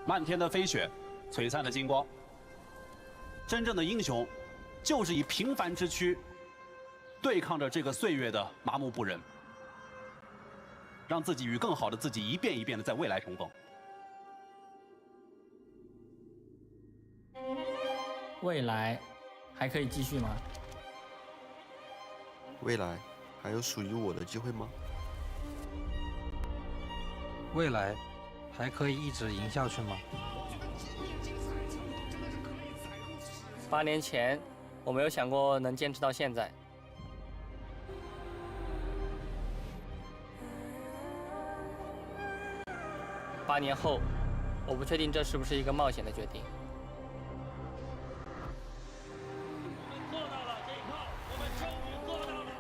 漫天的飞雪，璀璨的金光。真正的英雄，就是以平凡之躯，对抗着这个岁月的麻木不仁，让自己与更好的自己一遍一遍的在未来重逢。未来还可以继续吗？未来还有属于我的机会吗？未来还可以一直赢下去吗8年前，我没有想过能坚持到现在。8年后，我不确定这是不是一个冒险的决定。做到了这一刻，我们终于做到了。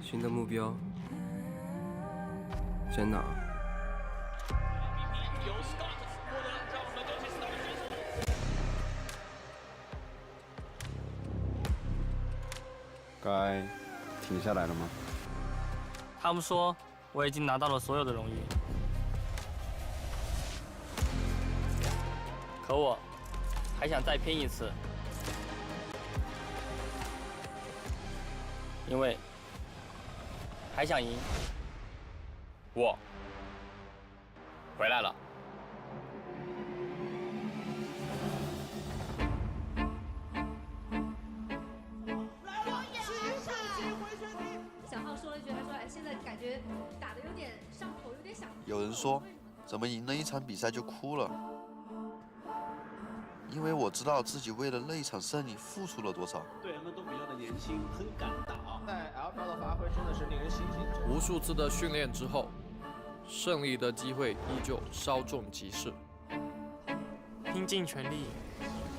新的目标在哪？由 Scott 获得，让我们恭喜 Scott 选手。该停下来了吗？他们说我已经拿到了所有的荣誉，可我还想再拼一次，因为还想赢。我回来了。小浩说了一句，他说：“哎，现在感觉打得有点上头，有点想。”有人说，怎么赢了一场比赛就哭了？因为我知道自己为了那一场胜利付出了多少。队员们都比较的年轻，很敢打。在 L 超的发挥真的是令人欣喜。无数次的训练之后，胜利的机会依旧稍纵即逝。拼尽全力，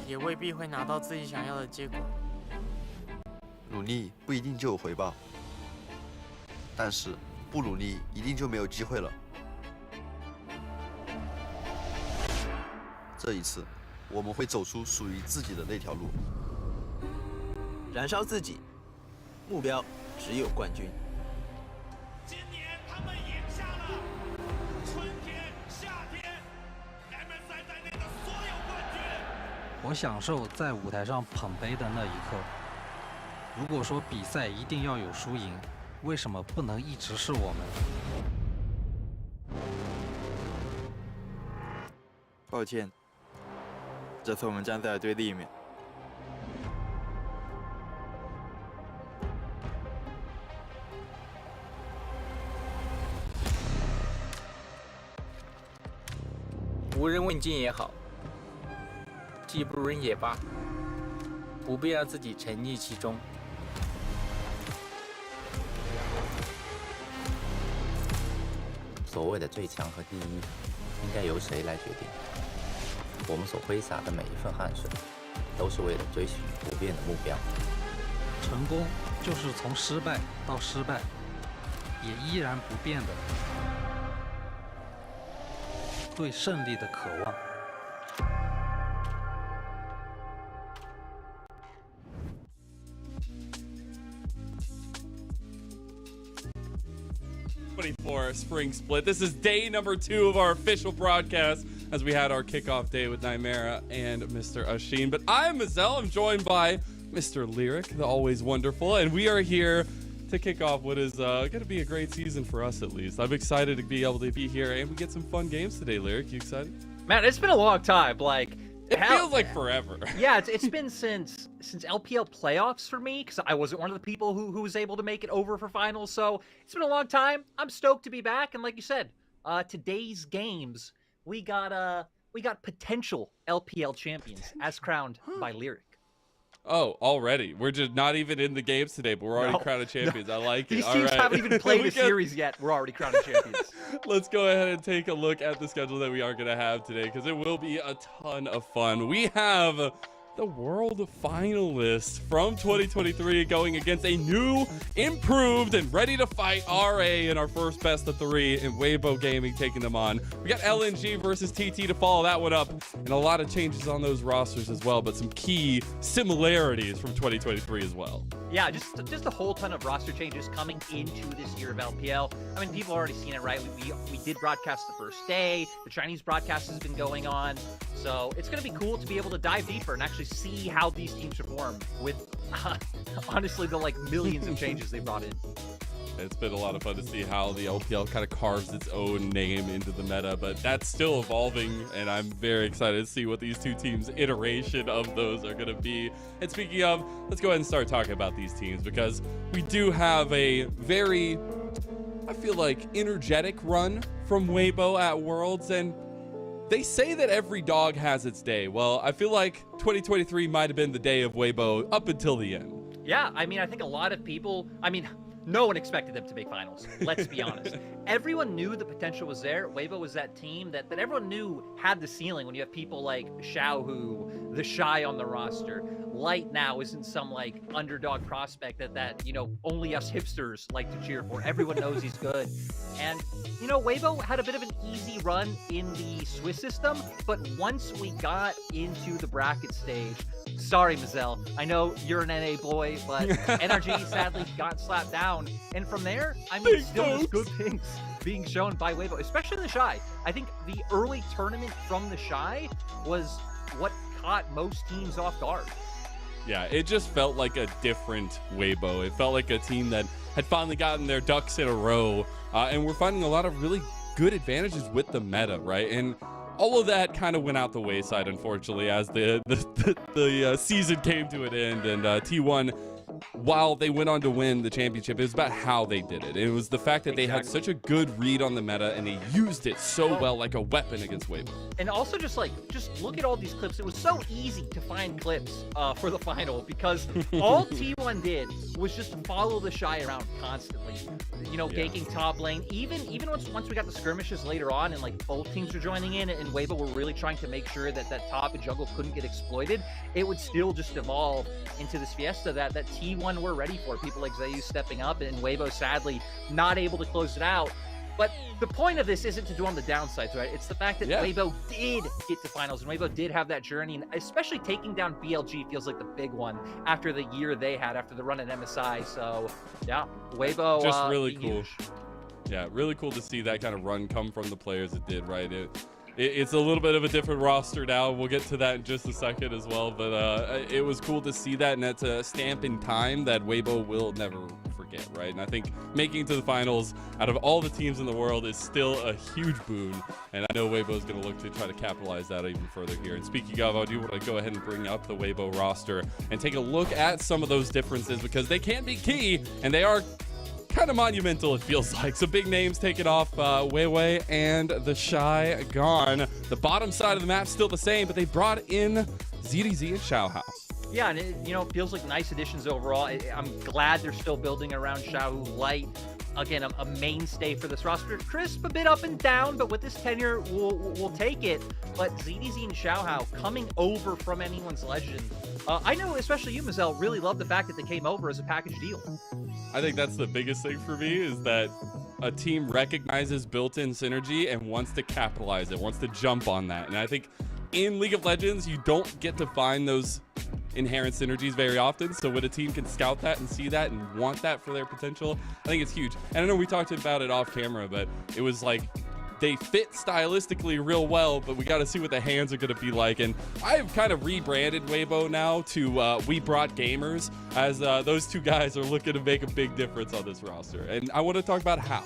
也未必会拿到自己想要的结果。努力不一定就有回报，但是不努力一定就没有机会了。这一次，我们会走出属于自己的那条路，燃烧自己，目标只有冠军。今年他们赢下了春天、夏天 MSI 在内的所有冠军。我享受在舞台上捧杯的那一刻，如果说比赛一定要有输赢，为什么不能一直是我们？抱歉，这次我们站在了对立面。无人问津也好，技不如人也罢，不必让自己沉溺其中。所谓的最强和第一，应该由谁来决定？我们所挥洒的每一份汗水，都是为了追寻不变的目标。成功就是从失败到失败，也依然不变的对胜利的渴望。24 Spring Split. This is day number 2 of our official broadcast as we had our kickoff day with Nymera and Mr. Ashin. But I'm Mazel. I'm joined by Mr. Lyric, the always wonderful, and we are here to kick off what is going to be a great season for us, at least. I'm excited to be able to be here, and we get some fun games today. Lyric, you excited? Man, it's been a long time. Like, it feels like forever. Yeah, it's been since LPL playoffs for me, because I wasn't one of the people who was able to make it over for finals. So it's been a long time. I'm stoked to be back, and like you said, today's games we got potential LPL champions as crowned by Lyric. Oh, already. We're just not even in the games today, but we're already crowning champions. I like it. These teams haven't even played a series yet. We're already crowning champions. Let's go ahead and take a look at the schedule that we are going to have today, because it will be a ton of fun. We have the world finalists from 2023 going against a new, improved, and ready to fight RA in our first best of 3 in Weibo Gaming taking them on. We got LNG versus TT to follow that one up, and a lot of changes on those rosters as well, but some key similarities from 2023 as well. Yeah, just a whole ton of roster changes coming into this year of LPL. I mean, people have already seen it, right? We did broadcast the first day. The Chinese broadcast has been going on. So it's going to be cool to be able to dive deeper and actually see how these teams perform with, honestly, the millions of changes they brought in. It's been a lot of fun to see how the LPL kind of carves its own name into the meta, but that's still evolving, and I'm very excited to see what these two teams' iteration of those are going to be. And speaking of, let's go ahead and start talking about these teams, because we do have a very, I feel like, energetic run from Weibo at Worlds, and they say that every dog has its day. Well, I feel like 2023 might have been the day of Weibo up until the end. Yeah, I mean, I think a lot of people, no one expected them to make finals. Let's be honest. Everyone knew the potential was there. Weibo was that team that everyone knew had the ceiling. When you have people like Xiaohu, the Shy on the roster, Light now isn't some underdog prospect that only us hipsters like to cheer for. Everyone knows he's good. And Weibo had a bit of an easy run in the Swiss system, but once we got into the bracket stage, sorry, Mazel, I know you're an NA boy, but NRG sadly got slapped down. And from there, still there's good things being shown by Weibo, especially the Shy. I think the early tournament from the Shy was what caught most teams off guard. Yeah, it just felt like a different Weibo. It felt like a team that had finally gotten their ducks in a row, and we're finding a lot of really good advantages with the meta, right? And all of that kind of went out the wayside, unfortunately, as the season came to an end, and T1, while they went on to win the championship, it was about how they did it. It was the fact that they had such a good read on the meta, and they used it so well like a weapon against Weibo. And also just look at all these clips. It was so easy to find clips for the final, because all T1 did was just follow the Shy around constantly. Ganking top lane. Even once we got the skirmishes later on, and both teams were joining in, and Weibo were really trying to make sure that top and jungle couldn't get exploited, it would still just evolve into this fiesta that T1 were ready for. People like Zayu stepping up, and Weibo sadly not able to close it out. But the point of this isn't to dwell on the downsides, right? It's the fact that Weibo did get to finals, and Weibo did have that journey, and especially taking down BLG feels like the big one after the year they had, after the run at MSI. So, yeah, Weibo just really cool. huge. Yeah, really cool to see that kind of run come from the players it did, right? it's a little bit of a different roster now. We'll get to that in just a second as well. But it was cool to see that, and that's a stamp in time that Weibo will never forget, right? And I think making it to the finals out of all the teams in the world is still a huge boon. And I know Weibo is going to look to try to capitalize that even further here. And speaking of, I do want to go ahead and bring up the Weibo roster and take a look at some of those differences, because they can be key, and they are kind of monumental, it feels like. So big names taken off, Weiwei and the Shy gone. The bottom side of the map still the same, but they brought in ZDZ and Xiaohao. Yeah, and it feels like nice additions overall. I'm glad they're still building around Xiaohu Light. Again, a mainstay for this roster. Crisp, a bit up and down, but with this tenure, we'll take it. But ZDZ and Xiaohao coming over from anyone's legend. I know, especially you, Mazel, really love the fact that they came over as a package deal. I think that's the biggest thing for me, is that a team recognizes built-in synergy and wants to capitalize it, wants to jump on that. And I think in League of Legends, you don't get to find those inherent synergies very often. So when a team can scout that and see that and want that for their potential, I think it's huge. And I know we talked about it off camera, but it was like they fit stylistically real well, but we got to see what the hands are going to be like. And I've kind of rebranded Weibo now to We Brought Gamers, as those two guys are looking to make a big difference on this roster. And I want to talk about how.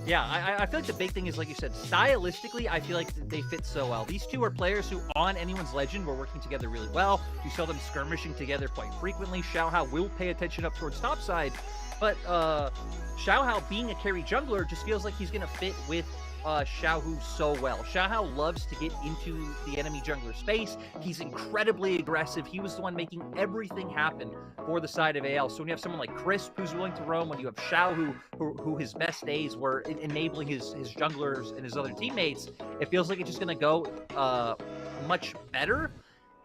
Yeah, I feel like the big thing is, like you said, stylistically, I feel like they fit so well. These two are players who, on anyone's legend, were working together really well. You saw them skirmishing together quite frequently. Xiaohao will pay attention up towards topside, but Xiaohao being a carry jungler just feels like he's going to fit with Xiaohu so well. Xiaohao loves to get into the enemy jungler space. He's incredibly aggressive. He was the one making everything happen for the side of AL. So when you have someone like Crisp who's willing to roam, when you have Xiao who his best days were enabling his junglers and his other teammates, it feels like it's just going to go much better.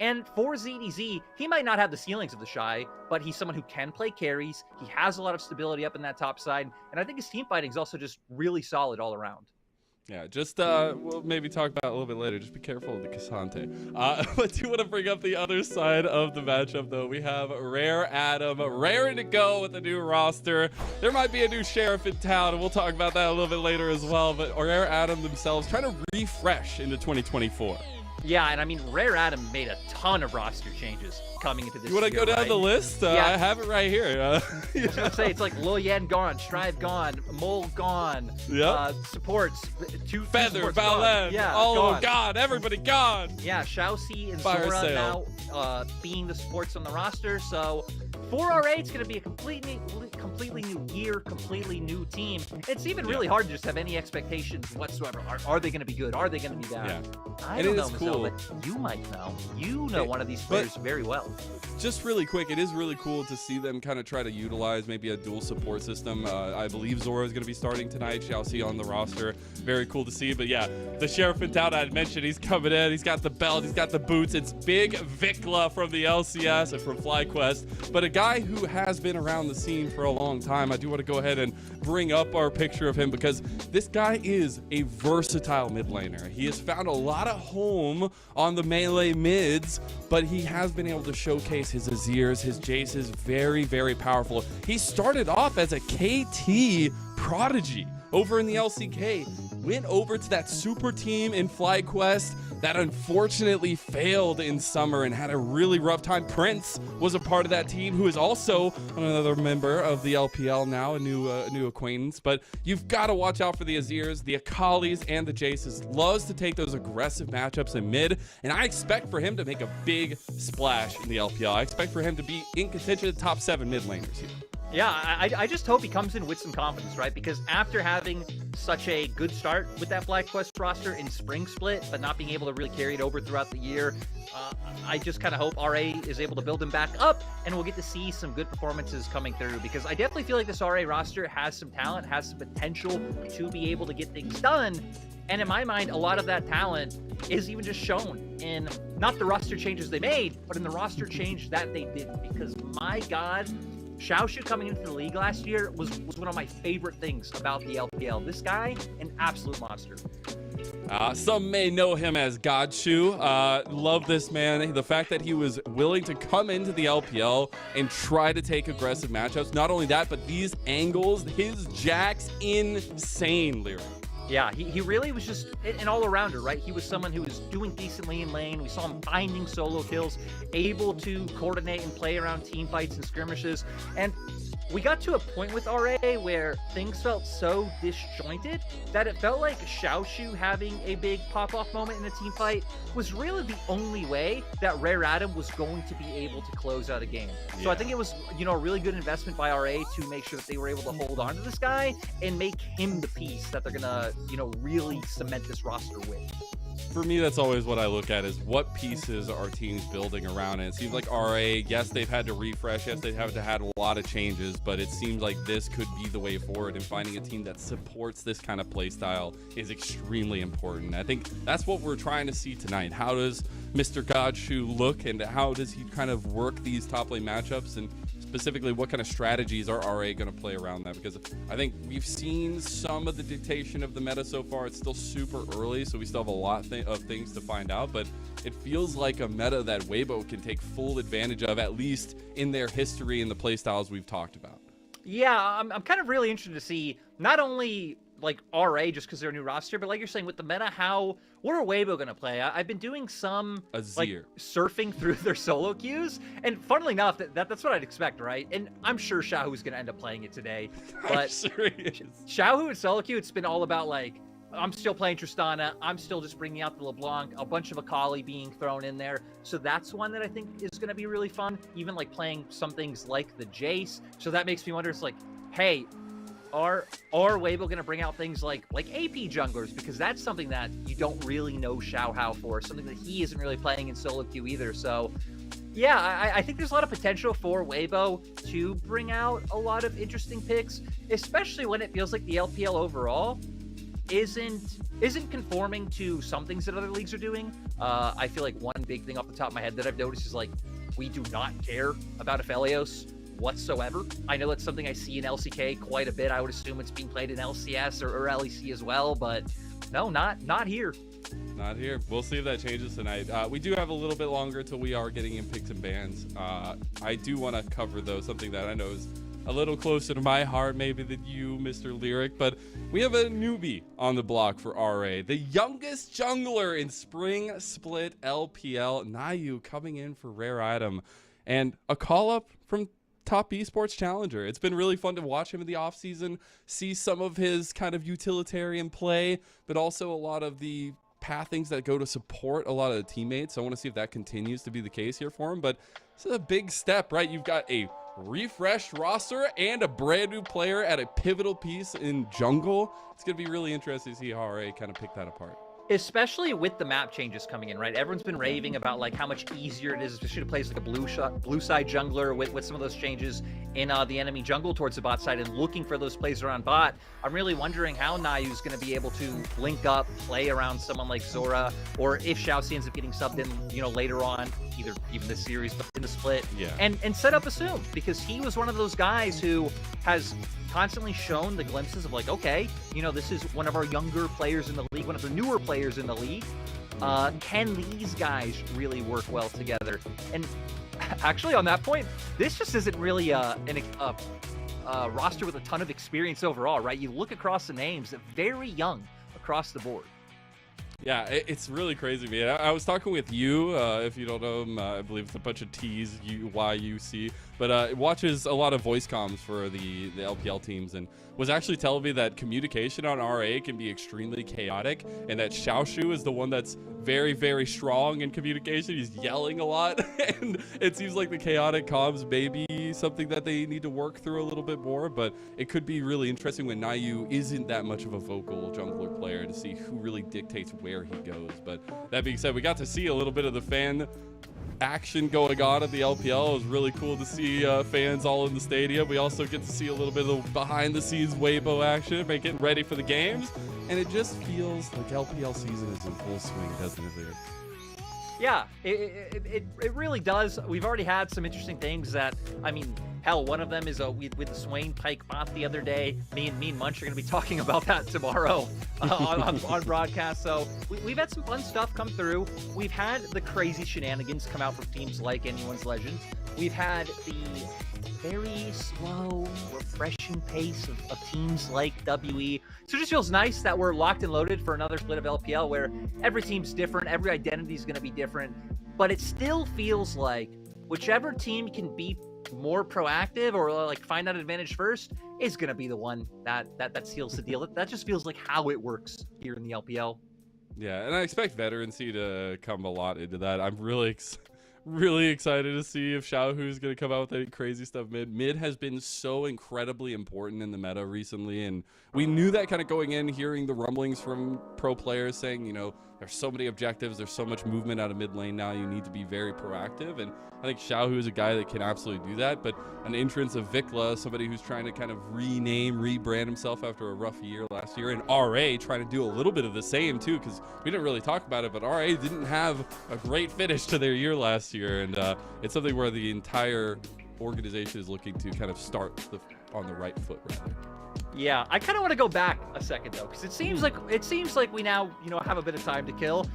And for ZDZ, he might not have the ceilings of the Shy, but he's someone who can play carries. He has a lot of stability up in that top side. And I think his team fighting is also just really solid all around. Yeah, just we'll maybe talk about it a little bit later. Just be careful of the Cassante. But do want to bring up the other side of the matchup, though. We have Rare Adam raring to go with the new roster. There might be a new sheriff in town, and we'll talk about that a little bit later as well. But Rare Adam themselves trying to refresh into 2024. Yeah, and I mean, Rare Adam made a ton of roster changes coming into this year. You want to go down the list? Yeah. I have it right here. I was going to say, it's like Loyan gone, Strive gone, Mole gone, supports, two Feather, supports Valen, yeah, gone, everybody gone. Yeah, Xiaoxi and Fire Zora sale. now being the supports on the roster, so for RA, it's going to be a completely new year, completely new team. It's even really hard to just have any expectations whatsoever. Are they going to be good? Are they going to be bad? Yeah. I don't know, Michelle, but you might know. You know one of these players very well. Just really quick, it is really cool to see them kind of try to utilize maybe a dual support system. I believe Zora is going to be starting tonight. Xiaoxi on the roster. Very cool to see. But yeah, the Sheriff in town I had mentioned, he's coming in. He's got the belt. He's got the boots. It's Big Vikla from the LCS and from FlyQuest. But a guy who has been around the scene for a long time. I do want to go ahead and bring up our picture of him because this guy is a versatile mid laner. He has found a lot of home on the melee mids, but he has been able to showcase his Azirs, his Jaces, very, very powerful. He started off as a KT prodigy over in the LCK, went over to that super team in FlyQuest that unfortunately failed in summer and had a really rough time. Prince was a part of that team, who is also another member of the LPL now, a new acquaintance. But you've got to watch out for the Azirs, the Akalis, and the Jaces. Loves to take those aggressive matchups in mid, and I expect for him to make a big splash in the LPL. I expect for him to be in contention of the top 7 mid laners here. Yeah, I just hope he comes in with some confidence, right? Because after having such a good start with that FlyQuest roster in Spring Split, but not being able to really carry it over throughout the year, I just kind of hope RA is able to build him back up, and we'll get to see some good performances coming through, because I definitely feel like this RA roster has some talent, has some potential to be able to get things done. And in my mind, a lot of that talent is even just shown in not the roster changes they made, but in the roster change that they did. Because my God, Xiaoshu coming into the league last year was one of my favorite things about the LPL. This guy, an absolute monster. Some may know him as Godshu. Love this man. The fact that he was willing to come into the LPL and try to take aggressive matchups. Not only that, but these angles, his Jack's insane lyric. Yeah, he really was just an all-arounder, right? He was someone who was doing decently in lane. We saw him finding solo kills, able to coordinate and play around team fights and skirmishes. And we got to a point with RA where things felt so disjointed that it felt like Xiaoshu having a big pop-off moment in a team fight was really the only way that Rare Adam was going to be able to close out a game. So I think it was, a really good investment by RA to make sure that they were able to hold on to this guy and make him the piece that they're gonna, really cement this roster with. For me, that's always what I look at, is what pieces are teams building around it. It seems like RA, yes, they've had to refresh, yes, they've had a lot of changes, but it seems like this could be the way forward, and finding a team that supports this kind of play style is extremely important. I think that's what we're trying to see tonight. How does Mr. Godshoe look, and how does he kind of work these top lane matchups, and specifically what kind of strategies are RA going to play around that? Because I think we've seen some of the dictation of the meta so far. It's still super early, so we still have a lot of things to find out, but it feels like a meta that Weibo can take full advantage of, at least in their history and the playstyles we've talked about. Yeah, I'm kind of really interested to see not only like RA just because they're a new roster, but like you're saying with the meta, what are Weibo gonna play? I've been doing some like surfing through their solo queues, and funnily enough, that's what I'd expect, right? And I'm sure Xiaohu's gonna end up playing it today. But Xiaohu and solo queue, it's been all about like, I'm still playing Tristana, I'm still just bringing out the LeBlanc, a bunch of Akali being thrown in there. So that's one that I think is gonna be really fun. Even like playing some things like the Jace. So that makes me wonder, it's like, hey, are Weibo going to bring out things like AP junglers? Because that's something that you don't really know Xiaohao for, something that he isn't really playing in solo queue either. So yeah, I think there's a lot of potential for Weibo to bring out a lot of interesting picks, especially when it feels like the LPL overall isn't conforming to some things that other leagues are doing. I feel like one big thing off the top of my head that I've noticed is like, we do not care about Aphelios whatsoever. I know that's something I see in LCK quite a bit. I would assume it's being played in LCS or LEC as well, but no, not here. Not here. We'll see if that changes tonight. We do have a little bit longer till we are getting in picks and bans. I do want to cover, though, something that I know is a little closer to my heart maybe than you, Mr. Lyric, but we have a newbie on the block for RA. The youngest jungler in Spring Split LPL, Nayu, coming in for Rare Item. And a call-up from top esports challenger. It's been really fun to watch him in the offseason, see some of his kind of utilitarian play, but also a lot of the pathings that go to support a lot of the teammates. I want to see if that continues to be the case here for him, but this is a big step, right? You've got a refreshed roster and a brand new player at a pivotal piece in jungle. It's going to be really interesting to see how RA kind of pick that apart. Especially with the map changes coming in, right? Everyone's been raving about like how much easier it is, especially to play as like a blue side jungler with some of those changes in the enemy jungle towards the bot side and looking for those plays around bot. I'm really wondering how Nayu's going to be able to link up, play around someone like Zora, or if Xiaoxi ends up getting subbed in, later on, either even this series, but in the split, and set up Assume, because he was one of those guys who has constantly shown the glimpses of like, okay, this is one of our younger players in the league, one of the newer players in the league. Can these guys really work well together? And actually, on that point, this just isn't really a roster with a ton of experience overall, right? You look across the names, very young across the board. Yeah, it's really crazy, man. I was talking with you, if you don't know him, I believe it's a bunch of T's, YUC, but it watches a lot of voice comms for the LPL teams, and was actually telling me that communication on RA can be extremely chaotic, and that Xiaoshu is the one that's very, very strong in communication. He's yelling a lot, and it seems like the chaotic comms may be something that they need to work through a little bit more, but it could be really interesting when Nayu isn't that much of a vocal jungler player to see who really dictates where he goes. But that being said, we got to see a little bit of the fan action going on at the LPL. It was really cool to see fans all in the stadium. We also get to see a little bit of the behind the scenes Weibo action, getting ready for the games, and it just feels like LPL season is in full swing, doesn't it, Lyric? Yeah, it really does. We've already had some interesting things that, I mean, hell, one of them is with the Swain Pike bot the other day. Me and Munch are going to be talking about that tomorrow on broadcast. So we've had some fun stuff come through. We've had the crazy shenanigans come out from teams like Anyone's Legends. We've had the very slow, refreshing pace of teams like WE. So it just feels nice that we're locked and loaded for another split of LPL where every team's different, every identity is going to be different, but it still feels like whichever team can be more proactive or like find out advantage first is going to be the one that seals the deal. That just feels like how it works here in the LPL. Yeah, and I expect veterancy to come a lot into that. I'm really excited to see if Xiaohu's going to come out with any crazy stuff mid. Mid has been so incredibly important in the meta recently, and we knew that kind of going in, hearing the rumblings from pro players saying, you know, there's so many objectives, there's so much movement out of mid lane now, you need to be very proactive, and I think Xiaohu is a guy that can absolutely do that, but an entrance of Vikla, somebody who's trying to kind of rebrand himself after a rough year last year, and RA trying to do a little bit of the same too, because we didn't really talk about it, but RA didn't have a great finish to their year last year, and it's something where the entire organization is looking to kind of start on the right foot rather. Yeah, I kind of want to go back a second though, because it seems like we now have a bit of time to kill.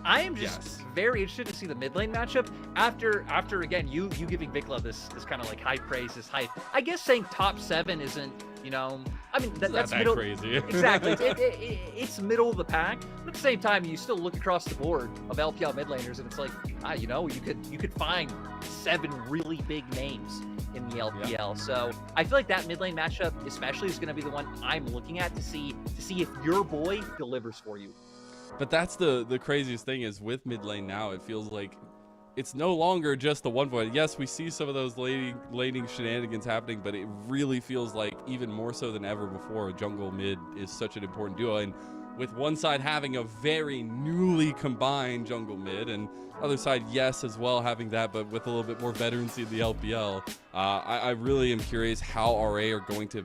I am just very interested to see the mid lane matchup after again you giving Vikla this kind of like high praise, this hype. I guess saying top 7 isn't, I mean that's that middle crazy. Exactly. It's middle of the pack, but at the same time you still look across the board of LPL mid laners and it's like you could find 7 really big names in the LPL. Yeah. So I feel like that mid lane matchup especially is going to be the one I'm looking at to see if your boy delivers for you. But that's the craziest thing is with mid lane now, it feels like it's no longer just the one point. Yes, we see some of those laning shenanigans happening, but it really feels like even more so than ever before, jungle mid is such an important duo. And with one side having a very newly combined jungle mid, and other side, yes, as well having that, but with a little bit more veterancy in the LPL, I really am curious how RA are going to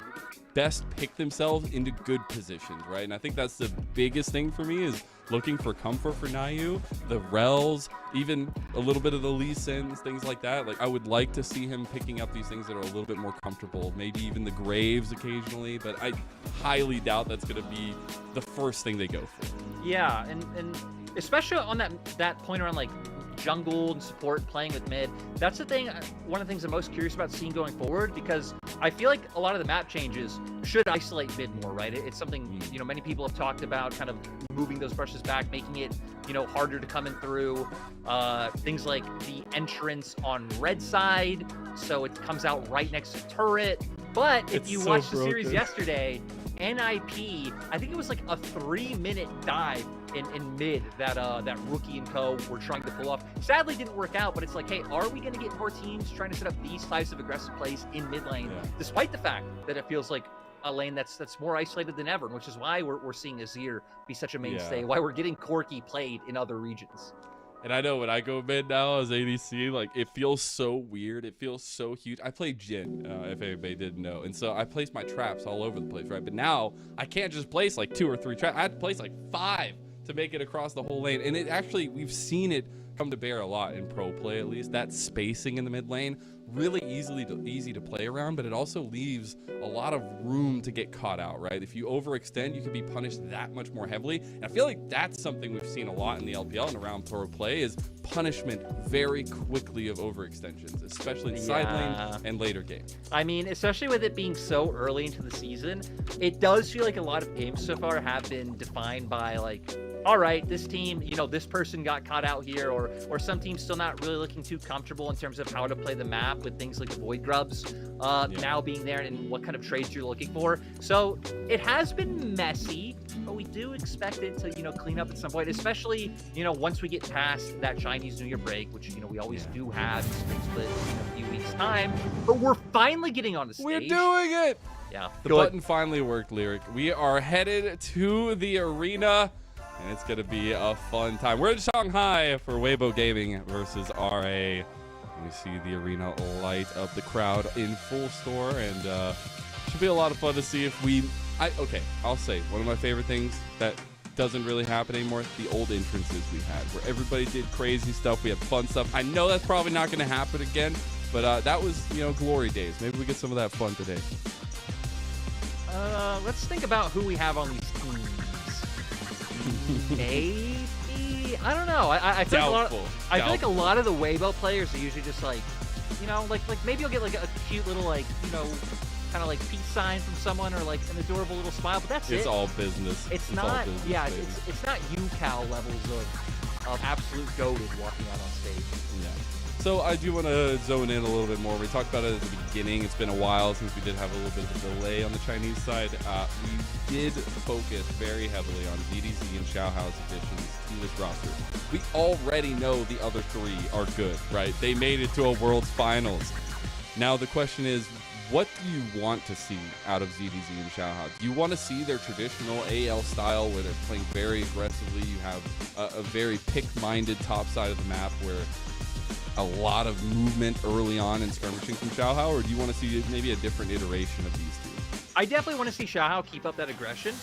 best pick themselves into good positions, right? And I think that's the biggest thing for me is looking for comfort for Nayu, the Rels, even a little bit of the Lee Sins, things like that. Like I would like to see him picking up these things that are a little bit more comfortable, maybe even the Graves occasionally, but I highly doubt that's going to be the first thing they go for. Yeah, and especially on that point around like jungle and support playing with mid, that's the thing, one of the things I'm most curious about seeing going forward, because I feel like a lot of the map changes should isolate mid more, right? It's something many people have talked about, kind of moving those brushes back, making it harder to come in through, things like the entrance on red side so it comes out right next to turret. But if you watched the series yesterday, NIP, I think it was like a 3-minute dive in mid that Rookie and co were trying to pull off. Sadly didn't work out, but it's like, hey, are we going to get more teams trying to set up these types of aggressive plays in mid lane, despite the fact that it feels like a lane that's more isolated than ever, which is why we're seeing Azir be such a mainstay, why we're getting Corki played in other regions. And I know when I go mid now as ADC, like it feels so weird. It feels so huge. I play Jhin, if anybody didn't know. And so I place my traps all over the place, right? But now I can't just place like 2 or 3 traps. I have to place like 5 to make it across the whole lane. And it actually, we've seen it come to bear a lot in pro play, at least. That spacing in the mid lane, really easy to play around, but it also leaves a lot of room to get caught out, right? If you overextend, you can be punished that much more heavily. And I feel like that's something we've seen a lot in the LPL and around pro play is punishment very quickly of overextensions, especially in side lane and later game. I mean, especially with it being so early into the season, it does feel like a lot of games so far have been defined by like, all right, this team, this person got caught out here, or some teams still not really looking too comfortable in terms of how to play the map with things like the Void Grubs now being there and what kind of trades you're looking for. So it has been messy, but we do expect it to, clean up at some point, especially, once we get past that Chinese New Year break, which, we always do have spring split in a few weeks' time, but we're finally getting on the stage. We're doing it! Yeah. The button finally worked, Lyric. We are headed to the arena, and it's going to be a fun time. We're in Shanghai for Weibo Gaming versus RA. We see the arena light up, the crowd in full store, and should be a lot of fun to see if we... I'll say, one of my favorite things that doesn't really happen anymore, the old entrances we had, where everybody did crazy stuff, we had fun stuff. I know that's probably not going to happen again, but that was, glory days. Maybe we get some of that fun today. Let's think about who we have on these teams. Maybe, I don't know. I feel like a lot of the Weibo players are usually just like You know, like maybe you'll get like a cute little like, you know, kind of like peace sign from someone, or like an adorable little smile, but that's It's it. all business. It's all not, business, yeah, baby. it's not UCal levels of absolute goated walking out on stage. Yeah. So I do want to zone in a little bit more. We talked about it at the beginning. It's been a while since we did have a little bit of a delay on the Chinese side. We did focus very heavily on ZDZ and Xiaohao's additions to this roster. We already know the other three are good, right? They made it to a World's Finals. Now the question is, what do you want to see out of ZDZ and Xiaohao? Do you want to see their traditional AL style where they're playing very aggressively? You have a very pick-minded top side of the map where a lot of movement early on in skirmishing from Xiaohao, or do you want to see maybe a different iteration of these two? I definitely want to see Xiaohao keep up that aggression.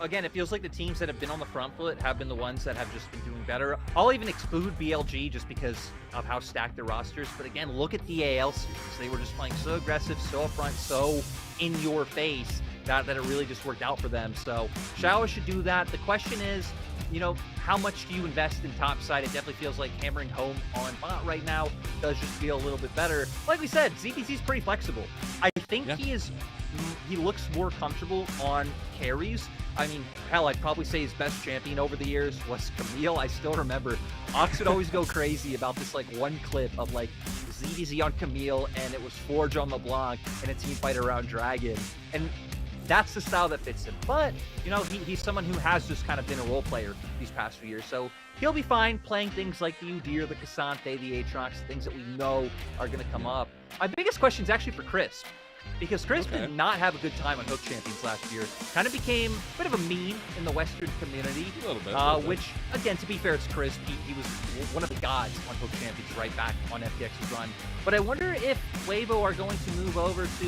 Again, it feels like the teams that have been on the front foot have been the ones that have just been doing better. I'll even exclude BLG just because of how stacked their rosters. But again, look at the AL series. They were just playing so aggressive, so upfront, so in your face that it really just worked out for them. So Xiaohao should do that. The question is, you know, how much do you invest in top side? It definitely feels like hammering home on bot right now does just feel a little bit better. Like we said, ZTC's pretty flexible. I think he looks more comfortable on carries. I mean, hell, I'd probably say his best champion over the years was Camille. I still remember Ox would always go crazy about this like one clip of like ZDZ on Camille, and it was Forge on LeBlanc and a team fight around Dragon. And that's the style that fits him. But, you know, he's someone who has just kind of been a role player these past few years. So he'll be fine playing things like the Udyr, the Cassante, the Aatrox, things that we know are going to come up. My biggest question is actually for Chris. Because Chris did not have a good time on Hook Champions last year. Kind of became a bit of a meme in the Western community. A little bit. Which, again, to be fair, it's Chris. He was one of the gods on Hook Champions right back on FTX's run. But I wonder if WBO are going to move over to,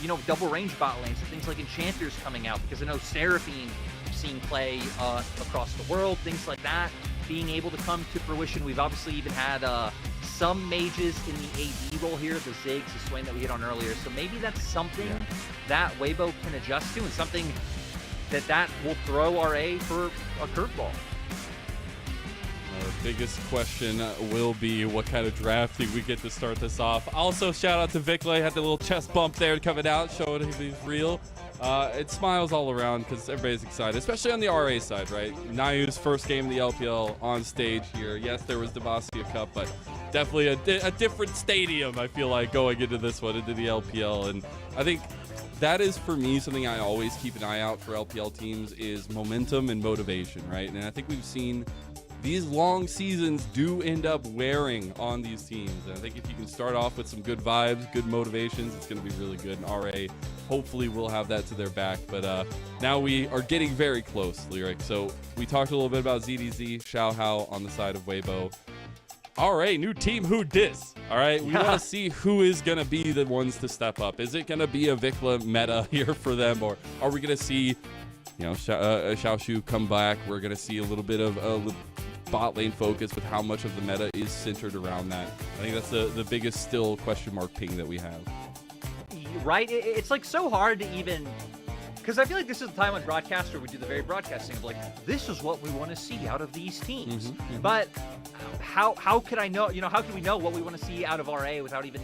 you know, double range bot lanes, so things like Enchanters coming out, because I know Seraphine seen play across the world, things like that being able to come to fruition. We've obviously even had some mages in the AD role here, the Ziggs, the Swain that we hit on earlier. So maybe that's something that WBO can adjust to, and something that will throw RA for a curveball. Our biggest question will be what kind of drafting we get to start this off. Also, shout out to Vikla. Had the little chest bump there coming out, showing he's real. It smiles all around because everybody's excited, especially on the RA side, right? Nayu's first game in the LPL on stage here. Yes, there was the Demacia Cup, but definitely a different stadium, I feel like, going into this one, into the LPL. And I think that is, for me, something I always keep an eye out for LPL teams is momentum and motivation, right? And I think we've seen these long seasons do end up wearing on these teams. And I think if you can start off with some good vibes, good motivations, it's going to be really good. And RA hopefully will have that to their back. But now we are getting very close, Lyric. So we talked a little bit about ZDZ, Xiaohao on the side of WBO. RA, new team, who dis? All right, we want to see who is going to be the ones to step up. Is it going to be a Vikla meta here for them, or are we going to see, you know, Xiaoshu come back? We're going to see a little bit of bot lane focus with how much of the meta is centered around that. I think that's the biggest still question mark ping that we have. Right? It's like so hard to even, because I feel like this is the time on broadcaster we do the very broadcasting of like, this is what we want to see out of these teams. But how could I know, you know, how can we know what we want to see out of RA without even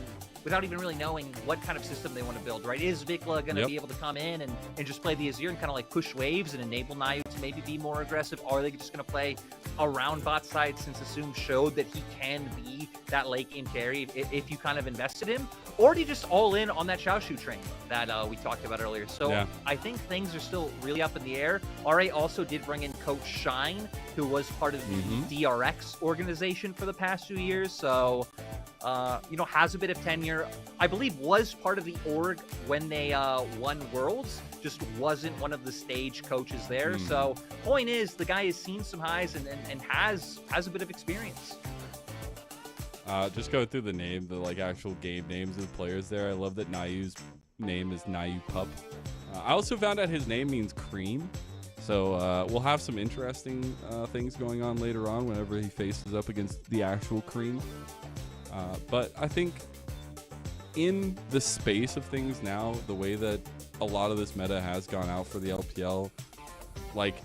really knowing what kind of system they want to build, right? Is Vikla going to be able to come in and just play the Azir and kind of like push waves and enable Nayu to maybe be more aggressive? Or are they just going to play around bot side, since Assume showed that he can be that late game carry if you kind of invested him? Or do you just all in on that Xiaoshu train that we talked about earlier? So I think things are still really up in the air. RA also did bring in Coach Shine, who was part of the DRX organization for the past 2 years. So, you know, has a bit of tenure. I believe was part of the org when they won Worlds, just wasn't one of the stage coaches there. So point is, the guy has seen some highs and has a bit of experience. Just going through the like actual game names of the players there. I love that Nayu's name is Nayu Pup. I also found out his name means cream. So we'll have some interesting things going on later on whenever he faces up against the actual cream. But I think in the space of things now, the way that a lot of this meta has gone out for the LPL, like,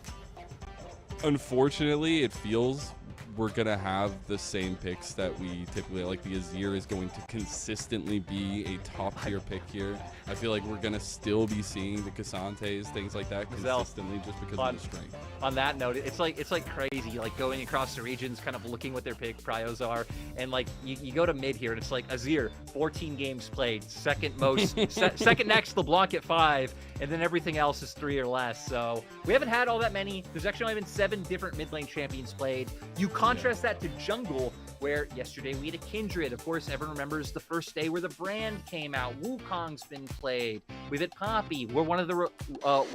unfortunately, it feels we're going to have the same picks that we typically like. The Azir is going to consistently be a top-tier pick here. I feel like we're going to still be seeing the Cassantes, things like that, consistently just because of the strength. On that note, it's like crazy, like going across the regions, kind of looking what their pick prios are, and like you go to mid here, and it's like Azir, 14 games played, second most, second next LeBlanc at 5, and then everything else is 3 or less. So we haven't had all that many. There's actually only been 7 different mid lane champions played. You contrast that to jungle, where yesterday we had a Kindred. Of course, everyone remembers the first day where the brand came out. Wukong's been played. We've had Poppy. We're one of the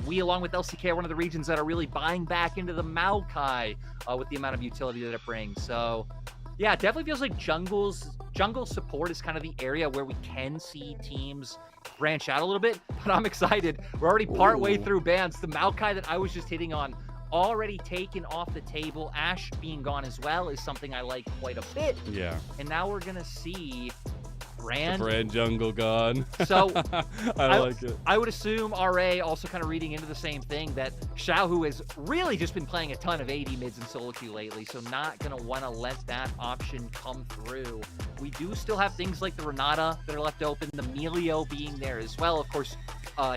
we, along with LCK, are one of the regions that are really buying back into the Maokai with the amount of utility that it brings. So yeah, it definitely feels like jungle support is kind of the area where we can see teams branch out a little bit, but I'm excited. We're already partway through bans. The Maokai that I was just hitting on already taken off the table. Ashe being gone as well is something I like quite a bit. Yeah. And now we're gonna see Brand. The Brand jungle gone. So I like it. I would assume RA also kind of reading into the same thing, that Xiaohu has really just been playing a ton of AD mids and solo queue lately, so not gonna want to let that option come through. We do still have things like the Renata that are left open, the Melio being there as well. Of course,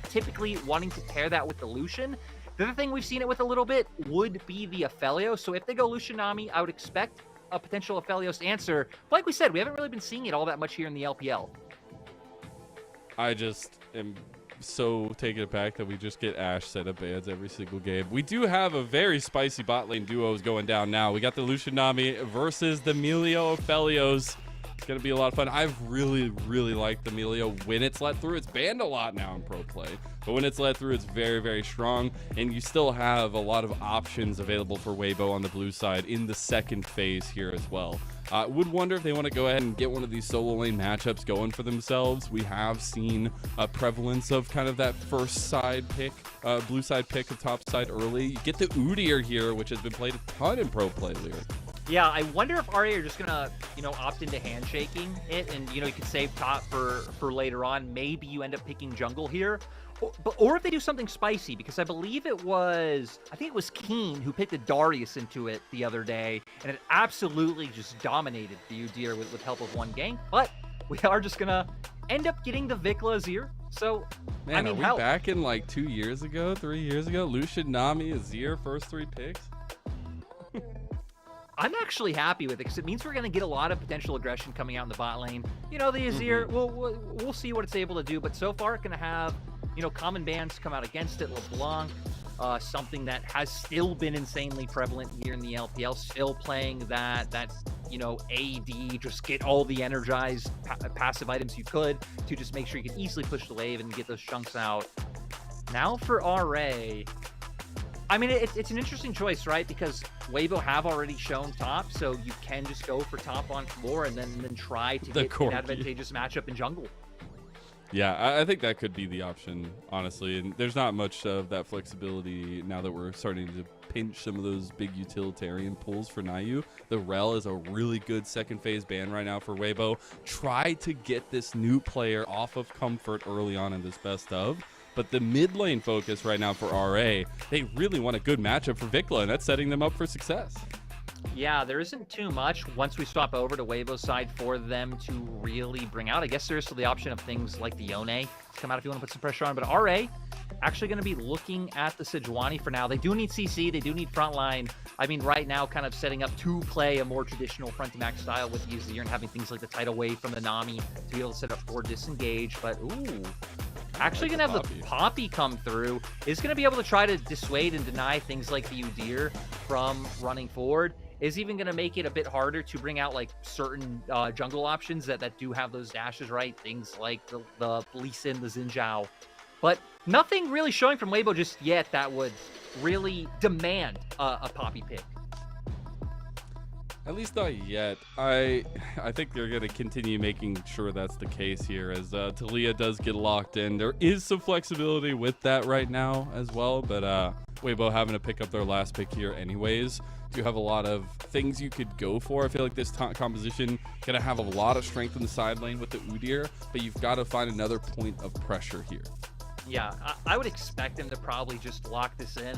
typically wanting to pair that with the Lucian. The other thing we've seen it with a little bit would be the Aphelios. So if they go Lucian Nami, I would expect a potential Aphelios answer. But like we said, we haven't really been seeing it all that much here in the LPL. I just am so taken aback that we just get Ashe set up bans every single game. We do have a very spicy bot lane duos going down now. We got the Lucian Nami versus the Melio Aphelios. It's going to be a lot of fun. I've really, really liked the Melio when it's let through. It's banned a lot now in pro play, but when it's let through, it's very, very strong, and you still have a lot of options available for Weibo on the blue side in the second phase here as well. Would wonder if they want to go ahead and get one of these solo lane matchups going for themselves. We have seen a prevalence of kind of that first side pick, blue side pick of top side early. You get the Udyr here, which has been played a ton in pro play, Lyric. Yeah, I wonder if RA are just gonna, opt into handshaking it, and you could save top for later on. Maybe you end up picking jungle here, or if they do something spicy, because I think it was Keen who picked a Darius into it the other day, and it absolutely just dominated the Udyr with help of one gank. But we are just gonna end up getting the Vikla Azir. So man, are we back in like 2 years ago, 3 years ago? Lucian, Nami, Azir, first 3 picks. I'm actually happy with it, because it means we're going to get a lot of potential aggression coming out in the bot lane. The Azir, we'll see what it's able to do, but so far it's going to have, common bans come out against it. LeBlanc, something that has still been insanely prevalent here in the LPL, still playing that AD, just get all the energized passive items you could to just make sure you can easily push the wave and get those chunks out. Now for RA, I mean, it's an interesting choice, right? Because Weibo have already shown top, so you can just go for top on floor and then try to get an advantageous matchup in jungle. Yeah, I think that could be the option, honestly. And there's not much of that flexibility now that we're starting to pinch some of those big utilitarian pulls for Nayu. The Rel is a really good second phase ban right now for Weibo. Try to get this new player off of comfort early on in this best of. But the mid lane focus right now for RA, they really want a good matchup for Vikla, and that's setting them up for success. Yeah, there isn't too much once we swap over to Weibo's side for them to really bring out. I guess there's still the option of things like the Yone to come out if you want to put some pressure on. But RA actually going to be looking at the Sejuani for now. They do need CC. They do need frontline. I mean, right now kind of setting up to play a more traditional front-to-back style with the Azir and having things like the tidal wave from the Nami to be able to set up for disengage. But, ooh, actually going to have the Poppy come through. Is going to be able to try to dissuade and deny things like the Udyr from running forward. Is even going to make it a bit harder to bring out like certain jungle options that do have those dashes, right? Things like the Lee Sin, the Xin Zhao. But nothing really showing from Weibo just yet that would really demand a Poppy pick. At least not yet. I think they're going to continue making sure that's the case here as Talia does get locked in. There is some flexibility with that right now as well, but Weibo having to pick up their last pick here anyways. You have a lot of things you could go for. I feel like this composition going to have a lot of strength in the side lane with the Udyr, but you've got to find another point of pressure here. Yeah, I would expect them to probably just lock this in.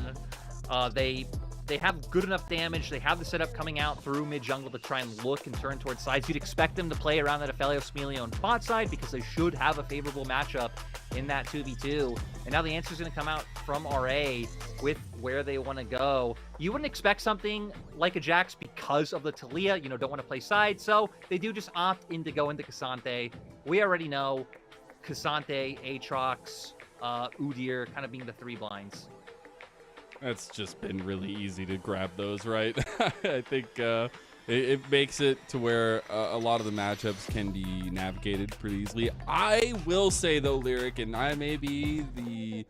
They They have good enough damage. They have the setup coming out through mid jungle to try and look and turn towards sides. You'd expect them to play around that Aphelios Smelion bot side because they should have a favorable matchup in that 2v2. And now the answer is going to come out from RA with where they want to go. You wouldn't expect something like a Jax because of the Talia, you know, don't want to play side. So they do just opt in to go into Cassante. We already know Cassante, Aatrox, Udyr kind of being the 3 blinds. It's just been really easy to grab those, right? I think it makes it to where a lot of the matchups can be navigated pretty easily. I will say, though, Lyric, and I may be the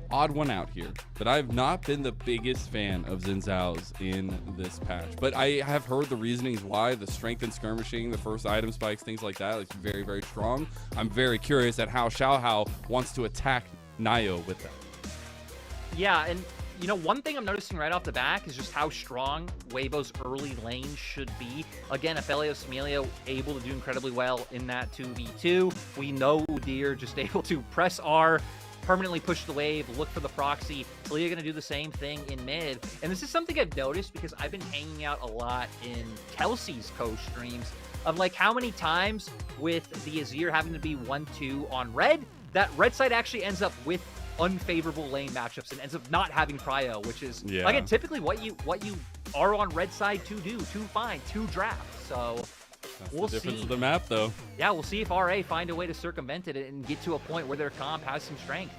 odd one out here, but I've not been the biggest fan of Xin Zhao's in this patch. But I have heard the reasonings why. The strength and skirmishing, the first item spikes, things like that. It's very, very strong. I'm very curious at how Xiaohao wants to attack Nio with that. Yeah, and you know, one thing I'm noticing right off the back is just how strong Weibo's early lane should be. Again, Aphelios Smelion able to do incredibly well in that 2v2. We know Udyr just able to press R, permanently push the wave, look for the proxy. Talia going to do the same thing in mid. And this is something I've noticed because I've been hanging out a lot in Kelsey's co-streams of like how many times with the Azir having to be 1-2 on red, that red side actually ends up with unfavorable lane matchups and ends up not having prio, which is again typically what you are on red side to do, to find, to draft. So we'll the difference see. of the map, though. Yeah, we'll see if RA find a way to circumvent it and get to a point where their comp has some strength.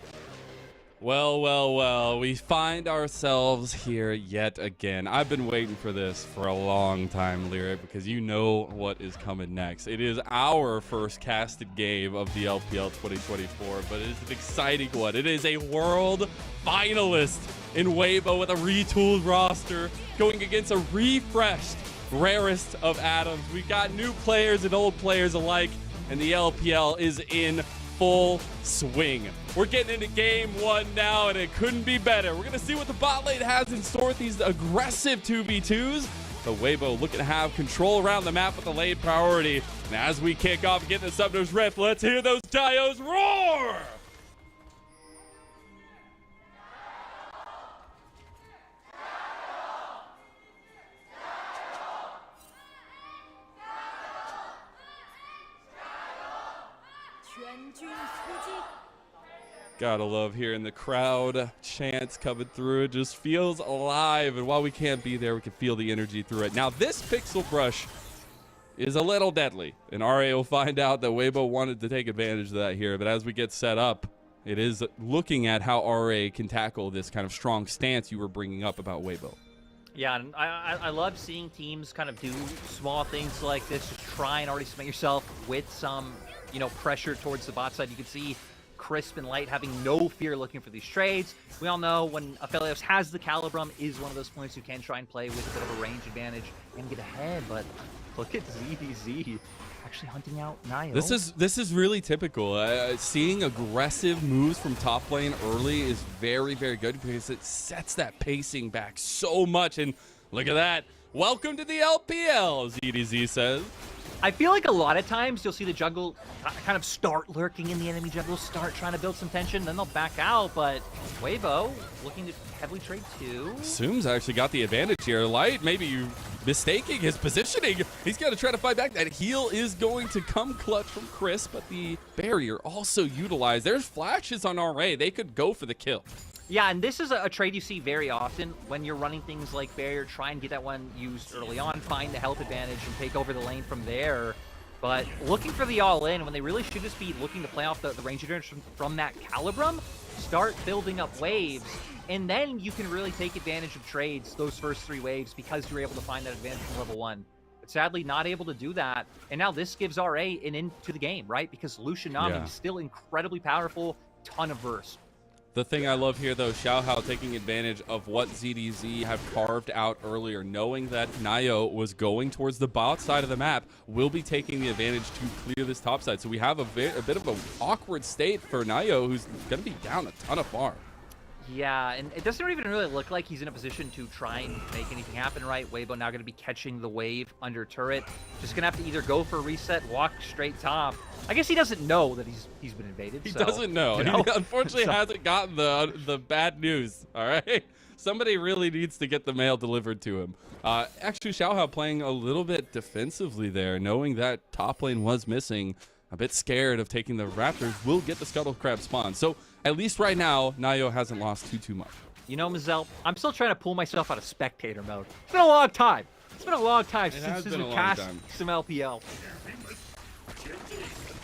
Well, well, well, we find ourselves here yet again. I've been waiting for this for a long time, Lyric, because you know what is coming next. It is our first casted game of the LPL 2024, but it is an exciting one. It is a world finalist in Weibo with a retooled roster going against a refreshed rarest of atoms. We got new players and old players alike, and the LPL is in full swing. We're getting into game 1 now, and it couldn't be better. We're going to see what the bot lane has in store with these aggressive 2v2s. But Weibo looking to have control around the map with the lane priority. And as we kick off and get into Summoner's Rift, let's hear those Dios roar! Gotta love hearing the crowd chants coming through. It just feels alive, and while we can't be there, we can feel the energy through it. Now, this pixel brush is a little deadly, and RA will find out that Weibo wanted to take advantage of that here, but as we get set up, it is looking at how RA can tackle this kind of strong stance you were bringing up about Weibo. Yeah, and I love seeing teams kind of do small things like this to try and already cement yourself with some, you know, pressure towards the bot side. You can see Crisp and Light having no fear looking for these trades. We all know when Aphelios has the Calibrum is one of those points you can try and play with a bit of a range advantage and get ahead, but look at ZDZ actually hunting out Nio. This is really typical. Seeing aggressive moves from top lane early is very, very good because it sets that pacing back so much. And look at that. Welcome to the LPL, ZDZ says. I feel like a lot of times you'll see the jungle kind of start lurking in the enemy jungle, start trying to build some tension, then they'll back out, but Weibo looking to heavily trade too. Assumes actually got the advantage here. Light, maybe you mistaking his positioning. He's got to try to fight back. That heal is going to come clutch from Chris, but the barrier also utilized. There's flashes on RA. They could go for the kill. Yeah, and this is a trade you see very often when you're running things like Barrier. Try and get that one used early on, find the health advantage, and take over the lane from there. But looking for the all-in, when they really should just be looking to play off the range advantage from that Calibrum, start building up waves, and then you can really take advantage of trades those first 3 waves because you're able to find that advantage from level 1. But sadly, not able to do that. And now this gives RA an into the game, right? Because Lucian Nami is still incredibly powerful, ton of burst. The thing I love here, though, Xiaohao taking advantage of what ZDZ have carved out earlier, knowing that Nio was going towards the bot side of the map, will be taking the advantage to clear this top side. So we have a bit of an awkward state for Nio, who's going to be down a ton of farm. Yeah, and it doesn't even really look like he's in a position to try and make anything happen, right? Weibo now going to be catching the wave under turret. Just going to have to either go for a reset, walk straight top. I guess he doesn't know that he's been invaded. He doesn't know. You know? He unfortunately hasn't gotten the bad news, all right? Somebody really needs to get the mail delivered to him. Actually, Xiaohao playing a little bit defensively there, knowing that top lane was missing. A bit scared of taking the Raptors, will get the Scuttle Crab spawn. So at least right now, Nayo hasn't lost too much. You know, Mazel, I'm still trying to pull myself out of spectator mode. It's been a long time. It's been a long time since we cast some LPL.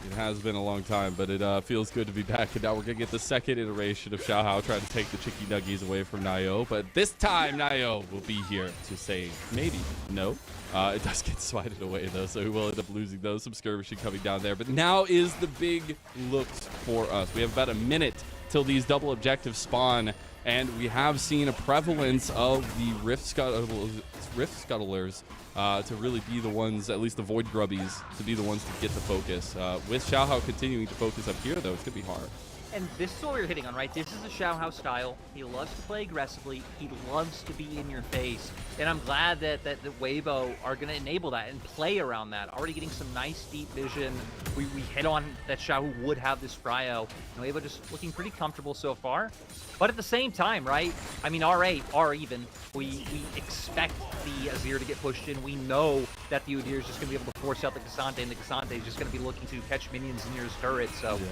It has been a long time, but it feels good to be back. And now we're going to get the second iteration of Xiaohao trying to take the Chicky Nuggies away from Nayo. But this time, Nayo will be here to say maybe no. It does get swited away, though, so we will end up losing those. Some skirmishing coming down there. But now is the big looks for us. We have about a minute till these double objectives spawn. And we have seen a prevalence of the Rift Scuttlers to really be the ones, at least the Void Grubbies, to be the ones to get the focus. With Xiaohao continuing to focus up here, though, it's going to be hard. And this is what we're hitting on, right? This is the Xiaohao style. He loves to play aggressively. He loves to be in your face. And I'm glad that the Weibo are going to enable that and play around that. Already getting some nice deep vision. We hit on that Xiaohao would have this cryo. And Weibo just looking pretty comfortable so far. But at the same time, right? I mean, R8, R even, we expect the Azir to get pushed in. We know that the Udyr is just going to be able to force out the Cassante, and the Cassante is just going to be looking to catch minions near his turret. So. Yeah.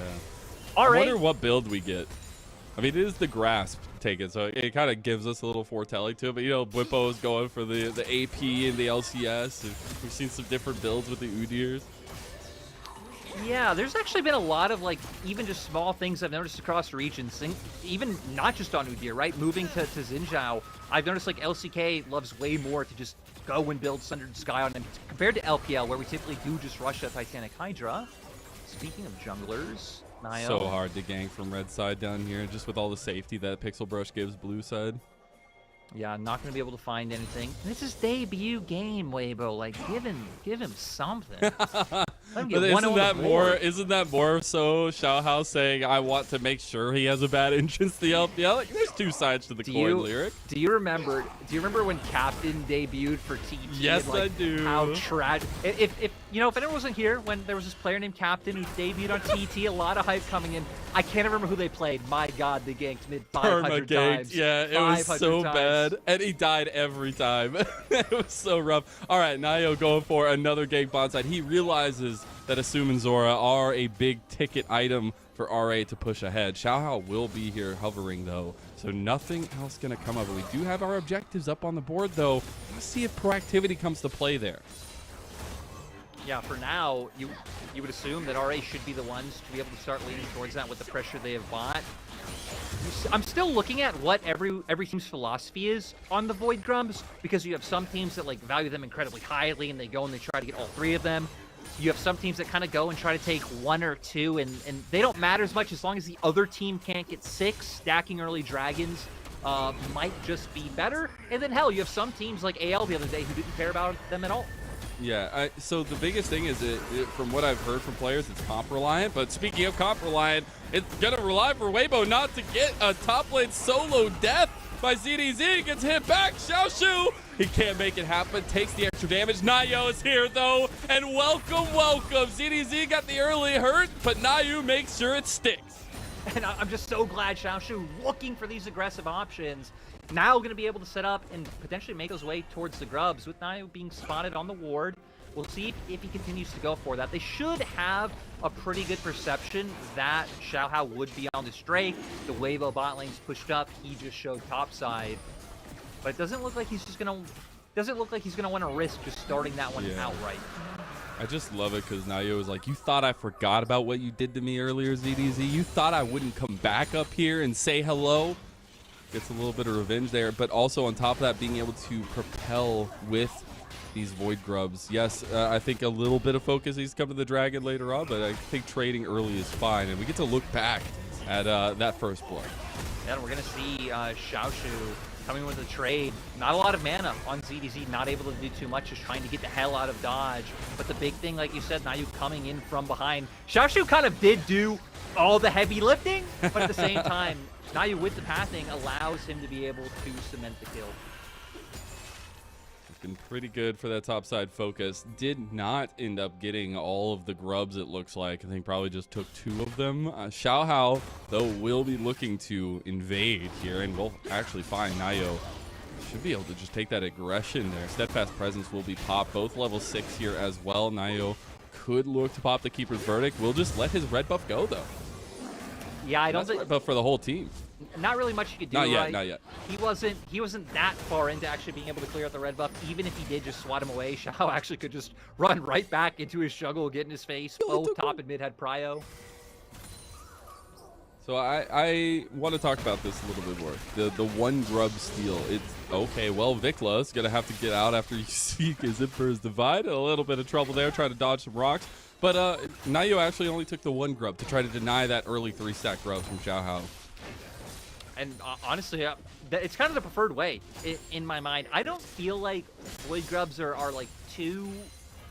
I wonder what build we get. I mean, it is the grasp taken, so it kind of gives us a little foretelling to it. But, you know, Bwipo is going for the AP and the LCS. And we've seen some different builds with the Udyrs. Yeah, there's actually been a lot of, like, even just small things I've noticed across regions. Even not just on Udyr, right? Moving to Xin Zhao, I've noticed, like, LCK loves way more to just go and build Sundered Sky on them compared to LPL, where we typically do just rush a Titanic Hydra. Speaking of junglers... Nayo. So hard to gank from red side down here, just with all the safety that Pixel Brush gives blue side. Yeah, not going to be able to find anything. This is debut game, Weibo. Like, give him something. Let him get Isn't that more so Xiaohao saying, I want to make sure he has a bad entrance to the LPL? Like, there's two sides to the coin lyric. Do you remember when Captain debuted for TT? Yes, and, like, I do. How tragic. If anyone wasn't here when there was this player named Captain who debuted on TT, a lot of hype coming in. I can't remember who they played. My God, they ganked mid 500 times. Yeah, it was so bad. And he died every time. It was so rough. All right, Nayo going for another gank bonside. He realizes that Asum and Zora are a big ticket item for RA to push ahead. Xiaohao will be here hovering, though, so nothing else going to come of it. We do have our objectives up on the board, though. Let's see if proactivity comes to play there. Yeah, for now, you would assume that RA should be the ones to be able to start leaning towards that with the pressure they have bought. I'm still looking at what every team's philosophy is on the Void Grubs, because you have some teams that, like, value them incredibly highly and they go and they try to get all three of them. You have some teams that kind of go and try to take one or two, and they don't matter as much as long as the other team can't get 6. Stacking early dragons might just be better. And then, hell, you have some teams like AL the other day who didn't care about them at all. Yeah, so the biggest thing is, from what I've heard from players, it's comp reliant. But speaking of comp reliant, it's going to rely for Weibo not to get a top lane solo death by ZDZ. Gets hit back. Xiaoshu, he can't make it happen. Takes the extra damage. Nayo is here, though. And welcome. ZDZ got the early hurt, but Nayo makes sure it sticks. And I'm just so glad Xiaoshu looking for these aggressive options. Now going to be able to set up and potentially make his way towards the Grubs with Nayo being spotted on the ward. We'll see if he continues to go for that. They should have a pretty good perception that Xiaohao would be on this Drake. The Weibo bot lane's pushed up. He just showed topside. But it doesn't look like he's just going to want to risk just starting that one outright. I just love it because Nayo is like, you thought I forgot about what you did to me earlier, ZDZ? You thought I wouldn't come back up here and say hello? Gets a little bit of revenge there, but also on top of that, being able to propel with these Void Grubs. Yes, I think a little bit of focus needs to come to the Dragon later on, but I think trading early is fine, and we get to look back at that first blood. Yeah, and we're going to see Xiaoshu coming with a trade. Not a lot of mana on ZDZ, not able to do too much, just trying to get the hell out of dodge. But the big thing, like you said, Nayu coming in from behind. Xiaoshu kind of did do all the heavy lifting, but at the same time, Nayu with the pathing allows him to be able to cement the kill. Been pretty good for that topside focus. Did not end up getting all of the grubs, it looks like. I think probably just took 2 of them. Xiao Hao, though, will be looking to invade here, and we'll actually find Nayo should be able to just take that aggression there. Steadfast Presence will be popped. Both level 6 here as well. Nayo could look to pop the Keeper's Verdict. We'll just let his red buff go, though. Yeah, I don't think... red buff for the whole team. Not really much you could do. Not yet, right? not yet. He wasn't that far into actually being able to clear out the red buff. Even if he did just swat him away, Xiao actually could just run right back into his juggle, get in his face. Both top and mid had prio. So I want to talk about this a little bit more. The 1 grub steal. It's okay. Well, Vikla is gonna have to get out after you see his Emperor's Divide. A little bit of trouble there, trying to dodge some rocks. But Nayo actually only took the 1 grub to try to deny that early 3-stack grub from Xiao Hao. And honestly, it's kind of the preferred way in my mind. I don't feel like void grubs are like too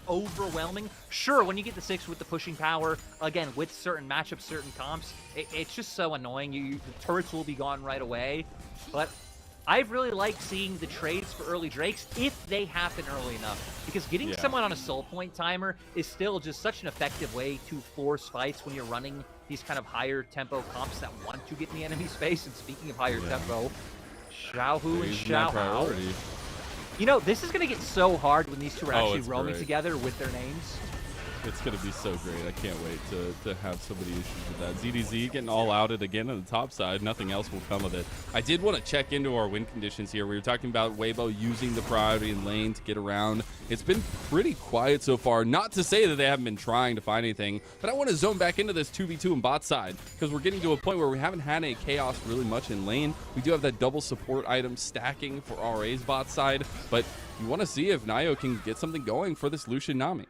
overwhelming. Sure, when you get the 6 with the pushing power, again, with certain matchups, certain comps, it's just so annoying. The turrets will be gone right away. But I've really liked seeing the trades for early Drakes if they happen early enough. Because getting someone on a soul point timer is still just such an effective way to force fights when you're running these kind of higher tempo comps that want to get in the enemy space. And speaking of higher tempo, Xiaohu and Xiao Hao. You know, this is going to get so hard when these 2 are actually roaming together with their names. It's going to be so great. I can't wait to have so many issues with that. ZDZ getting all outed again on the top side. Nothing else will come of it. I did want to check into our win conditions here. We were talking about Weibo using the priority in lane to get around. It's been pretty quiet so far. Not to say that they haven't been trying to find anything, but I want to zone back into this 2v2 in bot side because we're getting to a point where we haven't had any chaos really much in lane. We do have that double support item stacking for RA's bot side, but you want to see if Nayo can get something going for this Lucian Nami.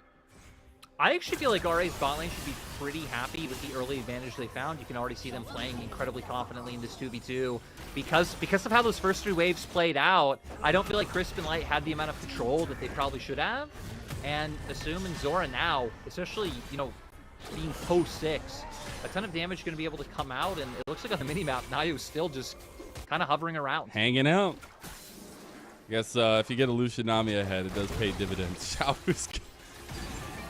I actually feel like RA's bot lane should be pretty happy with the early advantage they found. You can already see them playing incredibly confidently in this 2v2. Because of how those first 3 waves played out, I don't feel like Crisp and Light had the amount of control that they probably should have. And Assume and Zora now, especially, you know, being post 6, a ton of damage going to be able to come out. And it looks like on the minimap, Nayo's still just kind of hovering around. Hanging out. I guess if you get a Lucian Nami ahead, it does pay dividends.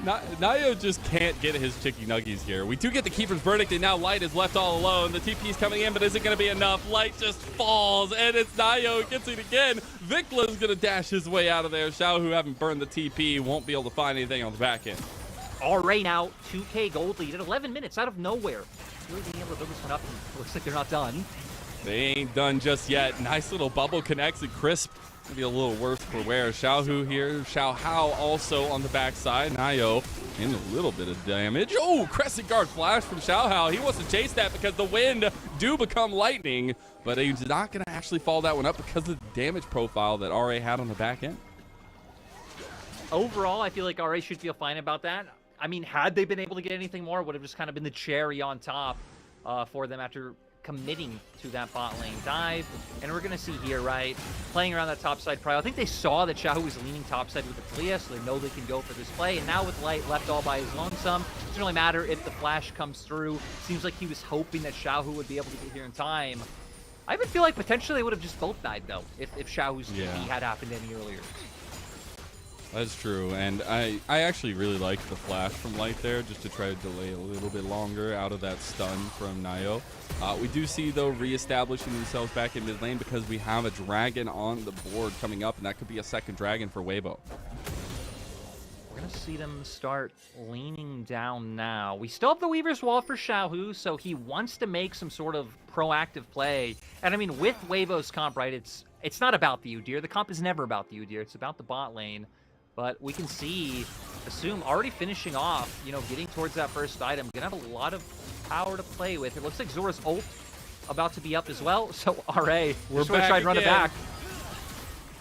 Nayo just can't get his chicky nuggies here. We do get the Keeper's Verdict, and now Light is left all alone. The TP's coming in, but is it going to be enough? Light just falls, and it's Nayo who gets it again. Vikla's going to dash his way out of there. Xiao, who haven't burned the TP, won't be able to find anything on the back end. RA now, 2K gold lead at 11 minutes out of nowhere. Really being able to build this one up, and it looks like they're not done. They ain't done just yet. Nice little bubble connects, and Crisp maybe a little worse for wear. Xiaohu here. Xiao Hao also on the backside. Nayo in a little bit of damage. Oh, Crescent Guard flash from Xiao Hao. He wants to chase that because the wind do become lightning, but he's not going to actually follow that one up because of the damage profile that RA had on the back end. Overall, I feel like RA should feel fine about that. I mean, had they been able to get anything more, it would have just kind of been the cherry on top for them after committing to that bot lane dive. And we're going to see here, right, playing around that top side prio. I think they saw that Xiaohu was leaning top side with the Talia, so they know they can go for this play. And now with Light left all by his lonesome, it doesn't really matter if the flash comes through. Seems like he was hoping that Xiaohu would be able to get here in time. I even feel like potentially they would have just both died, though, if Xiaohu's TP had happened any earlier. That's true, and I actually really like the flash from Light there, just to try to delay a little bit longer out of that stun from Nayo. We do see, though, reestablishing themselves back in mid lane because we have a dragon on the board coming up, and that could be a second dragon for Weibo. We're going to see them start leaning down now. We still have the Weaver's Wall for Xiaohu, so he wants to make some sort of proactive play. And I mean, with Weibo's comp, right, it's not about the Udyr. The comp is never about the Udyr. It's about the bot lane. But we can see Assume already finishing off, you know, getting towards that first item. Gonna have a lot of power to play with. It looks like Zora's ult about to be up as well. So RA, we're back. Try and run it back.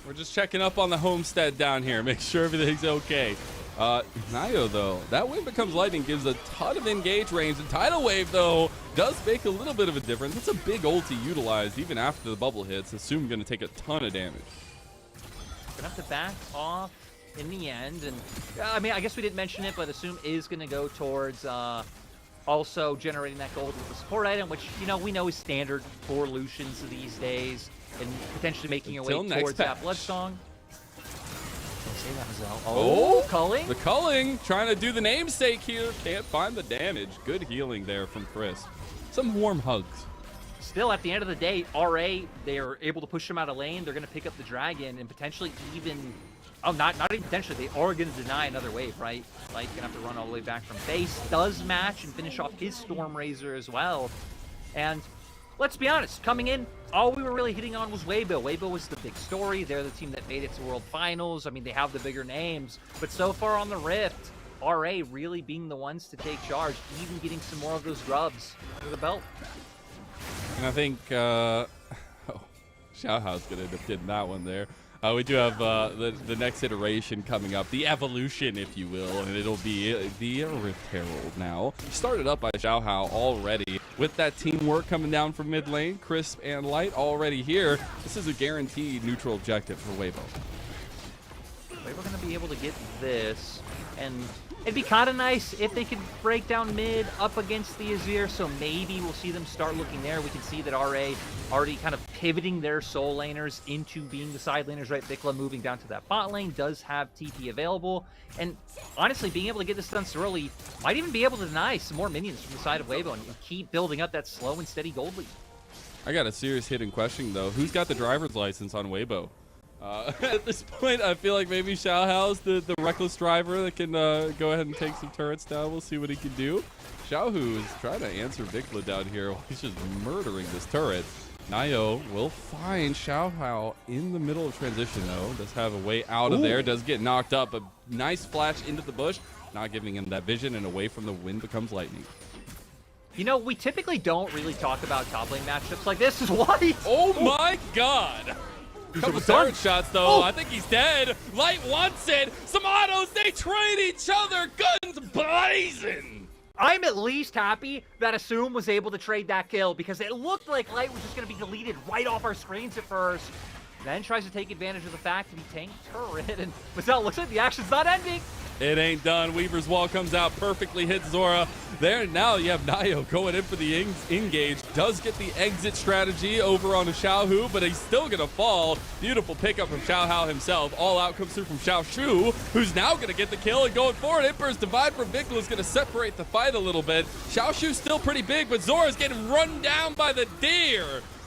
We're just checking up on the homestead down here. Make sure everything's okay. Nayo, though, that wave becomes lightning, gives a ton of engage range. The tidal wave, though, does make a little bit of a difference. It's a big ult to utilize even after the bubble hits. Assume gonna take a ton of damage. Gonna have to back off in the end, and I mean, I guess we didn't mention it, but Assume is going to go towards also generating that gold with the support item, which, you know, we know is standard for Lucians these days, and potentially making your way towards that Blood Song. Say that, Mazel. Oh, culling. The culling, trying to do the namesake here. Can't find the damage. Good healing there from Chris. Some warm hugs. Still, at the end of the day, RA, they're able to push him out of lane. They're going to pick up the dragon and potentially even... Oh, not even potentially. They are going to deny another wave, right? Like, going to have to run all the way back from base. Does match and finish off his Storm Razor as well. And let's be honest, coming in, all we were really hitting on was Weibo. Weibo was the big story. They're the team that made it to World Finals. I mean, they have the bigger names. But so far on the Rift, RA really being the ones to take charge, even getting some more of those grubs under the belt. And I think, Xiaohao's going to end up getting that one there. We do have the next iteration coming up, the evolution, if you will, and it'll be the Rift Herald now. Started up by Xiaohao already. With that teamwork coming down from mid lane, Crisp and Light already here. This is a guaranteed neutral objective for Weibo. Weibo going to be able to get this, and it'd be kind of nice if they could break down mid up against the Azir, so maybe we'll see them start looking there. We can see that RA already kind of pivoting their soul laners into being the side laners, right? Vikla moving down to that bot lane, does have TP available, and honestly, being able to get this done so early might even be able to deny some more minions from the side of Weibo and keep building up that slow and steady gold lead. I got a serious hidden question, though. Who's got the driver's license on Weibo? At this point, I feel like maybe Xiaohao's the reckless driver that can go ahead and take some turrets down. We'll see what he can do. Xiaohu is trying to answer Vikla down here while he's just murdering this turret. Nayo will find Xiaohao in the middle of transition, though. Does have a way out of there. Does get knocked up. A nice flash into the bush. Not giving him that vision, and away from the wind becomes lightning. You know, we typically don't really talk about top lane matchups like this. Is why. Oh my god! Couple turret shots, though. I think he's dead. Light wants it. Some autos. They trade each other. Guns blazing. I'm at least happy that Assume was able to trade that kill because it looked like Light was just going to be deleted right off our screens at first. Then tries to take advantage of the fact that he tanked turret, and Mazel looks like the action's not ending. It ain't done. Weaver's Wall comes out, perfectly hits Zora. There now you have Nayo going in for the engage. Does get the exit strategy over on Xiaohu, but he's still going to fall. Beautiful pickup from Xiaohao himself. All out comes through from Xiaoshu, who's now going to get the kill and going forward. Emperor's Divide from Vikla is going to separate the fight a little bit. Xiaoshu's still pretty big, but Zora's getting run down by the deer.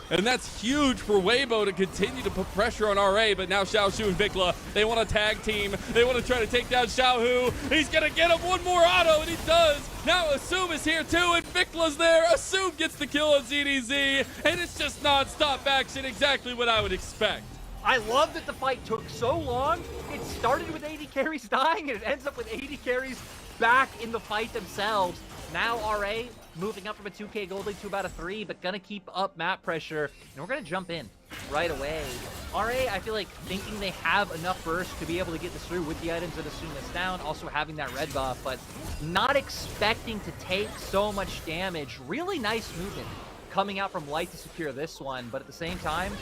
And that's huge for Weibo to continue to put pressure on RA, but now Xiaoshu and Vikla, they want to tag team. They want to try to take down Xiaohu. He's going to get him one more auto, and he does. Now Assume is here too, and Vikla's there. Assume gets the kill on ZDZ, and it's just non-stop action, exactly what I would expect. I love that the fight took so long. It started with 80 carries dying, and it ends up with 80 carries back in the fight themselves. Now RA moving up from a 2k gold lead to about a 3, but gonna keep up map pressure, and we're gonna jump in right away. RA, I feel like thinking they have enough burst to be able to get this through with the items that Assume is down, also having that red buff, but not expecting to take so much damage. Really nice movement coming out from Light to secure this one, but at the same time,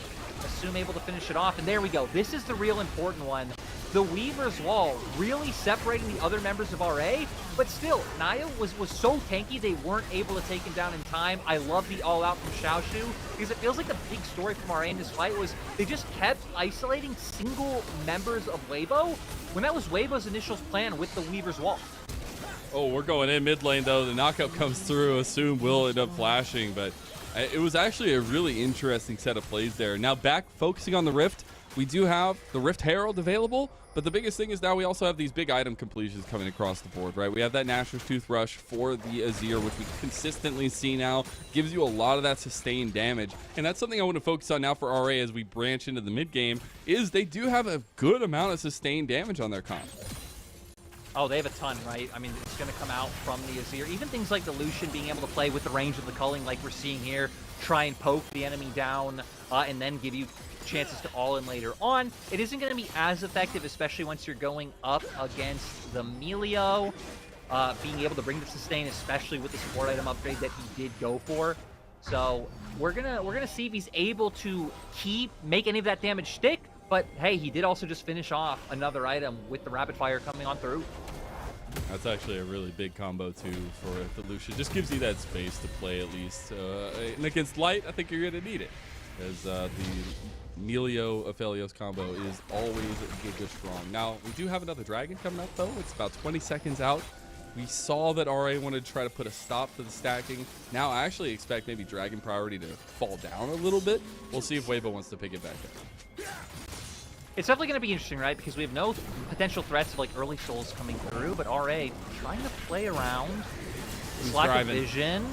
Assume able to finish it off, and there we go. This is the real important one. The Weaver's Wall really separating the other members of RA, but still, Nayo was so tanky they weren't able to take him down in time. I love the all-out from Xiaoshu, because it feels like the big story from RA in this fight was they just kept isolating single members of Weibo, when that was Weibo's initial plan with the Weaver's Wall. Oh, we're going in mid lane, though. The knockup comes through. Assume will end up flashing, but it was actually a really interesting set of plays there. Now back focusing on the Rift, we do have the Rift Herald available, but the biggest thing is now we also have these big item completions coming across the board, right? We have that Nashor's Toothbrush for the Azir, which we consistently see now. Gives you a lot of that sustained damage, and that's something I want to focus on now for RA as we branch into the mid game, is they do have a good amount of sustained damage on their comp. Oh, they have a ton, right? I mean, it's going to come out from the Azir. Even things like the Lucian being able to play with the range of the culling like we're seeing here, try and poke the enemy down, and then give you chances to all in later on. It isn't going to be as effective, especially once you're going up against the Melio. Being able to bring the sustain, especially with the support item upgrade that he did go for. So we're gonna see if he's able to make any of that damage stick. But hey, he did also just finish off another item with the rapid fire coming on through. That's actually a really big combo too for the Lucian. Just gives you that space to play at least. And against Light, I think you're gonna need it. as the Melio Aphelios combo is always giga strong. Now, we do have another dragon coming up, though. It's about 20 seconds out. We saw that RA wanted to try to put a stop to the stacking. Now, I actually expect maybe dragon priority to fall down a little bit. We'll see if Weibo wants to pick it back up. It's definitely going to be interesting, right? Because we have no potential threats of like early souls coming through, but RA trying to play around. He's Lack of driving. vision.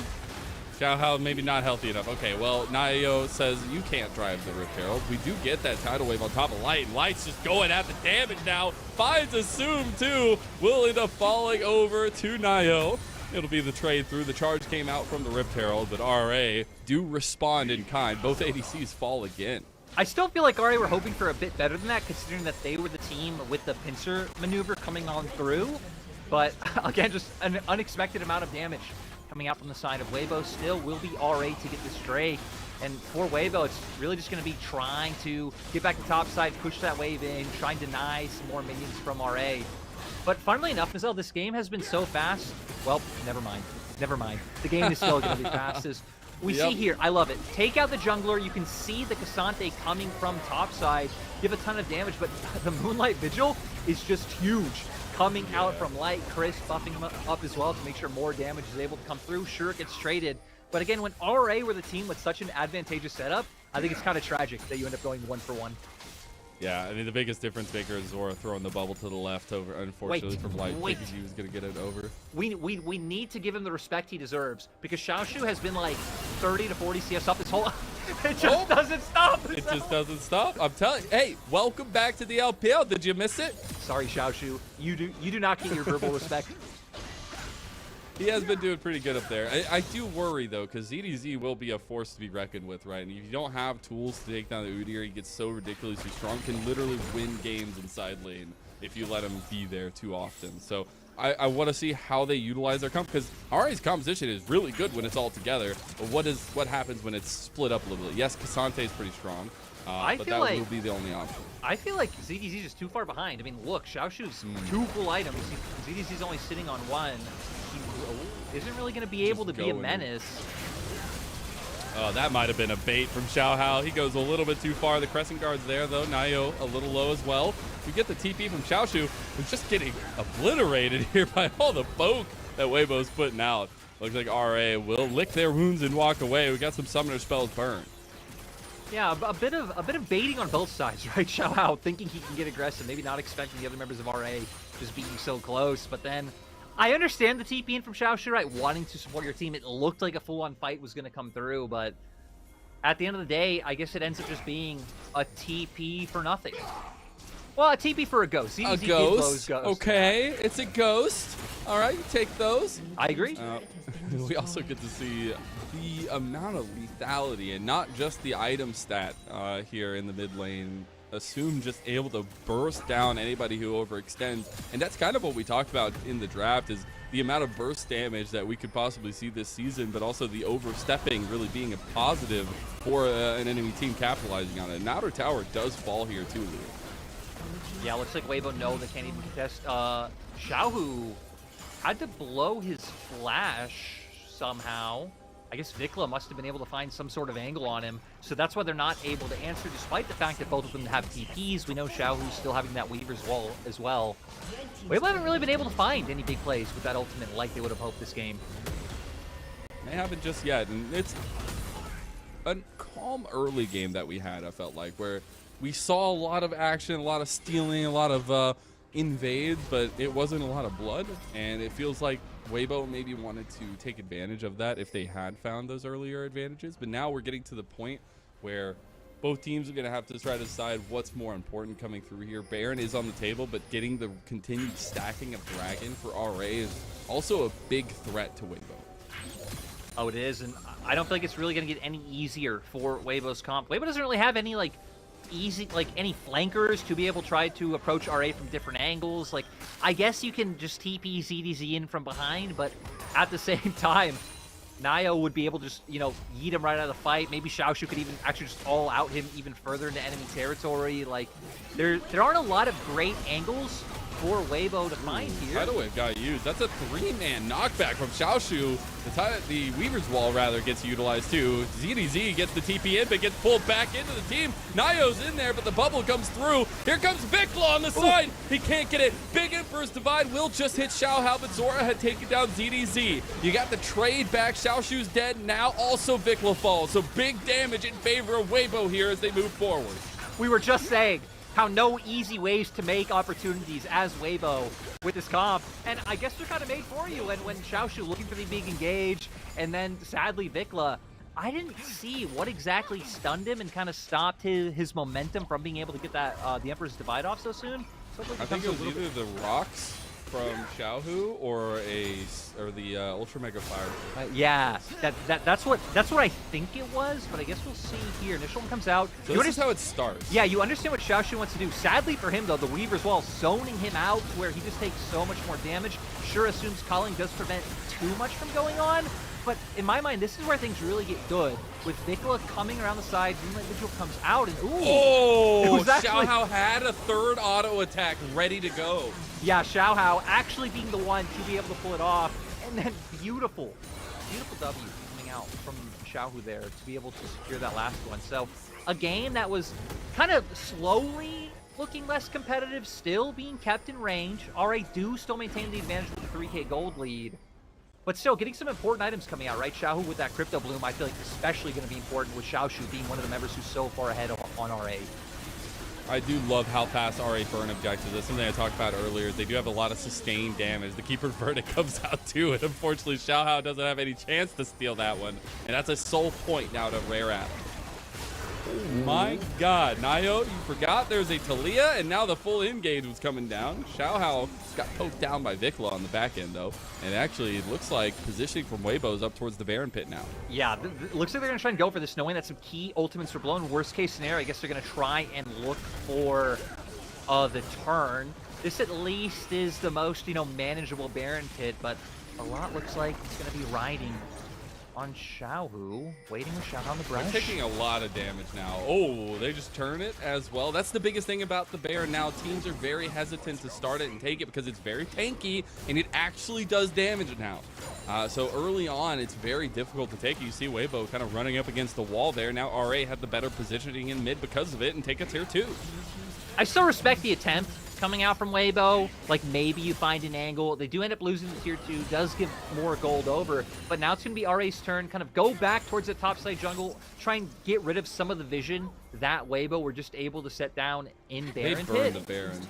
Xiaohao maybe not healthy enough. Okay, well, Naio says you can't drive the Rift Herald. We do get that tidal wave on top of Light, and Light's just going at the damage now. Finds Assume too. Will end up falling over to Naio. It'll be the trade through. The charge came out from the Rift Herald, but RA do respond in kind. Both ADCs fall again. I still feel like RA were hoping for a bit better than that, considering that they were the team with the pincer maneuver coming on through. But again, just an unexpected amount of damage coming out from the side of Weibo. Still will be RA to get this Drake. And for Weibo, it's really just going to be trying to get back to top side, push that wave in, try and deny some more minions from RA. But funnily enough, Nizel, this game has been so fast. Well, never mind. Never mind. The game is still going to be fast. As we see here, I love it. Take out the jungler. You can see the Cassante coming from top side, give a ton of damage, but the Moonlight Vigil is just huge. Coming out from Light, Chris buffing him up as well to make sure more damage is able to come through. Sure, it gets traded. But again, when RA were the team with such an advantageous setup, I think it's kind of tragic that you end up going 1-for-1. Yeah, I mean, the biggest difference maker is Zora throwing the bubble to the left over, unfortunately, from Light, because he was going to get it over. We need to give him the respect he deserves, because Xiaoshu has been like 30 to 40 CS up this whole... It just doesn't stop. It just doesn't stop. I'm telling you. Hey, welcome back to the LPL. Did you miss it? Sorry, Xiaoshu. You do not get your verbal respect. He has been doing pretty good up there. I do worry, though, because ZDZ will be a force to be reckoned with, right? And if you don't have tools to take down the Udyr, he gets so ridiculously strong, can literally win games inside lane if you let him be there too often. So I want to see how they utilize their comp, because RA's composition is really good when it's all together. But what happens when it's split up a little bit? Yes, Cassante is pretty strong, but that will be the only option. I feel like ZDZ is too far behind. I mean, look, Xiaoshu's 2 full items. ZDZ's only sitting on 1. He isn't really going to be able to be a menace. Oh, that might have been a bait from Xiaohao. He goes a little bit too far. The Crescent Guard's there, though. Naio a little low as well. We get the TP from Xiaoshu, who's just getting obliterated here by all the poke that Weibo's putting out. Looks like RA will lick their wounds and walk away. We got some summoner spells burned. Yeah, a bit of baiting on both sides, right? Xiaohao thinking he can get aggressive, maybe not expecting the other members of RA just being so close, but then I understand the TP in from Xiaoshu, right? Wanting to support your team. It looked like a full-on fight was going to come through, but at the end of the day, I guess it ends up just being a TP for nothing. Well, a TP for a ghost. A ghost? Okay, it's a ghost. All right, you take those. I agree. We also get to see the amount of lethality, and not just the item stat here in the mid lane. Assume just able to burst down anybody who overextends, and that's kind of what we talked about in the draft, is the amount of burst damage that we could possibly see this season, but also the overstepping really being a positive for an enemy team capitalizing on it. And Outer Tower does fall here too, Leo. Yeah, looks like Weibo they can't even contest. Xiaohu had to blow his flash somehow. I guess Vikla must have been able to find some sort of angle on him, so that's why they're not able to answer, despite the fact that both of them have TPs. We know Xiaohu's still having that Weaver's wall as well. Weibo haven't really been able to find any big plays with that ultimate like they would have hoped this game. They haven't just yet, and it's a calm early game that we had, I felt like, where we saw a lot of action, a lot of stealing, a lot of invades, but it wasn't a lot of blood, and it feels like Weibo maybe wanted to take advantage of that if they had found those earlier advantages. But now we're getting to the point where both teams are going to have to try to decide what's more important coming through here. Baron is on the table, but getting the continued stacking of Dragon for RA is also a big threat to Weibo. Oh, it is, and I don't think it's really going to get any easier for Weibo's comp. Weibo doesn't really have any any flankers to be able to try to approach RA from different angles. Like, I guess you can just TP ZDZ in from behind, but at the same time, Naio would be able to just, yeet him right out of the fight. Maybe Xiaoshu could even actually just all out him even further into enemy territory. Like, there aren't a lot of great angles for Weibo to find here. Tidal Wave got used. That's a 3-man knockback from Xiaoshu. The Weaver's Wall, rather, gets utilized too. ZDZ gets the TP in, but gets pulled back into the team. Nayo's in there, but the bubble comes through. Here comes Vikla on the side. He can't get it. Big Emperor's Divide will just hit Xiaohao, but Zora had taken down ZDZ. You got the trade back. Xiaoshu's dead. Now also Vikla falls. So big damage in favor of Weibo here as they move forward. We were just saying how no easy ways to make opportunities as Weibo with this comp. And I guess they're kind of made for you. And when Xiaoshu looking for the big engage, and then sadly Vikla, I didn't see what exactly stunned him and kind of stopped his momentum from being able to get that the Emperor's Divide off so soon. So I think it was either the rocks from Xiaohu or the Ultra Mega Fire. Yeah, that's what I think it was, but I guess we'll see here. Initial one comes out. So this is how it starts. Yeah, you understand what Xiaoshu wants to do. Sadly for him, though, the Weaver's Wall zoning him out to where he just takes so much more damage. Sure assumes calling does prevent too much from going on, but in my mind, this is where things really get good. With Vikla coming around the side, Moonlight Vigil comes out, and ooh! Oh, Xiaohao had a third auto attack ready to go. Yeah, Xiaohao actually being the one to be able to pull it off, and then beautiful W coming out from Xiaohu there to be able to secure that last one. So a game that was kind of slowly looking less competitive, still being kept in range. RA do still maintain the advantage with the 3K gold lead. But still, getting some important items coming out, right? Xiaohu with that Crypto Bloom, I feel like especially going to be important with Xiaoshu being one of the members who's so far ahead on RA. I do love how fast RA burn objectives. That's something I talked about earlier. They do have a lot of sustained damage. The Keeper's Verdict comes out too, and unfortunately Xiaohao doesn't have any chance to steal that one. And that's a sole point now to Rare Adam. Oh my god, Nayo, you forgot there's a Talia, and now the full engage was coming down. Xiaohao got poked down by Vikla on the back end, though. And actually, it looks like positioning from Weibo is up towards the Baron pit now. Yeah, it looks like they're going to try and go for this, knowing that some key ultimates are blown. Worst case scenario, I guess they're going to try and look for the turn. This at least is the most, manageable Baron pit, but a lot looks like it's going to be riding on Xiaohu, waiting with Xiaohu on the brush. They're taking a lot of damage now. Oh, they just turn it as well. That's the biggest thing about the Baron now. Teams are very hesitant to start it and take it because it's very tanky, and it actually does damage now. So early on, it's very difficult to take it. You see Weibo kind of running up against the wall there. Now RA had the better positioning in mid because of it and take a tier 2. I still respect the attempt coming out from Weibo. Like, maybe you find an angle. They do end up losing the tier 2, does give more gold over, but now it's going to be RA's turn. Kind of go back towards the top side jungle, try and get rid of some of the vision that Weibo were just able to set down in Baron They burned the Baron.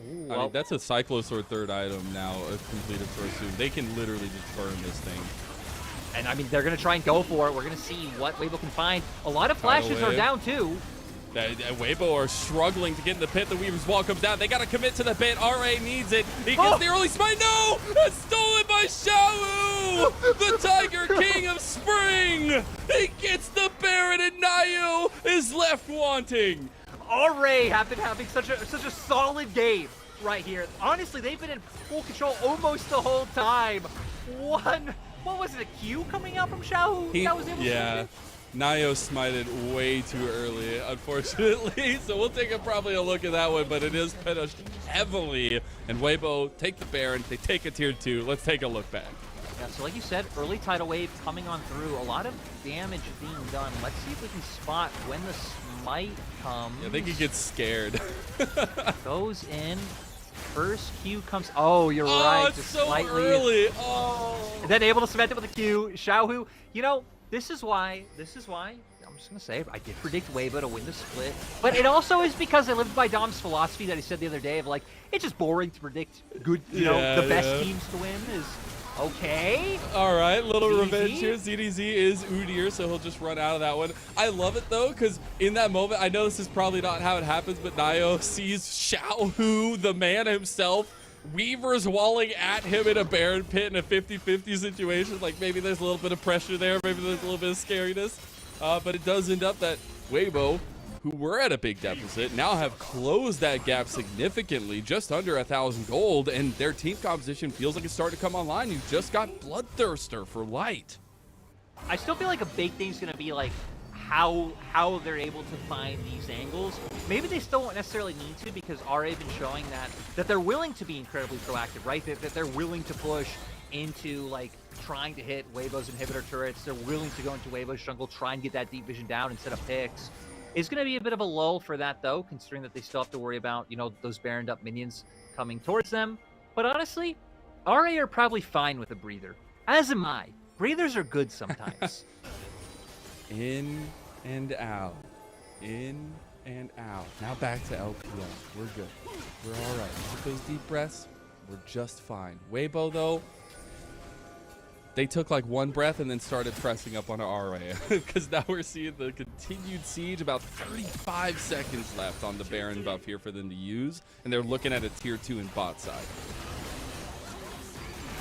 Ooh, I mean, that's a Cyclosaur third item now, completed for soon. They can literally just burn this thing. And I mean, they're going to try and go for it. We're going to see what Weibo can find. A lot of flashes are down too. Weibo are struggling to get in the pit. The Weaver's Wall comes down. They got to commit to the pit. RA needs it. He gets the early smite. No! That's stolen by Xiaohu! The Tiger King of Spring! He gets the Baron, and Nayo is left wanting. RA have been having such a solid game right here. Honestly, they've been in full control almost the whole time. What was it, a Q coming out from Xiaohu? That was able to Nayo smited way too early, unfortunately. So we'll take probably a look at that one, but it is punished heavily. And Weibo take the Baron, they take a tier 2. Let's take a look back. Yeah, so like you said, early tidal wave coming on through. A lot of damage being done. Let's see if we can spot when the smite comes. Yeah, I think he gets scared. Goes in. First Q comes. Oh, you're right. It's just so slightly early. Oh. And then able to cement it with a Q. Xiaohu, this is why, I'm just going to say, I did predict Weibo to win the split. But it also is because I lived by Dom's philosophy that he said the other day of, like, it's just boring to predict good, the best teams to win is okay. All right, little ZDZ. revenge here. ZDZ is Udyr, so he'll just run out of that one. I love it, though, because in that moment, I know this is probably not how it happens, but Nayo sees Xiaohu, the man himself, Weaver's walling at him in a Baron pit in a 50-50 situation. Like, maybe there's a little bit of pressure there, maybe there's a little bit of scariness. But it does end up that Weibo, who were at a big deficit, now have closed that gap significantly, just under 1,000 gold, and their team composition feels like it's starting to come online. You've just got Bloodthirster for light. I still feel like a big thing's going to be, like, how they're able to find these angles. Maybe they still won't necessarily need to, because RA have been showing that they're willing to be incredibly proactive, right? That they're willing to push into like trying to hit Weibo's inhibitor turrets. They're willing to go into Weibo's jungle, try and get that deep vision down instead of picks. It's going to be a bit of a lull for that, though, considering that they still have to worry about, you know, those baroned up minions coming towards them. But honestly, RA are probably fine with a breather. As am I. Breathers are good sometimes. In and out. In and out. Now back to LPL. We're good. We're all right. With those deep breaths, we're just fine. Weibo, though, they took like one breath and then started pressing up on an RA, because now we're seeing the continued siege. About 35 seconds left on the Baron buff here for them to use, and they're looking at a tier 2 in bot side.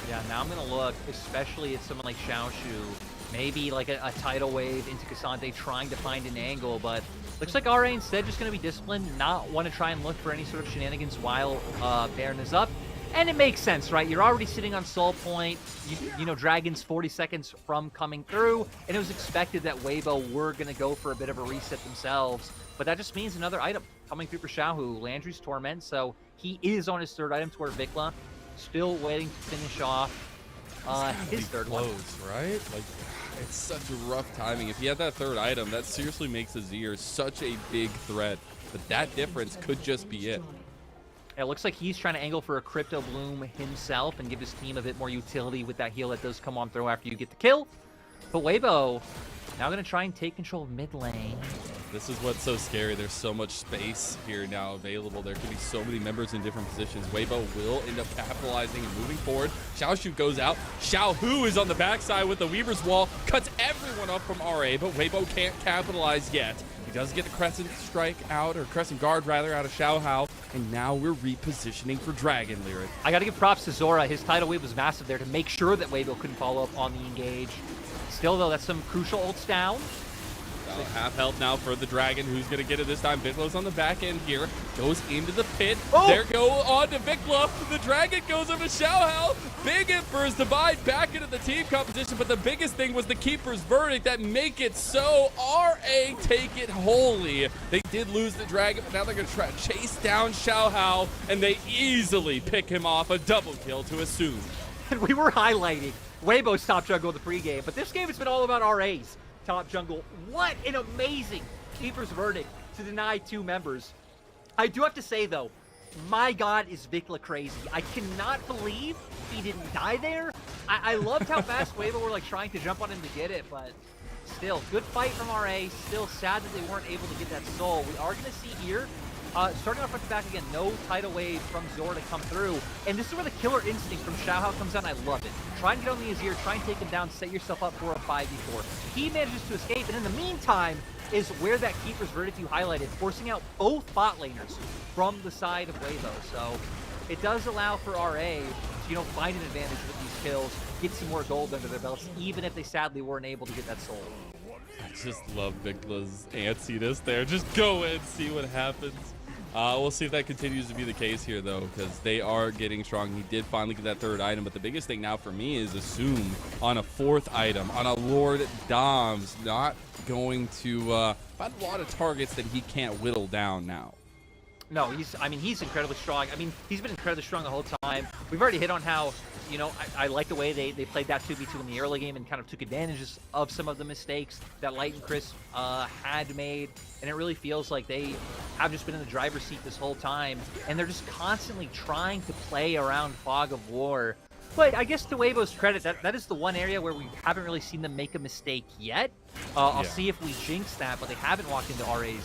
Yeah, now I'm going to look, especially at someone like Xiaoshu, maybe like a tidal wave into Cassante trying to find an angle, but looks like RA instead just going to be disciplined, not want to try and look for any sort of shenanigans while Baron is up. And it makes sense, right? You're already sitting on soul point. You know, Dragon's 40 seconds from coming through, and it was expected that Weibo were going to go for a bit of a reset themselves. But that just means another item coming through for Xiaohu, Landry's Torment. So he is on his third item toward Vikla, still waiting to finish off his third one. Right? Like, it's such a rough timing. If he had that third item, that seriously makes Azir such a big threat. But that difference could just be it. It looks like he's trying to angle for a Crypto Bloom himself and give his team a bit more utility with that heal that does come on through after you get the kill. But Weibo now going to try and take control of mid lane. This is what's so scary. There's so much space here now available. There could be so many members in different positions. Weibo will end up capitalizing and moving forward. Xiaoshu goes out. Xiaohu is on the backside with the Weaver's Wall. Cuts everyone up from RA, but Weibo can't capitalize yet. He does get the Crescent Strike out, or Crescent Guard rather, out of Xiaohao. And now we're repositioning for Dragon Lyric. I got to give props to Zora. His tidal wave was massive there to make sure that Weibo couldn't follow up on the engage. Still, though, that's some crucial ults down. Half health now for the Dragon. Who's going to get it this time? Viklo's on the back end here. Goes into the pit. Oh! There go on to Vikla. The Dragon goes over to Xiaohao. Big Emperor's Divide back into the team competition. But the biggest thing was the Keeper's Verdict that make it so. RA take it wholly. They did lose the Dragon, but now they're going to try to chase down Xiaohao. And they easily pick him off. A double kill to assume. And we were highlighting Weibo's top jungle in the pregame. But this game has been all about RA's top jungle. What an amazing Keeper's Verdict to deny 2 members. I do have to say, though, my God, is Vikla crazy. I cannot believe he didn't die there. I loved how fast Weibo were like trying to jump on him to get it, but still, good fight from RA. Still sad that they weren't able to get that soul. We are going to see here, starting off front to back again, no tidal wave from Zora to come through. And this is where the killer instinct from Xiaohao comes out, and I love it. Try and get on the Azir, try and take him down, set yourself up for a 5v4. He manages to escape, and in the meantime is where that Keeper's Verdict you highlighted, forcing out both bot laners from the side of Weibo. So it does allow for RA to, you know, find an advantage with these kills, get some more gold under their belts, even if they sadly weren't able to get that soul. I just love Vikla's antsiness there. Just go in, see what happens. We'll see if that continues to be the case here, though, because they are getting strong. He did finally get that third item, but the biggest thing now for me is Assume on a 4th item, on a Lord Dom's, not going to find a lot of targets that he can't whittle down now. No, he's incredibly strong. I mean, he's been incredibly strong the whole time. We've already hit on how, you know, I like the way they played that 2v2 in the early game and kind of took advantage of some of the mistakes that Light and Chris had made. And it really feels like they have just been in the driver's seat this whole time. And they're just constantly trying to play around Fog of War. But I guess to Weibo's credit, that is the one area where we haven't really seen them make a mistake yet. I'll see if we jinx that, but they haven't walked into RA's territory.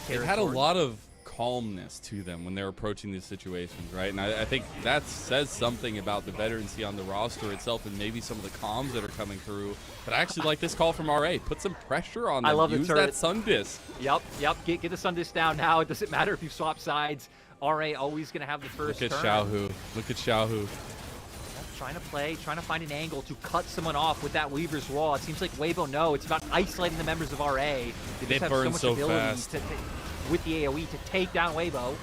They've had a lot of calmness to them when they're approaching these situations, right? And I think that says something about the veterancy on the roster itself and maybe some of the comms that are coming through. But I actually like this call from RA. Put some pressure on them. I love Use the that Sun Disc. Yep. Get the Sun Disc down now. It doesn't matter if you swap sides. RA always going to have the first turn. Look at Xiaohu. Trying to find an angle to cut someone off with that Weaver's Wall. It seems like Weibo it's about isolating the members of RA. They just have so much ability with the AoE to take down Weibo.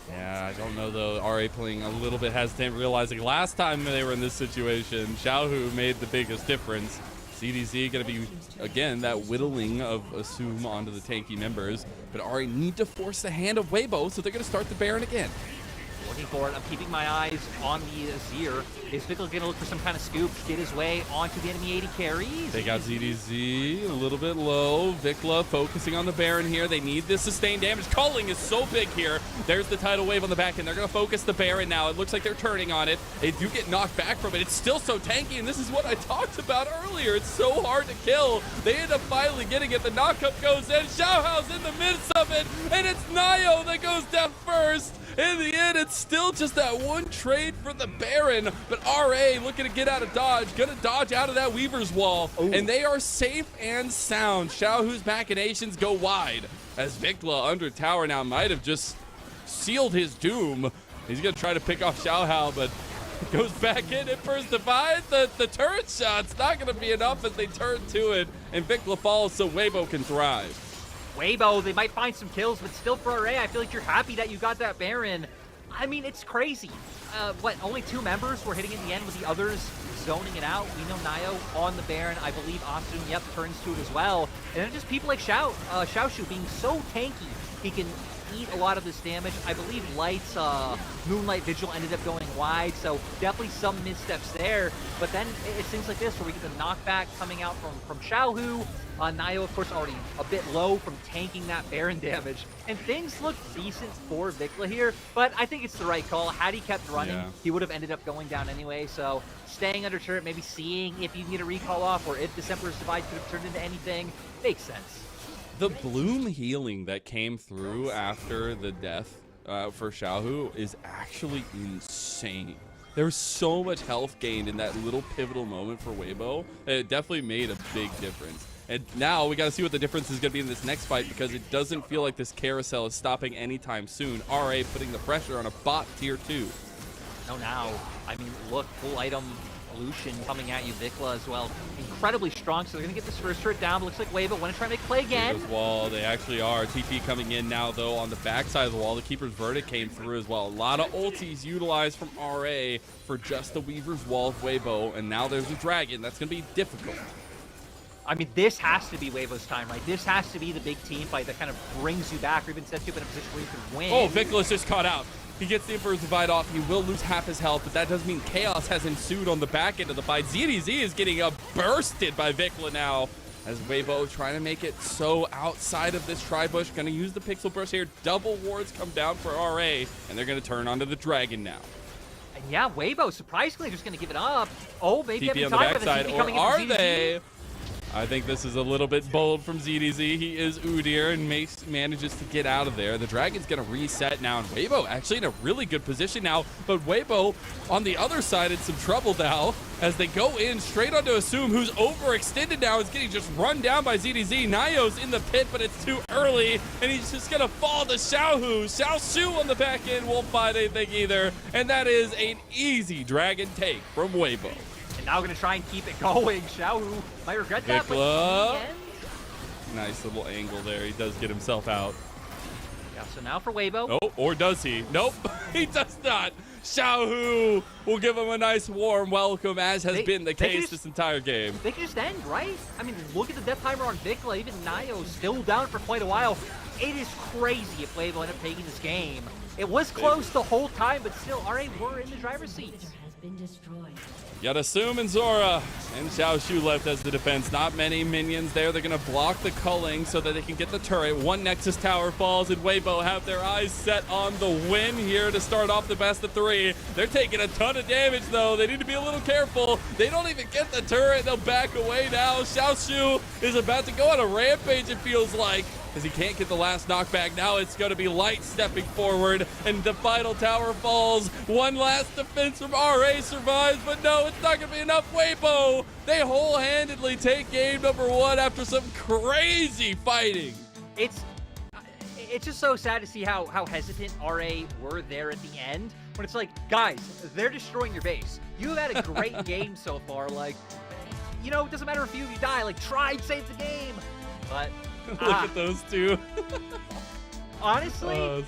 Yeah, I don't know, though. RA playing a little bit hesitant, realizing last time they were in this situation, Xiaohu made the biggest difference. ZDZ going to be, again, that whittling of Assume onto the tanky members. But RA need to force the hand of Weibo, so they're going to start the Baron again. Looking for it. I'm keeping my eyes on the Azir. Is Vikla going to look for some kind of scoop, get his way onto the enemy 80 carries? They got ZDZ a little bit low. Vikla focusing on the Baron here. They need this sustained damage. Culling is so big here. There's the tidal wave on the back end. They're going to focus the Baron now. It looks like they're turning on it. They do get knocked back from it. It's still so tanky, and this is what I talked about earlier. It's so hard to kill. They end up finally getting it. The knockup goes in. Xiaohao's in the midst of it, and it's Nayo that goes down first. In the end, it's still just that one trade for the Baron, but RA looking to get out of dodge, gonna dodge out of that Weaver's Wall, and they are safe and sound. Xiaohu's machinations go wide, as Vikla under tower now might have just sealed his doom. He's gonna try to pick off Xiaohao, but goes back in at first divide. The turret shot's not gonna be enough as they turn to it, and Vikla falls so Weibo can thrive. Weibo, they might find some kills, but still for RA, I feel like you're happy that you got that Baron. I mean, it's crazy. Only 2 members were hitting in the end with the others zoning it out. We know Nayo on the Baron. I believe Asum, yep, turns to it as well. And then just people like Xiaoshu being so tanky, he can eat a lot of this damage. I believe Light's Moonlight Vigil ended up going wide, so definitely some missteps there. But then it's things like this where we get the knockback coming out from Xiaohu. Nayo, of course, already a bit low from tanking that Baron damage. And things look decent for Vikla here, but I think it's the right call. Had he kept running, he would have ended up going down anyway. So staying under turret, maybe seeing if you can get a recall off or if this Emperor's Divide could have turned into anything, makes sense. The bloom healing that came through after the death for Xiaohu is actually insane. There was so much health gained in that little pivotal moment for Weibo. It definitely made a big difference. And now we got to see what the difference is going to be in this next fight, because it doesn't feel like this carousel is stopping anytime soon. RA putting the pressure on a bot tier 2. No, now, I mean, look, full item Lucian coming at you, Vikla as well. Incredibly strong, so they're going to get this first turret down. But looks like Weibo want to try and make a play again. Weaver's Wall, they actually are. TP coming in now, though, on the backside of the wall. The Keeper's Verdict came through as well. A lot of ultis utilized from RA for just the Weaver's Wall of Weibo, and now there's a Dragon. That's going to be difficult. I mean, this has to be Weibo's time, right? This has to be the big team fight that kind of brings you back or even sets you up in a position where you can win. Oh, Vikla's just caught out. He gets the Emperor's Divide off. He will lose half his health, but that does mean chaos has ensued on the back end of the fight. ZDZ is getting bursted by Vikla now, as Weibo trying to make it so outside of this Tri-Bush. Going to use the Pixel Brush here. Double wards come down for RA, and they're going to turn onto the Dragon now. And yeah, Weibo surprisingly just going to give it up. Oh, maybe TP every on the time backside, or are they? I think this is a little bit bold from ZDZ. He is Udyr and manages to get out of there. The Dragon's going to reset now, and Weibo actually in a really good position now. But Weibo on the other side in some trouble now as they go in straight onto Assume, who's overextended now, is getting just run down by ZDZ. Nayo's in the pit, but it's too early, and he's just going to fall to Xiaohu. Xiaoshu on the back end won't find anything either, and that is an easy Dragon take from Weibo. And now going to try and keep it going. Xiaohu might regret that, but in the end... Nice little angle there. He does get himself out. Yeah, so now for Weibo. Oh, or does he? Nope, he does not. Xiaohu will give him a nice warm welcome, as has been the case this entire game. They can just end, right? I mean, look at the death timer on Vikla. Even Nayo still down for quite a while. It is crazy if Weibo ended up taking this game. It was close the whole time, but still, RA were in the driver's seat. You got Assume and Zora, and Xiaoshu left as the defense. Not many minions there. They're going to block the culling so that they can get the turret. One Nexus tower falls, and Weibo have their eyes set on the win here to start off the best of 3. They're taking a ton of damage, though. They need to be a little careful. They don't even get the turret. They'll back away now. Xiaoshu is about to go on a rampage, it feels like, as he can't get the last knockback. Now it's going to be Light stepping forward, and the final tower falls. One last defense from RA survives, but no, it's not going to be enough. Weibo, they whole-handedly take game number 1 after some crazy fighting. It's just so sad to see how hesitant RA were there at the end, when it's like, guys, they're destroying your base. You've had a great game so far. Like, you know, it doesn't matter if you die. Like, try and save the game. But look at those two. Honestly,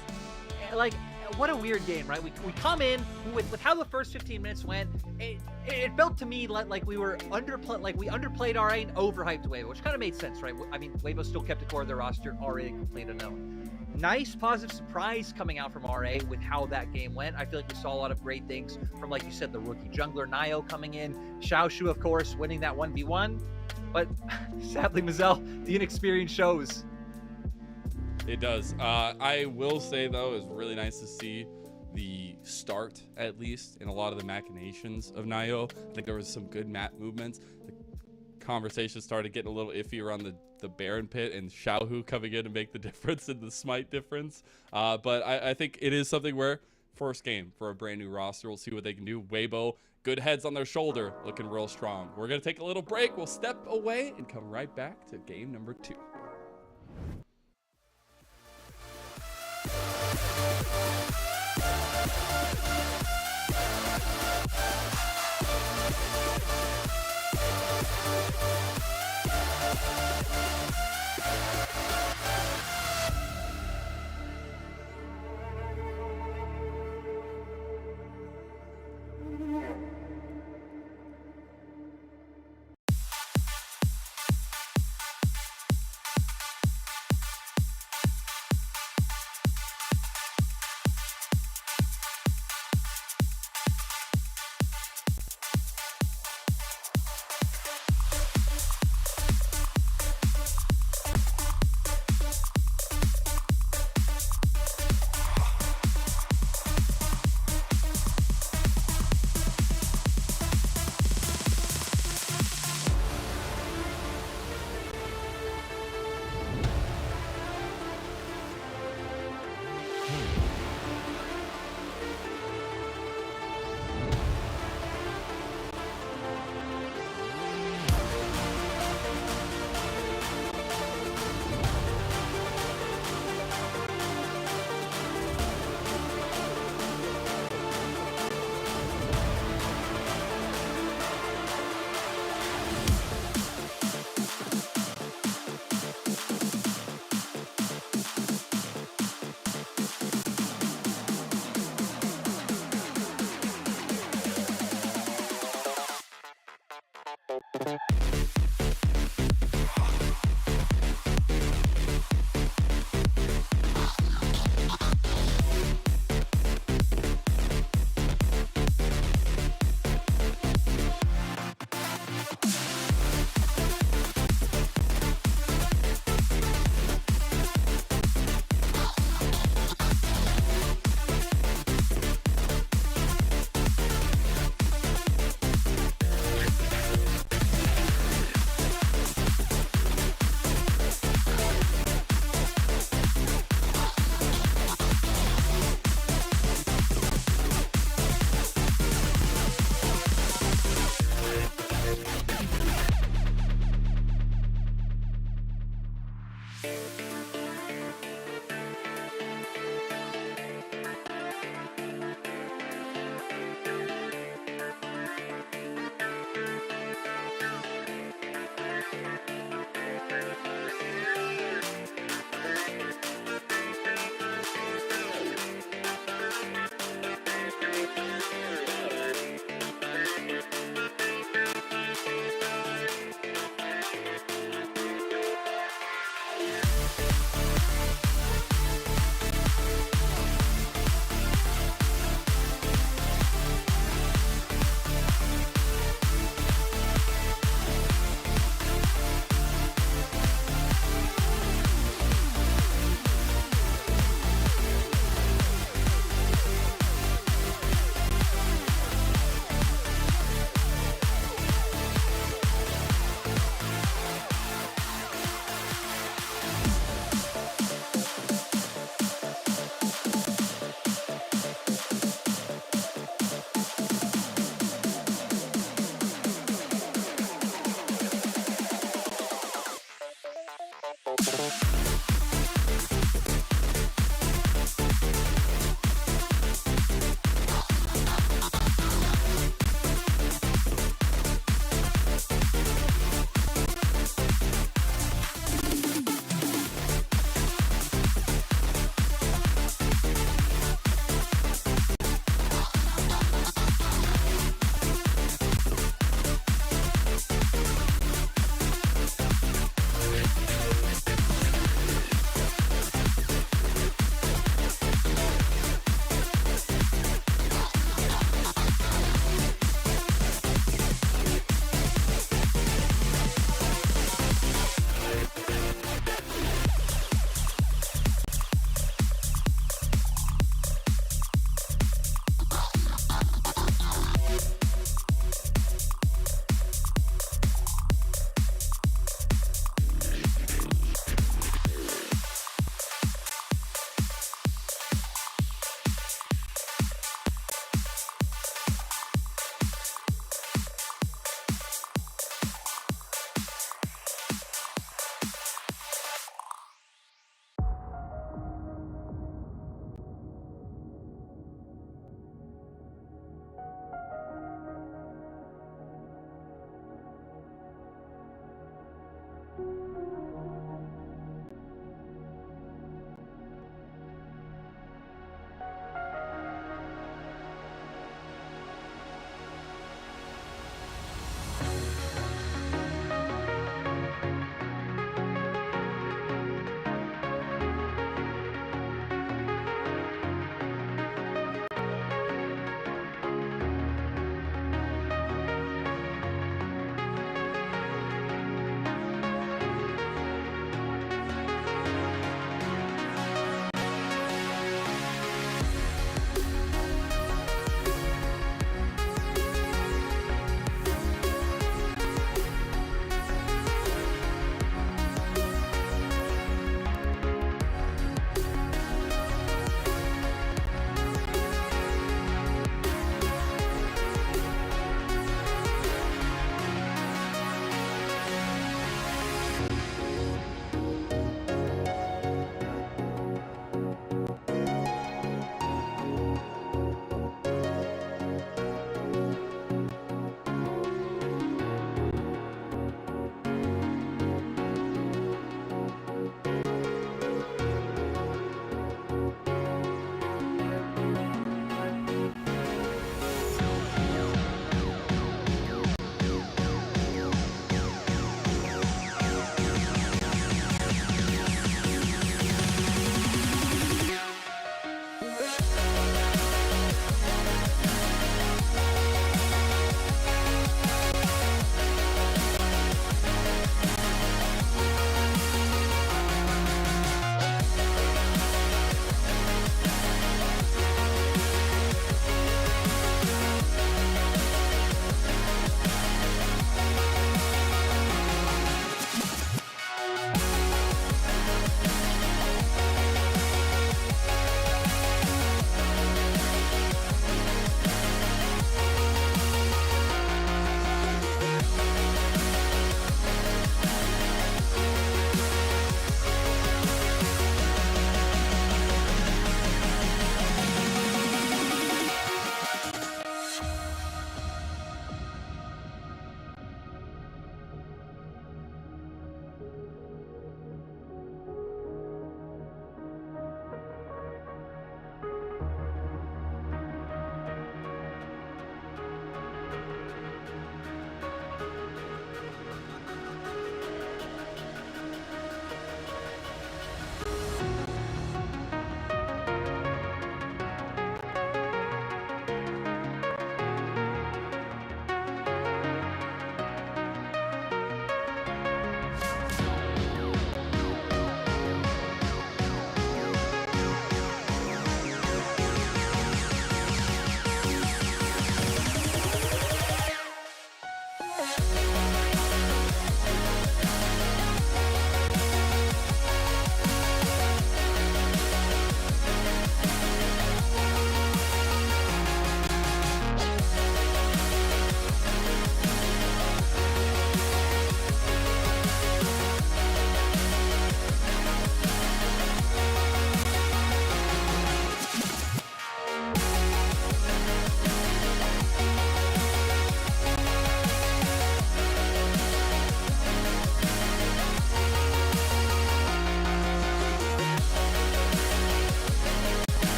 like, what a weird game, right? We come in with how the first 15 minutes went. It felt to me like we were underplayed RA and overhyped Weibo, which kind of made sense, right? I mean, Weibo still kept the core of their roster, RA completely unknown. Nice positive surprise coming out from RA with how that game went. I feel like we saw a lot of great things from, like you said, the rookie jungler Nio coming in, Xiaoshu, of course, winning that 1v1. But sadly, Mazel, the inexperience shows. It does. I will say, though, it was really nice to see the start, at least, in a lot of the machinations of Nio. I think there was some good map movements. The conversation started getting a little iffy around the Baron pit and Xiaohu coming in to make the difference in the smite difference. But I think it is something where first game for a brand new roster. We'll see what they can do. Weibo, good heads on their shoulder, looking real strong. We're going to take a little break. We'll step away and come right back to game number 2.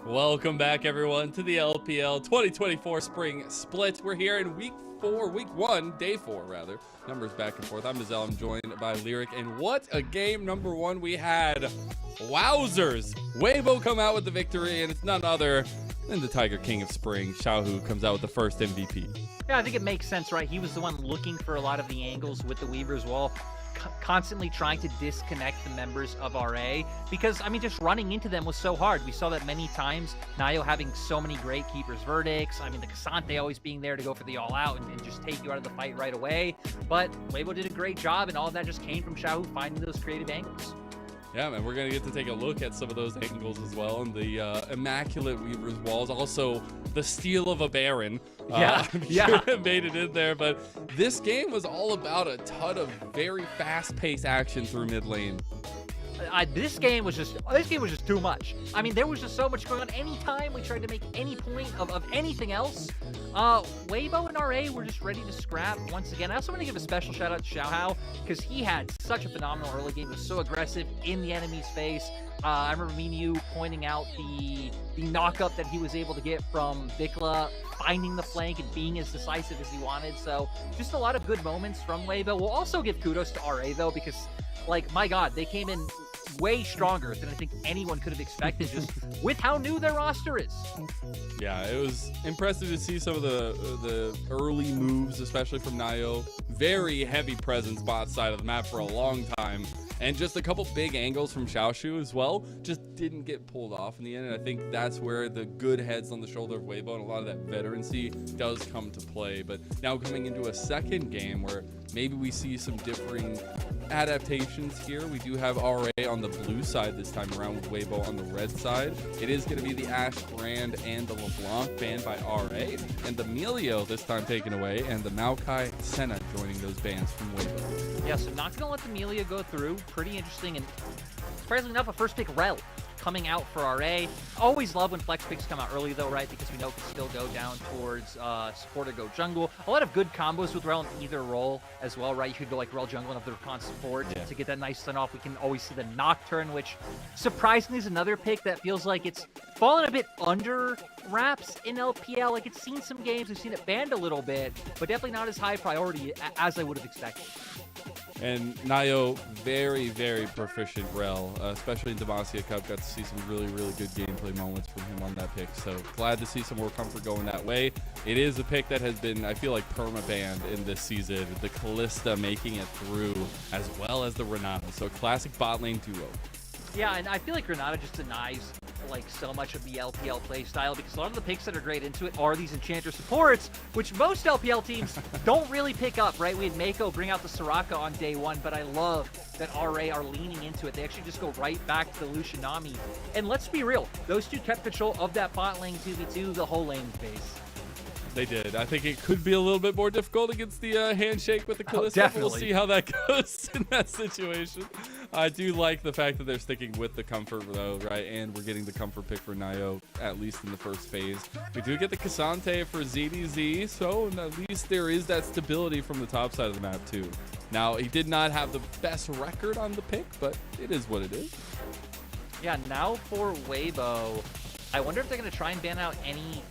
Welcome back, everyone, to the LPL 2024 Spring Split. We're here in week 1, day 4, rather. Numbers back and forth. I'm Mazel. I'm joined by Lyric, and what a game number 1 we had. Wowzers. Weibo come out with the victory, and it's none other than the Tiger King of Spring. Xiaohu comes out with the first MVP. Yeah, I think it makes sense, right? He was the one looking for a lot of the angles with the Weavers wall, constantly trying to disconnect the members of RA because, I mean, just running into them was so hard. We saw that many times. Nayo having so many great keeper's verdicts. I mean, the Cassante always being there to go for the all-out and just take you out of the fight right away. But Weibo did a great job, and all of that just came from Xiaohu finding those creative angles. Yeah, man, we're going to get to take a look at some of those angles as well, and the immaculate Weaver's walls. Also, the steal of a Baron. Made it in there, but this game was all about a ton of very fast-paced action through mid lane. This game was just too much. I mean, there was just so much going on. Anytime we tried to make any point of anything else, Weibo and RA were just ready to scrap once again. I also want to give a special shout out to Xiaohu because he had such a phenomenal early game. He was so aggressive in the enemy's face. I remember me and you pointing out the knock-up that he was able to get from Vikla, finding the flank and being as decisive as he wanted. So just a lot of good moments from Weibo. We'll also give kudos to RA, though, because, like, my God, they came in way stronger than I think anyone could have expected just with how new their roster is. Yeah, it was impressive to see some of the early moves, especially from Nayo. Very heavy presence bot side of the map for a long time. And just a couple big angles from Xiaoshu as well. Just didn't get pulled off in the end. And I think that's where the good heads on the shoulder of Weibo and a lot of that veterancy does come to play. But now coming into a second game where maybe we see some differing adaptations here. We do have RA on the blue side this time around with Weibo on the red side. It is going to be the Ashe Grand and the LeBlanc banned by RA. And the Melio this time taken away. And the Maokai Senna joining those bans from Weibo. Yeah, so not going to let the Melio go through. Pretty interesting. And surprisingly enough, a first pick Rel coming out for RA. Always love when flex picks come out early, though, right? Because we know it can still go down towards support or go jungle. A lot of good combos with Rel in either role as well, right? You could go like Rel jungle and have the Recon support to get that nice stun off. We can always see the Nocturne, which surprisingly is another pick that feels like it's fallen a bit under wraps in LPL. Like, it's seen some games, we've seen it banned a little bit, but definitely not as high priority as I would have expected. And Nayo, very, very proficient Rel, especially in Demacia Cup. Got to see some really, really good gameplay moments from him on that pick. So glad to see some more comfort going that way. It is a pick that has been, I feel like, perma-banned in this season. The Callista making it through, as well as the Renata. So classic bot lane duo. Yeah, and I feel like Renata just denies like so much of the LPL play style because a lot of the picks that are great into it are these Enchanter supports, which most LPL teams don't really pick up, right? We had Mako bring out the Soraka on day 1, but I love that RA are leaning into it. They actually just go right back to the Lucianami. And let's be real, those two kept control of that bot lane 2v2 the whole lane phase. They did. I think it could be a little bit more difficult against the handshake with the Callista. Definitely. We'll see how that goes in that situation. I do like the fact that they're sticking with the comfort, though, right? And we're getting the comfort pick for Nayo, at least in the first phase. We do get the Cassante for ZDZ, so at least there is that stability from the top side of the map, too. Now, he did not have the best record on the pick, but it is what it is. Yeah, now for Weibo, I wonder if they're going to try and ban out any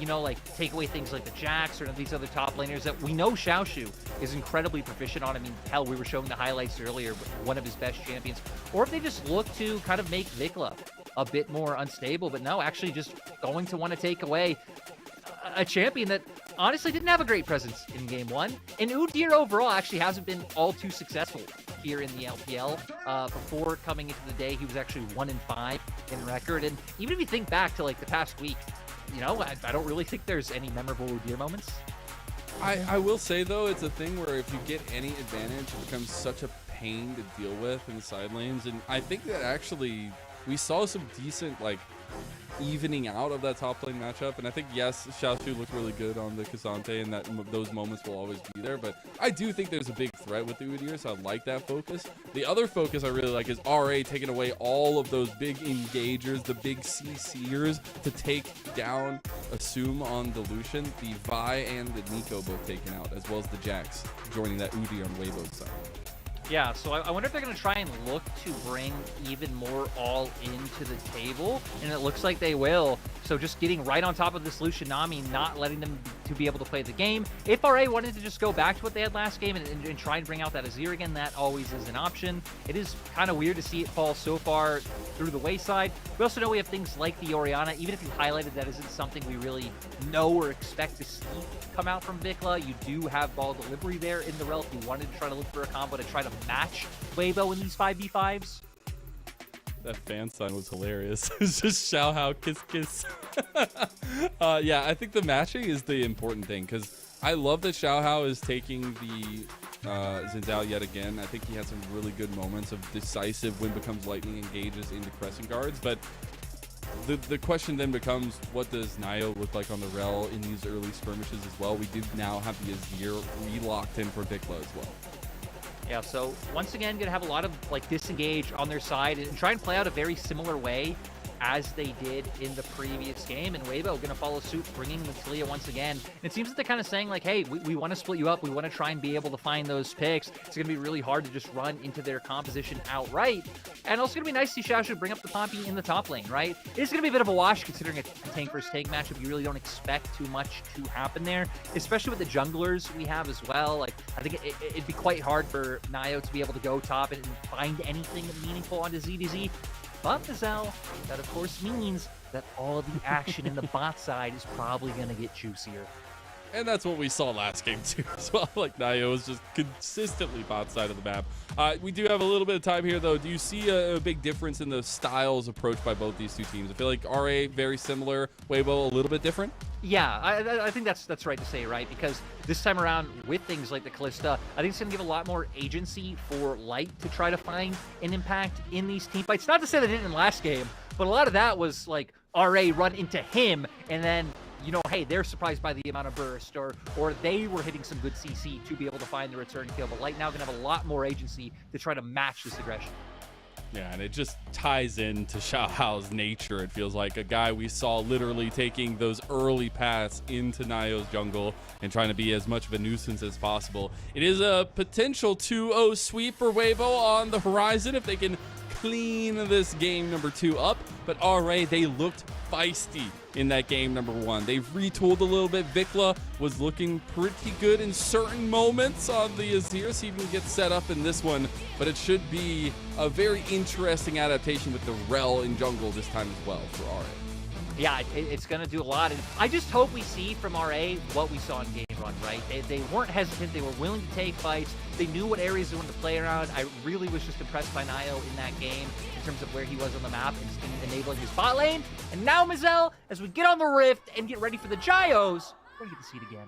like take away things like the Jax or these other top laners that we know Xiaoshu is incredibly proficient on. I mean, hell, we were showing the highlights earlier, one of his best champions. Or if they just look to kind of make Vikla a bit more unstable, but no, actually just going to want to take away a champion that honestly didn't have a great presence in game 1. And Udyr overall actually hasn't been all too successful here in the LPL. Before coming into the day, he was actually 1-5 in record. And even if you think back to like the past week, you know, I don't really think there's any memorable Udyr moments. I will say, though, it's a thing where if you get any advantage, it becomes such a pain to deal with in the side lanes. And I think that actually we saw some decent, like, evening out of that top lane matchup. And I think, yes, Xiaoshu looked really good on the Cassante, and that those moments will always be there. But I do think there's a big threat with the Udyr, so I like that focus. The other focus I really like is RA taking away all of those big engagers, the big CCers to take down Assume on the Lucian, the Vi and the Nico both taken out, as well as the Jax joining that Udyr on Weibo's side. Yeah, so I wonder if they're going to try and look to bring even more all into the table, and it looks like they will. So just getting right on top of this Lucianami, not letting them to be able to play the game. If RA wanted to just go back to what they had last game and try and bring out that Azir again, that always is an option. It is kind of weird to see it fall so far through the wayside. We also know we have things like the Orianna. Even if you highlighted that isn't something we really know or expect to see come out from Vikla, you do have ball delivery there in the rel if you wanted to try to look for a combo to try to match Weibo in these 5v5s. That fan sign was hilarious. It's just Xiao Hao kiss kiss. Yeah, I think the matching is the important thing, because I love that Xiao Hao is taking the Xin Zhao yet again. I think he had some really good moments of decisive when becomes lightning engages into pressing guards, but the question then becomes, what does Nio look like on the rel in these early skirmishes as well? We do now have the Azir re-locked in for Vikla as well. Yeah, so once again, going to have a lot of like disengage on their side and try and play out a very similar way as they did in the previous game. And Weibo going to follow suit, bringing the Talia once again. And it seems that they're kind of saying like, hey, we want to split you up. We want to try and be able to find those picks. It's going to be really hard to just run into their composition outright. And also going to be nice to see Xiao Shu bring up the Pompey in the top lane, right? It's going to be a bit of a wash considering a tank versus tank matchup. You really don't expect too much to happen there, especially with the junglers we have as well. Like, I think it'd be quite hard for Nio to be able to go top and find anything meaningful onto ZDZ. But Mazel, that of course means that all the action in the bot side is probably going to get juicier. And that's what we saw last game too as well. Like, Nio was just consistently bot side of the map. We do have a little bit of time here though. Do you see a big difference in the styles approached by both these two teams? I feel like RA very similar, Weibo a little bit different. Yeah, I think that's right to say, right? Because this time around with things like the Callista, I think it's going to give a lot more agency for Light to try to find an impact in these team fights. Not to say they didn't in last game, but a lot of that was like RA run into him and then, you know, hey, they're surprised by the amount of burst, or they were hitting some good CC to be able to find the return kill. But Light now going to have a lot more agency to try to match this aggression. Yeah, and it just ties into Xiao Hao's nature. It feels like a guy we saw literally taking those early paths into Nio's jungle and trying to be as much of a nuisance as possible. It is a potential 2-0 sweep for Weibo on the horizon if they can clean this game number 2 up. But RA, they looked feisty in that game number 1. They've retooled a little bit. Vikla was looking pretty good in certain moments on the Azir, so even gets set up in this one. But it should be a very interesting adaptation with the rel in jungle this time as well for RA. Yeah, it's going to do a lot. And I just hope we see from RA what we saw in Game 1, right? They weren't hesitant. They were willing to take fights. They knew what areas they wanted to play around. I really was just impressed by Nio in that game in terms of where he was on the map and enabling his bot lane. And now, Mazel, as we get on the Rift and get ready for the Gyos, we're going to get to see it again.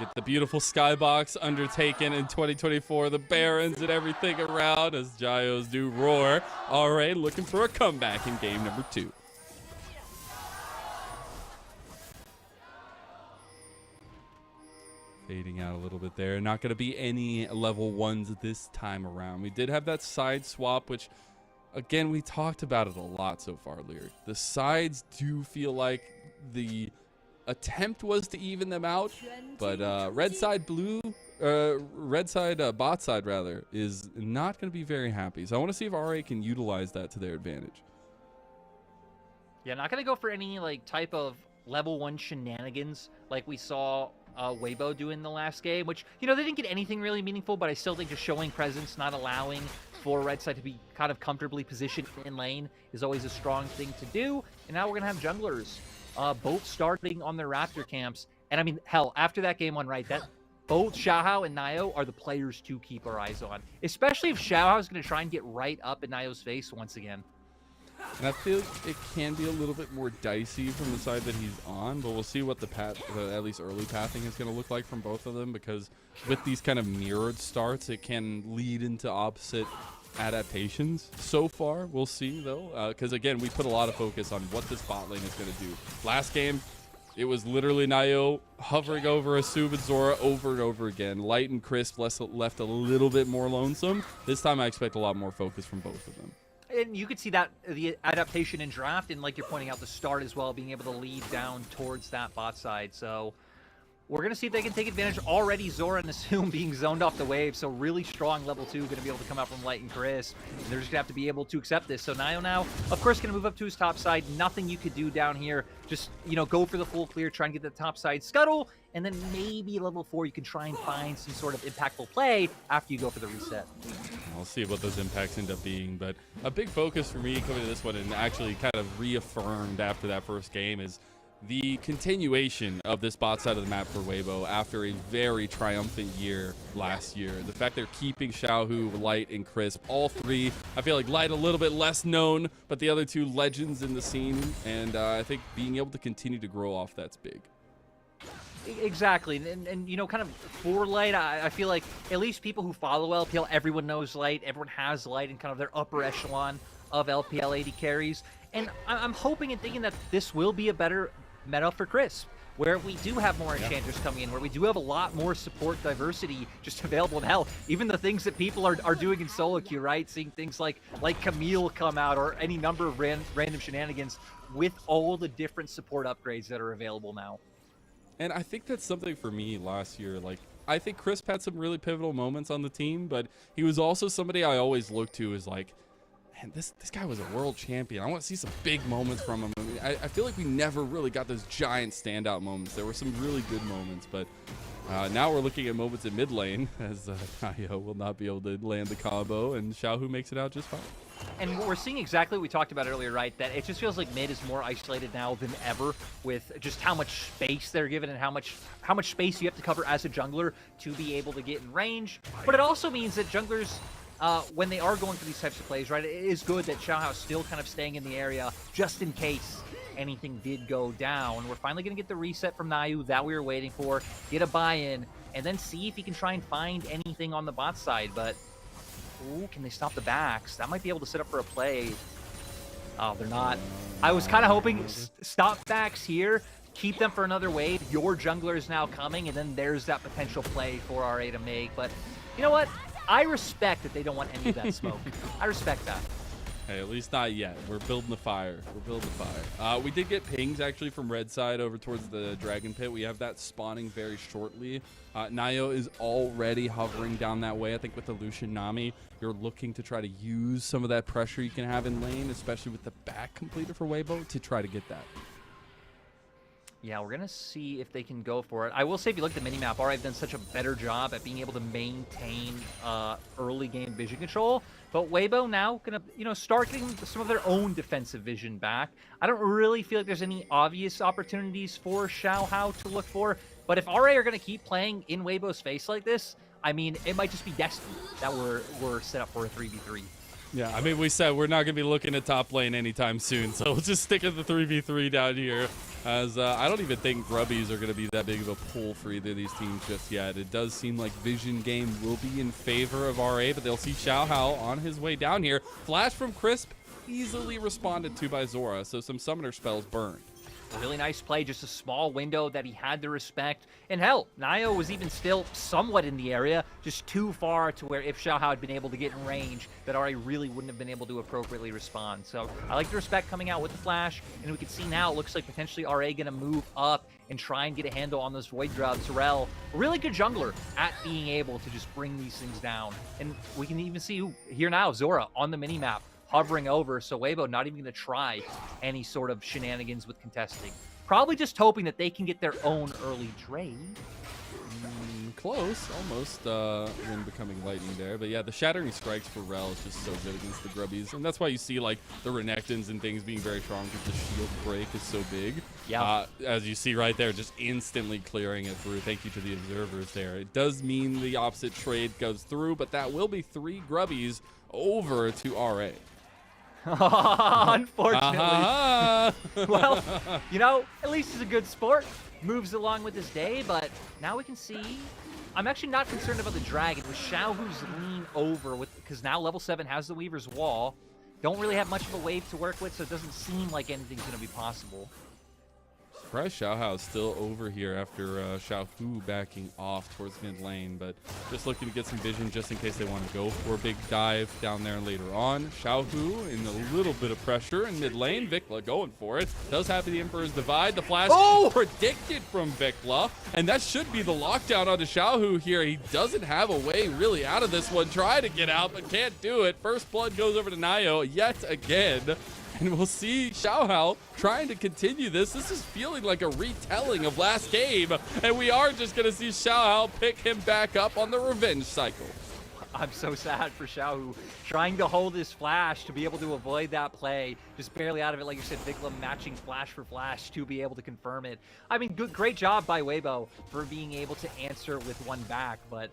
Get the beautiful skybox undertaken in 2024, the Barons and everything around as Gyos do roar. RA looking for a comeback in game number 2. Fading out a little bit there. Not going to be any level 1s this time around. We did have that side swap, which, again, we talked about it a lot so far, Lyric. The sides do feel like the attempt was to even them out, but red side bot side rather is not going to be very happy. So I want to see if RA can utilize that to their advantage. Yeah, not going to go for any like type of level 1 shenanigans like we saw Weibo do in the last game, which, you know, they didn't get anything really meaningful, but I still think just showing presence, not allowing for red side to be kind of comfortably positioned in lane is always a strong thing to do. And now we're going to have junglers both starting on their Raptor camps. And I mean, hell, after that game 1, right, that both Xiao Hao and Nio are the players to keep our eyes on, especially if Xiao Hao is going to try and get right up in Nio's face once again. And I feel it can be a little bit more dicey from the side that he's on, but we'll see what the at least early pathing is going to look like from both of them, because with these kind of mirrored starts, it can lead into opposite adaptations. So far, we'll see though, because again, we put a lot of focus on what this bot lane is going to do. Last game, it was literally Nio hovering over a Sub and Zora over and over again. Light and Crisp left a little bit more lonesome. This time, I expect a lot more focus from both of them. And you could see that the adaptation in draft, and like you're pointing out, the start as well, being able to lead down towards that bot side. So we're going to see if they can take advantage. Already Zora and Assume being zoned off the wave, so really strong level 2 going to be able to come out from Light and Crisp. And they're just going to have to be able to accept this. So Nio now, of course, going to move up to his top side. Nothing you could do down here. Just, you know, go for the full clear, try and get the top side scuttle, and then maybe level 4 you can try and find some sort of impactful play after you go for the reset. I'll see what those impacts end up being, but a big focus for me coming to this one and actually kind of reaffirmed after that first game is the continuation of this bot side of the map for Weibo after a very triumphant year last year. The fact they're keeping Xiaohu, Light, and Crisp, all three. I feel like Light a little bit less known, but the other two legends in the scene, and I think being able to continue to grow off that's big. Exactly, and you know, kind of for Light, I feel like at least people who follow LPL, everyone knows Light, everyone has Light in kind of their upper echelon of LPL AD carries, and I'm hoping and thinking that this will be a better meta for Crisp, where we do have more enchanters coming in, where we do have a lot more support diversity just available in hell. Even the things that people are doing in solo queue, right? Seeing things like Camille come out or any number of random shenanigans with all the different support upgrades that are available now. And I think that's something for me last year. Like, I think Crisp had some really pivotal moments on the team, but he was also somebody I always looked to as like, man, this guy was a world champion. I want to see some big moments from him. I mean, I feel like we never really got those giant standout moments. There were some really good moments, but now we're looking at moments in mid lane as Nio will not be able to land the combo, and Xiaohu makes it out just fine. And we're seeing exactly what we talked about earlier, right? That it just feels like mid is more isolated now than ever with just how much space they're given and how much space you have to cover as a jungler to be able to get in range. But it also means that junglers, when they are going for these types of plays, right, it is good that Xiaohu's still kind of staying in the area just in case anything did go down. We're finally going to get the reset from Nio that we were waiting for, get a buy-in, and then see if he can try and find anything on the bot side. But, ooh, can they stop the backs? That might be able to set up for a play. Oh, they're not. I was kind of hoping stop backs here, keep them for another wave. Your jungler is now coming, and then there's that potential play for RA to make. But you know what? I respect that they don't want any of that smoke. I respect that. Hey, at least not yet. We're building the fire. We're building the fire. We did get pings actually from red side over towards the dragon pit. We have that spawning very shortly. Nio is already hovering down that way. I think with the Lucian Nami, you're looking to try to use some of that pressure you can have in lane, especially with the back completer for Weibo, to try to get that. Yeah, we're going to see if they can go for it. I will say, if you look at the minimap, RA have done such a better job at being able to maintain early game vision control. But Weibo now going to, start getting some of their own defensive vision back. I don't really feel like there's any obvious opportunities for Xiaohu to look for. But if RA are going to keep playing in Weibo's face like this, I mean, it might just be destiny that we're set up for a 3v3. Yeah, I mean, we said we're not going to be looking at top lane anytime soon, so we'll just stick at the 3v3 down here, as I don't even think Grubbies are going to be that big of a pull for either of these teams just yet. It does seem like Vision Game will be in favor of RA, but they'll see Xiaohu on his way down here. Flash from Crisp, easily responded to by Zora, so some summoner spells burned. A really nice play, just a small window that he had to respect. And hell, Nio was even still somewhat in the area, just too far to where if Xiaohu had been able to get in range, that RA really wouldn't have been able to appropriately respond. So I like the respect coming out with the flash, and we can see now it looks like potentially RA going to move up and try and get a handle on those Void Drought. Zarel, a really good jungler at being able to just bring these things down. And we can even see here now, Zora on the minimap, hovering over, so Weibo not even going to try any sort of shenanigans with contesting. Probably just hoping that they can get their own early trade. Close, almost when becoming lightning there. But yeah, the Shattering Strikes for Rel is just so good against the Grubbies. And that's why you see like the Renekton's and things being very strong, because the shield break is so big. Yeah. As you see right there, just instantly clearing it through. Thank you to the observers there. It does mean the opposite trade goes through, but that will be 3 Grubbies over to RA. Unfortunately. Well, at least he's a good sport. Moves along with his day, but now we can see. I'm actually not concerned about the dragon. With Xiaohu's lean over, because now level 7 has the Weaver's Wall. Don't really have much of a wave to work with, so it doesn't seem like anything's going to be possible. Surprised Xiaohao is still over here after Xiaohu backing off towards mid lane, but just looking to get some vision just in case they want to go for a big dive down there later on. Xiaohu in a little bit of pressure in mid lane. Vikla going for it. Does have the Emperor's Divide. The flash predicted from Vikla, and that should be the lockdown onto Xiaohu here. He doesn't have a way really out of this one. Try to get out, but can't do it. First blood goes over to Nayo yet again. And we'll see Xiaohao trying to continue this. This is feeling like a retelling of last game. And we are just going to see Xiaohao pick him back up on the revenge cycle. I'm so sad for Xiaohu trying to hold his flash to be able to avoid that play. Just barely out of it. Like you said, Vikla matching flash for flash to be able to confirm it. I mean, great job by Weibo for being able to answer with one back. But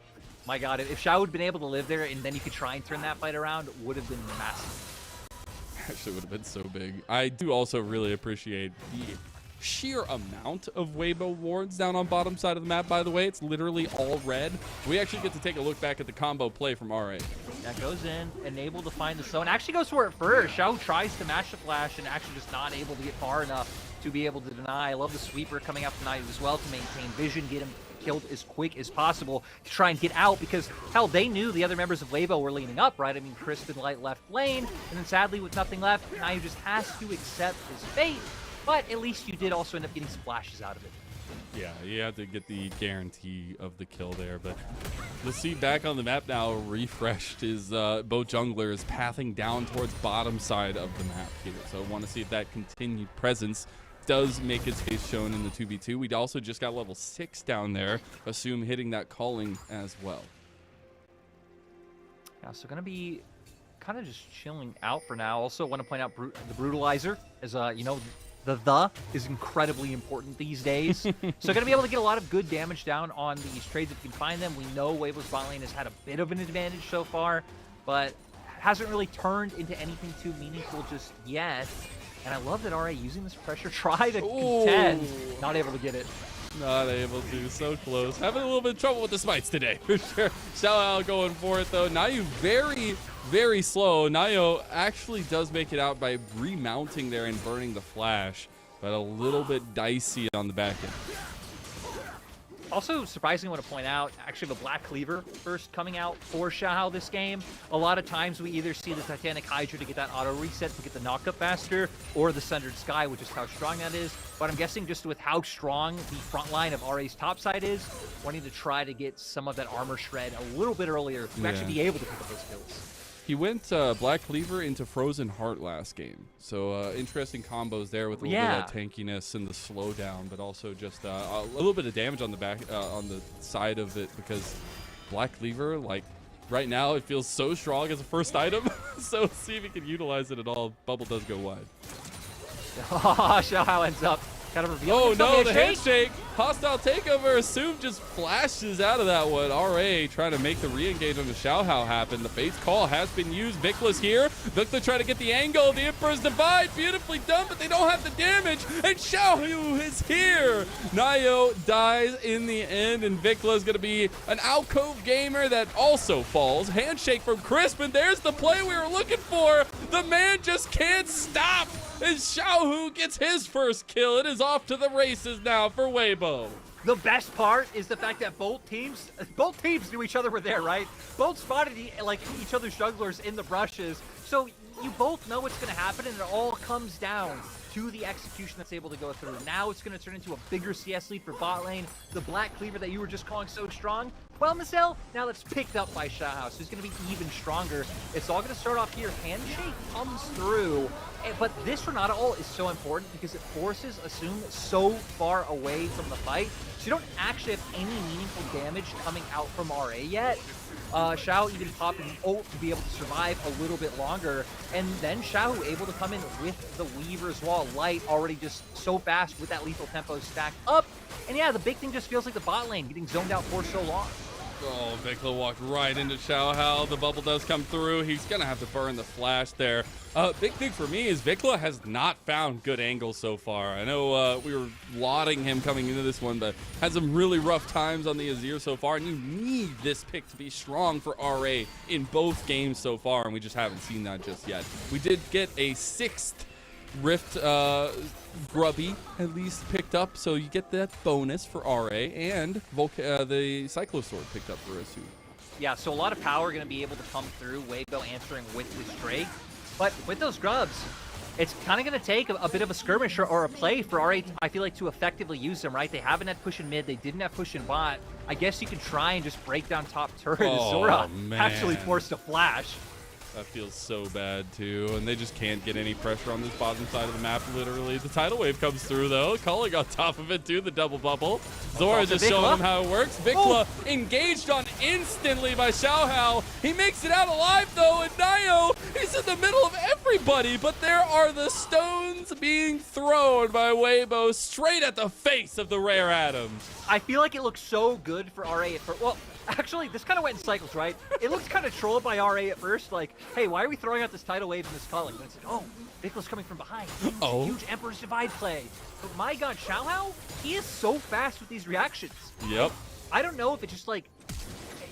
my God, if Xiaohu had been able to live there and then you could try and turn that fight around, would have been massive. Actually would have been so big. I do also really appreciate the sheer amount of Weibo wards down on bottom side of the map, by the way. It's literally all red. We actually get to take a look back at the combo play from RA. That goes in, and able to find the zone. Actually goes for it first. Xiao tries to match the flash and actually just not able to get far enough to be able to deny. I love the sweeper coming up tonight as well to maintain vision, get him killed as quick as possible to try and get out, because hell, they knew the other members of Weibo were leaning up, right? I mean, Crispin Light left lane, and then sadly with nothing left, now you just has to accept his fate, but at least you did also end up getting splashes out of it. Yeah, you have to get the guarantee of the kill there, but you'll see back on the map now, refreshed, is both junglers pathing down towards bottom side of the map here, so I want to see if that continued presence does make its face shown in the 2v2. We also just got level 6 down there. Assume hitting that calling as well. Yeah, so going to be kind of just chilling out for now. Also want to point out the Brutalizer, as you know, the is incredibly important these days. So going to be able to get a lot of good damage down on these trades if you can find them. We know Weibo's bot lane has had a bit of an advantage so far, but hasn't really turned into anything too meaningful just yet. And I love that RA using this pressure, try to contend, not able to get it. Not able to, so close. Having a little bit of trouble with the smites today, for sure. Xiaohao going for it, though. Nayo very, very slow. Nayo actually does make it out by remounting there and burning the flash, but a little bit dicey on the back end. Also, surprisingly, I want to point out, actually, the Black Cleaver first coming out for Xiaohao this game. A lot of times we either see the Titanic Hydra to get that auto reset to get the knockup faster, or the Sundered Sky, which is how strong that is. But I'm guessing just with how strong the front line of RA's top side is, wanting to try to get some of that armor shred a little bit earlier to actually be able to pick up those kills. He went Black Cleaver into Frozen Heart last game. So interesting combos there with a little bit of that tankiness and the slowdown, but also just a little bit of damage on the back, on the side of it, because Black Cleaver, like right now, it feels so strong as a first item. So see if he can utilize it at all. Bubble does go wide. Xiaohao ends up kind of revealing. Oh no, the handshake! Hostile takeover. Assume just flashes out of that one. RA trying to make the re-engage on the Xiaohao happen. The Fate's Call has been used. Vikla's here. Vikla trying to get the angle. The Emperor's Divide. Beautifully done, but they don't have the damage. And Xiaohu is here. Nayo dies in the end, and Vikla's going to be an alcove gamer that also falls. Handshake from Crispin. There's the play we were looking for. The man just can't stop. And Xiaohu gets his first kill. It is off to the races now for Weibo. The best part is the fact that both teams knew each other were there, right? Both spotted like each other's jugglers in the brushes, so you both know what's going to happen, and it all comes down to the execution that's able to go through. Now it's going to turn into a bigger CS lead for bot lane. The Black Cleaver that you were just calling so strong, well, Marcel, now that's picked up by Xiaohao, so he's going to be even stronger. It's all going to start off here. Handshake comes through, but this Renata ult is so important because it forces Assume so far away from the fight, so you don't actually have any meaningful damage coming out from RA yet. Xiao even popped an ult to be able to survive a little bit longer, and then Xiao able to come in with the Weaver's Wall. Light already just so fast with that lethal tempo stacked up, and yeah, the big thing just feels like the bot lane getting zoned out for so long. Oh, Vikla walked right into Xiaohao. The bubble does come through. He's going to have to burn the flash there. Big thing for me is Vikla has not found good angles so far. I know we were lauding him coming into this one, but had some really rough times on the Azir so far, and you need this pick to be strong for RA in both games so far, and we just haven't seen that just yet. We did get a 6th Rift Grubby at least picked up, so you get that bonus for RA, and the Cyclosword picked up for Asu. Yeah, so a lot of power going to be able to come through. Weibo answering with his Drake. But with those grubs, it's kind of going to take a bit of a skirmish or a play for RA, I feel like, to effectively use them, right? They haven't had push in mid. They didn't have push in bot. I guess you can try and just break down top turret. Oh, Zora man. actually forced a flash. That feels so bad, too. And they just can't get any pressure on this bottom side of the map, literally. The tidal wave comes through, though. Culling on top of it, too, the double bubble. Zora just showing him how it works. Vikla engaged on instantly by Xiaohao. He makes it out alive, though, and Nio, he's in the middle of everybody. But there are the stones being thrown by Weibo straight at the face of the Rare Adams. I feel like it looks so good for RA at first. Well, actually, this kind of went in cycles, right? It looked kind of trolled by RA at first, like, hey, why are we throwing out this tidal wave and this culling? And it's like, oh, Vikla's coming from behind. Huge Emperor's Divide play. But my god, Xiaohao, he is so fast with these reactions. Yep. I don't know if it's just like,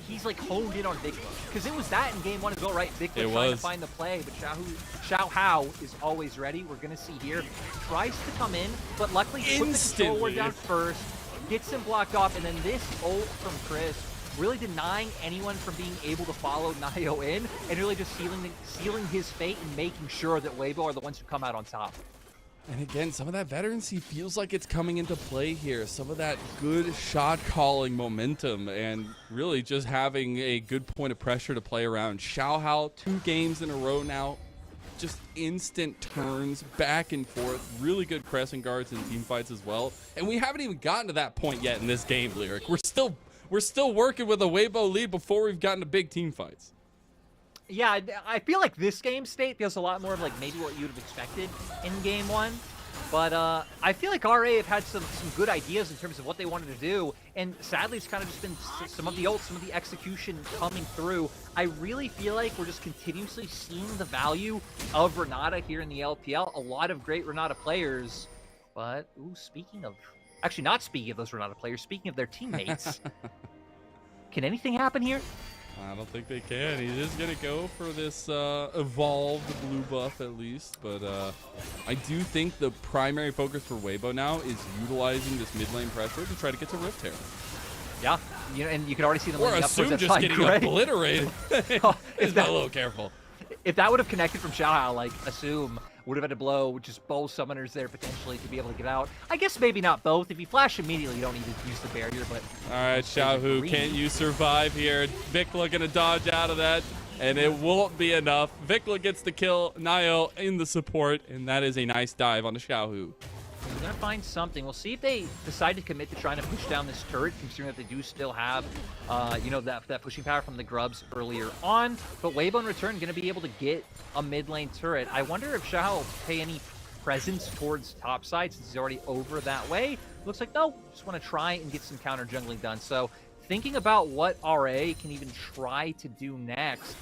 he's like honed in on Vikla. Because it was that in game 1 as well, right? Vikla trying to find the play, but Xiaohao is always ready. We're going to see here. Tries to come in, but luckily puts the control ward down first. Gets him blocked off, and then this ult from Chris really denying anyone from being able to follow Nio in, and really just sealing his fate and making sure that Weibo are the ones who come out on top. And again, some of that veterancy feels like it's coming into play here. Some of that good shot calling momentum and really just having a good point of pressure to play around. Xiaohao, 2 games in a row now. Just instant turns back and forth. Really good pressing guards and team fights as well. And we haven't even gotten to that point yet in this game, Lyric. We're still working with a Weibo lead before we've gotten to big team fights. Yeah, I feel like this game state feels a lot more of like maybe what you would have expected in game 1. But I feel like RA have had some good ideas in terms of what they wanted to do. And sadly, it's kind of just been some of the ults, some of the execution coming through. I really feel like we're just continuously seeing the value of Renata here in the LPL. A lot of great Renata players. But, ooh, speaking of... Actually, not speaking of those Renata players, speaking of their teammates. Can anything happen here? I don't think they can. He's just going to go for this evolved blue buff at least. But I do think the primary focus for Weibo now is utilizing this mid lane pressure to try to get to Rift Herald. Yeah, you know, and you can already see them or Assume just getting obliterated. He's a little careful. If that would have connected from Xiaohao, like Assume would have had to blow just both summoners there potentially to be able to get out. I guess maybe not both. If you flash immediately, you don't need to use the barrier, but... All right, Xiaohu, can't you survive here? Vikla going to dodge out of that, and it won't be enough. Vikla gets the kill, Nio in the support, and that is a nice dive on the Xiaohu. We're going to find something. We'll see if they decide to commit to trying to push down this turret, considering that they do still have, you know, that pushing power from the grubs earlier on. But Weibo in return going to be able to get a mid lane turret. I wonder if Xiao will pay any presence towards top side since he's already over that way. Looks like, no, just want to try and get some counter jungling done. So thinking about what RA can even try to do next.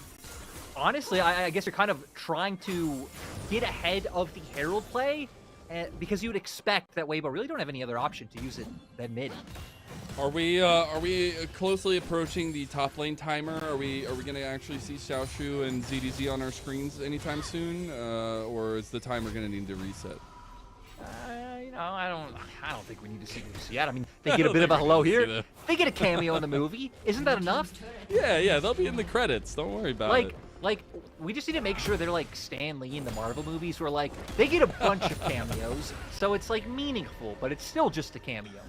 Honestly, I guess you're kind of trying to get ahead of the Herald play. Because you would expect that Weibo really don't have any other option to use it than mid. Are we closely approaching the top lane timer? Are we going to actually see Xiaoshu and ZDZ on our screens anytime soon, or is the timer going to need to reset? You know, I don't think we need to see this yet. I mean, they get a bit of a hello here. They get a cameo in the movie. Isn't that enough? Yeah, they'll be in the credits. Don't worry about it. Like, we just need to make sure they're like Stan Lee in the Marvel movies where like they get a bunch of cameos, so it's like meaningful, but it's still just a cameo.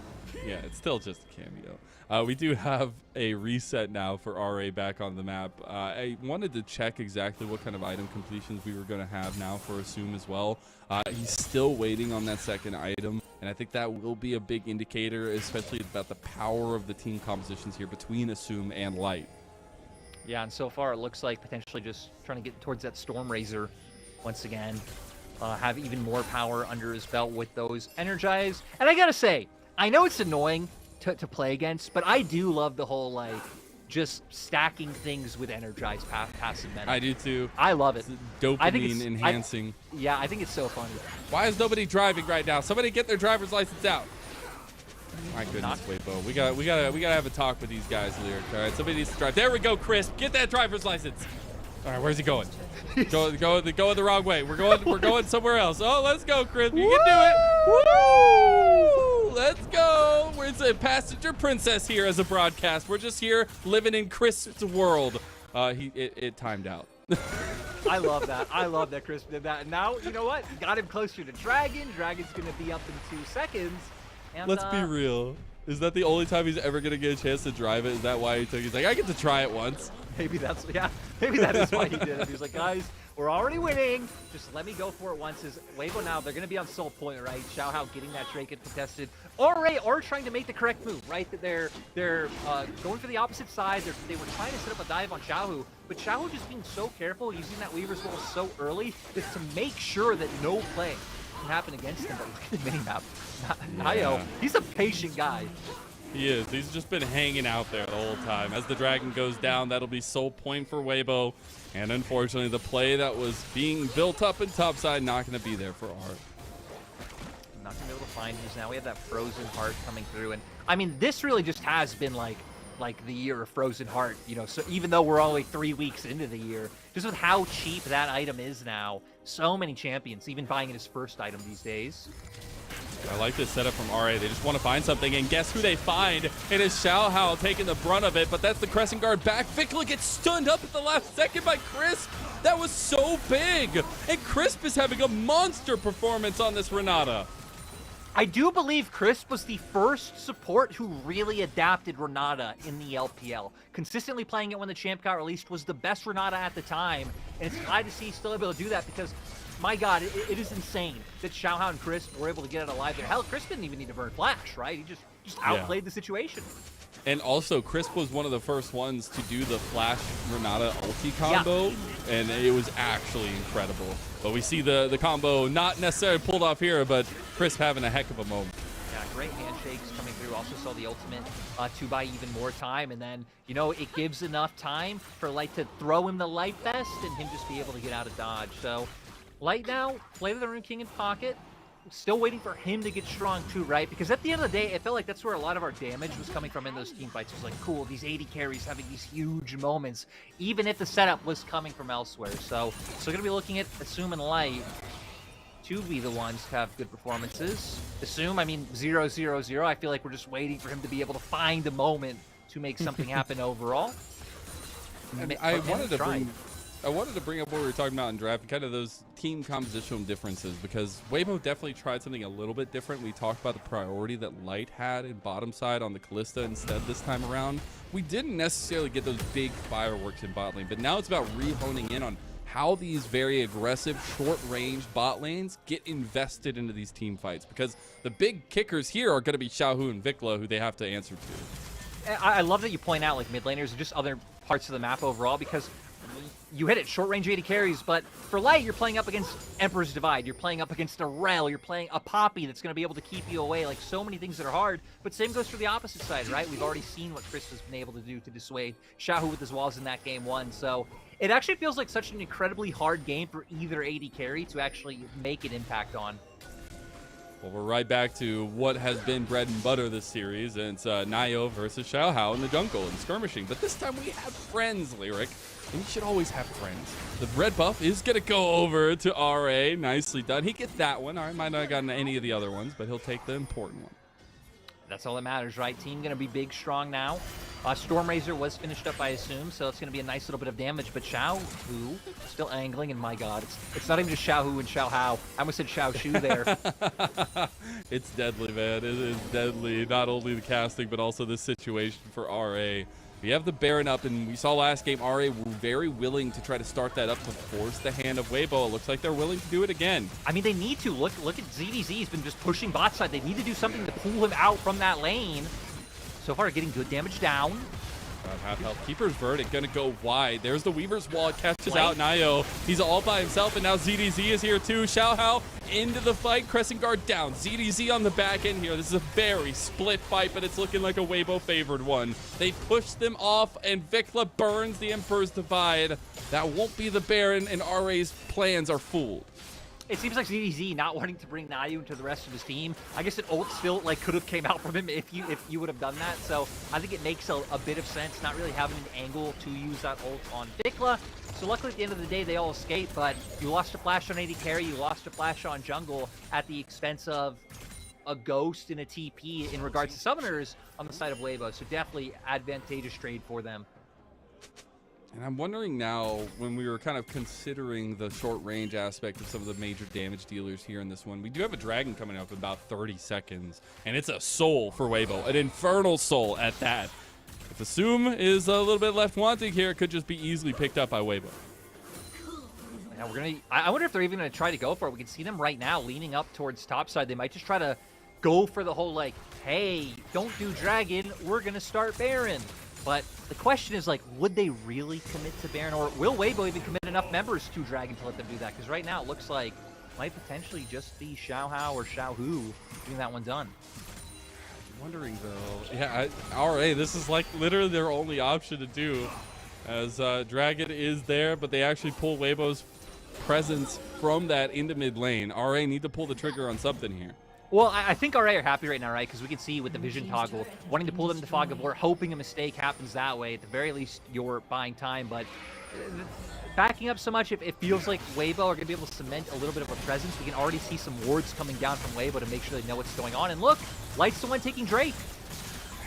Yeah, it's still just a cameo. We do have a reset now for RA back on the map. I wanted to check exactly what kind of item completions we were going to have now for Assume as well. He's still waiting on that second item, and I think that will be a big indicator, especially about the power of the team compositions here between Assume and Light. Yeah, and so far it looks like potentially just trying to get towards that Stormrazor once again. Have even more power under his belt with those Energize. And I gotta say, I know it's annoying to play against, but I do love the whole, like, just stacking things with Energize passive meta. I do too. I love it. Dopamine enhancing. Yeah, I think it's so funny. Why is nobody driving right now? Somebody get their driver's license out. My goodness, Weibo. We gotta have a talk with these guys, Lyric. All right, somebody needs to drive. There we go, Chris. Get that driver's license. All right, where's he going? Going the wrong way. We're going somewhere else. Oh, let's go, Chris. You can do it. Woo! Let's go. We're a passenger princess here as a broadcast. We're just here living in Chris' world. It timed out. I love that. I love that Chris did that. And now, you know what? Got him closer to Dragon. Dragon's going to be up in 2 seconds. And, Let's be real. Is that the only time he's ever going to get a chance to drive it? Is that why he took? He's like, I get to try it once. Maybe that's, yeah. Maybe that is why he did it. He's like, guys, we're already winning. Just let me go for it once. Is Weibo now, they're going to be on soul point, right? Xiaohao getting that Drake contested. Or trying to make the correct move, right? That they're going for the opposite side. They were trying to set up a dive on Xiaohu, but Xiaohu just being so careful, using that Weaver's Wall so early, is to make sure that no play can happen against him. But look at the mini-map. Nayo, he's a patient guy. He is. He's just been hanging out there the whole time. As the Dragon goes down, that'll be soul point for Weibo. And unfortunately, the play that was being built up in topside, not going to be there for Art. Not going to be able to find these now. We have that Frozen Heart coming through. And, I mean, this really just has been like the year of Frozen Heart, you know, so even though we're only 3 weeks into the year, just with how cheap that item is now, so many champions, even buying it as first item these days. I like this setup from RA. They just want to find something, and guess who they find? It is Xiaohao taking the brunt of it, but that's the Crescent Guard back. Vikla gets stunned up at the last second by Crisp. That was so big, and Crisp is having a monster performance on this Renata. I do believe Crisp was the first support who really adapted Renata in the LPL. Consistently playing it when the champ got released was the best Renata at the time, and it's glad to see he's still able to do that because, my God, it is insane that Xiaohao and Crisp were able to get it alive there. Hell, Crisp didn't even need to burn Flash, right? He just outplayed the situation. And also, Crisp was one of the first ones to do the Flash Renata ulti combo, and it was actually incredible. But we see the combo not necessarily pulled off here, but Crisp having a heck of a moment. Yeah, great handshakes coming through. Also saw the ultimate to buy even more time, and then, you know, it gives enough time for Light to throw him the Light Vest and him just be able to get out of dodge. So Light now, play with the Rune King in pocket. Still waiting for him to get strong too, right? Because at the end of the day, it felt like that's where a lot of our damage was coming from in those team fights. It was like, cool, these 80 carries having these huge moments, even if the setup was coming from elsewhere. So going to be looking at Assume and Light to be the ones to have good performances. Assume, I mean, 0-0-0. I feel like we're just waiting for him to be able to find a moment to make something happen overall. And I wanted to bring up what we were talking about in draft, kind of those team compositional differences, because Weibo definitely tried something a little bit different. We talked about the priority that Light had in bottom side on the Callista instead this time around. We didn't necessarily get those big fireworks in bot lane, but now it's about re-honing in on how these very aggressive, short-range bot lanes get invested into these team fights, because the big kickers here are going to be Xiaohu and Vikla, who they have to answer to. I love that you point out, like, mid laners and just other parts of the map overall, because you hit it, short range 80 carries, but for Light, you're playing up against Emperor's Divide, you're playing up against a Rel, you're playing a Poppy that's going to be able to keep you away, like so many things that are hard, but same goes for the opposite side, right? We've already seen what Chris has been able to do to dissuade Xiaohu with his walls in that game 1, so it actually feels like such an incredibly hard game for either 80 carry to actually make an impact on. Well, we're right back to what has been bread and butter this series, and it's Nayo versus Xiaohao in the jungle and skirmishing. But this time we have friends, Lyric, and you should always have friends. The red buff is going to go over to RA. Nicely done. He gets that one. All right, might not have gotten any of the other ones, but he'll take the important one. That's all that matters, right? Team going to be big, strong now. Stormrazor was finished up by Assume, so it's going to be a nice little bit of damage. But Xiaohu still angling, and my God, it's not even just Xiaohu and Xiaohao. I almost said Xiaoshu there. It's deadly, man. It is deadly. Not only the casting, but also the situation for RA. We have the Baron up, and we saw last game RA were very willing to try to start that up to force the hand of Weibo. It looks like they're willing to do it again. I mean, they need to. Look at ZDZ. He's been just pushing bot side. They need to do something to pull him out from that lane. So far, getting good damage down. Half health. Keeper's Verdict gonna go wide. There's the Weaver's Wall. It catches out Nayo. He's all by himself, and now ZDZ is here too. Xiaohao into the fight. Crescent Guard down. ZDZ on the back end here. This is a very split fight, but it's looking like a Weibo favored one. They push them off, and Vikla burns the Emperor's Divide. That won't be the Baron, and RA's plans are fooled. It seems like ZDZ not wanting to bring Nayu into the rest of his team. I guess an ult still like could have came out from him if you would have done that. So I think it makes a bit of sense not really having an angle to use that ult on Dikla. So luckily at the end of the day they all escape, but you lost a flash on AD carry, you lost a flash on jungle at the expense of a ghost and a TP in regards to summoners on the side of Weibo. So definitely advantageous trade for them. And I'm wondering now, when we were kind of considering the short range aspect of some of the major damage dealers here in this one, we do have a dragon coming up in about 30 seconds, and it's a soul for Weibo, an infernal soul at that. If Assume is a little bit left wanting here, it could just be easily picked up by Weibo. Yeah, I wonder if they're even gonna try to go for it. We can see them right now leaning up towards topside. They might just try to go for the whole like, hey, don't do dragon, we're gonna start Baron. But the question is, like, would they really commit to Baron, or will Weibo even commit enough members to Dragon to let them do that? Because right now it looks like it might potentially just be Xiaohao or Xiaohu getting that one done. I'm wondering though, yeah, RA, this is like literally their only option to do, as Dragon is there, but they actually pull Weibo's presence from that into mid lane. RA need to pull the trigger on something here. Well, I think RA are happy right now, right? Because we can see with the vision toggle, wanting to pull them into Fog of War, hoping a mistake happens that way. At the very least, you're buying time. But backing up so much, it feels like Weibo are going to be able to cement a little bit of a presence. We can already see some wards coming down from Weibo to make sure they know what's going on. And look, Light's the one taking Drake.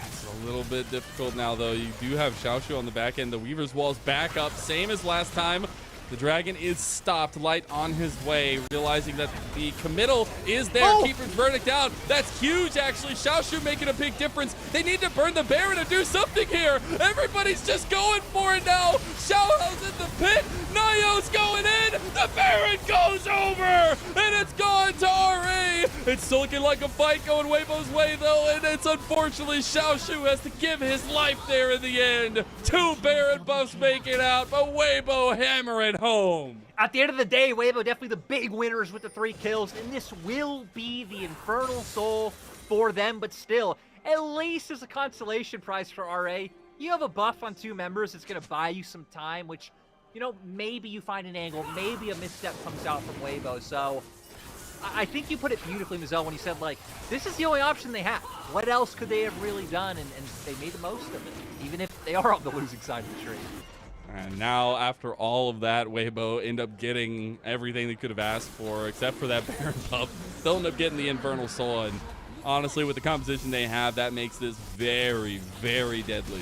It's a little bit difficult now, though. You do have Xiaoshu on the back end. The Weaver's Wall's back up, same as last time. The Dragon is stopped, Light on his way, realizing that the committal is there. Oh! Keeper's verdict out. That's huge, actually. Xiaoshu making a big difference. They need to burn the Baron to do something here. Everybody's just going for it now. Xiaohu's in the pit. Nayo's going in. The Baron goes over, and it's gone to RA. It's still looking like a fight going Weibo's way, though, and it's unfortunately Xiaoshu has to give his life there in the end. 2 Baron buffs make it out, but Weibo hammering home. At the end of the day, Weibo definitely the big winners with the 3 kills, and this will be the Infernal Soul for them, but still, at least as a consolation prize for RA, you have a buff on 2 members that's going to buy you some time, which, you know, maybe you find an angle, maybe a misstep comes out from Weibo, so I think you put it beautifully, Mizel, when you said, like, this is the only option they have. What else could they have really done? And they made the most of it, even if they are on the losing side of the trade. And now, after all of that, Weibo end up getting everything they could have asked for, except for that Baron buff. They'll end up getting the Infernal Soul, and honestly, with the composition they have, that makes this very, very deadly.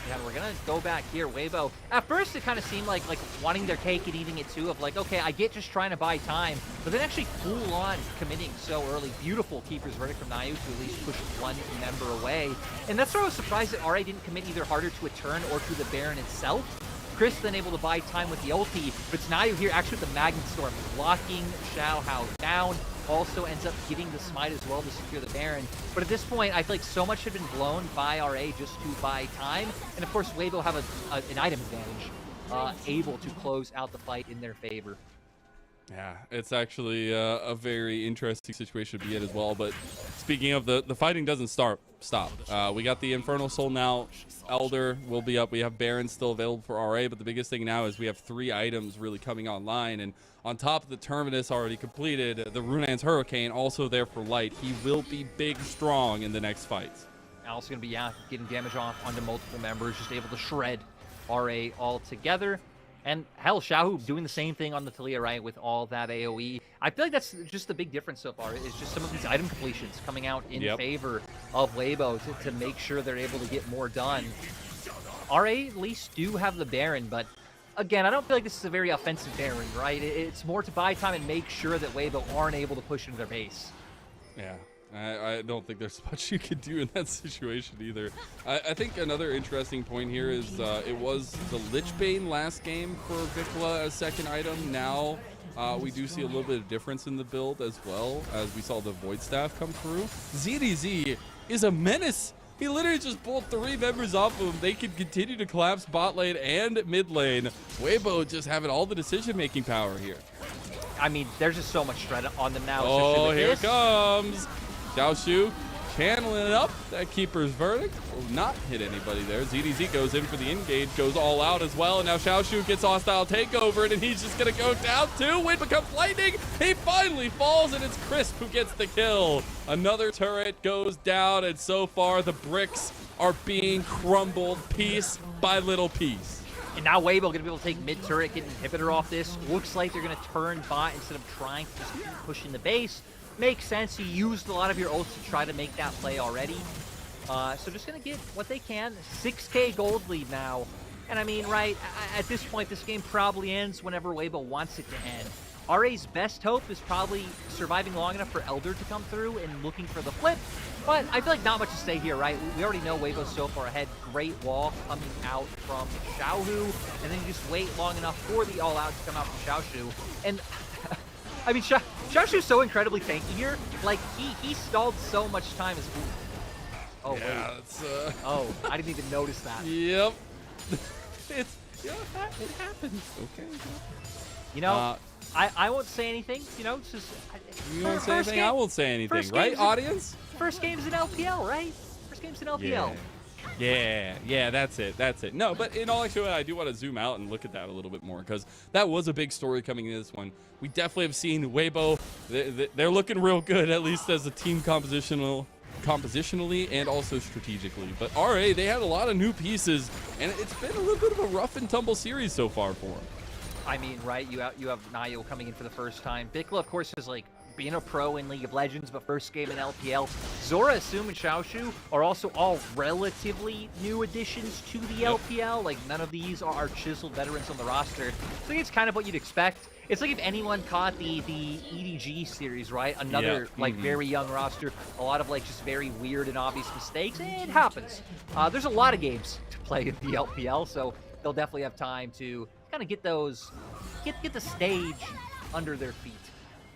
Yeah, we're gonna go back here. Weibo, at first it kind of seemed like wanting their cake and eating it too, of like, okay, I get just trying to buy time, but then actually full on committing so early. Beautiful Keeper's verdict from Nayu to at least push 1 member away. And that's where I was surprised that RA didn't commit either harder to a turn or to the Baron itself. Chris then able to buy time with the ulti, but it's Nayu here actually with the Magnet Storm, blocking Xiaohao down. Also ends up getting the smite as well to secure the Baron. But at this point, I feel like so much had been blown by RA just to buy time. And of course, Weibo have an item advantage, able to close out the fight in their favor. Yeah, it's actually a very interesting situation to be in as well. But speaking of the fighting doesn't stop. We got the Infernal Soul now. Elder will be up. We have Baron still available for RA, but the biggest thing now is we have 3 items really coming online. And on top of the Terminus already completed, the Runan's Hurricane also there for Light. He will be big strong in the next fights. Also going to be, getting damage off onto multiple members, just able to shred RA altogether. And hell, Xiaohu doing the same thing on the Talia, right, with all that AoE. I feel like that's just the big difference so far, is just some of these item completions coming out in favor of Weibo to make sure they're able to get more done. RA at least do have the Baron, but again, I don't feel like this is a very offensive Baron, right? It's more to buy time and make sure that Weibo aren't able to push into their base. Yeah. I don't think there's much you could do in that situation either. I think another interesting point here is it was the Lichbane last game for Vikla as second item. Now we do see a little bit of difference in the build as well, as we saw the Void Staff come through. ZDZ is a menace. He literally just pulled 3 members off of him. They can continue to collapse bot lane and mid lane. Weibo just having all the decision-making power here. I mean, there's just so much shred on them now. Oh, here it comes. Xiaoshu channeling it up. That keeper's verdict will not hit anybody there. ZDZ goes in for the engage, goes all out as well, and now Xiaoshu gets hostile takeover, and he's just gonna go down too. Wind becomes lightning. He finally falls, and it's Crisp who gets the kill. Another turret goes down, and so far the bricks are being crumbled piece by little piece. And now Weibo going to be able to take mid-turret, get an inhibitor off this. Looks like they're going to turn bot instead of trying to just keep pushing the base. Makes sense. You used a lot of your ults to try to make that play already. So just going to get what they can. 6K gold lead now. And I mean, right, at this point, this game probably ends whenever Weibo wants it to end. RA's best hope is probably surviving long enough for Elder to come through and looking for the flip. But I feel like not much to say here, right? We already know Weibo's so far ahead. Great wall coming out from Xiaohu. And then you just wait long enough for the all-out to come out from Xiaoshu. And, I mean, Xiaoshu's so incredibly tanky here. Like, he stalled so much time as... Oh, yeah, wait. Oh, I didn't even notice that. Yep. It happens. Okay. You know... I won't say anything, you know, it's just... You won't say anything, I won't say anything, right, audience? First game's in LPL, right? First game's in LPL. Yeah, that's it. No, but in all actuality, I do want to zoom out and look at that a little bit more, because that was a big story coming in this one. We definitely have seen Weibo, they're looking real good, at least as a team compositionally and also strategically. But RA, they had a lot of new pieces, and it's been a little bit of a rough and tumble series so far for them. I mean, right, you have Nayo coming in for the first time. Bikla, of course, is like being a pro in League of Legends, but first game in LPL. Zora, Assume, and Xiaoshu are also all relatively new additions to the LPL. Like, none of these are chiseled veterans on the roster. So I think it's kind of what you'd expect. It's like if anyone caught the EDG series, right? Another, like, very young roster. A lot of, like, just very weird and obvious mistakes. It happens. There's a lot of games to play in the LPL, so they'll definitely have time to kind of get the stage under their feet.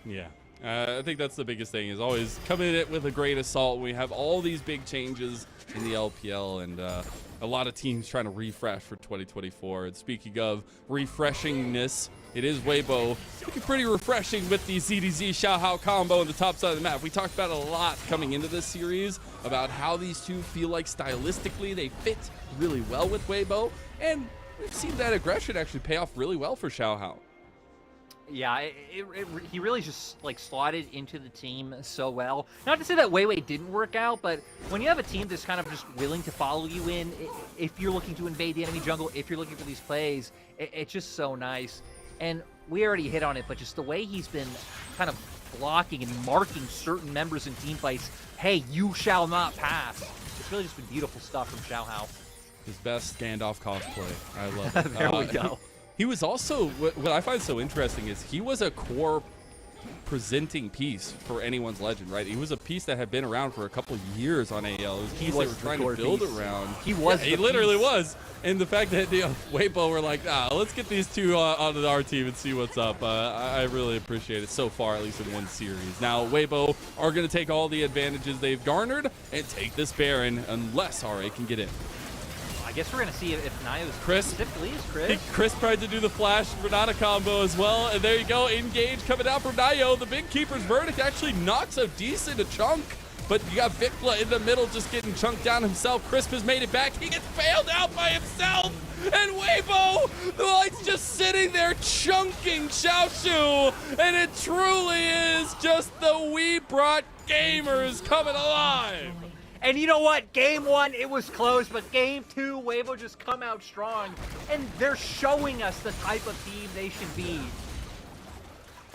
Yeah. I think that's the biggest thing, is always come in it with a grain of salt. We have all these big changes in the LPL, and a lot of teams trying to refresh for 2024. And speaking of refreshingness, it is Weibo looking pretty refreshing with the ZDZ Xiaohao combo on the top side of the map. We talked about a lot coming into this series about how these two feel like stylistically they fit really well with Weibo, and we've seen that aggression actually pay off really well for Xiaohao. Yeah, he really just like slotted into the team so well. Not to say that Weiwei didn't work out, but when you have a team that's kind of just willing to follow you in, if you're looking to invade the enemy jungle, if you're looking for these plays, it's just so nice. And we already hit on it, but just the way he's been kind of blocking and marking certain members in team fights, hey, you shall not pass. It's really just been beautiful stuff from Xiaohao. His best Gandalf cosplay. I love it. There we go. He was also, what I find so interesting is he was a core presenting piece for anyone's legend, right? He was a piece that had been around for a couple of years on AL. It was a piece they were trying to build around. He was. He literally was. And the fact that Weibo were like, let's get these two onto our team and see what's up. I really appreciate it so far, at least in one series. Now, Weibo are going to take all the advantages they've garnered and take this Baron unless RA can get in. I guess we're going to see if Nayo's Chris. Chris tried to do the flash Renata combo as well. And there you go. Engage coming out from Nayo. The big keeper's verdict actually not so decent a chunk. But you got Vikla in the middle just getting chunked down himself. Crisp has made it back. He gets bailed out by himself. And Weibo, the light's just sitting there chunking Xiaoshu. And it truly is just the We Brought Gamers coming alive. And you know what? Game 1, it was close, but Game 2, Weibo just come out strong. And they're showing us the type of team they should be.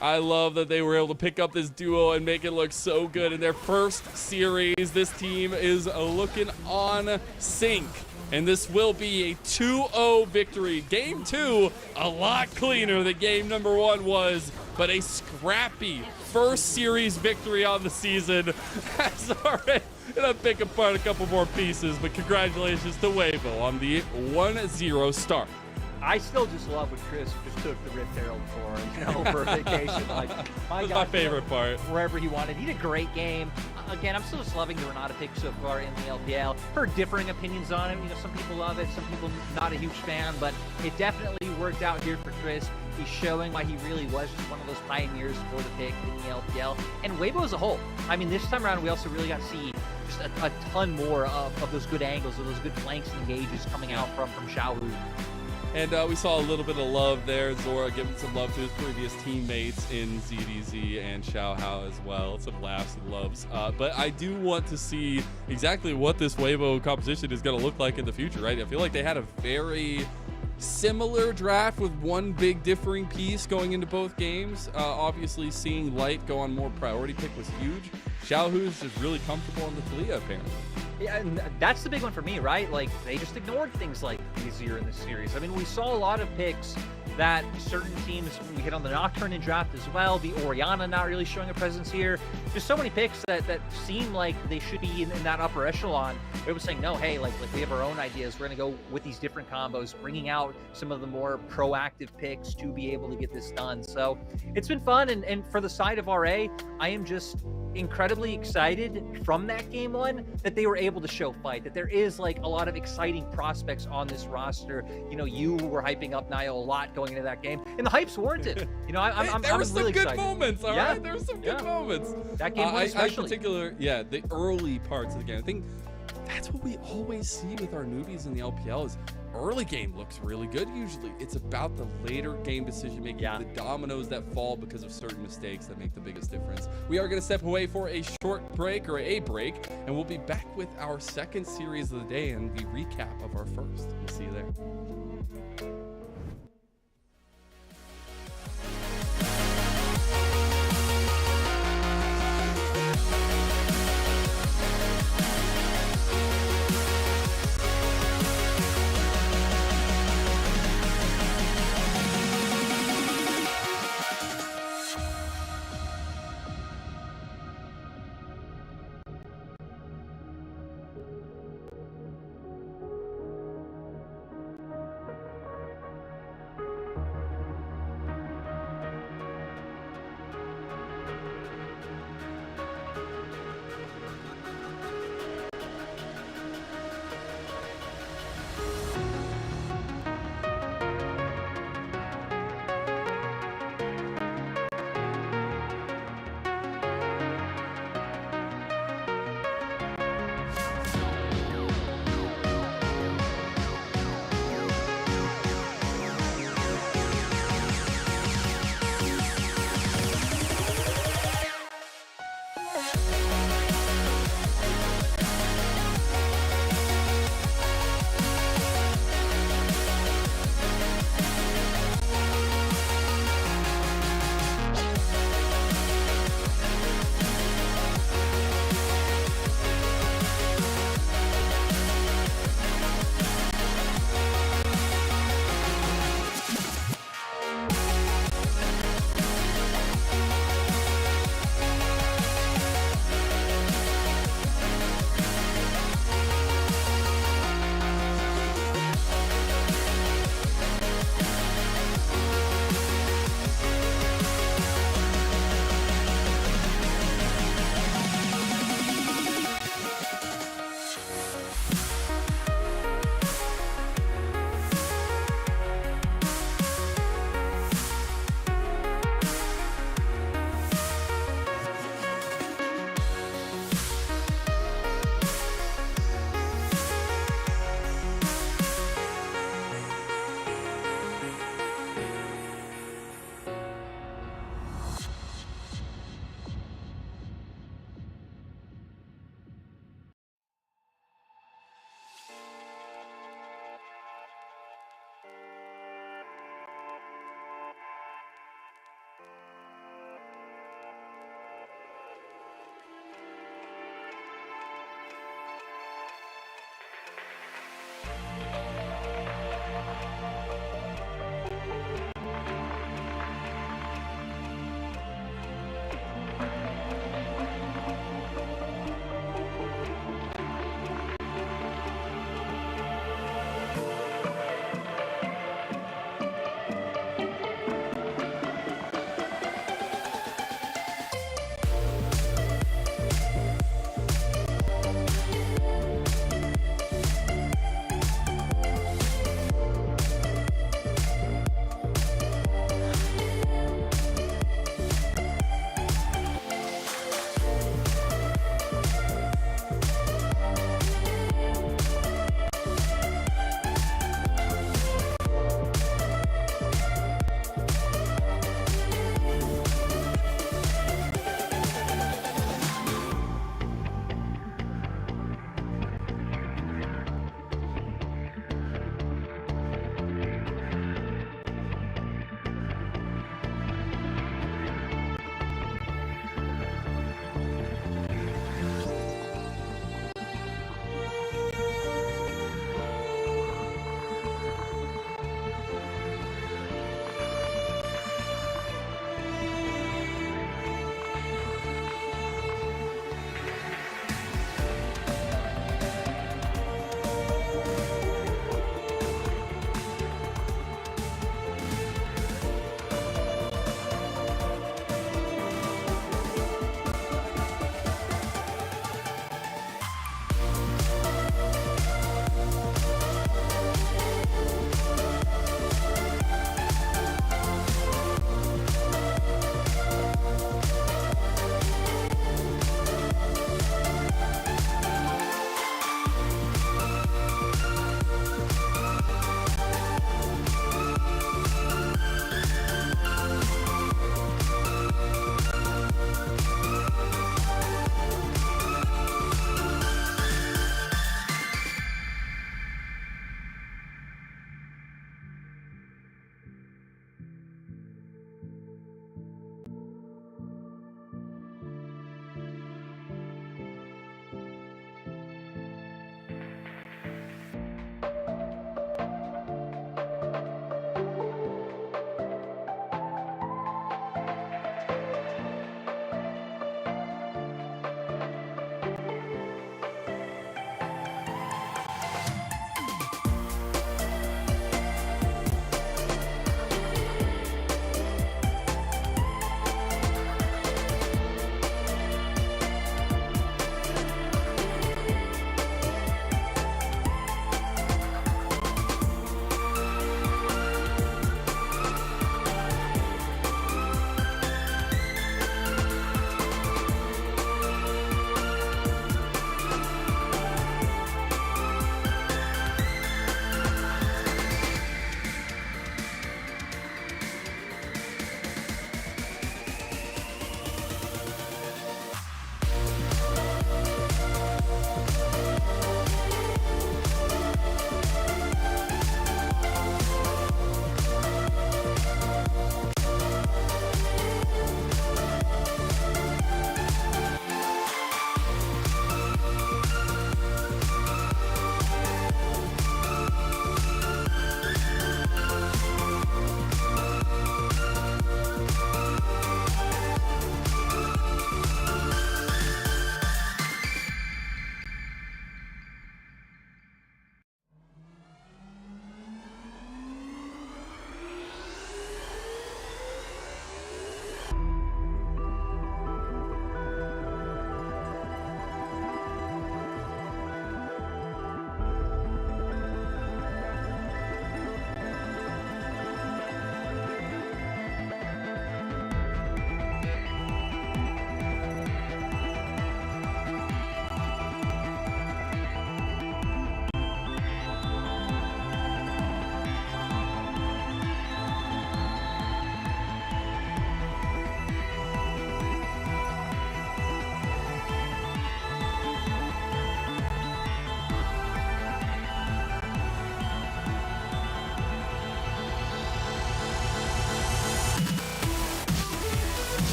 I love that they were able to pick up this duo and make it look so good in their first series. This team is looking on sync, and this will be a 2-0 victory. Game 2, a lot cleaner than game number 1 was, but a scrappy first series victory on the season. That's all right. And I'll pick apart a couple more pieces, but congratulations to Weibo on the 1-0 start. I still just love when Chris just took the Rift Herald tour, for a vacation. Like, That's my favorite part. Wherever he wanted. He did a great game. Again, I'm still just loving the Renata pick so far in the LPL. Heard differing opinions on him. Some people love it, some people not a huge fan, but it definitely worked out here for Chris. He's showing why he really was just one of those pioneers for the pick in the LPL. And Weibo as a whole. I mean, this time around, we also really got to see just a ton more of those good angles, of those good flanks and engages coming out from Xiaohu. And we saw a little bit of love there. Zora giving some love to his previous teammates in ZDZ and Xiaohao as well. Some laughs and loves. But I do want to see exactly what this Weibo composition is going to look like in the future, right? I feel like they had a very similar draft with one big differing piece going into both games. Obviously, seeing Light go on more priority pick was huge. Xiaohu's just really comfortable in the Talia, apparently. Yeah, and that's the big one for me, right? Like, they just ignored things like easier in this series. I mean, we saw a lot of picks that certain teams, we hit on the Nocturne in draft as well, the Orianna not really showing a presence here. Just so many picks that seem like they should be in that upper echelon. We were saying, no, hey, like we have our own ideas. We're going to go with these different combos, bringing out some of the more proactive picks to be able to get this done. So it's been fun. And for the side of RA, I am just incredibly excited from that game one that they were able to show fight, that there is like a lot of exciting prospects on this roster. You were hyping up Niall a lot going into that game, and the hype's warranted. I'm there were some really good excited. moments, all right? There were some good moments. That game one especially. In particular, the early parts of the game. I think that's what we always see with our newbies in the LPL is early game looks really good usually. It's about the later game decision making, the dominoes that fall because of certain mistakes that make the biggest difference. We are going to step away for a short break, or a break, and we'll be back with our second series of the day and the recap of our first. We'll see you there.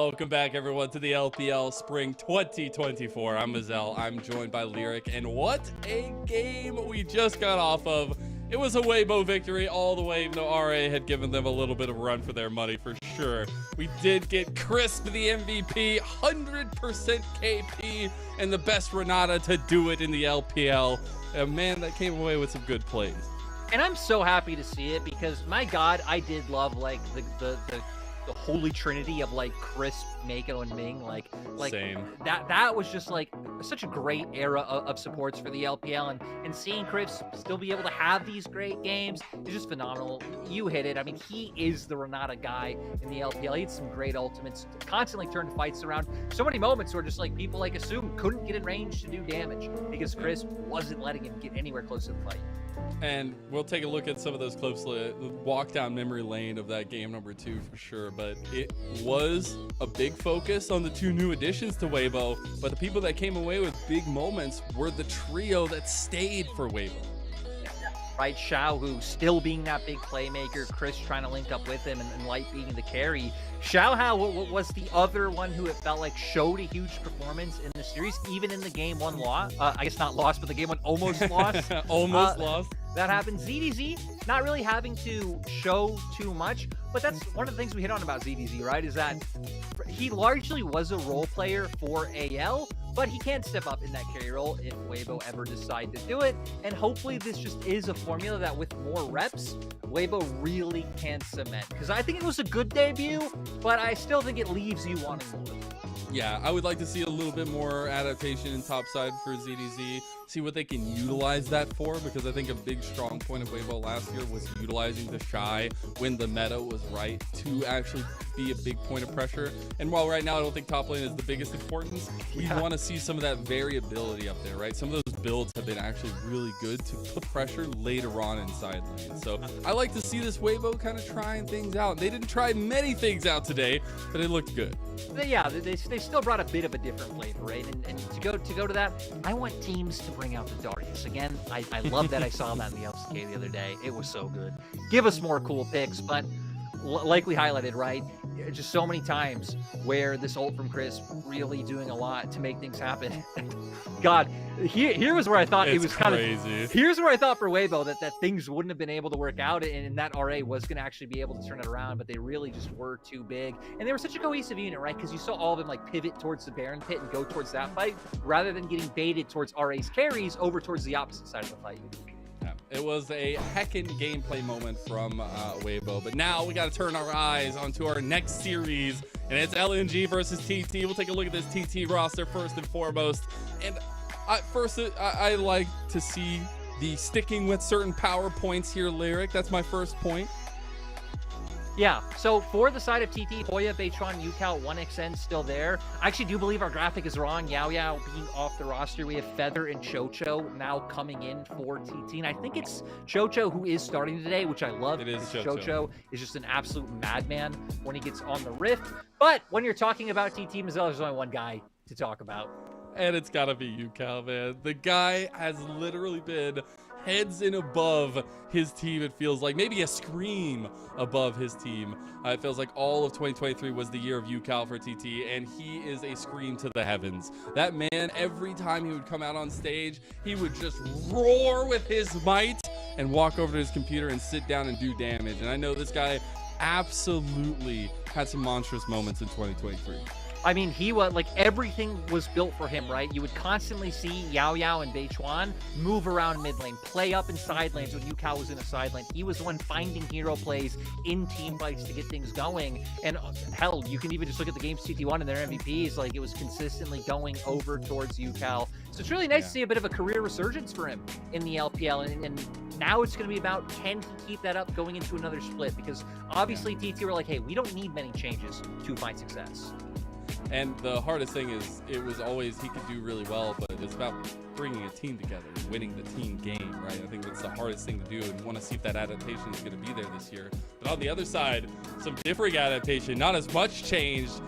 Welcome back, everyone, to the LPL Spring 2024. I'm Mazel. I'm joined by Lyric, and what a game we just got off of. It was a Weibo victory all the way, even though RA had given them a little bit of a run for their money for sure. We did get Crisp the MVP, 100% KP, and the best Renata to do it in the LPL. A man that came away with some good plays. And I'm so happy to see it because, my God, I did love like the holy trinity of like Crisp, Mako, and Ming. Like Same. That was just like such a great era of supports for the LPL, and seeing Crisp still be able to have these great games is just phenomenal. You hit it. I mean, he is the Renata guy in the LPL. He had some great ultimates, constantly turned fights around. So many moments where just like people like assumed couldn't get in range to do damage because Crisp wasn't letting him get anywhere close to the fight. And we'll take a look at some of those clips, walk down memory lane of that game number 2 for sure. But it was a big focus on the 2 new additions to Weibo. But the people that came away with big moments were the trio that stayed for Weibo. Right, Xiao, who still being that big playmaker, Chris trying to link up with him, and Light being the carry. Xiao Hao was the other one who it felt like showed a huge performance in the series, even in the game 1 loss. I guess not lost, but the game 1 almost lost. Almost lost. That happened. ZDZ, not really having to show too much, but that's one of the things we hit on about ZDZ, right? Is that he largely was a role player for AL, but he can step up in that carry role if Weibo ever decide to do it. And hopefully this just is a formula that with more reps, Weibo really can cement. Because I think it was a good debut, but I still think it leaves you wanting more. Yeah, I would like to see a little bit more adaptation in topside for ZDZ, see what they can utilize that for, because I think a big strong point of Weibo last year was utilizing the Shy when the meta was right to actually be a big point of pressure. And while right now I don't think top lane is the biggest importance, we want to see some of that variability up there, right? Some of those builds have been actually really good to put pressure later on in side lane. So I like to see this Weibo kind of trying things out. They didn't try many things out today, but it looked good. Yeah, they still brought a bit of a different flavor, right? And to go to that, I want teams to bring out the Darius again. I love that. I saw that in the LCK the other day. It was so good. Give us more cool picks, but like we highlighted, right? Just so many times where this ult from Crisp really doing a lot to make things happen. God, here was where I thought it was kind crazy. Here's where I thought for Weibo that things wouldn't have been able to work out, and that RA was going to actually be able to turn it around, but they really just were too big. And they were such a cohesive unit, right? Because you saw all of them like pivot towards the Baron pit and go towards that fight, rather than getting baited towards RA's carries over towards the opposite side of the fight. Yeah, it was a heckin' gameplay moment from Weibo, but now we got to turn our eyes onto our next series, and it's LNG versus TT. We'll take a look at this TT roster first and foremost. And I like to see the sticking with certain power points here, Lyric. That's my first point. Yeah, so for the side of TT, Hoya, Beichuan, Yukao, 1xN still there. I actually do believe our graphic is wrong. Yao Yao being off the roster. We have Feather and Chocho now coming in for TT. And I think it's Chocho who is starting today, which I love. It is Chocho. Chocho is just an absolute madman when he gets on the Rift. But when you're talking about TT Mazel, there's only one guy to talk about. And it's got to be Yukao, man. The guy has literally been heads and above his team, it feels like. Maybe a scream above his team. It feels like all of 2023 was the year of Yukao for TT, and he is a scream to the heavens. That man, every time he would come out on stage, he would just roar with his might and walk over to his computer and sit down and do damage. And I know this guy absolutely had some monstrous moments in 2023. I mean, he was like, everything was built for him, right? You would constantly see Yao Yao and Beichuan move around mid lane, play up in side lanes when Yukao was in a side lane. He was the one finding hero plays in team fights to get things going. And hell, you can even just look at the games TT won and their MVPs, like it was consistently going over towards Yukao. So it's really nice to see a bit of a career resurgence for him in the LPL. And now it's going to be about, can he keep that up going into another split? Because obviously TT were like, hey, we don't need many changes to find success. And the hardest thing is, it was always he could do really well, but it's about bringing a team together and winning the team game, right? I think that's the hardest thing to do, and want to see if that adaptation is going to be there this year. But on the other side, some differing adaptation, not as much changed.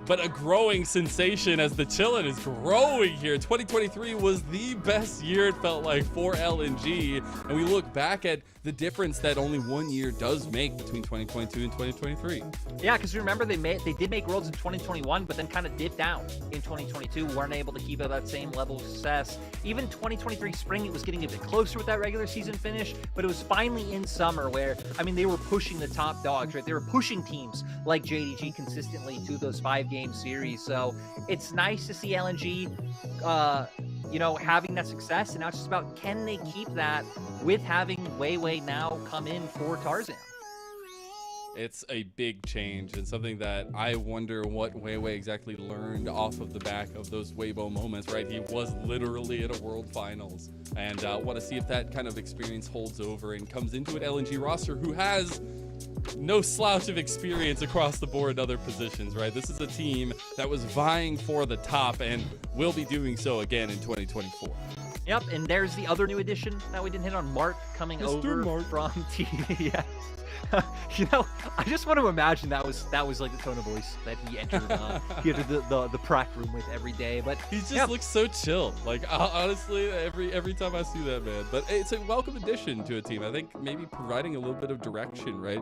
but a growing sensation as the Chillin is growing here. 2023 was the best year, it felt like, for LNG. And we look back at the difference that only 1 year does make between 2022 and 2023. Yeah, because remember they did make Worlds in 2021, but then kind of dipped down in 2022. Weren't able to keep up that same level of success. Even 2023 spring, it was getting a bit closer with that regular season finish, but it was finally in summer where, I mean, they were pushing the top dogs, right? They were pushing teams like JDG consistently to those 5-game series. So it's nice to see LNG, you know, having that success. And now it's just about, can they keep that with having Weiwei now come in for Tarzan? It's a big change and something that I wonder what Weiwei exactly learned off of the back of those Weibo moments, right? He was literally at a World Finals, and want to see if that kind of experience holds over and comes into an LNG roster who has no slouch of experience across the board in other positions, right? This is a team that was vying for the top and will be doing so again in 2024. Yep, and there's the other new addition that we didn't hit on, Mark coming over from TDS. You know, I just want to imagine that was like the tone of voice that he entered the prac room with every day. But he just looks so chill. Like honestly, every time I see that man. But it's a welcome addition to a team. I think maybe providing a little bit of direction, right?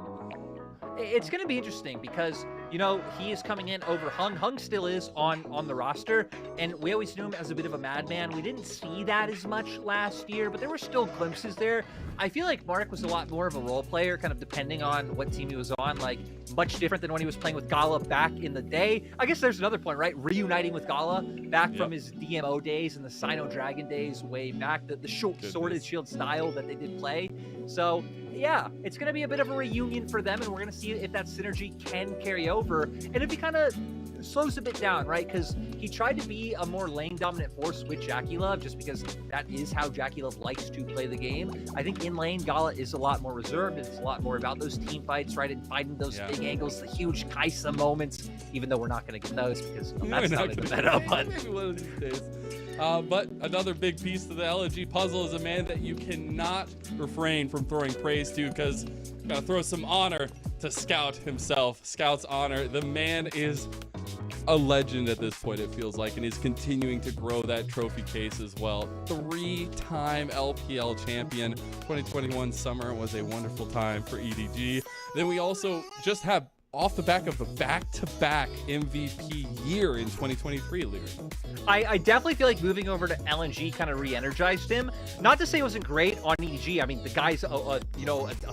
It's going to be interesting because, you know, he is coming in over Hung. Hung still is on the roster, and we always knew him as a bit of a madman. We didn't see that as much last year, but there were still glimpses there. I feel like Mark was a lot more of a role player, kind of depending on what team he was on, like much different than when he was playing with Gala back in the day. I guess there's another point, right? Reuniting with Gala back from his DMO days and the Sino Dragon days way back, the short sworded shield style that they did play. So yeah, it's going to be a bit of a reunion for them, and we're going to see if that synergy can carry over. And if he kind of slows a bit down, right? Because he tried to be a more lane dominant force with Jackie Love, just because that is how Jackie Love likes to play the game. I think in lane, Gala is a lot more reserved. It's a lot more about those team fights, right? And finding those big angles, the huge Kaisa moments, even though we're not going to get those because that's not in the meta. But maybe one of these days. But another big piece to the LNG puzzle is a man that you cannot refrain from throwing praise to, because gotta throw some honor to Scout himself. Scout's honor. The man is a legend at this point, it feels like, and is continuing to grow that trophy case as well. 3-time LPL champion. 2021 summer was a wonderful time for EDG. Then we also just have off the back of a back-to-back MVP year in 2023, Leary. I definitely feel like moving over to LNG kind of re-energized him. Not to say it wasn't great on EDG. I mean, the guy's a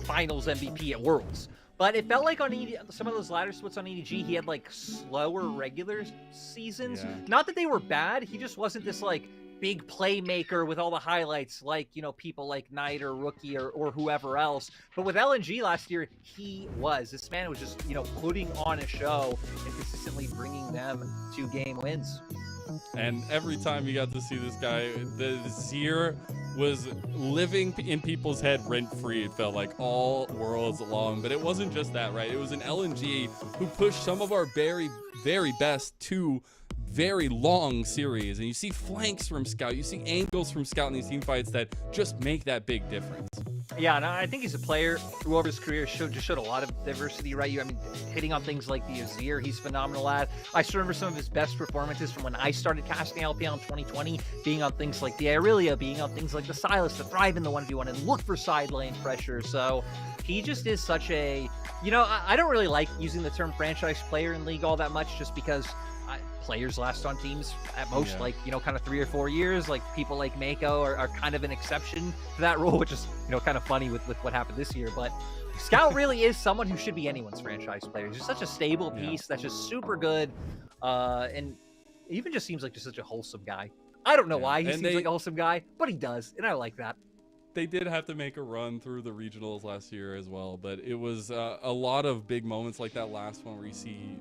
finals MVP at Worlds. But it felt like on some of those ladder splits on EDG, he had like slower regular seasons. Yeah. Not that they were bad. He just wasn't this like big playmaker with all the highlights like, you know, people like Knight or Rookie or whoever else. But with LNG last year, he was. This man was just, you know, putting on a show and consistently bringing them to game wins. And every time you got to see this guy, the Zir was living in people's head rent-free, it felt like, all worlds long. But it wasn't just that, right? It was an LNG who pushed some of our very, very best to very long series, and you see flanks from Scout, you see angles from Scout in these team fights that just make that big difference. Yeah, and I think he's a player who over his career showed a lot of diversity, right? I mean, hitting on things like the Azir, he's phenomenal at. I still remember some of his best performances from when I started casting LPL in 2020, being on things like the Irelia, being on things like the Silas to thrive in the 1v1 and look for side lane pressure. So he just is such a, you know, I don't really like using the term franchise player in League all that much, just because players last on teams at most, like, you know, kind of 3 or 4 years. Like people like Mako are kind of an exception to that rule, which is, you know, kind of funny with what happened this year. But Scout really is someone who should be anyone's franchise player. He's just such a stable piece that's just super good, and even just seems like just such a wholesome guy. I don't know why he seems like a wholesome guy, but he does, and I like that. They did have to make a run through the regionals last year as well, but it was a lot of big moments like that last one where you see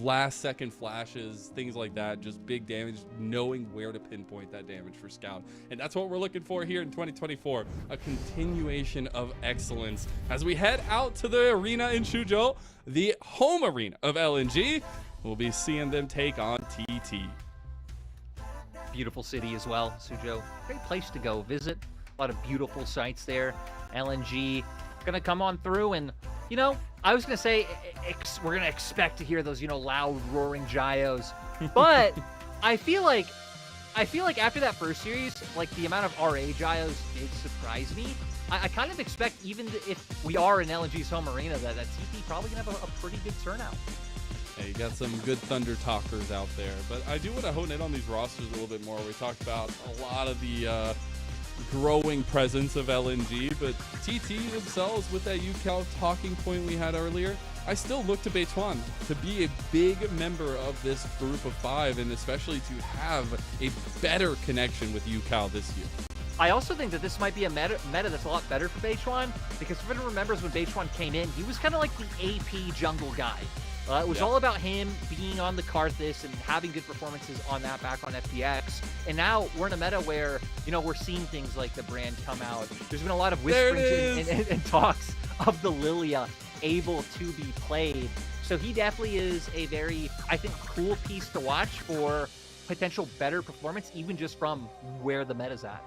last second flashes, things like that, just big damage, knowing where to pinpoint that damage for Scout. And that's what we're looking for here in 2024, a continuation of excellence as we head out to the arena in Suzhou, the home arena of LNG. We'll be seeing them take on TT. Beautiful city as well, Suzhou. Great place to go visit. A lot of beautiful sights there. LNG gonna come on through, and you know, I was gonna say we're gonna expect to hear those, you know, loud roaring gyos, but I feel like after that first series, like the amount of RA gyos did surprise me. I kind of expect, even if we are in LNG's home arena, that TT probably gonna have a pretty good turnout. Yeah, you got some good Thunder talkers out there, but I do want to hone in on these rosters a little bit more. We talked about a lot of the growing presence of LNG, but TT themselves, with that UCal talking point we had earlier, I still look to Beituan to be a big member of this group of 5, and especially to have a better connection with UCal this year. I also think that this might be a meta that's a lot better for Beituan, because if everyone remembers when Beituan came in, he was kind of like the AP jungle guy. It was all about him being on the Karthus and having good performances on that back on FPX. And now we're in a meta where, you know, we're seeing things like the brand come out. There's been a lot of whisperings and talks of the Lilia able to be played. So he definitely is a very, I think, cool piece to watch for potential better performance, even just from where the meta's at.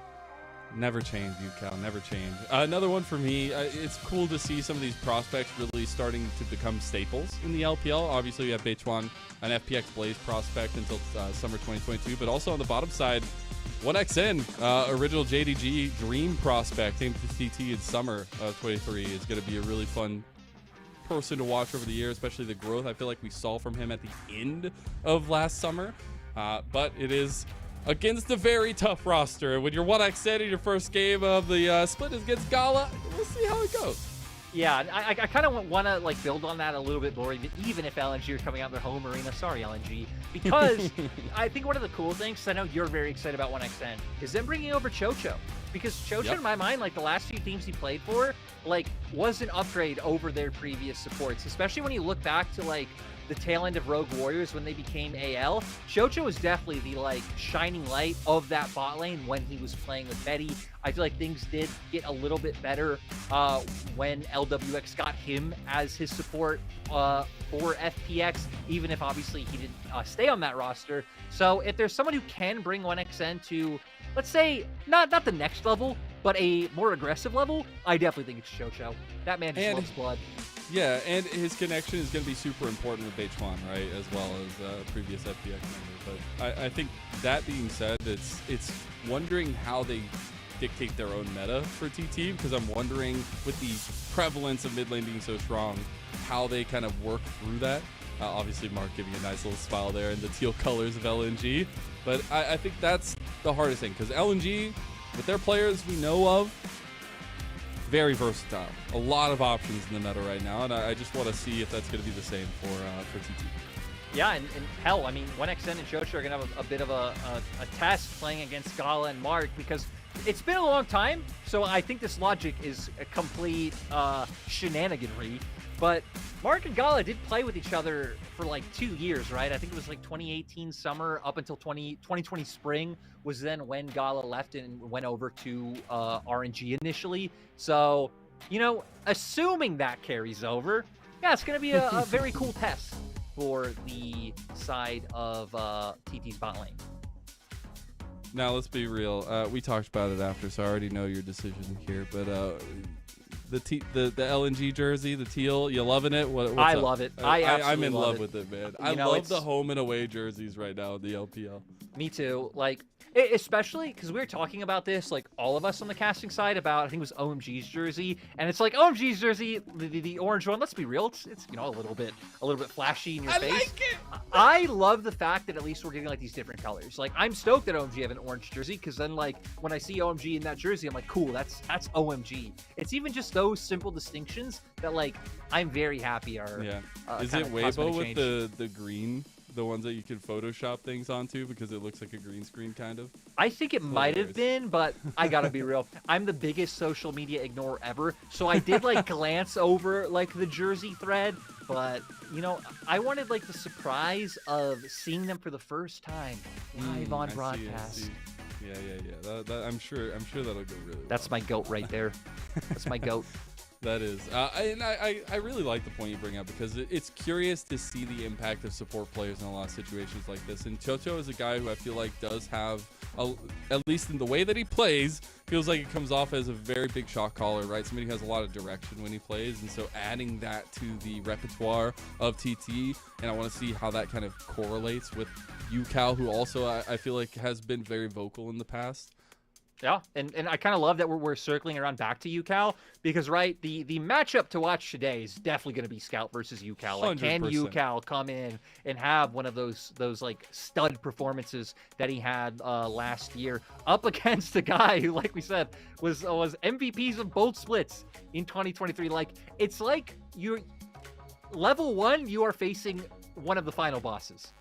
Never change, UCal, never change. Another one for me, it's cool to see some of these prospects really starting to become staples in the LPL. Obviously, we have Beituan, an FPX Blaze prospect until summer 2022, but also on the bottom side, 1XN, original JDG Dream prospect, came to TT in summer of 23, is going to be a really fun person to watch over the year, especially the growth I feel like we saw from him at the end of last summer. But it is against a very tough roster. When you're 1XN in your first game of the split is against Gala, we'll see how it goes. Yeah, I kind of want to like build on that a little bit more, even if LNG are coming out their home arena. Sorry, LNG. Because I think one of the cool things, I know you're very excited about 1XN, is them bringing over Chocho. Because Chocho, in my mind, like the last few teams he played for, like was an upgrade over their previous supports. Especially when you look back to like the tail end of Rogue Warriors when they became AL. Chocho was definitely the like shining light of that bot lane when he was playing with Betty. I feel like things did get a little bit better when LWX got him as his support for FPX, even if obviously he didn't stay on that roster. So if there's someone who can bring 1XN to, let's say, not the next level, but a more aggressive level, I definitely think it's Chocho. That man just loves blood. Yeah, and his connection is going to be super important with Beituan, right, as well as previous FPX member. But I think that being said, it's wondering how they dictate their own meta for TT, because I'm wondering, with the prevalence of mid lane being so strong, how they kind of work through that. Obviously, Mark giving a nice little smile there in the teal colors of LNG. But I think that's the hardest thing, because LNG, with their players we know of, very versatile. A lot of options in the meta right now, and I just want to see if that's going to be the same for TT. Yeah, and hell, I mean, 1XN and Chocho are going to have a bit of a test playing against Gala and Mark, because it's been a long time, so I think this logic is a complete shenaniganry. But Mark and Gala did play with each other for like 2 years, right? I think it was like 2018 summer up until 2020 spring was then when Gala left and went over to RNG initially. So, you know, assuming that carries over, yeah, it's going to be a very cool test for the side of TT's bot lane. Now, let's be real. We talked about it after, so I already know your decision here, but the LNG jersey, the teal, you loving it? I love it. I'm in love it. with it, man. I love the home and away jerseys right now in the LPL. Me too. Like, especially because we were talking about this, like all of us on the casting side, about I think it was OMG's jersey, and it's like OMG's jersey, the orange one. Let's be real, it's you know a little bit flashy in your face. Like it. I love the fact that at least we're getting like these different colors. Like I'm stoked that OMG have an orange jersey, because then like when I see OMG in that jersey, I'm like, cool, that's OMG. It's even just those simple distinctions that like I'm very happy are. Yeah. Is it Weibo with the green? The ones that you can Photoshop things onto, because it looks like a green screen kind of? I think it might have been, but I gotta be real. I'm the biggest social media ignorer ever, so I did like glance over like the jersey thread, but you know, I wanted like the surprise of seeing them for the first time live on broadcast. See. Yeah. I'm sure that'll go really well. That's my goat right there. That's my goat. That is. And I really like the point you bring up, because it's curious to see the impact of support players in a lot of situations like this. And Chocho is a guy who I feel like does have, at least in the way that he plays, feels like it comes off as a very big shot caller, right? Somebody who has a lot of direction when he plays, and so adding that to the repertoire of TT, and I want to see how that kind of correlates with UCal, who also I feel like has been very vocal in the past. Yeah, and I kind of love that we're circling around back to UCal because, right, the matchup to watch today is definitely going to be Scout versus UCal. Like, can 100%. UCal come in and have one of those like stud performances that he had last year up against a guy who, like we said, was MVPs of both splits in 2023? Like, it's like you're level 1, you are facing one of the final bosses.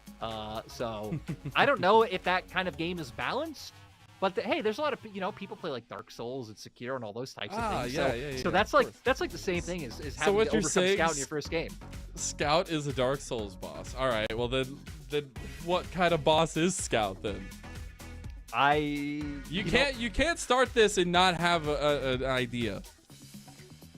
So I don't know if that kind of game is balanced. But hey, there's a lot of people play like Dark Souls and Sekiro and all those types of things. So that's like the same thing as having to overcome Scout in your first game. Scout is a Dark Souls boss. All right, well then what kind of boss is Scout then? You can't start this and not have an idea.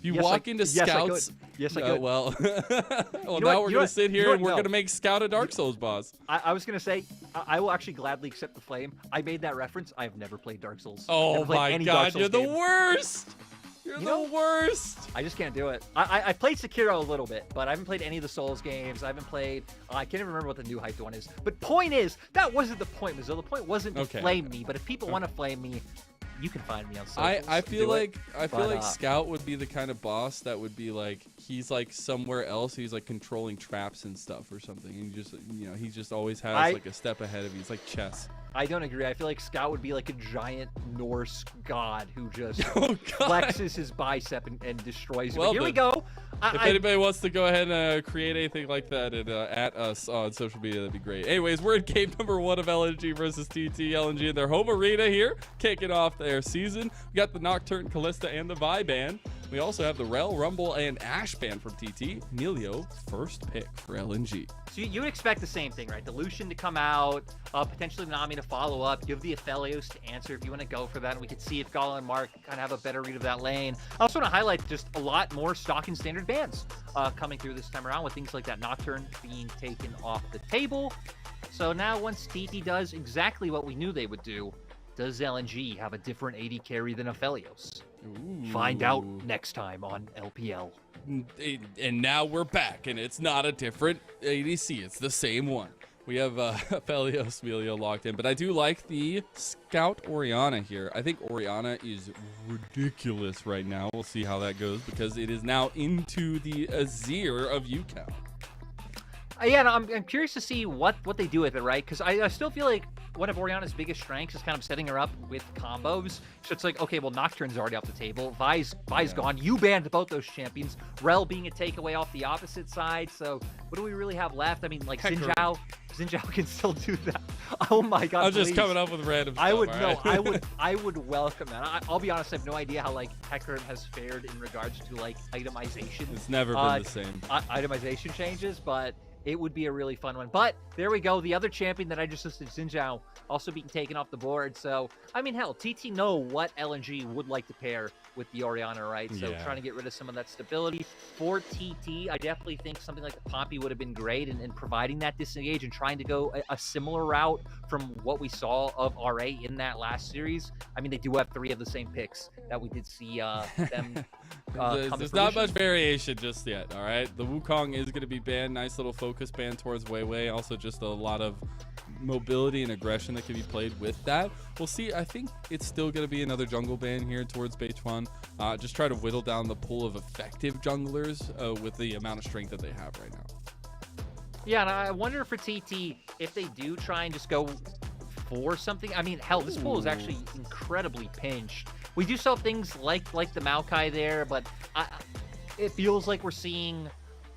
You walk into Scouts. Yes, I could. Well, now we're gonna sit here and we're gonna make Scout a Dark Souls boss. I was gonna say I will actually gladly accept the flame. I made that reference. I've never played Dark Souls. Oh my God, you're the worst. You're the worst. I just can't do it. I played Sekiro a little bit, but I haven't played any of the Souls games. I haven't played. I can't even remember what the new hyped one is. But point is, that wasn't the point, Mizzou. The point wasn't to flame me. But if people want to flame me, you can find me on socials. I feel like Scout would be the kind of boss that would be like he's like somewhere else. He's like controlling traps and stuff or something. And he just always has like a step ahead of you. It's like chess. I don't agree. I feel like Scout would be like a giant Norse god who just flexes his bicep and destroys you. Well, here we go. If anybody wants to go ahead and create anything like that and at us on social media, that'd be great. Anyways, we're in game number 1 of LNG versus TT. LNG in their home arena here, kicking off their season. We got the Nocturne, Callista, and the Vi band. We also have the Rel, Rumble, and Ash band from TT. Emilio, first pick for LNG. So you would expect the same thing, right? The Lucian to come out, potentially Nami to follow up, give the Aphelios to answer if you want to go for that, and we could see if Gala and Mark kind of have a better read of that lane. I also want to highlight just a lot more stock and standard bans coming through this time around with things like that Nocturne being taken off the table. So now once TT does exactly what we knew they would do, does LNG have a different AD carry than Aphelios? Find out next time on LPL. And now we're back, and it's not a different ADC. It's the same one. We have Aphelios, Emilio locked in, but I do like the Scout Orianna here. I think Orianna is ridiculous right now. We'll see how that goes because it is now into the Azir of UCal. Yeah, no, I'm curious to see what they do with it, right? Because I still feel like one of Orianna's biggest strengths is kind of setting her up with combos. So it's like, okay, well, Nocturne's already off the table. Vi's gone. You banned both those champions. Rel being a takeaway off the opposite side. So what do we really have left? I mean, like Xin can still do that. Oh my God! I'm just coming up with random stuff. I would welcome that. I'll be honest. I have no idea how like Hecarim has fared in regards to like itemization. It's never been the same. Itemization changes, but it would be a really fun one. But there we go. The other champion that I just listed, Xin Zhao, also being taken off the board. So, I mean, hell, TT know what LNG would like to pair with the Orianna, right? So trying to get rid of some of that stability. For TT, I definitely think something like the Poppy would have been great in providing that disengage and trying to go a similar route from what we saw of RA in that last series. I mean, they do have 3 of the same picks that we did see them There's not much variation just yet, all right? The Wukong is going to be banned. Nice little focus ban towards Weiwei. Also just a lot of mobility and aggression that can be played with that. We'll see. I think it's still going to be another jungle ban here towards Beichuan. Just try to whittle down the pool of effective junglers with the amount of strength that they have right now. Yeah, and I wonder for TT if they do try and just go for something. I mean, hell, this pool is actually incredibly pinched. We do sell things like the Maokai there, but it feels like we're seeing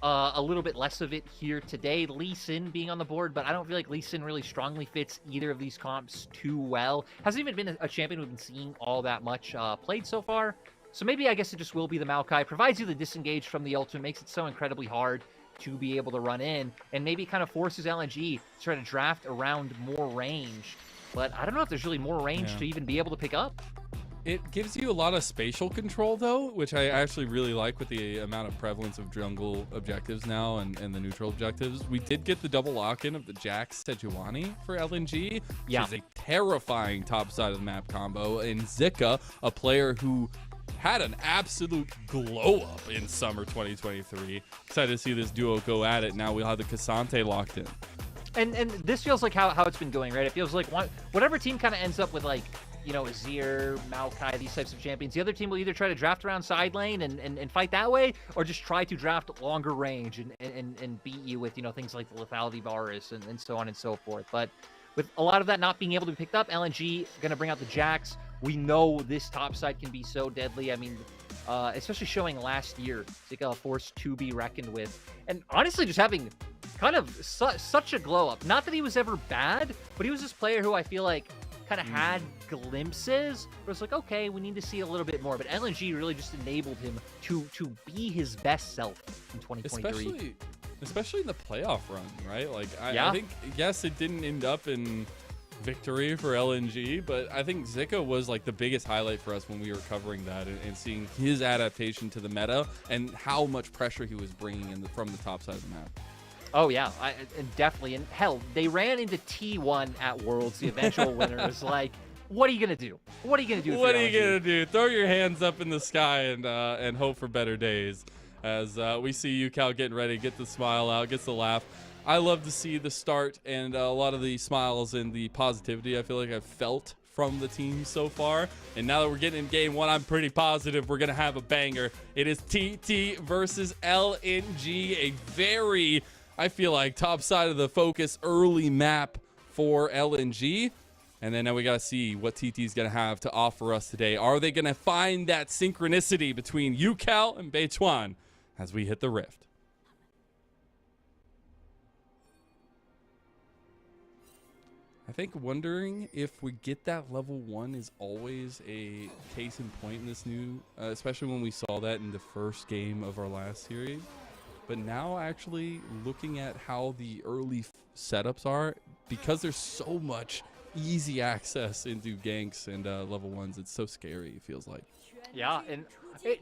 a little bit less of it here today. Lee Sin being on the board, but I don't feel like Lee Sin really strongly fits either of these comps too well. Hasn't even been a champion we've been seeing all that much played so far. So maybe I guess it just will be the Maokai. Provides you the disengage from the ultimate, makes it so incredibly hard to be able to run in, and maybe kind of forces LNG to try to draft around more range. But I don't know if there's really more range to even be able to pick up. It gives you a lot of spatial control, though, which I actually really like with the amount of prevalence of jungle objectives now and the neutral objectives. We did get the double lock-in of the Jax Sejuani for LNG, which is a terrifying top side of the map combo, and Zika, a player who had an absolute glow up in summer 2023. Excited to see this duo go at it. Now we'll have the Cassante locked in. And this feels like how it's been going, right? It feels like whatever team kind of ends up with, like, you know, Azir, Maokai, these types of champions, the other team will either try to draft around side lane and fight that way, or just try to draft longer range and beat you with, you know, things like the lethality virus and so on and so forth. But with a lot of that not being able to be picked up, LNG going to bring out the Jax. We know this top side can be so deadly. I mean, especially showing last year, it's like a force to be reckoned with. And honestly, just having kind of such a glow up. Not that he was ever bad, but he was this player who I feel like kind of had glimpses. It was like, okay, we need to see a little bit more. But LNG really just enabled him to be his best self in 2023. Especially in the playoff run, right? Like, I think, yes, it didn't end up in victory for LNG, but I think Zika was like the biggest highlight for us when we were covering that and seeing his adaptation to the meta and how much pressure he was bringing in from the top side of the map. Oh, yeah, and definitely. And hell, they ran into T1 at Worlds, the eventual winner. Was like, what are you going to do? What are you going to do? What are you going to do? Throw your hands up in the sky and hope for better days. As we see UCal getting ready, get the smile out, gets the laugh. I love to see the start and a lot of the smiles and the positivity I feel like I've felt from the team so far. And now that we're getting in game one, I'm pretty positive we're going to have a banger. It is TT versus LNG, a very, I feel like, top side of the focus early map for LNG. And then now we got to see what TT's going to have to offer us today. Are they going to find that synchronicity between UCal and Beichuan as we hit the rift? I think wondering if we get that level 1 is always a case in point in this new, especially when we saw that in the first game of our last series. But now actually looking at how the early setups are, because there's so much easy access into ganks and level 1s, it's so scary, it feels like. Yeah, and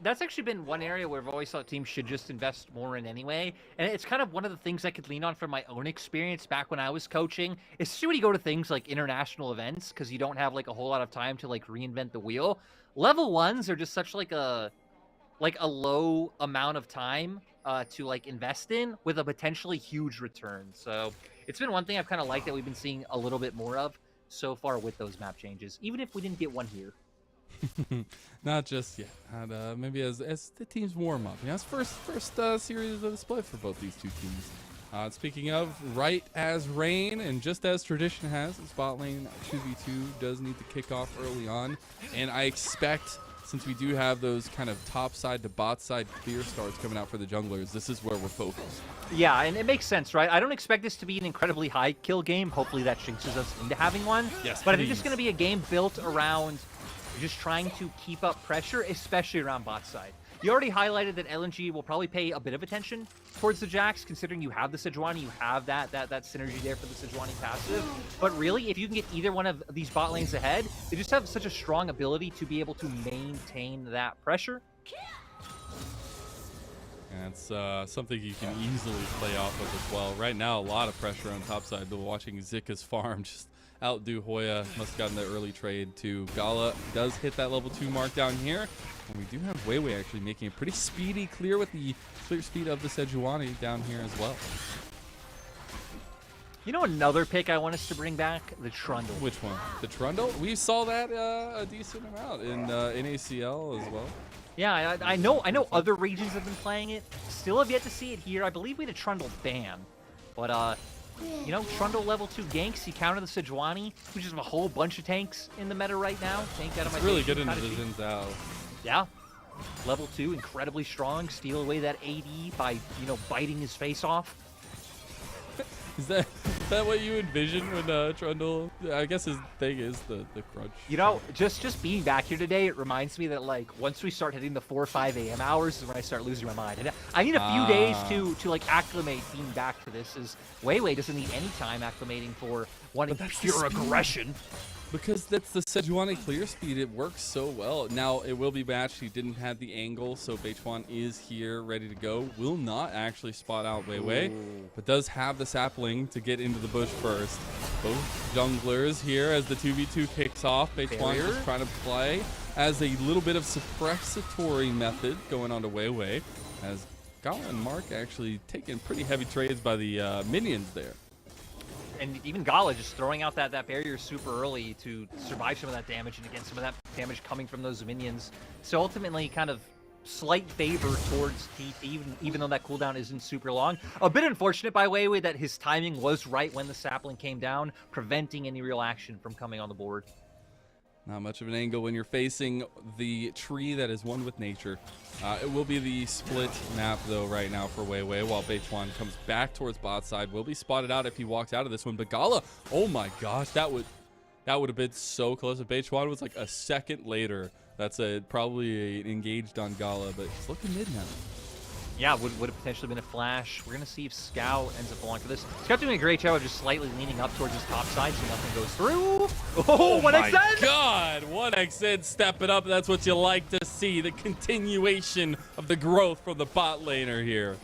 that's actually been one area where I've always thought teams should just invest more in anyway. And it's kind of one of the things I could lean on from my own experience back when I was coaching, especially when you go to things like international events, because you don't have like a whole lot of time to like reinvent the wheel. Level 1s are just such like a low amount of time to like invest in with a potentially huge return. So it's been one thing I've kind of liked that we've been seeing a little bit more of so far with those map changes, even if we didn't get one here. Not just yet. And maybe as the teams warm up. Yeah, it's first series of the split for both these two teams. Speaking of, right as rain, and just as tradition has, the spot lane 2v2 does need to kick off early on. And I expect, since we do have those kind of top side to bot side clear starts coming out for the junglers, this is where we're focused. Yeah, and it makes sense, right? I don't expect this to be an incredibly high kill game. Hopefully that jinxes us into having one. Yes, but I think it's going to be a game built around just trying to keep up pressure, especially around bot side. You already highlighted that LNG will probably pay a bit of attention towards the Jax, considering you have the Sejuani, you have that synergy there for the Sejuani passive. But really, if you can get either one of these bot lanes ahead, they just have such a strong ability to be able to maintain that pressure. And it's something you can easily play off of as well. Right now, a lot of pressure on top side, but watching Zika's farm just outdo Hoya. Must have gotten the early trade too. Gala does hit that level 2 mark down here. And we do have Weiwei actually making a pretty speedy clear with the clear speed of the Sejuani down here as well. You know another pick I want us to bring back? The Trundle. Which one? The Trundle? We saw that a decent amount in NACL as well. Yeah, I know other regions have been playing it. Still have yet to see it here. I believe we had a Trundle ban. But, you know, Trundle level 2 ganks. You counter the Sejuani, which is a whole bunch of tanks in the meta right now. Tank out of my really good in the Xin Zhao. Yeah. Level 2, incredibly strong. Steal away that AD by, you know, biting his face off. Is that what you envision when Trundle? I guess his thing is the crunch. You know, just being back here today, it reminds me that like once we start hitting the 4 or 5 a.m. hours is when I start losing my mind. And I need a few days to like acclimate being back to this. As Weiwei doesn't need any time acclimating for wanting pure aggression. Because that's the Sejuani clear speed. It works so well. Now, it will be matched. He didn't have the angle, so Beichuan is here, ready to go. Will not actually spot out Wei Wei, but does have the sapling to get into the bush first. Both junglers here as the 2v2 kicks off. Beichuan is trying to play as a little bit of suppressatory method going on to Wei Wei, as Gala and Mark actually taking pretty heavy trades by the minions there. And even Gala just throwing out that barrier super early to survive some of that damage and against some of that damage coming from those minions. So ultimately kind of slight favor towards TT, even though that cooldown isn't super long. A bit unfortunate by Wei Wei that his timing was right when the sapling came down, preventing any real action from coming on the board. Not much of an angle when you're facing the tree that is one with nature. It will be the split map, though, right now for Wei Wei, while Beichuan comes back towards bot side. Will be spotted out if he walks out of this one. But Gala, oh my gosh, that would have been so close. If Beichuan was like a second later, that's probably engaged on Gala, but he's looking mid now. Yeah, would have potentially been a flash. We're going to see if Scout ends up falling for this. Scout doing a great job of just slightly leaning up towards his top side so nothing goes through. Oh, 1xN! My God, 1xN stepping up. That's what you like to see. The continuation of the growth from the bot laner here.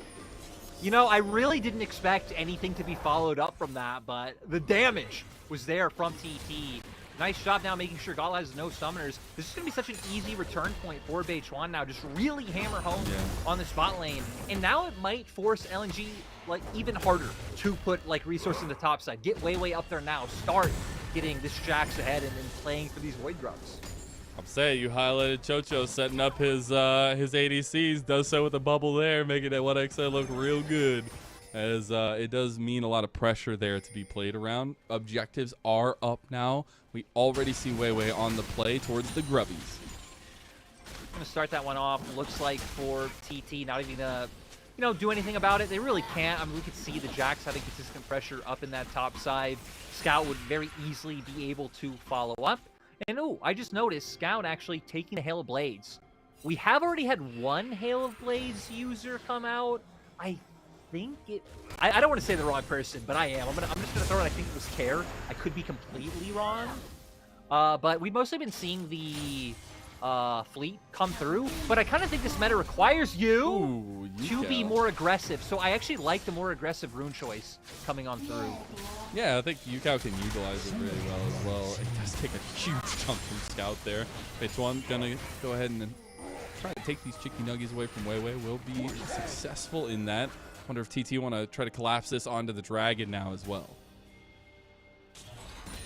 You know, I really didn't expect anything to be followed up from that, but the damage was there from TT. Nice job now making sure Gala has no summoners. This is going to be such an easy return point for Beichuan now. Just really hammer home on the spot lane. And now it might force LNG like even harder to put like resources in the top side. Get Wei Wei up there now. Start getting this Jax ahead and playing for these Void Grubs. I'm saying you highlighted Chocho setting up his ADCs. Does so with a bubble there, making that 1xN look real good. As it does mean a lot of pressure there to be played around. Objectives are up now. We already see Wei Wei on the play towards the Grubbies. I'm going to start that one off. Looks like for TT not even going to, do anything about it. They really can't. I mean, we could see the Jax having consistent pressure up in that top side. Scout would very easily be able to follow up. And I just noticed Scout actually taking the Hail of Blades. We have already had one Hail of Blades user come out. I don't want to say the wrong person, but I am. I'm just gonna throw it. I think it was Care. I could be completely wrong. But we've mostly been seeing the fleet come through. But I kind of think this meta requires you to be more aggressive. So I actually like the more aggressive rune choice coming on through. Yeah, I think Yukao can utilize it really well as well. It does take a huge chunk from Scout there. Beichuan gonna go ahead and try to take these chicky nuggies away from Wei Wei. Will be successful in that. Wonder if TT want to try to collapse this onto the dragon now as well.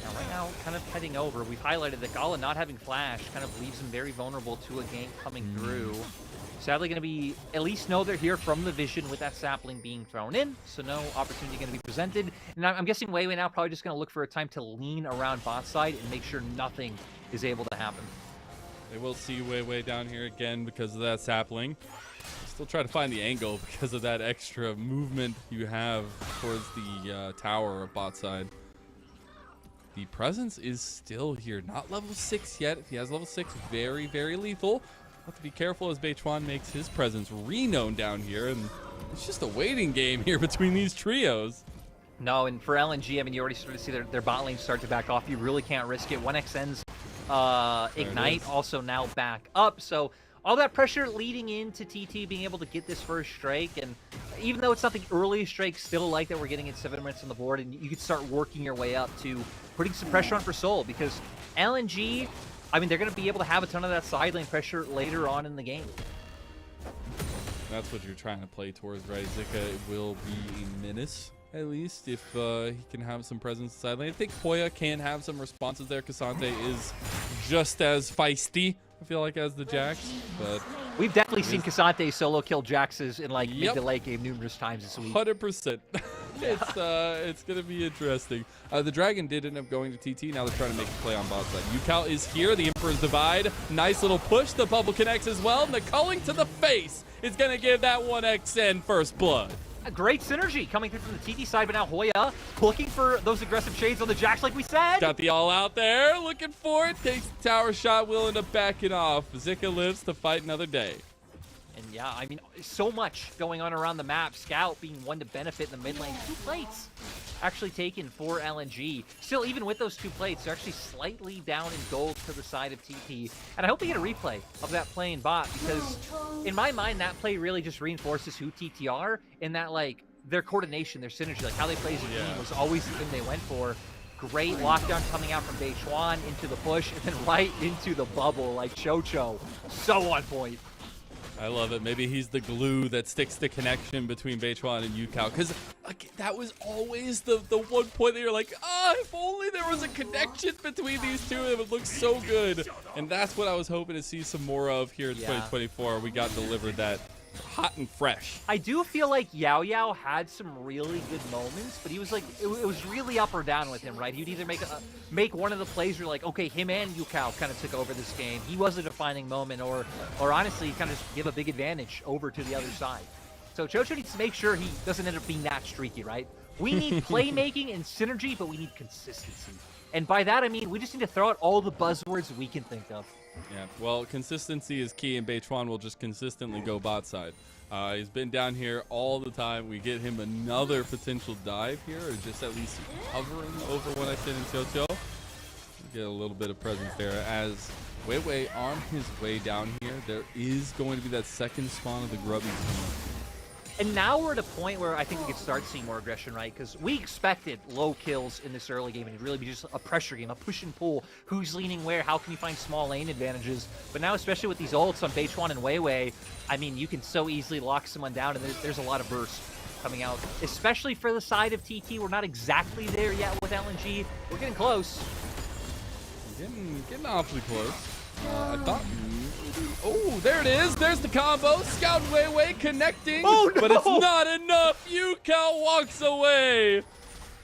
Now, right now, kind of heading over, we've highlighted that Gala not having flash kind of leaves him very vulnerable to a gank coming through. Sadly, going to be, at least know they're here from the vision with that sapling being thrown in, so no opportunity going to be presented. And I'm guessing Wei Wei now probably just going to look for a time to lean around bot side and make sure nothing is able to happen. They will see Wei Wei down here again because of that sapling. Still try to find the angle because of that extra movement you have towards the tower of bot side. The presence is still here. Not level 6 yet. If he has level 6, very, very lethal. Have to be careful as Beichuan makes his presence renowned down here. And it's just a waiting game here between these trios. No, and for LNG, I mean, you already started to see their bot lane start to back off. You really can't risk it. 1xN's Ignite also now back up. So all that pressure leading into TT being able to get this first strike, and even though it's not the earliest strike, still like that we're getting it 7 minutes on the board, and you could start working your way up to putting some pressure on for Soul, because LNG, I mean, they're going to be able to have a ton of that side lane pressure later on in the game. That's what you're trying to play towards, right? Zika will be a menace, at least, if he can have some presence side lane. I think Poya can have some responses there. Cassante is just as feisty, I feel like, as the Jax, but we've definitely seen Cassante solo kill Jaxes in like mid to late game numerous times this week. 100%. It's gonna be interesting. The dragon did end up going to TT. Now they're trying to make a play on bot side. Yukao is here. The Emperor's Divide. Nice little push. The bubble connects as well. And the culling to the face is gonna give that 1xN first blood. A great synergy coming through from the TT side, but now Hoya looking for those aggressive shades on the Jax like we said. Got the all out there, looking for it. Takes the tower shot, will end up backing off. Zika lives to fight another day. And yeah, I mean, so much going on around the map. Scout being one to benefit in the mid lane. 2 plates actually taken for LNG. Still, even with those 2 plates, they're actually slightly down in gold to the side of TT. And I hope we get a replay of that play in bot, because in my mind, that play really just reinforces who TT are, in that, like, their coordination, their synergy, like how they play as a team was always the thing they went for. Great lockdown coming out from Beichuan into the push, and then right into the bubble, like Chocho. So on point. I love it. Maybe he's the glue that sticks the connection between Beichuan and Yukao. Because that was always the one point that you're like, if only there was a connection between these two, it would look so good. And that's what I was hoping to see some more of here in 2024. We got delivered that hot and fresh. I do feel like Yao Yao had some really good moments, but he was like, it was really up or down with him, right? He'd either make one of the plays where you're like, okay, him and Yukao kind of took over this game. He was a defining moment, or honestly, kind of just give a big advantage over to the other side. So Chocho needs to make sure he doesn't end up being that streaky, right? We need playmaking and synergy, but we need consistency. And by that, I mean, we just need to throw out all the buzzwords we can think of. Yeah, well, consistency is key, and Beichuan will just consistently go bot side. He's been down here all the time. We get him another potential dive here, or just at least hovering over what I said in Chocho. Get a little bit of presence there as Weiwei on his way down here. There is going to be that second spawn of the Grubbies. And now we're at a point where I think we could start seeing more aggression, right? Because we expected low kills in this early game, and it'd really be just a pressure game, a push and pull. Who's leaning where? How can you find small lane advantages? But now, especially with these ults on Beichuan and Weiwei, I mean, you can so easily lock someone down, and there's a lot of burst coming out, especially for the side of TT. We're not exactly there yet with LNG. We're getting close. Getting awfully close. I thought... Oh, there it is. There's the combo. Scout and Weiwei connecting. Oh, no! But it's not enough. Yukao walks away.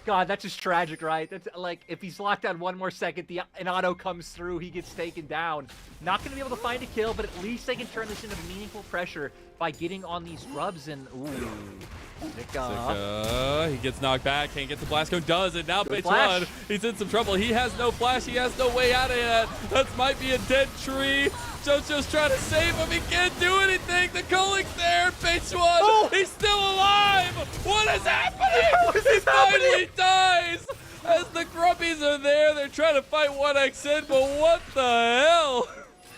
God, that's just tragic, right? That's like, if he's locked on one more second, an auto comes through, he gets taken down. Not going to be able to find a kill, but at least they can turn this into meaningful pressure by getting on these grubs. And ooh, Zika. He gets knocked back, can't get the blast cone, does it. Now Beichuan, he's in some trouble. He has no flash, he has no way out of it. That might be a dead tree. Jojo's trying to save him, he can't do anything. The Kolik's there, Beichuan, he's still alive. What is happening? He finally dies. As the Grubbies are there, they're trying to fight 1xN, but what the hell?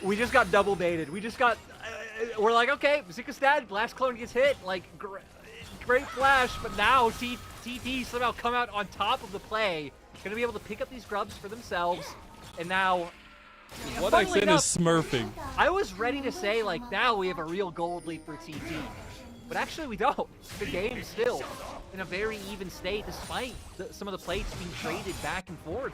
We just got double baited. We just got, we're like, okay, Zika's dead, blast clone gets hit, like, great flash, but now TT somehow come out on top of the play, gonna be able to pick up these grubs for themselves, and now... 1xN is smurfing. I was ready to say, like, now we have a real gold lead for TT, but actually we don't. The game's still in a very even state, despite some of the plates being traded back and forth.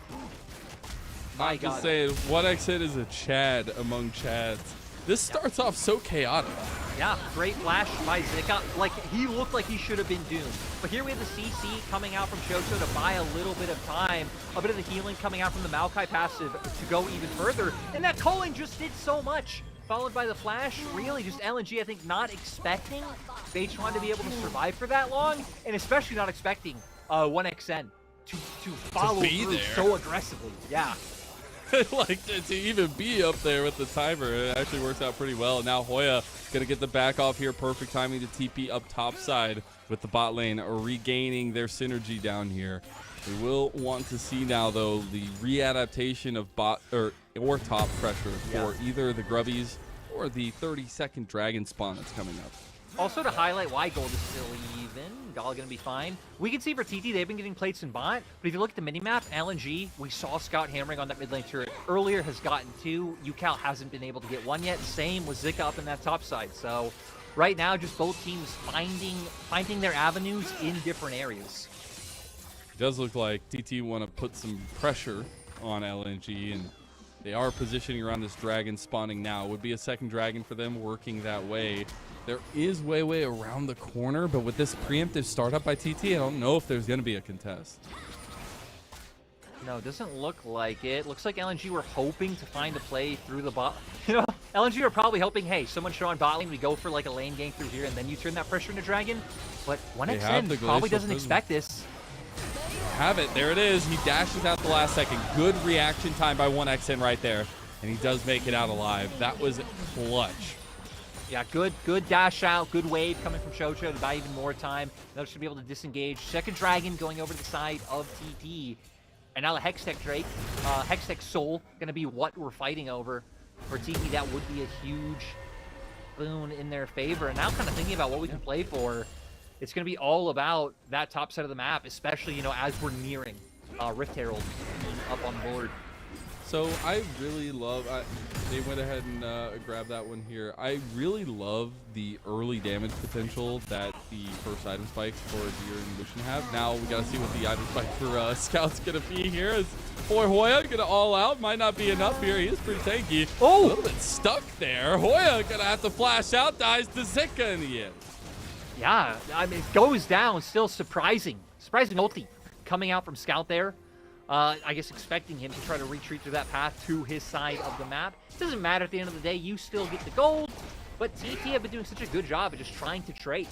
I'm just saying, 1xN is a Chad among Chads. This starts off so chaotic. Yeah, great flash by Zika. Like, he looked like he should have been doomed. But here we have the CC coming out from Chocho to buy a little bit of time. A bit of the healing coming out from the Maokai passive to go even further. And that culling just did so much. Followed by the flash. Really, just LNG, I think, not expecting Beichuan to be able to survive for that long. And especially not expecting 1xN to follow through so aggressively. Yeah. Like, to even be up there with the timer, it actually works out pretty well. And now Hoya gonna get the back off here. Perfect timing to TP up top side with the bot lane, regaining their synergy down here. We will want to see now, though, the readaptation of bot or top pressure for either the Grubbies or the 30-second dragon spawn that's coming up. Also, to highlight why gold is still even, Gala gonna be fine. We can see for TT, they've been getting plates in bot, but if you look at the minimap, LNG, we saw Scout hammering on that mid lane turret earlier, has gotten 2. Yukao hasn't been able to get 1 yet. Same with Zika up in that top side. So right now, just both teams finding their avenues in different areas. It does look like TT want to put some pressure on LNG, and they are positioning around this dragon spawning now. Would be a second dragon for them working that way. There is Weiwei around the corner, but with this preemptive startup by TT, I don't know if there's going to be a contest. No, it doesn't look like it. Looks like LNG were hoping to find a play through the bot. You know, LNG were probably hoping, hey, someone show on bot lane, we go for like a lane gank through here, and then you turn that pressure into dragon. But 1xN probably doesn't expect this. Have it. There it is. He dashes out the last second. Good reaction time by 1xN right there. And he does make it out alive. That was clutch. Yeah, good dash out, good wave coming from Shocho to buy even more time. Now should be able to disengage. Second Dragon going over to the side of TT. And now the Hextech Drake, Hextech Soul, going to be what we're fighting over. For TT, that would be a huge boon in their favor. And now kind of thinking about what we can play for, it's going to be all about that top side of the map, especially, you know, as we're nearing Rift Herald up on board. So I really love, they went ahead and grabbed that one here. I really love the early damage potential that the first item spikes for Deer and Lucian have. Now we got to see what the item spike for Scout's going to be here. Is boy Hoya going to all out? Might not be enough here. He is pretty tanky. Oh! A little bit stuck there. Hoya going to have to flash out, dies to Zika in the end. Yeah, I mean, it goes down. Still surprising ulti coming out from Scout there. I guess expecting him to try to retreat through that path to his side of the map. It doesn't matter at the end of the day. You still get the gold. But TT have been doing such a good job of just trying to trade.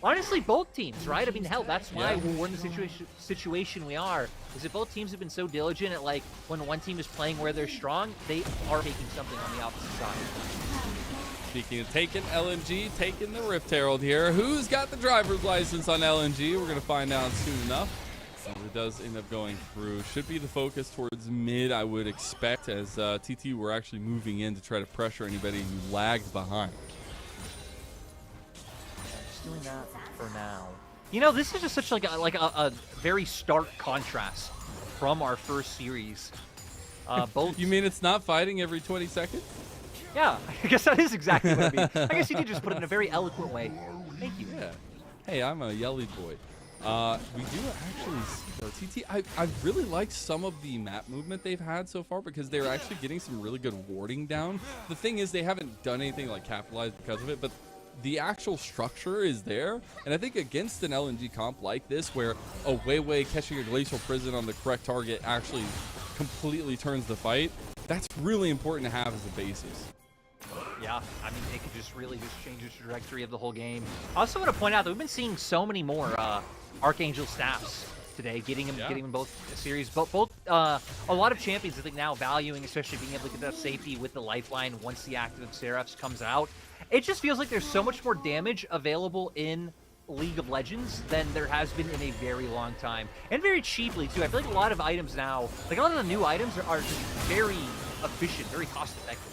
Honestly, both teams, right? I mean, hell, that's why we're in the situation we are. Is that both teams have been so diligent at, like, when one team is playing where they're strong, they are taking something on the opposite side. Speaking of taking LNG, taking the Rift Herald here. Who's got the driver's license on LNG? We're going to find out soon enough. It does end up going through. Should be the focus towards mid, I would expect, as TT were actually moving in to try to pressure anybody who lagged behind. Just doing that for now. You know, this is just such like a very stark contrast from our first series. Both. You mean it's not fighting every 20 seconds? Yeah, I guess that is exactly what I mean. I guess you did just put it in a very eloquent way. Thank you. Yeah. Hey, I'm a yelly boy. We do actually see, though, TT, I really liked some of the map movement they've had so far because they're actually getting some really good warding down. The thing is, they haven't done anything like capitalized because of it, but the actual structure is there. And I think against an LNG comp like this, where a Weiwei catching a Glacial Prison on the correct target actually completely turns the fight, that's really important to have as a basis. Yeah, I mean, it could just really just change the trajectory of the whole game. I also want to point out that we've been seeing so many more Archangel staffs today, getting them both series. Both a lot of champions, I think, now valuing, especially being able to get that safety with the lifeline once the active of Seraphs comes out. It just feels like there's so much more damage available in League of Legends than there has been in a very long time. And very cheaply, too. I feel like a lot of items now, like a lot of the new items are just very efficient, very cost-effective.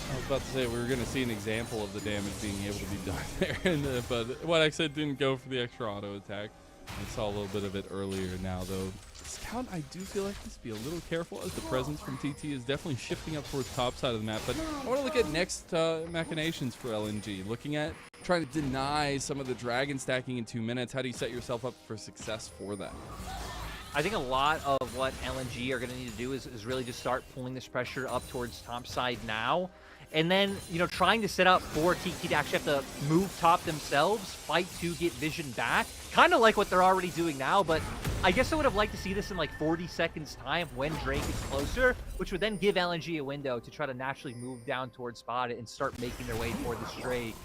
I was about to say we were going to see an example of the damage being able to be done there, but what I said didn't go for the extra auto attack. I saw a little bit of it earlier now, though. Scout, I do feel like this be a little careful as the presence from TT is definitely shifting up towards top side of the map. But I want to look at next machinations for LNG. Looking at trying to deny some of the dragon stacking in 2 minutes. How do you set yourself up for success for that? I think a lot of what LNG are going to need to do is really just start pulling this pressure up towards top side now. And then, you know, trying to set up for TT to actually have to move top themselves, fight to get vision back. Kind of like what they're already doing now, but I guess I would have liked to see this in like 40 seconds time when Drake is closer, which would then give LNG a window to try to naturally move down towards spot and start making their way toward this Drake.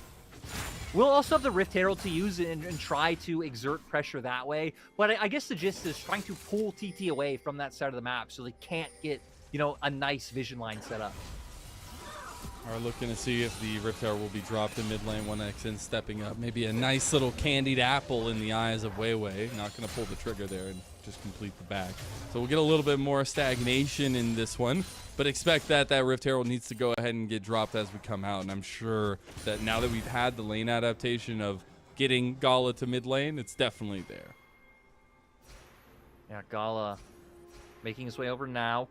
We'll also have the Rift Herald to use and try to exert pressure that way, but I guess the gist is trying to pull TT away from that side of the map so they can't get, you know, a nice vision line set up. Are looking to see if the Rift Herald will be dropped in mid lane. 1xN stepping up. Maybe a nice little candied apple in the eyes of Weiwei. Not going to pull the trigger there and just complete the back. So we'll get a little bit more stagnation in this one. But expect that Rift Herald needs to go ahead and get dropped as we come out. And I'm sure that now that we've had the lane adaptation of getting Gala to mid lane, it's definitely there. Yeah, Gala making his way over now.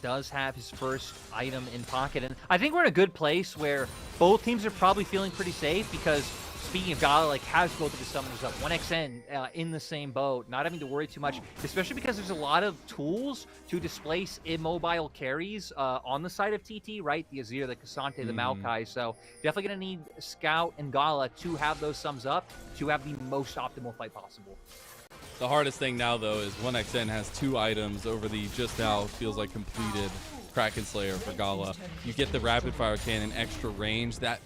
Does have his first item in pocket, and I think we're in a good place where both teams are probably feeling pretty safe because, speaking of Gala, like, has both of his summoners up. 1xN in the same boat, not having to worry too much, especially because there's a lot of tools to displace immobile carries on the side of TT, right? The Azir, the Cassante, the Maokai. So definitely going to need Scout and Gala to have those sums up to have the most optimal fight possible. The hardest thing now, though, is 1xN has 2 items over the just now feels like completed Kraken Slayer for Gala. You get the rapid fire cannon extra range. That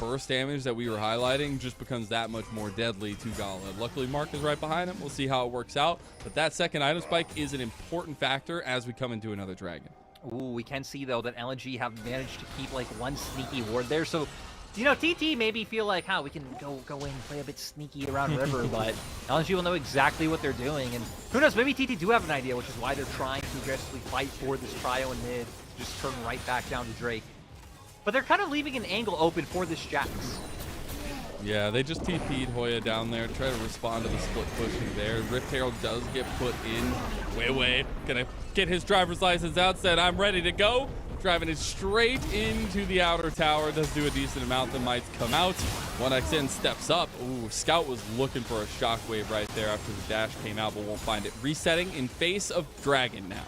burst damage that we were highlighting just becomes that much more deadly to Gala. Luckily, Mark is right behind him. We'll see how it works out. But that second item spike is an important factor as we come into another dragon. Ooh, we can see, though, that LNG have managed to keep, like, one sneaky ward there. So You know, TT maybe feel like, we can go in, play a bit sneaky around River, but LNG will know exactly what they're doing. And who knows, maybe TT do have an idea, which is why they're trying to aggressively fight for this trio in mid, just turn right back down to Drake. But they're kind of leaving an angle open for this Jax. Yeah, they just TP'd Hoya down there, try to respond to the split pushing there. Rift Herald does get put in. Wei gonna get his driver's license out, said, I'm ready to go. Driving it straight into the outer tower. Does do a decent amount. The mites come out. 1xN steps up. Ooh, Scout was looking for a shockwave right there after the dash came out, but won't find it. Resetting in face of Dragon now.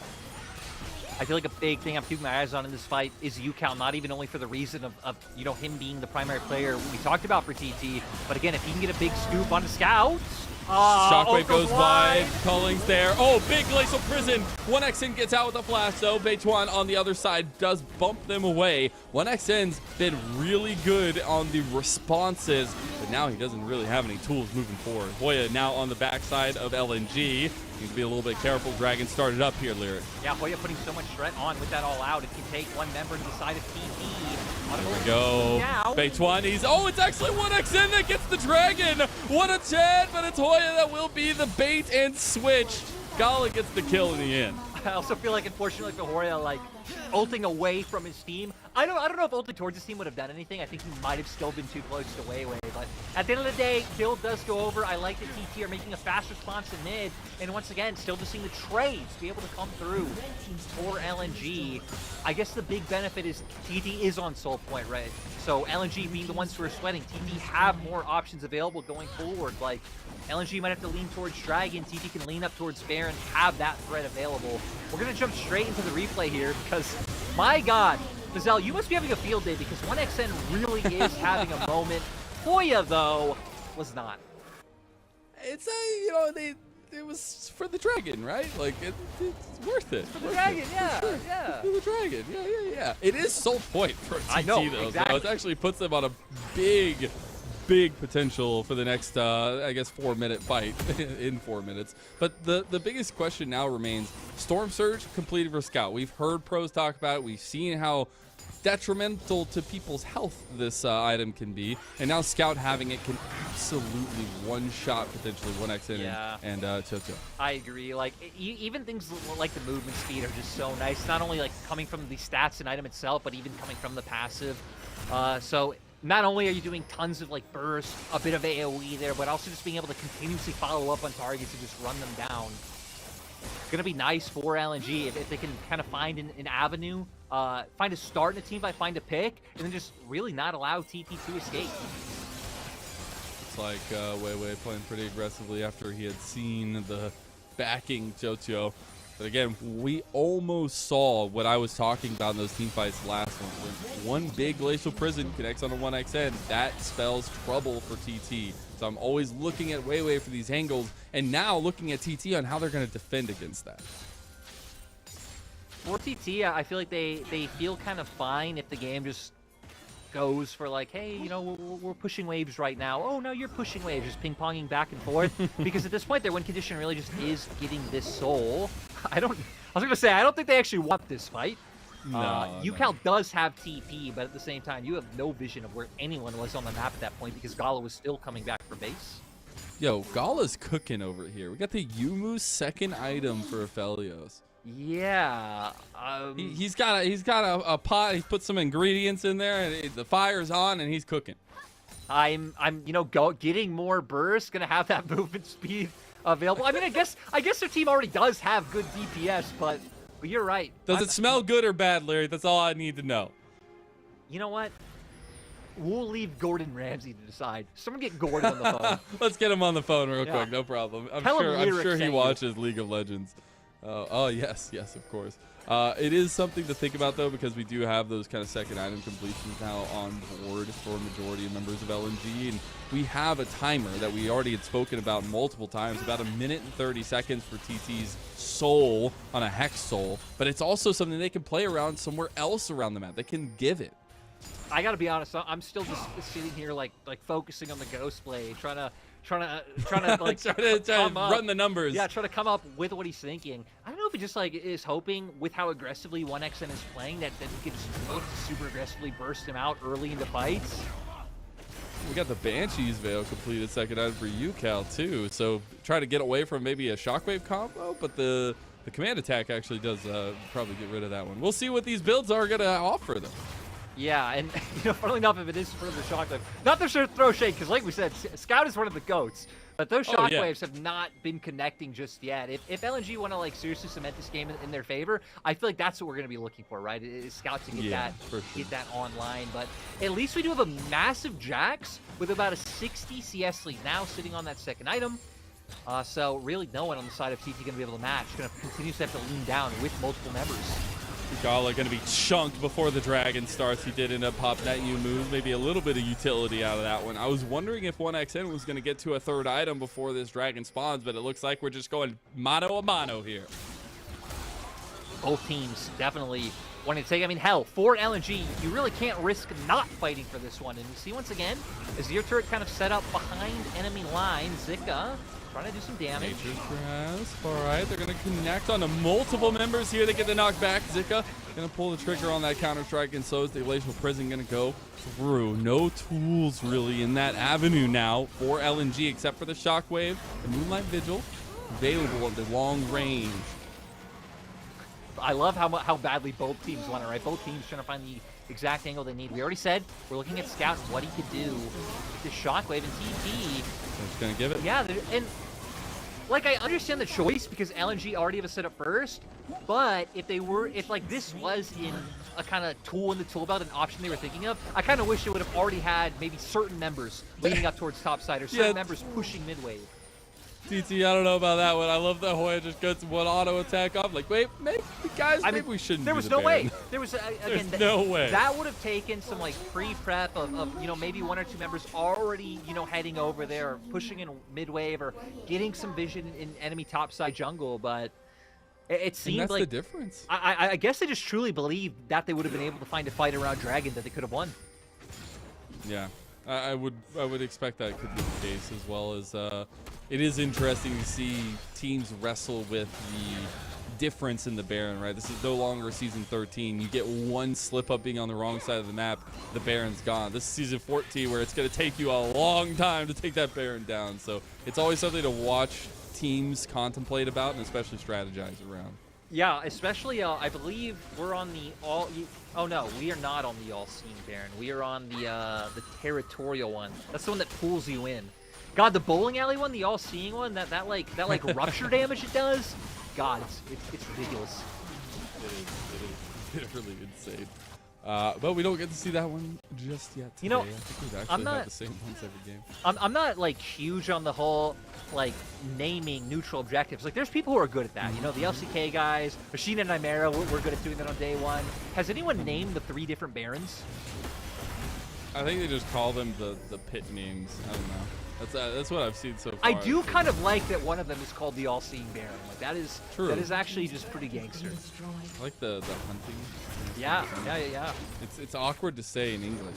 I feel like a big thing I'm keeping my eyes on in this fight is UCal, not even only for the reason of you know, him being the primary player we talked about for TT, but again, if he can get a big scoop on the Scout. Shockwave goes wide. Culling's there. Oh, big glacial prison. 1xN gets out with a flash, though. Beituan on the other side does bump them away. 1xN's been really good on the responses, but now he doesn't really have any tools moving forward. Hoya now on the backside of LNG. Need to be a little bit careful. Dragon started up here, Lyric. Yeah, Hoya putting so much threat on with that all out. If you take one member to the side of TT. There we go. Beituan, it's actually 1xN that gets the Dragon. What a chat, but it's Hoya that will be the bait and switch. Gala gets the kill in the end. I also feel like, unfortunately for Hoya, like, ulting away from his team. I don't know if ulting towards his team would have done anything. I think he might have still been too close to Wei, but at the end of the day, kill does go over. I like that TT are making a fast response in mid, and once again, still just seeing the trades be able to come through for LNG. I guess the big benefit is TT is on Soul Point, right? So LNG being the ones who are sweating, TT have more options available going forward. Like, LNG might have to lean towards Dragon, TT can lean up towards Baron, have that threat available. We're going to jump straight into the replay here because, my God, Mazel, you must be having a field day because 1xN really is having a moment. Hoya, though, was not. It's it was for the Dragon, right? Like, it's worth it. For the Dragon, yeah. For the Dragon, yeah. It is Soul Point for TT, I know, though. exactly. So it actually puts them on a big potential for the next, I guess, 4-minute fight in 4 minutes. But the biggest question now remains, Storm Surge completed for Scout. We've heard pros talk about it. We've seen how detrimental to people's health this item can be. And now Scout having it can absolutely one-shot potentially 1xN and Chocho. I agree. Like, even things like the movement speed are just so nice. Not only like coming from the stats and item itself, but even coming from the passive. So not only are you doing tons of like burst, a bit of AoE there, but also just being able to continuously follow up on targets and just run them down. It's going to be nice for LNG if they can kind of find an avenue, find a start in a team fight, find a pick, and then just really not allow TT to escape. It's like Wei playing pretty aggressively after he had seen the backing Chocho. But again, we almost saw what I was talking about in those team fights last one. One big glacial prison connects on a 1xN. That spells trouble for TT. So I'm always looking at Wei for these angles, and now looking at TT on how they're going to defend against that. For TT, I feel like they feel kind of fine if the game just goes for like, hey, you know, we're pushing waves right now. Oh, no, you're pushing waves, just ping-ponging back and forth. Because at this point, their win condition really just is getting this soul. I was going to say, I don't think they actually want this fight. UCal does have TP, but at the same time, you have no vision of where anyone was on the map at that point because Gala was still coming back for base. Yo, Gala's cooking over here. We got the Yumu's second item for Aphelios. Yeah. He's got a pot. He's put some ingredients in there, and the fire's on, and he's cooking. I'm getting more burst, gonna have that movement speed available. I mean, I guess their team already does have good DPS, but you're right. Does it smell good or bad, Larry? That's all I need to know. You know what? We'll leave Gordon Ramsay to decide. Someone get Gordon on the phone. Let's get him on the phone real quick. No problem. I'm sure he watches League of Legends. Oh, yes, of course. It is something to think about, though, because we do have those kind of second item completions now on board for a majority of members of LNG, and we have a timer that we already had spoken about multiple times, about 1 minute and 30 seconds for TT's soul on a Hex soul, but it's also something they can play around somewhere else around the map. They can give it. I gotta be honest, I'm still just sitting here like focusing on the Ghost Blade, trying to like run the numbers. Yeah, trying to come up with what he's thinking. I don't know if he just like is hoping with how aggressively 1xN is playing that he can just super aggressively burst him out early into fights. We got the Banshee's Veil completed second item for you, Cal, too. So try to get away from maybe a Shockwave combo, but the command attack actually does probably get rid of that one. We'll see what these builds are going to offer them. Yeah, and funnily enough, if it is for the Shockwave, not to throw shade, because like we said, Scout is one of the GOATs, but those Shockwaves have not been connecting just yet. If LNG want to like seriously cement this game in their favor, I feel like that's what we're going to be looking for, right? Is Scout to get that online. But at least we do have a massive Jax with about a 60 CS lead now, sitting on that second item. So really no one on the side of TT going to be able to match. Going to continue to have to lean down with multiple members. Gala going to be chunked before the dragon starts. He did end up popping that U move. Maybe a little bit of utility out of that one. I was wondering if 1XN was going to get to a third item before this dragon spawns, but it looks like we're just going mano a mano here. Both teams definitely wanting to take. I mean, hell, for LNG, you really can't risk not fighting for this one. And you see once again, as your turret kind of set up behind enemy line, Zika trying to do some damage. Nature's Grasp. All right, they're going to connect onto multiple members here. They get the knockback. Zika going to pull the trigger on that counter-strike, and so is the Glacial Prison going to go through. No tools really in that avenue now for LNG, except for the Shockwave, the Moonlight Vigil, available at the long range. I love how badly both teams want it, right? Both teams trying to find the exact angle they need. We already said we're looking at Scout, what he could do with the Shockwave and TP. It's going to give it. Yeah, and like I understand the choice because LNG already have a setup first, but if like this was in a kind of tool in the tool belt, an option they were thinking of, I kind of wish it would have already had maybe certain members leading up towards topside or certain members pushing midwave. TT, I don't know about that one. I love that Hoya just gets one auto attack off. Like, wait, maybe we shouldn't. There was no way. There was no way. That would have taken some like pre-prep of maybe one or two members already heading over there, or pushing in midwave, or getting some vision in enemy topside jungle. But it seemed that's like the difference. I guess they just truly believed that they would have been able to find a fight around Dragon that they could have won. Yeah, I would expect that could be the case, as well as it is interesting to see teams wrestle with the difference in the Baron, right? This is no longer season 13. You get one slip up being on the wrong side of the map, the Baron's gone. This is season 14, where it's going to take you a long time to take that Baron down. So it's always something to watch teams contemplate about and especially strategize around. Yeah, especially I believe we're on the all. Oh no, we are not on the all-seeing Baron. We are on the territorial one. That's the one that pulls you in. God, the bowling alley one, the all-seeing one, that like rupture damage it does. God, it's ridiculous. It is really insane. But we don't get to see that one just yet today. I think we've actually had the same ones every game. I'm not like huge on the whole like naming neutral objectives. Like there's people who are good at that. The LCK guys, Machine and Chimera, we're good at doing that on day one. Has anyone named the 3 different Barons? I think they just call them the pit names. I don't know. That's what I've seen so far. I do kind of like that one of them is called the All-Seeing Baron. Like that is true. That is actually just pretty gangster. I like the hunting. Yeah. It's awkward to say in English.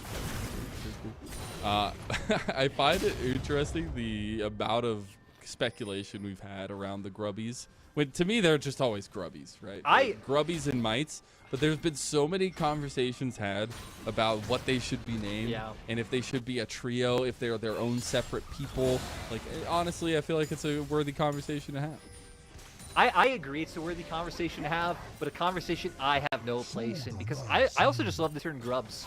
I find it interesting the amount of speculation we've had around the grubbies. When to me they're just always grubbies, right? Grubbies and mites. But there's been so many conversations had about what they should be named, and if they should be a trio, if they're their own separate people. Like, honestly, I feel like it's a worthy conversation to have. I agree, it's a worthy conversation to have, but a conversation I have no place in, because I also just love the term grubs.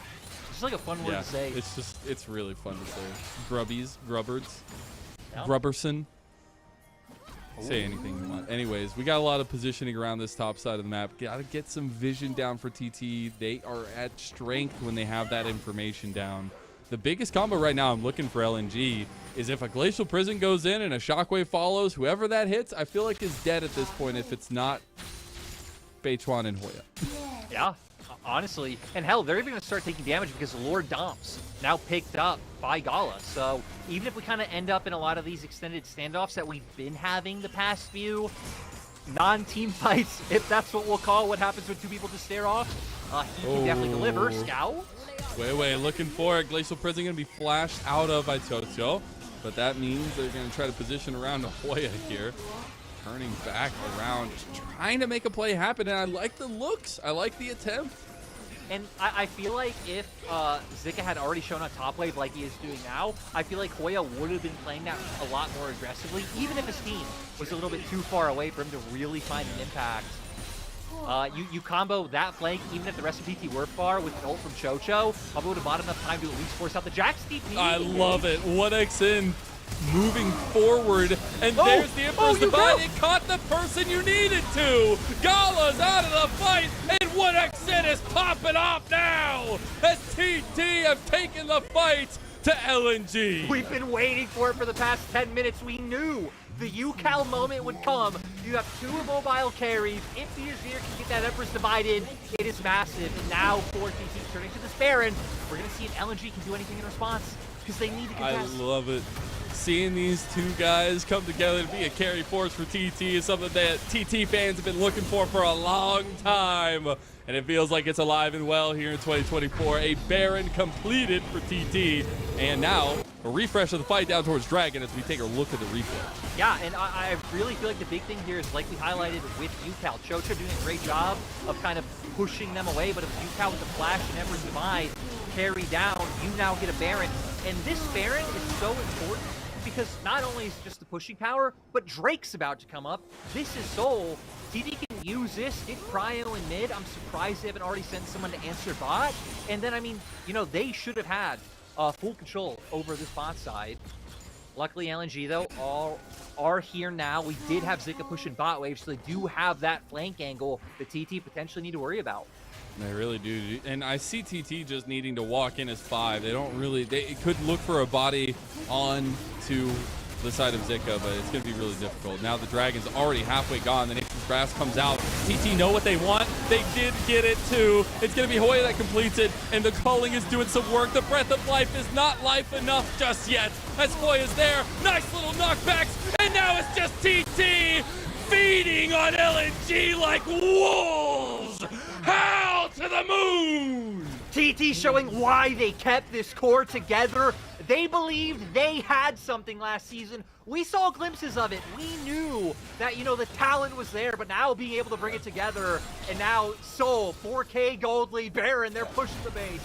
It's like a fun word to say. It's really fun to say. Grubbies, grubbards, grubberson. Say anything you want. Anyways, we got a lot of positioning around this top side of the map. Got to get some vision down for TT. They are at strength when they have that information down. The biggest combo right now I'm looking for LNG is if a Glacial Prison goes in and a Shockwave follows, whoever that hits, I feel like is dead at this point if it's not Beichuan and Hoya. Yeah, honestly. And hell, they're even going to start taking damage because Lord Dom's now picked up by Gala. So even if we kind of end up in a lot of these extended standoffs that we've been having the past few non-team fights, if that's what we'll call what happens when 2 people just stare off, he can definitely deliver. Scout. Wait, looking for it. Glacial Prison going to be flashed out of by Toto, but that means they're going to try to position around Hoya here. Turning back around, just trying to make a play happen, and I like the looks. I like the attempt. And I feel like if Zika had already shown on top wave like he is doing now, I feel like Hoya would have been playing that a lot more aggressively, even if his team was a little bit too far away for him to really find an impact. You combo that flank, even if the rest of TT were far, with an ult from Chocho, probably would have bought enough time to at least force out the Jax DP. I love it. 1xN moving forward, and there's the Emperor's Divide. It caught the person you needed to. Gala's out of the fight, and 1xN is popping off now as TT have taken the fight to LNG. We've been waiting for it for the past 10 minutes. We knew the UCal moment would come. You have 2 mobile carries. If the Azir can get that Empress divided, it is massive. And now for TT turning to this Baron, we're going to see if LNG can do anything in response, because they need to contest. I love it. Seeing these 2 guys come together to be a carry force for TT is something that TT fans have been looking for a long time. And it feels like it's alive and well here in 2024. A Baron completed for TT. And now a refresh of the fight down towards Dragon as we take a look at the replay. Yeah, and I really feel like the big thing here is, like we highlighted with UCal, Chocho doing a great job of kind of pushing them away, but if UCal with the flash and Emperor's Divide carry down, you now get a Baron. And this Baron is so important because not only is it just the pushing power, but Drake's about to come up. This is Soul. TT can use this, get Cryo in mid. I'm surprised they haven't already sent someone to answer bot. And then, I mean, you know, they should have had full control over this bot side. Luckily, LNG, though, all are here now. We did have Zika pushing bot wave, so they do have that flank angle that TT potentially need to worry about. They really do. And I see TT just needing to walk in as 5. They don't really, they could look for a body on to the side of Zika, but it's going to be really difficult. Now the Dragon's already halfway gone. The Nation's Brass comes out. TT know what they want. They did get it too. It's going to be Hoya that completes it, and the culling is doing some work. The Breath of Life is not life enough just yet, as Hoya's there. Nice little knockbacks, and now it's just TT feeding on LNG like wolves. Howl to the moon! TT showing why they kept this core together. They believed they had something last season. We saw glimpses of it. We knew that, you know, the talent was there, but now being able to bring it together, and now Soul, 4K Gold lead, Baron, they're pushing the base.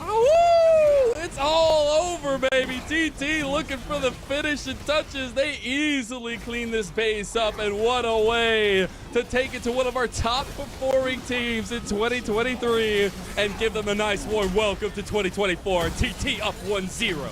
Woo! It's all over, baby. TT looking for the finishing touches. They easily clean this base up, and what a way to take it to one of our top performing teams in 2023 and give them a nice warm welcome to 2024. TT up 1-0.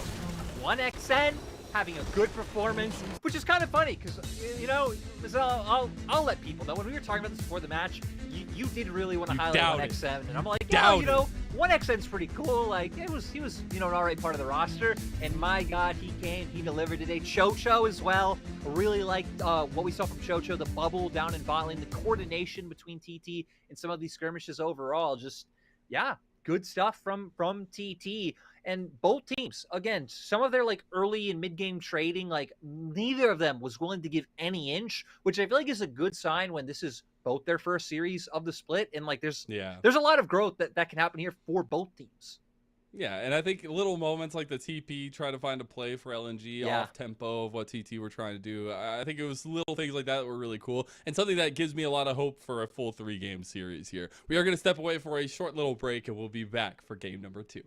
1xN having a good performance, which is kind of funny because, you know, I'll let people know. When we were talking about this before the match, you did really want to highlight 1xN, and I'm like, yeah, you know, 1xN's pretty cool. Like, he was, you know, an alright part of the roster, and my God, he came, he delivered today. Chocho as well. Really liked what we saw from Chocho, the bubble down in bot lane, the coordination between TT and some of these skirmishes overall. Just, yeah, good stuff from TT. And both teams, again, some of their like early and mid-game trading, like neither of them was willing to give any inch, which I feel like is a good sign when this is both their first series of the split. And like there's a lot of growth that can happen here for both teams. Yeah, and I think little moments like the TP try to find a play for LNG off tempo of what TT were trying to do. I think it was little things like that that were really cool and something that gives me a lot of hope for a full 3-game series here. We are going to step away for a short little break, and we'll be back for game number 2.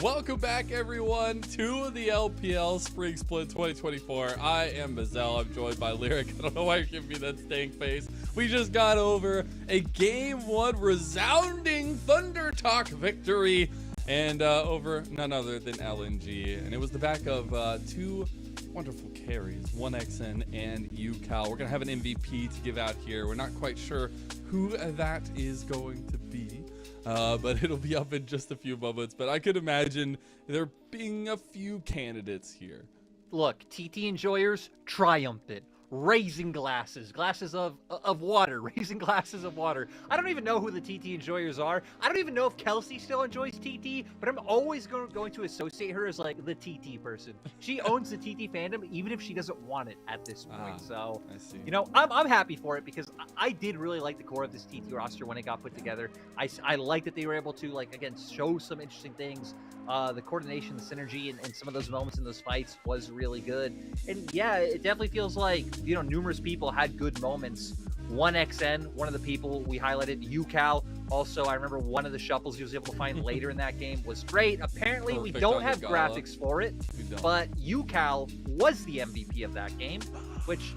Welcome back, everyone, to the LPL Spring Split 2024. I am Mazel. I'm joined by Lyric. I don't know why you're giving me that stank face. We just got over a Game 1 resounding Thunder Talk victory, and over none other than LNG. And it was the back of two wonderful carries, 1XN and UCal. We're going to have an MVP to give out here. We're not quite sure who that is going to be. But it'll be up in just a few moments. But I could imagine there being a few candidates here. Look, TT enjoyers, triumphant. Raising glasses of water, raising glasses of water. I don't even know who the TT enjoyers are. I don't even know if Kelsey still enjoys TT, but I'm always going to associate her as like the TT person. She owns the TT fandom, even if she doesn't want it at this point. So, I see. You know, I'm happy for it because I did really like the core of this TT roster when it got put together. I like that they were able to, like, again, show some interesting things. The coordination, the synergy, and some of those moments in those fights was really good. And yeah, it definitely feels like, you know, numerous people had good moments. 1XN, one of the people we highlighted, UCal. Also, I remember one of the shuffles he was able to find later in that game was great. Apparently, we don't have graphics for it, but UCal was the MVP of that game, which,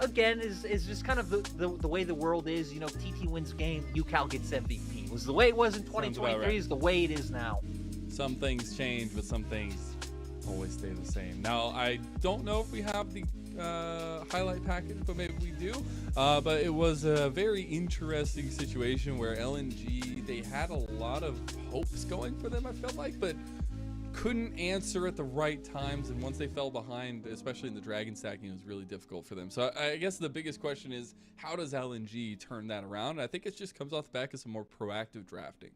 again, is just kind of the way the world is. You know, TT wins game, UCal gets MVP. It was the way it was in 2023, right. Is the way it is now. Some things change, but some things always stay the same. Now, I don't know if we have the highlight package, but maybe we do. But it was a very interesting situation where LNG, they had a lot of hopes going for them, I felt like, but couldn't answer at the right times. And once they fell behind, especially in the dragon stacking, it was really difficult for them. So I guess the biggest question is, how does LNG turn that around? And I think it just comes off the back of some more proactive drafting.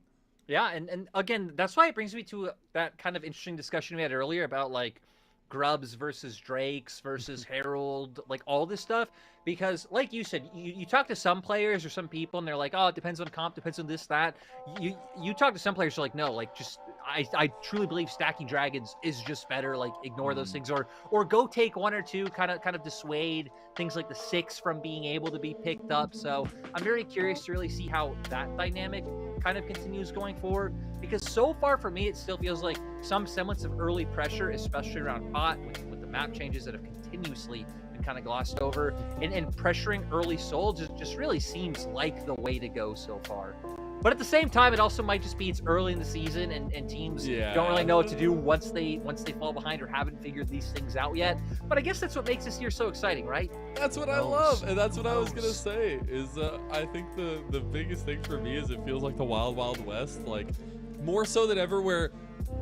Yeah, and again, that's why it brings me to that kind of interesting discussion we had earlier about, like, Grubs versus Drakes versus Herald, like all this stuff. Because, like you said, you talk to some players or some people, and they're like, oh, it depends on comp, depends on this, that. You talk to some players who are like, no, like, just, I truly believe stacking dragons is just better. Like, ignore those things, or go take one or two, kind of dissuade things like the 6 from being able to be picked up. So I'm very curious to really see how that dynamic kind of continues going forward, because so far for me it still feels like some semblance of early pressure, especially around bot with the map changes that have continuously been kind of glossed over, and pressuring early soul just really seems like the way to go so far. But at the same time, it also might just be it's early in the season, and teams don't really know what to do once they fall behind or haven't figured these things out yet. But I guess that's what makes this year so exciting, right? That's what I love, and that's what I was gonna say. Is I think the biggest thing for me is it feels like the Wild Wild West, like more so than ever, where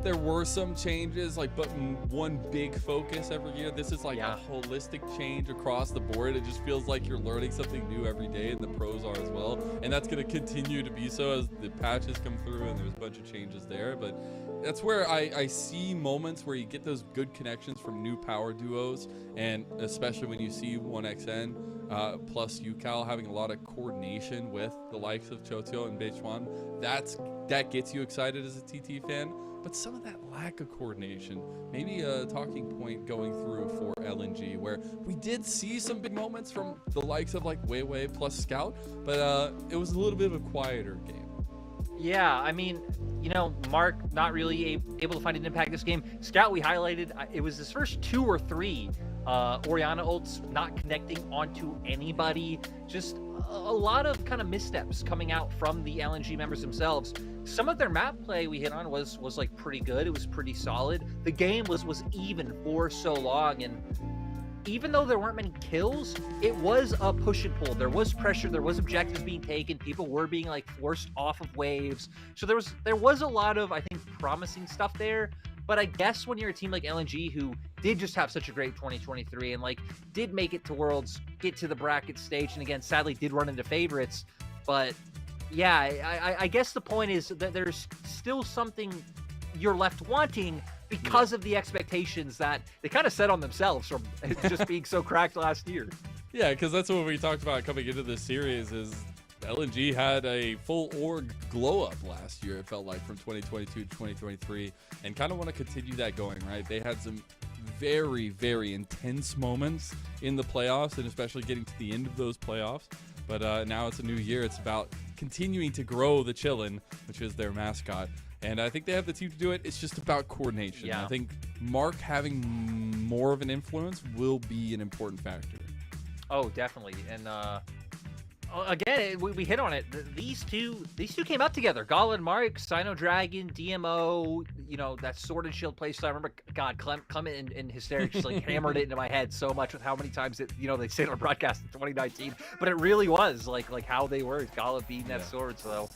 there were some changes, like, but one big focus every year. This is like a holistic change across the board. It just feels like you're learning something new every day, and the pros are as well. And that's going to continue to be so as the patches come through and there's a bunch of changes there. But that's where I see moments where you get those good connections from new power duos, and especially when you see 1XN plus UCal having a lot of coordination with the likes of Chotio and Beichuan. That gets you excited as a TT fan. But some of that lack of coordination, maybe a talking point going through for LNG, where we did see some big moments from the likes of like Weiwei plus Scout, but it was a little bit of a quieter game. Yeah, I mean, you know, Mark not really able to find an impact this game. Scout, we highlighted, it was his first 2 or 3 Orianna ults not connecting onto anybody. Just a lot of kind of missteps coming out from the LNG members themselves. Some of their map play we hit on was like pretty good. It was pretty solid. The game was even for so long, and even though there weren't many kills, it was a push and pull. There was pressure, there was objectives being taken, people were being like forced off of waves. So there was a lot of, I think, promising stuff there. But I guess when you're a team like LNG, who did just have such a great 2023 and like did make it to Worlds, get to the bracket stage, and again, sadly did run into favorites. But yeah, I guess the point is that there's still something you're left wanting because of the expectations that they kind of set on themselves from just being so cracked last year. Yeah, because that's what we talked about coming into this series is LNG had a full org glow up last year, it felt like, from 2022 to 2023, and kind of want to continue that going, right? They had some very, very intense moments in the playoffs, and especially getting to the end of those playoffs. But now it's a new year. It's about continuing to grow the Chillin', which is their mascot, And I think they have the team to do it. It's just about coordination. Yeah. I think Mark having more of an influence will be an important factor. Oh, definitely. And again, we hit on it. These two came up together. Gala and Mark, Sino Dragon, DMO. You know, that Sword and Shield playstyle. I remember, God, Clement in hysterics just like hammered it into my head so much with how many times they say it on broadcast in 2019. But it really was like how they were. Gala beating that Sword. So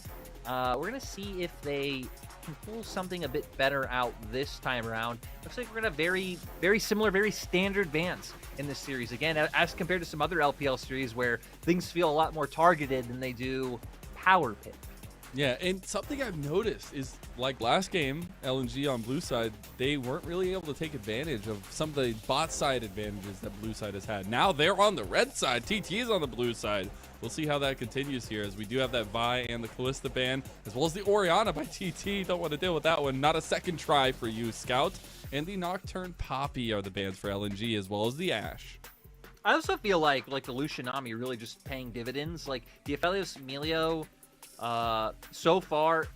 we're gonna see if they can pull something a bit better out this time around. Looks like we're gonna have very, very similar, very standard bans in this series. Again, as compared to some other LPL series where things feel a lot more targeted than they do power pick. Yeah, and something I've noticed is, like last game, LNG on blue side, they weren't really able to take advantage of some of the bot side advantages that blue side has had. Now they're on the red side. TT is on the blue side. We'll see how that continues here, as we do have that Vi and the Callista ban, as well as the Orianna by TT. Don't want to deal with that one. Not a second try for you, Scout. And the Nocturne Poppy are the bans for LNG, as well as the Ashe. I also feel like the Lucian Nami really just paying dividends. Like the Aphelios Emilio, so far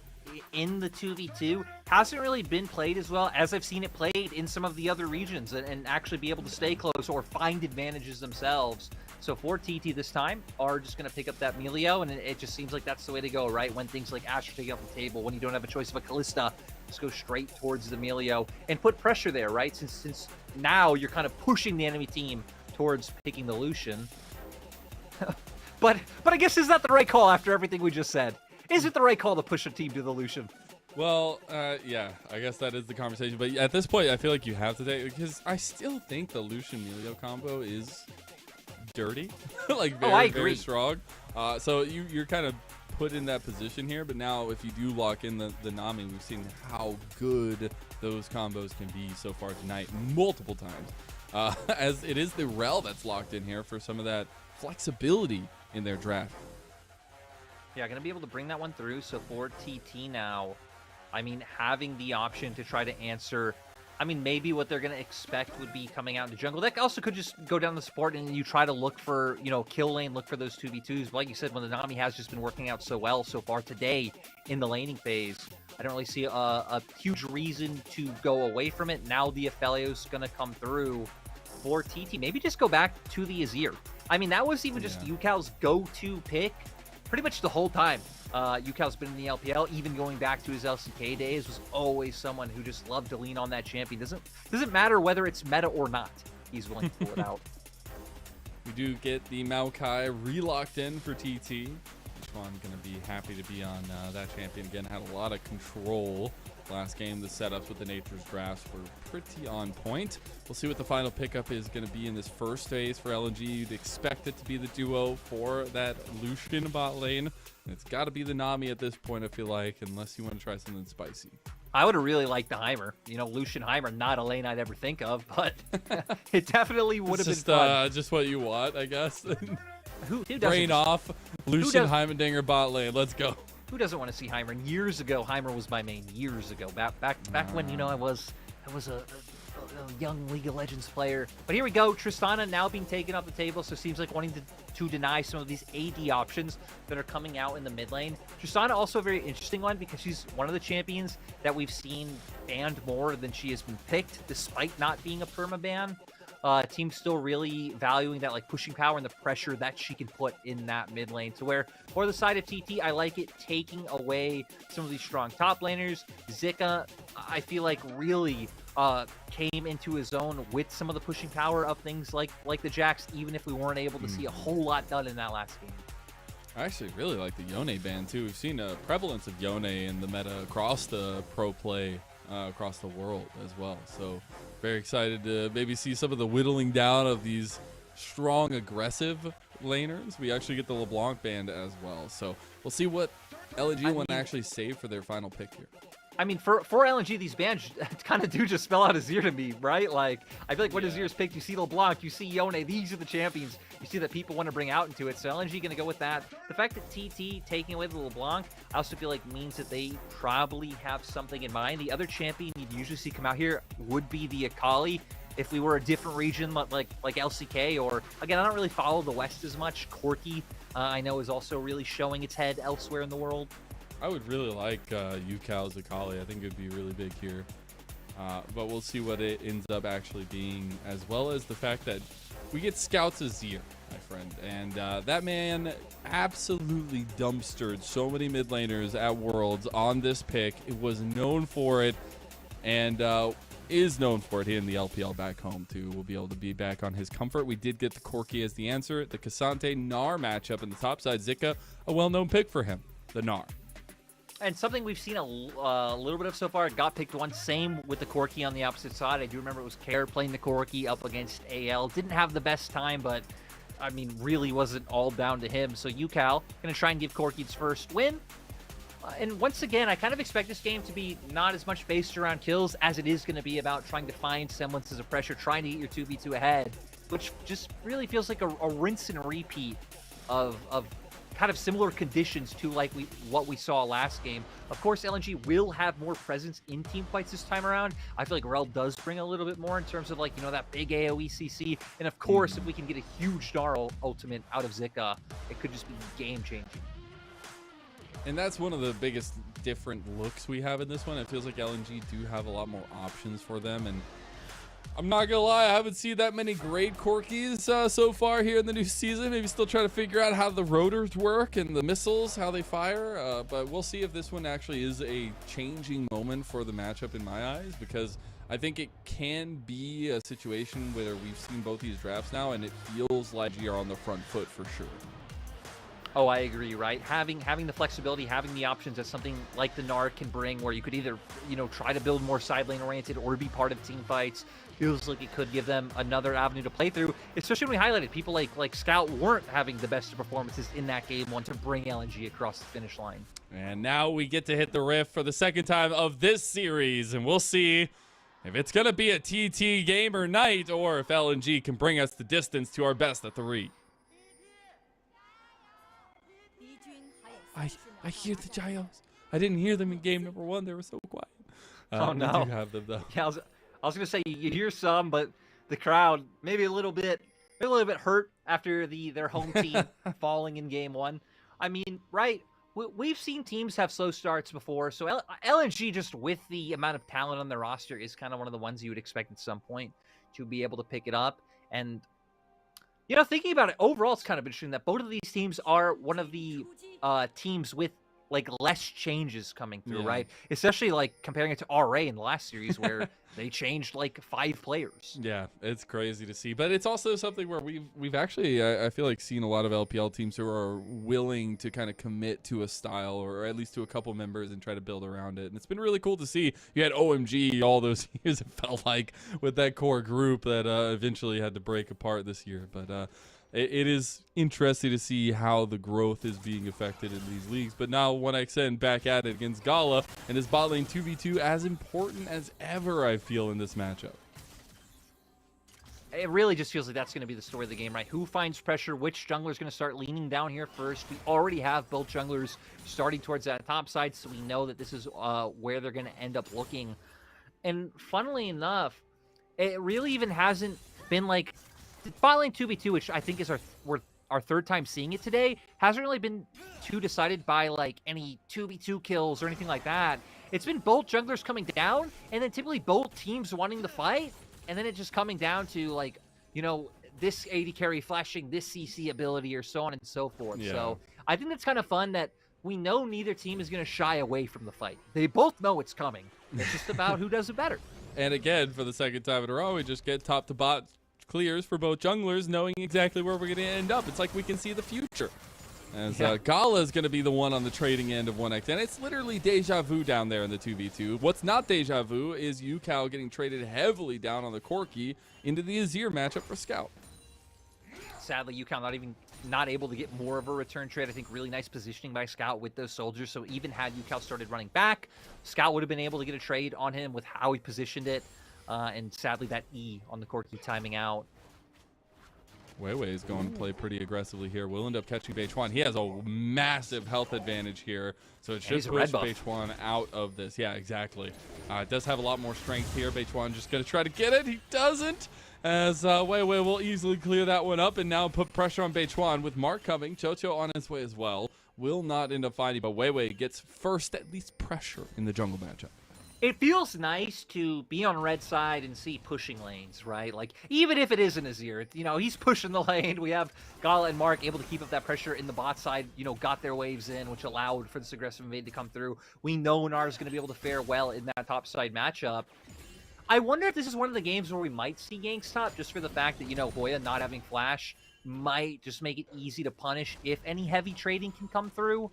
in the 2v2 hasn't really been played as well as I've seen it played in some of the other regions, and actually be able to stay close or find advantages themselves. So for TT this time, are just going to pick up that Melio, and it just seems like that's the way to go, right? When things like Ashe are taking off the table, when you don't have a choice of a Callista, just go straight towards the Melio and put pressure there, right? Since now you're kind of pushing the enemy team towards picking the Lucian. But I guess, is that the right call after everything we just said? Is it the right call to push a team to the Lucian? Well, yeah, I guess that is the conversation. But at this point, I feel like you have to take, because I still think the Lucian-Melio combo is dirty. Like, very, very strong. So you're kind of put in that position here. But now, if you do lock in the Nami, we've seen how good those combos can be so far tonight, multiple times. As it is the Rel that's locked in here for some of that flexibility in their draft. Yeah, going to be able to bring that one through. So for TT now, I mean, having the option to try to answer, I mean, maybe what they're going to expect would be coming out in the jungle. That also could just go down the support and you try to look for, kill lane, look for those 2v2s. But like you said, when the Nami has just been working out so well so far today in the laning phase, I don't really see a huge reason to go away from it. Now the Aphelios going to come through for TT. Maybe just go back to the Azir. I mean, that was even just UCal's go-to pick pretty much the whole time. UCal's been in the LPL, even going back to his LCK days, was always someone who just loved to lean on that champion. Doesn't matter whether it's meta or not. He's willing to pull it out. We do get the Maokai re-locked in for TT. I'm going to be happy to be on that champion again. Had a lot of control last game. The setups with the Nature's Drafts were pretty on point. We'll see what the final pickup is going to be in this first phase for LNG. You'd expect it to be the duo for that Lucian bot lane. And it's got to be the Nami at this point, I feel like, unless you want to try something spicy. I would have really liked the Heimer. Lucian Heimer, not a lane I'd ever think of, but it definitely would have been fun. Just what you want, I guess. Who Brain off, Lucian Heimendinger bot lane. Let's go. Who doesn't want to see Heimer? And years ago, Heimer was my main. Years ago, back when I was a young League of Legends player. But here we go. Tristana now being taken off the table, so it seems like wanting to deny some of these AD options that are coming out in the mid lane. Tristana also a very interesting one because she's one of the champions that we've seen banned more than she has been picked, despite not being a permaban. Team's still really valuing that pushing power and the pressure that she can put in that mid lane. To where for the side of TT, I like it taking away some of these strong top laners. Zika, I feel like really came into his own with some of the pushing power of things like the Jax, even if we weren't able to see a whole lot done in that last game. I actually really like the Yone ban too. We've seen a prevalence of Yone in the meta across the pro play, across the world as well. So very excited to maybe see some of the whittling down of these strong, aggressive laners. We actually get the LeBlanc band as well. So we'll see what LNG want to actually save for their final pick here. I mean, for LNG, these bans kind of do just spell out Azir to me, right? I feel like when Azir's picked, you see LeBlanc, you see Yone, these are the champions you see that people want to bring out into it. So LNG going to go with that. The fact that TT taking away the LeBlanc, I also feel like means that they probably have something in mind. The other champion you'd usually see come out here would be the Akali. If we were a different region like LCK, or again, I don't really follow the West as much. Corki, I know, is also really showing its head elsewhere in the world. I would really like UCal Zakali. I think it would be really big here. But we'll see what it ends up actually being, as well as the fact that we get Scouts Azir, my friend. And that man absolutely dumpstered so many mid laners at Worlds on this pick. It was known for it, and is known for it here in the LPL back home too. We'll be able to be back on his comfort. We did get the Corki as the answer. The Cassante Gnar matchup in the top side. Zika, a well-known pick for him, the Gnar. And something we've seen a little bit of so far, got picked once. Same with the Corki on the opposite side. I do remember it was Care playing the Corki up against AL. Didn't have the best time, but I mean, really wasn't all down to him. So UCal going to try and give Corki its first win. And once again, I kind of expect this game to be not as much based around kills as it is going to be about trying to find semblances of pressure, trying to get your 2v2 ahead, which just really feels like a rinse and repeat of kind of similar conditions to like what we saw last game. Of course, LNG will have more presence in team fights this time around. I feel like Rel does bring a little bit more in terms of like, you know, that big AoE CC. And of course, if we can get a huge Gnar ultimate out of Zika, it could just be game changing. And that's one of the biggest different looks we have in this one. It feels like LNG do have a lot more options for them. And I'm not gonna lie, I haven't seen that many great Corkis so far here in the new season. Maybe still trying to figure out how the rotors work and the missiles, how they fire. But we'll see if this one actually is a changing moment for the matchup in my eyes, because I think it can be a situation where we've seen both these drafts now, and it feels like we are on the front foot for sure. Oh, I agree, right? Having the flexibility, having the options that something like the Gnar can bring, where you could either, you know, try to build more side lane oriented or be part of team fights, feels like it could give them another avenue to play through, especially when we highlighted people like Scout weren't having the best performances in that game one to bring LNG across the finish line. And now we get to hit the rift for the second time of this series, and we'll see if it's going to be a TT game or night, or if LNG can bring us the distance to our best of 3. I hear the Giles. I didn't hear them in game number 1. They were so quiet. Oh, no. We do have them, though. Yeah, I was going to say, you hear some, but the crowd maybe a little bit hurt after their home team falling in game 1. I mean, right, we've seen teams have slow starts before, so LNG, just with the amount of talent on their roster, is kind of one of the ones you would expect at some point to be able to pick it up. And you know, thinking about it, overall, it's kind of interesting that both of these teams are one of the teams with like less changes coming through, right? Especially like comparing it to RA in the last series where they changed like 5 players. Yeah, it's crazy to see, but it's also something where we've actually I feel like seen a lot of LPL teams who are willing to kind of commit to a style, or at least to a couple members, and try to build around it. And it's been really cool to see. You had OMG all those years, it felt like, with that core group that eventually had to break apart this year. But it is interesting to see how the growth is being affected in these leagues. But now 1xN back at it against Gala, and his bot lane 2v2 as important as ever, I feel, in this matchup. It really just feels like that's going to be the story of the game, right? Who finds pressure? Which jungler is going to start leaning down here first? We already have both junglers starting towards that top side, so we know that this is where they're going to end up looking. And funnily enough, it really even hasn't been like bot lane 2v2, which I think is our third time seeing it today, hasn't really been too decided by like any 2v2 kills or anything like that. It's been both junglers coming down, and then typically both teams wanting to fight, and then it just coming down to like, you know, this AD carry flashing this CC ability or so on and so forth. Yeah. So I think that's kind of fun that we know neither team is going to shy away from the fight. They both know it's coming. It's just about who does it better. And again, for the second time in a row, we just get top to bot clears for both junglers, knowing exactly where we're going to end up. It's like we can see the future. As Gala is going to be the one on the trading end of 1xN. It's literally deja vu down there in the 2v2. What's not deja vu is UCal getting traded heavily down on the Corki into the Azir matchup for Scout. Sadly, UCal not able to get more of a return trade. I think really nice positioning by Scout with those soldiers. So even had UCal started running back, Scout would have been able to get a trade on him with how he positioned it. And sadly, that E on the Corki timing out. Weiwei is going to play pretty aggressively here. We'll end up catching Beichuan. He has a massive health advantage here, so it should push Beichuan out of this. Yeah, exactly. It does have a lot more strength here. Beichuan just going to try to get it. He doesn't. As Weiwei will easily clear that one up and now put pressure on Beichuan with Mark coming. Chocho on his way as well. Will not end up finding, but Weiwei gets first at least pressure in the jungle matchup. It feels nice to be on red side and see pushing lanes, right? Like, even if it isn't Azir, you know, he's pushing the lane. We have Gala and Mark able to keep up that pressure in the bot side, you know, got their waves in, which allowed for this aggressive invade to come through. We know Nar is going to be able to fare well in that top side matchup. I wonder if this is one of the games where we might see ganks top, just for the fact that, you know, Hoya not having flash might just make it easy to punish if any heavy trading can come through.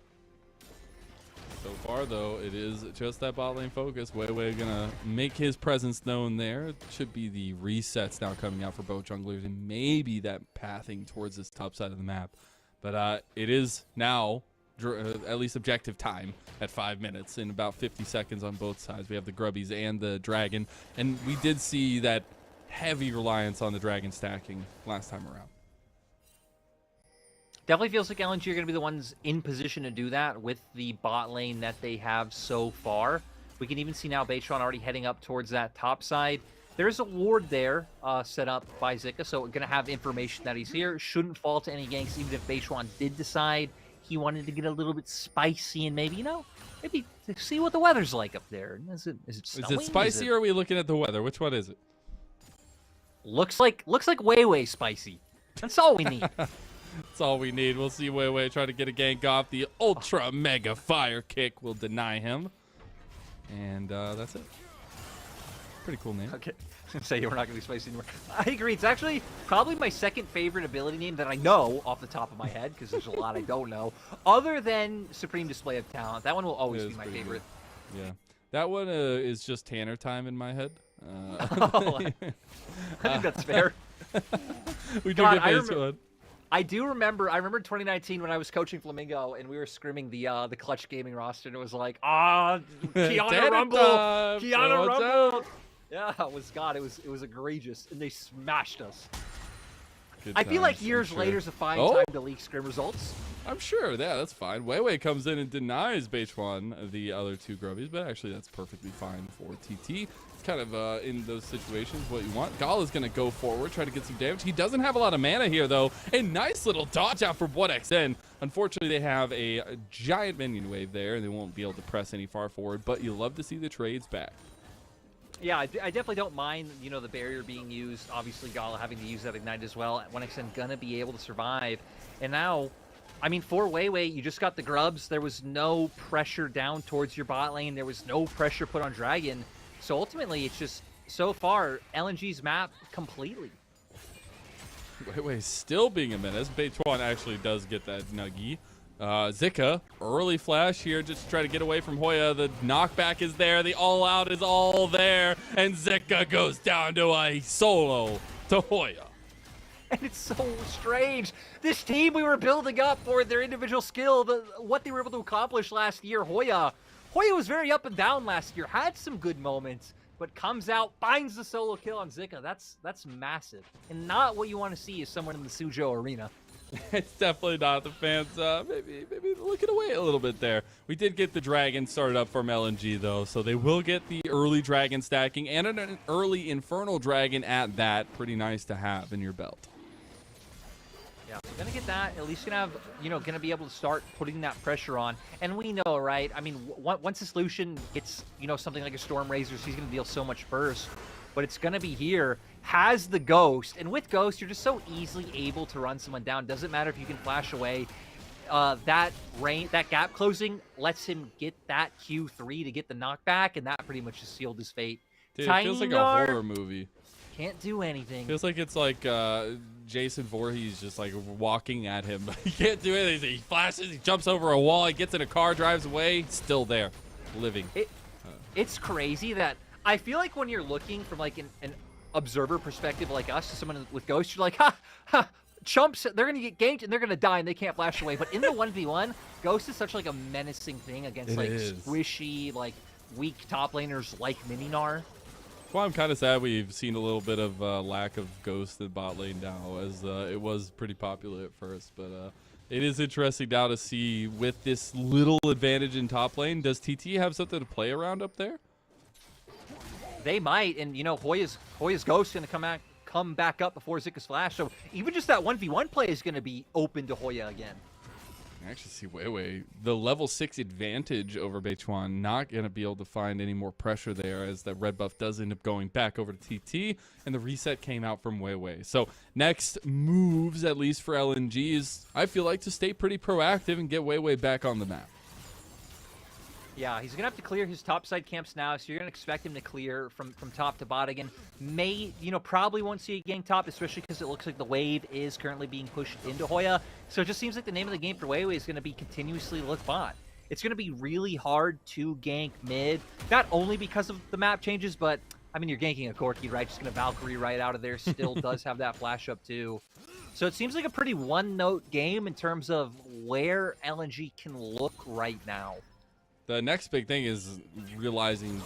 So far, though, it is just that bot lane focus. Weiwei gonna make his presence known there. It should be the resets now coming out for both junglers and maybe that pathing towards this top side of the map. But it is now at least objective time at 5 minutes in about 50 seconds on both sides. We have the Grubbies and the Dragon, and we did see that heavy reliance on the Dragon stacking last time around. Definitely feels like LNG are going to be the ones in position to do that with the bot lane that they have so far. We can even see now Beitron already heading up towards that top side. There's a ward there set up by Zika, so we're going to have information that he's here. Shouldn't fall to any ganks, even if Beitron did decide he wanted to get a little bit spicy and maybe, you know, maybe see what the weather's like up there. Is it snowing? Is it spicy or are we looking at the weather? Which one is it? Looks like way spicy. That's all we need. That's all we need. We'll see Weiwei try to get a gank off. The ultra mega fire kick will deny him. And that's it. Pretty cool name. Okay. Say we're not going to be spicy anymore. I agree. It's actually probably my second favorite ability name that I know off the top of my head, because there's a lot I don't know. Other than Supreme Display of Talent. That one will always be my favorite. Good. Yeah. That one is just Tanner time in my head. I think that's fair. We do get base one. I remember 2019 when I was coaching Flamingo and we were scrimming the Clutch Gaming roster, and it was like, Kiana Rumble! Kiana Rumble! Yeah, it was egregious, and they smashed us. I feel like years later is a fine time to leak scrim results. I'm sure, yeah, that's fine. Weiwei comes in and denies Beichuan the other two Grubbies, but actually that's perfectly fine for TT. It's kind of in those situations what you want. Gala's going to go forward, try to get some damage. He doesn't have a lot of mana here, though. A nice little dodge out from 1xN. Unfortunately, they have a giant minion wave there, and they won't be able to press any far forward, but you love to see the trades back. Yeah, I definitely don't mind, you know, the barrier being used. Obviously, Gala having to use that Ignite as well. 1xN gonna be able to survive. And now, I mean, for Weiwei, you just got the grubs. There was no pressure down towards your bot lane. There was no pressure put on Dragon. So ultimately, it's just, so far, LNG's map completely. Weiwei still being a menace. Beichuan actually does get that nuggy. Zika, early flash here just to try to get away from Hoya. The knockback is there. The all-out is all there. And Zika goes down to a solo to Hoya. And it's so strange. This team we were building up for their individual skill, what they were able to accomplish last year. Hoya was very up and down last year, had some good moments, but comes out, finds the solo kill on Zika. That's massive. And not what you want to see is someone in the Suzhou arena. It's definitely not. The fans maybe looking away a little bit there. We did get the Dragon started up from LNG, though, so they will get the early Dragon stacking and an early Infernal Dragon at that. Pretty nice to have in your belt. Yeah, we're gonna get that. At least gonna have, you know, gonna be able to start putting that pressure on. And we know, right? I mean, once this Lucian gets, you know, something like a Storm Razors, he's gonna deal so much burst. But it's gonna be here. Has the Ghost, and with Ghost, you're just so easily able to run someone down. Doesn't matter if you can flash away. That gap closing lets him get that Q3 to get the knockback, and that pretty much just sealed his fate. Dude, it feels like a horror movie. Can't do anything. Feels like it's like Jason Voorhees just like walking at him. He can't do anything. He flashes, he jumps over a wall, he gets in a car, drives away, still there, living. It's crazy that I feel like when you're looking from like an observer perspective like us to someone with Ghost, you're like, chumps, they're gonna get ganked and they're gonna die and they can't flash away. But in the 1v1, Ghost is such like a menacing thing against squishy, like weak top laners like Mininar. Well, I'm kind of sad we've seen a little bit of lack of Ghost in bot lane now, as it was pretty popular at first. But it is interesting now to see with this little advantage in top lane. Does TT have something to play around up there? They might, and you know, Hoya's Ghost gonna come back up before Zika's flash. So even just that 1v1 play is going to be open to Hoya again. I actually see Weiwei, the level 6 advantage over Beichuan, not going to be able to find any more pressure there as that red buff does end up going back over to TT, and the reset came out from Weiwei. So next moves, at least for LNG, is I feel like to stay pretty proactive and get Weiwei back on the map. Yeah, he's going to have to clear his topside camps now, so you're going to expect him to clear from top to bot again. Probably won't see a gang top, especially because it looks like the wave is currently being pushed into Hoya. So it just seems like the name of the game for Weiwei is going to be continuously look bot. It's going to be really hard to gank mid, not only because of the map changes, but, I mean, you're ganking a Corki, right? Just going to Valkyrie right out of there. Still does have that flash up, too. So it seems like a pretty one-note game in terms of where LNG can look right now. The next big thing is realizing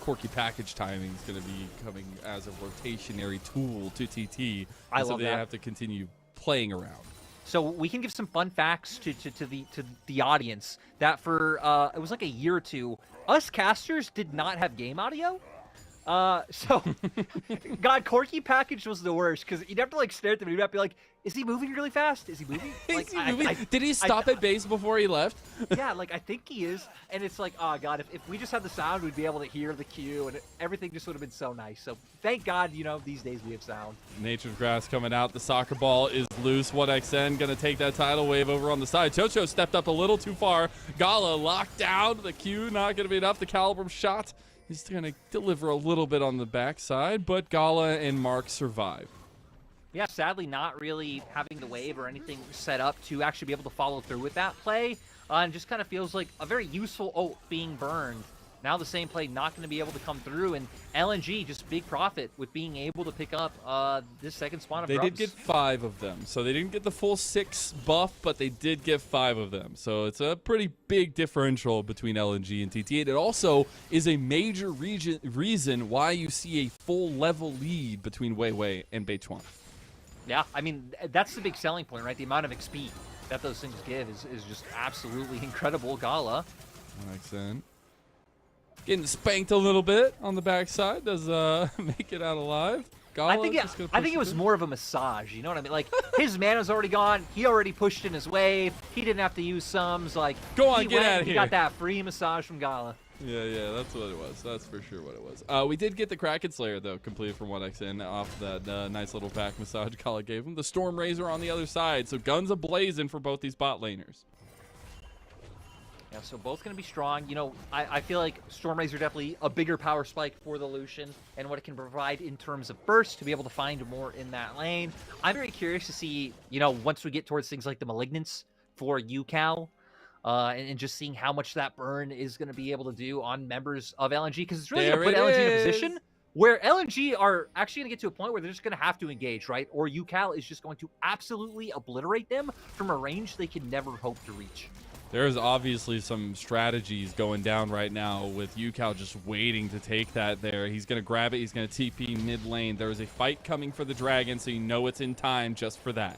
Corki package timing is going to be coming as a rotationary tool to TT. I love so they that. have to continue playing around. So we can give some fun facts to the audience that for it was like a year or two, us casters did not have game audio. So God, Corki package was the worst because you'd have to like stare at the movie and be like, is he moving really fast? Is he moving? Like, Is he moving? Did he stop at base before he left? Yeah, like I think he is. And it's like, oh God, if we just had the sound, we'd be able to hear the cue and everything just would have been so nice. So thank God, these days we have sound. Nature's Grass coming out. The soccer ball is loose. 1XN going to take that tidal wave over on the side. Chocho stepped up a little too far. Gala locked down. The Q not going to be enough. The Calibrum shot is going to deliver a little bit on the backside, but Gala and Mark survive. Yeah, sadly not really having the wave or anything set up to actually be able to follow through with that play. And just kind of feels like a very useful ult being burned. Now the same play not going to be able to come through, and LNG just big profit with being able to pick up this second spawn of They grubs. did get 5 of them, so they didn't get the full 6 buff, but they did get 5 of them. So it's a pretty big differential between LNG and TT. And it also is a major reason why you see a full level lead between Weiwei and Beichuan. Yeah, I mean, that's the big selling point, right? The amount of XP that those things give is just absolutely incredible. Gala. 1XN getting spanked a little bit on the backside. Does make it out alive. Gala I think it was more of a massage. You know what I mean? Like his mana's already gone. He already pushed in his wave. He didn't have to use sums. Like go on, get out of here. He got that free massage from Gala. Yeah, that's what it was. That's for sure what it was. We did get the Kraken Slayer, though, completed from 1XN off that nice little back massage Gala gave him. The Storm Razor on the other side, so guns a-blazing for both these bot laners. Yeah, so both going to be strong. I feel like Storm Razor definitely a bigger power spike for the Lucian and what it can provide in terms of burst to be able to find more in that lane. I'm very curious to see, once we get towards things like the Malignance for UCal, and just seeing how much that burn is going to be able to do on members of LNG, because it's really going to put LNG in a position where LNG are actually going to get to a point where they're just going to have to engage, right? Or UCal is just going to absolutely obliterate them from a range they can never hope to reach. There's obviously some strategies going down right now with UCal just waiting to take that there. He's going to grab it. He's going to TP mid lane. There is a fight coming for the Dragon, so you know it's in time just for that.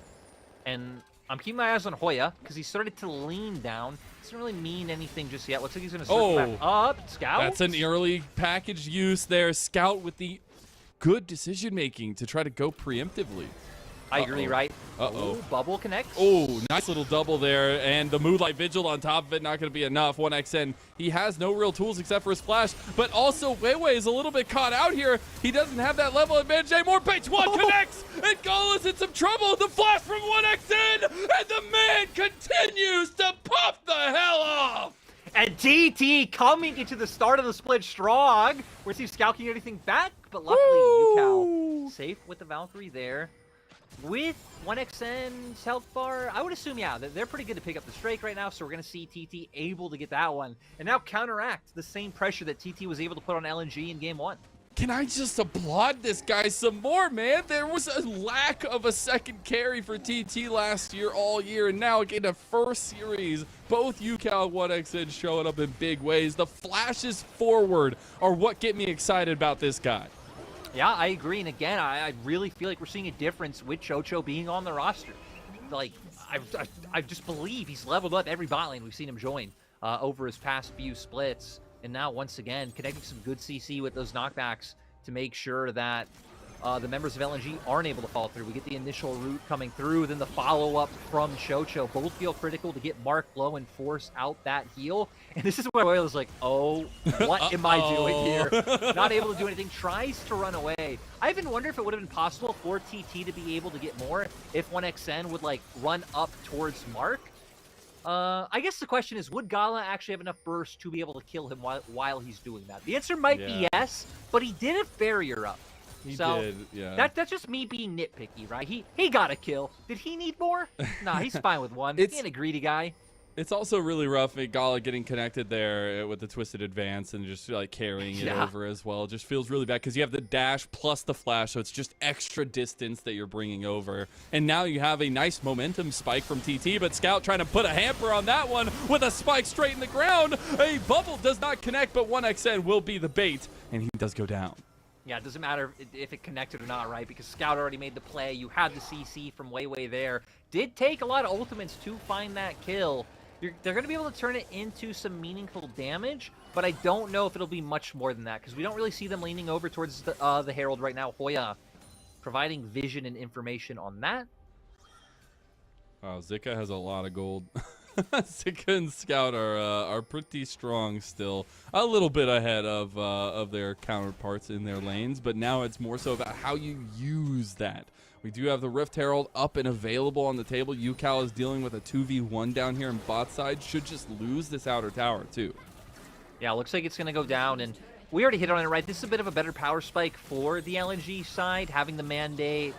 And I'm keeping my eyes on Hoya because he started to lean down. Doesn't really mean anything just yet. Looks like he's going to circle back up. Scout. That's an early package use there. Scout with the good decision making to try to go preemptively. I agree, right? Uh-oh. Bubble connects. Oh, nice little double there. And the Moonlight Vigil on top of it, not going to be enough. 1XN, he has no real tools except for his flash. But also, Weiwei is a little bit caught out here. He doesn't have that level advantage anymore. Beichuan connects, and Gala's in some trouble. The flash from 1XN, and the man continues to pop the hell off. And TT coming into the start of the split strong. We're seeing Scout can get anything back, but luckily, UCal safe with the Valkyrie there. With 1XN's health bar, I would assume, yeah, they're pretty good to pick up the strike right now, so we're going to see TT able to get that one. And now counteract the same pressure that TT was able to put on LNG in Game 1. Can I just applaud this guy some more, man? There was a lack of a second carry for TT last year, all year, and now again, a first series, both UCal and 1XN showing up in big ways. The flashes forward are what get me excited about this guy. Yeah, I agree. And again, I really feel like we're seeing a difference with Chocho being on the roster. Like, I just believe he's leveled up every bot lane we've seen him join over his past few splits. And now, once again, connecting some good CC with those knockbacks to make sure that the members of LNG aren't able to follow through. We get the initial route coming through, then the follow-up from Chocho. Both feel critical to get Mark low and force out that heal. And this is where Oil is like, oh, what am I doing here? Not able to do anything. Tries to run away. I even wonder if it would have been possible for TT to be able to get more if 1XN would, like, run up towards Mark. I guess the question is, would Gala actually have enough burst to be able to kill him while he's doing that? The answer might be yes, but he did have barrier up. He so did, yeah. That's just me being nitpicky, right? He got a kill. Did he need more? Nah, he's fine with one. He ain't a greedy guy. It's also really rough, Gala getting connected there with the twisted advance and just like carrying it over as well. It just feels really bad because you have the dash plus the flash, so it's just extra distance that you're bringing over. And now you have a nice momentum spike from TT, but Scout trying to put a hamper on that one with a spike straight in the ground. A bubble does not connect, but 1XN will be the bait, and he does go down. Yeah, it doesn't matter if it connected or not, right? Because Scout already made the play. You had the CC from way there. Did take a lot of ultimates to find that kill. They're going to be able to turn it into some meaningful damage, but I don't know if it'll be much more than that because we don't really see them leaning over towards the Herald right now. Hoya providing vision and information on that. Wow, Zika has a lot of gold. Zika and Scout are pretty strong still. A little bit ahead of their counterparts in their lanes, but now it's more so about how you use that. We do have the Rift Herald up and available on the table. UCal is dealing with a 2v1 down here in bot side. Should just lose this outer tower too. Yeah, looks like it's going to go down, and we already hit on it, right? This is a bit of a better power spike for the LNG side, having the mandate,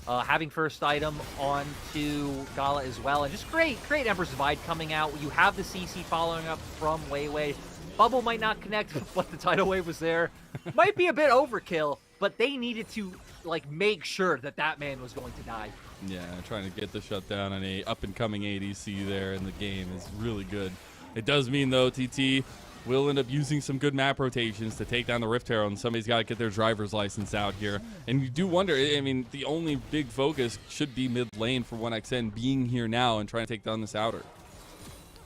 having first item onto Gala as well, and just great Emperor's Divide coming out. You have the CC following up from Weiwei. Bubble might not connect, but the tidal wave was there. Might be a bit overkill, but they needed to like make sure that man was going to die. Yeah, trying to get the shutdown on a up-and-coming ADC there in the game is really good. It does mean, though, TT will end up using some good map rotations to take down the Rift Herald, and somebody's got to get their driver's license out here. And you do wonder, I mean, the only big focus should be mid lane for 1XN being here now and trying to take down this outer.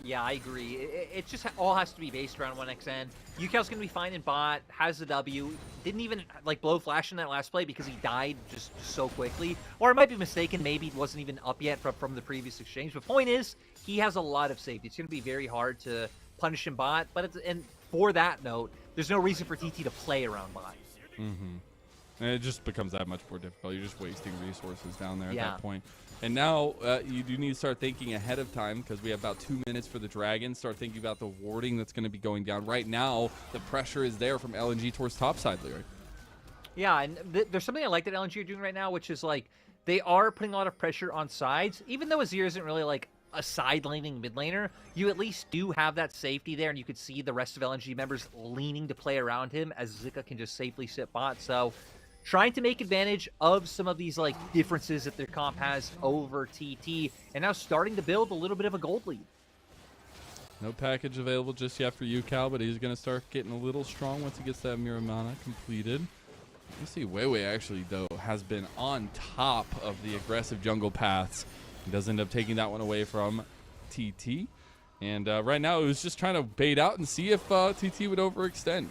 Yeah, I agree. It just all has to be based around 1XN. UCal's going to be fine in bot, has the W. Didn't even like blow flash in that last play because he died just so quickly. Or I might be mistaken, maybe it wasn't even up yet from the previous exchange. But point is, he has a lot of safety. It's going to be very hard to punish him bot. But and for that note, there's no reason for TT to play around bot. And it just becomes that much more difficult. You're just wasting resources down there at that point. And now you do need to start thinking ahead of time because we have about 2 minutes for the Dragon. Start thinking about the warding that's going to be going down. Right now, the pressure is there from LNG towards topside, Leary. Yeah, and there's something I like that LNG are doing right now, which is like they are putting a lot of pressure on sides. Even though Azir isn't really like a side-laning mid laner, you at least do have that safety there, and you could see the rest of LNG members leaning to play around him as Zika can just safely sit bot. So trying to make advantage of some of these like differences that their comp has over TT, and now starting to build a little bit of a gold lead. No package available just yet for UCal, but he's going to start getting a little strong once he gets that Miramana completed. You see Weiwei actually, though, has been on top of the aggressive jungle paths. He does end up taking that one away from TT. And right now, it was just trying to bait out and see if TT would overextend.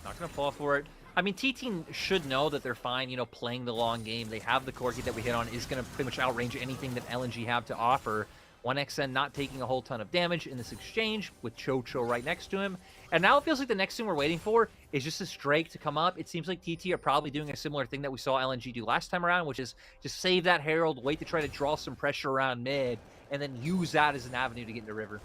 Not going to fall for it. I mean, TT should know that they're fine, you know, playing the long game. They have the Corki that we hit on is going to pretty much outrange anything that LNG have to offer. 1XN not taking a whole ton of damage in this exchange with Chocho right next to him. And now it feels like the next thing we're waiting for is just this Drake to come up. It seems like TT are probably doing a similar thing that we saw LNG do last time around, which is just save that Herald, wait to try to draw some pressure around mid, and then use that as an avenue to get into river.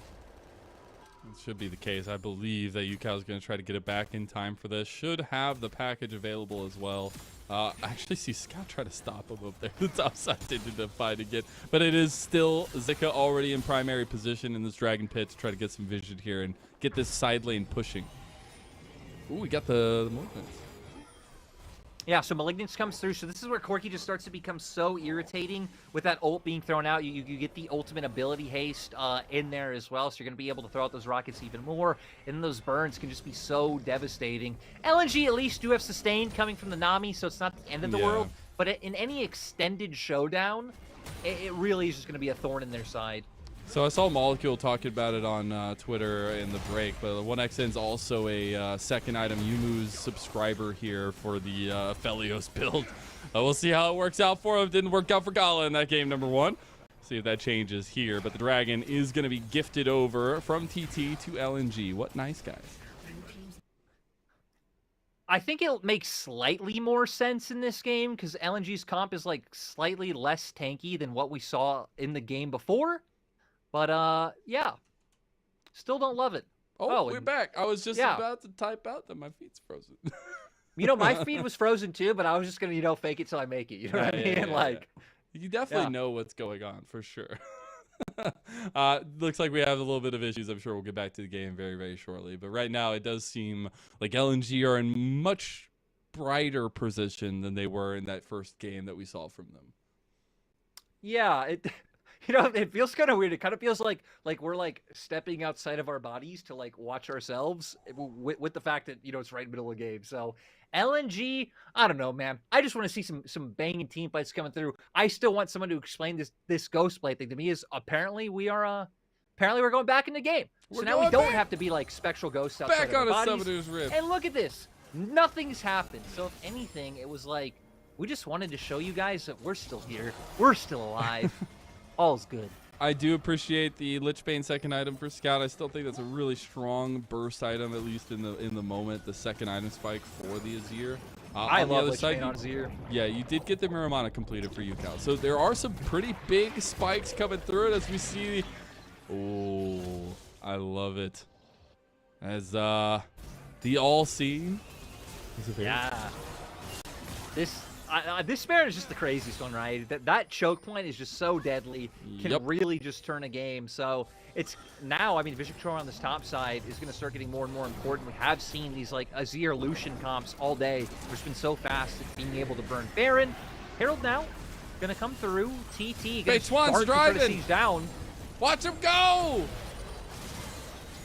It should be the case. I believe that UCal is going to try to get it back in time for this. Should have the package available as well. I actually see Scout try to stop him up there. The top side didn't end up fighting it. But it is still Zika already in primary position in this Dragon Pit to try to get some vision here and get this side lane pushing. Ooh, we got the movements. Yeah, so Malignance comes through. So this is where Corki just starts to become so irritating with that ult being thrown out. You get the ultimate ability haste in there as well, so you're going to be able to throw out those rockets even more. And those burns can just be so devastating. LNG at least do have sustain coming from the Nami, so it's not the end of the world. But in any extended showdown, it really is just going to be a thorn in their side. So I saw Molecule talking about it on Twitter in the break, but 1XN's also a second item Yumu's subscriber here for the Felios build. We'll see how it works out for him. Didn't work out for Gala in that game number 1. See if that changes here. But the Dragon is going to be gifted over from TT to LNG. What nice guys. I think it'll make slightly more sense in this game because LNG's comp is like slightly less tanky than what we saw in the game before. But yeah, still don't love it. Oh, we're back. I was just about to type out that my feet's frozen. You know, my feed was frozen too, but I was just gonna, you know, fake it till I make it. You know what I mean? Like, you definitely know what's going on for sure. Looks like we have a little bit of issues. I'm sure we'll get back to the game very, very shortly. But right now, it does seem like LNG are in much brighter position than they were in that first game that we saw from them. Yeah, you know, it feels kind of weird. It kind of feels like we're like stepping outside of our bodies to like watch ourselves with the fact that, you know, it's right in the middle of the game. So LNG, I don't know, man. I just want to see some banging team fights coming through. I still want someone to explain this ghost play thing to me. Is apparently we're going back in the game. So now we don't have to be like spectral ghosts outside of our bodies. Back on a Summoner's Rift. And look at this. Nothing's happened. So if anything, it was like we just wanted to show you guys that we're still here. We're still alive. All's good. I do appreciate the Lichbane second item for Scout. I still think that's a really strong burst item, at least in the moment. The second item spike for the Azir. I love Lichbane on Azir. Yeah, you did get the Miramana completed for you, Cal. So there are some pretty big spikes coming through it as we see. Oh, I love it. As the all-seeing. Yeah. This Baron is just the craziest one, right? That choke point is just so deadly. Can really just turn a game. So it's now, I mean, Vision Control on this top side is going to start getting more and more important. We have seen these like Azir Lucian comps all day. It's been so fast at being able to burn Baron. Herald now going to come through. TT going to driving down. Watch him go!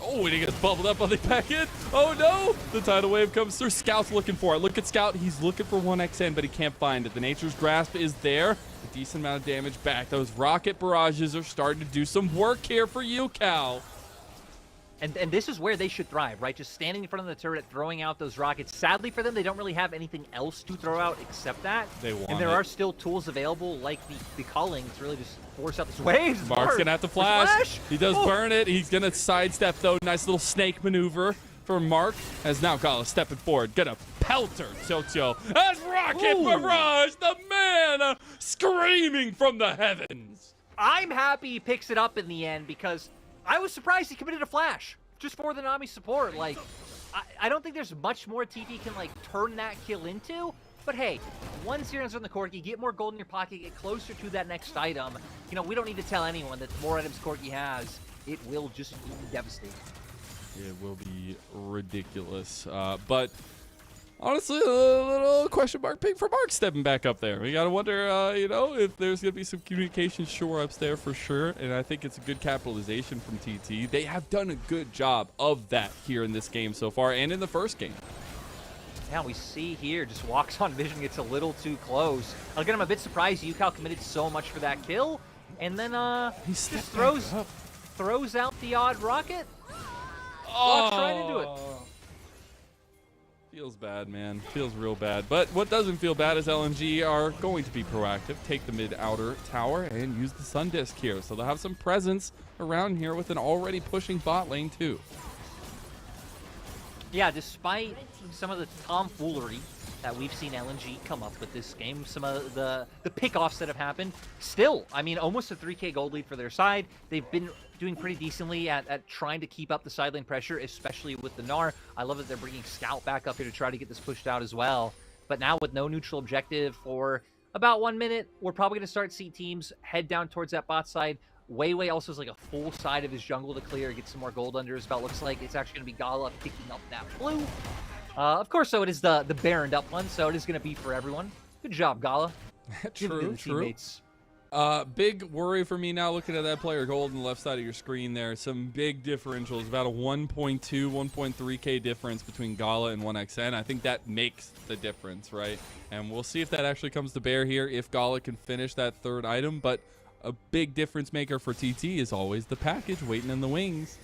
Oh, and he gets bubbled up on the back end. Oh, no. The tidal wave comes through. Scout's looking for it. Look at Scout. He's looking for 1XN, but he can't find it. The Nature's Grasp is there. A decent amount of damage back. Those rocket barrages are starting to do some work here for you, Cal. And this is where they should thrive, right? Just standing in front of the turret, throwing out those rockets. Sadly for them, they don't really have anything else to throw out except that. They want And there are still tools available, like the culling, to really just force out this wave. Mark's going to have to flash. He does burn it. He's going to sidestep, though. Nice little snake maneuver for Mark. As now Gala stepping forward. Going to pelter Totio. As Rocket Barrage, the man screaming from the heavens. I'm happy he picks it up in the end because I was surprised he committed a flash just for the Nami support. Like, I don't think there's much more TT can, like, turn that kill into. But hey, 1 Seron's on the Corki, get more gold in your pocket, get closer to that next item. You know, we don't need to tell anyone that the more items Corki has, it will just be devastating. It will be ridiculous. But honestly, a little question mark pick for Mark stepping back up there. We got to wonder, you know, if there's going to be some communication shore-ups there for sure. And I think it's a good capitalization from TT. They have done a good job of that here in this game so far and in the first game. Now we see here, just walks on Vision, gets a little too close. Again, I'm a bit surprised Yukao committed so much for that kill. And then he just throws out the odd rocket. Walks right into it. Feels bad, man. Feels real bad. But what doesn't feel bad is LNG are going to be proactive, take the mid-outer tower, and use the Sun Disc here. So they'll have some presence around here with an already pushing bot lane, too. Yeah, despite some of the tomfoolery that we've seen LNG come up with this game, some of the pickoffs that have happened, still, I mean, almost a 3K gold lead for their side. They've been doing pretty decently at trying to keep up the side lane pressure, especially with the Gnar. I love that they're bringing Scout back up here to try to get this pushed out as well. But now with no neutral objective for about 1 minute, we're probably going to start see teams head down towards that bot side. Weiwei also has like a full side of his jungle to clear, get some more gold under his belt. Looks like it's actually going to be Gala picking up that blue. Of course, so it is the Baroned up one, so it is going to be for everyone. Good job, Gala. True. Teammates. Big worry for me now looking at that player gold on the left side of your screen there. Some big differentials, about a 1.2, 1.3K difference between Gala and 1XN. I think that makes the difference, right? And we'll see if that actually comes to bear here, if Gala can finish that third item. But a big difference maker for TT is always the package waiting in the wings.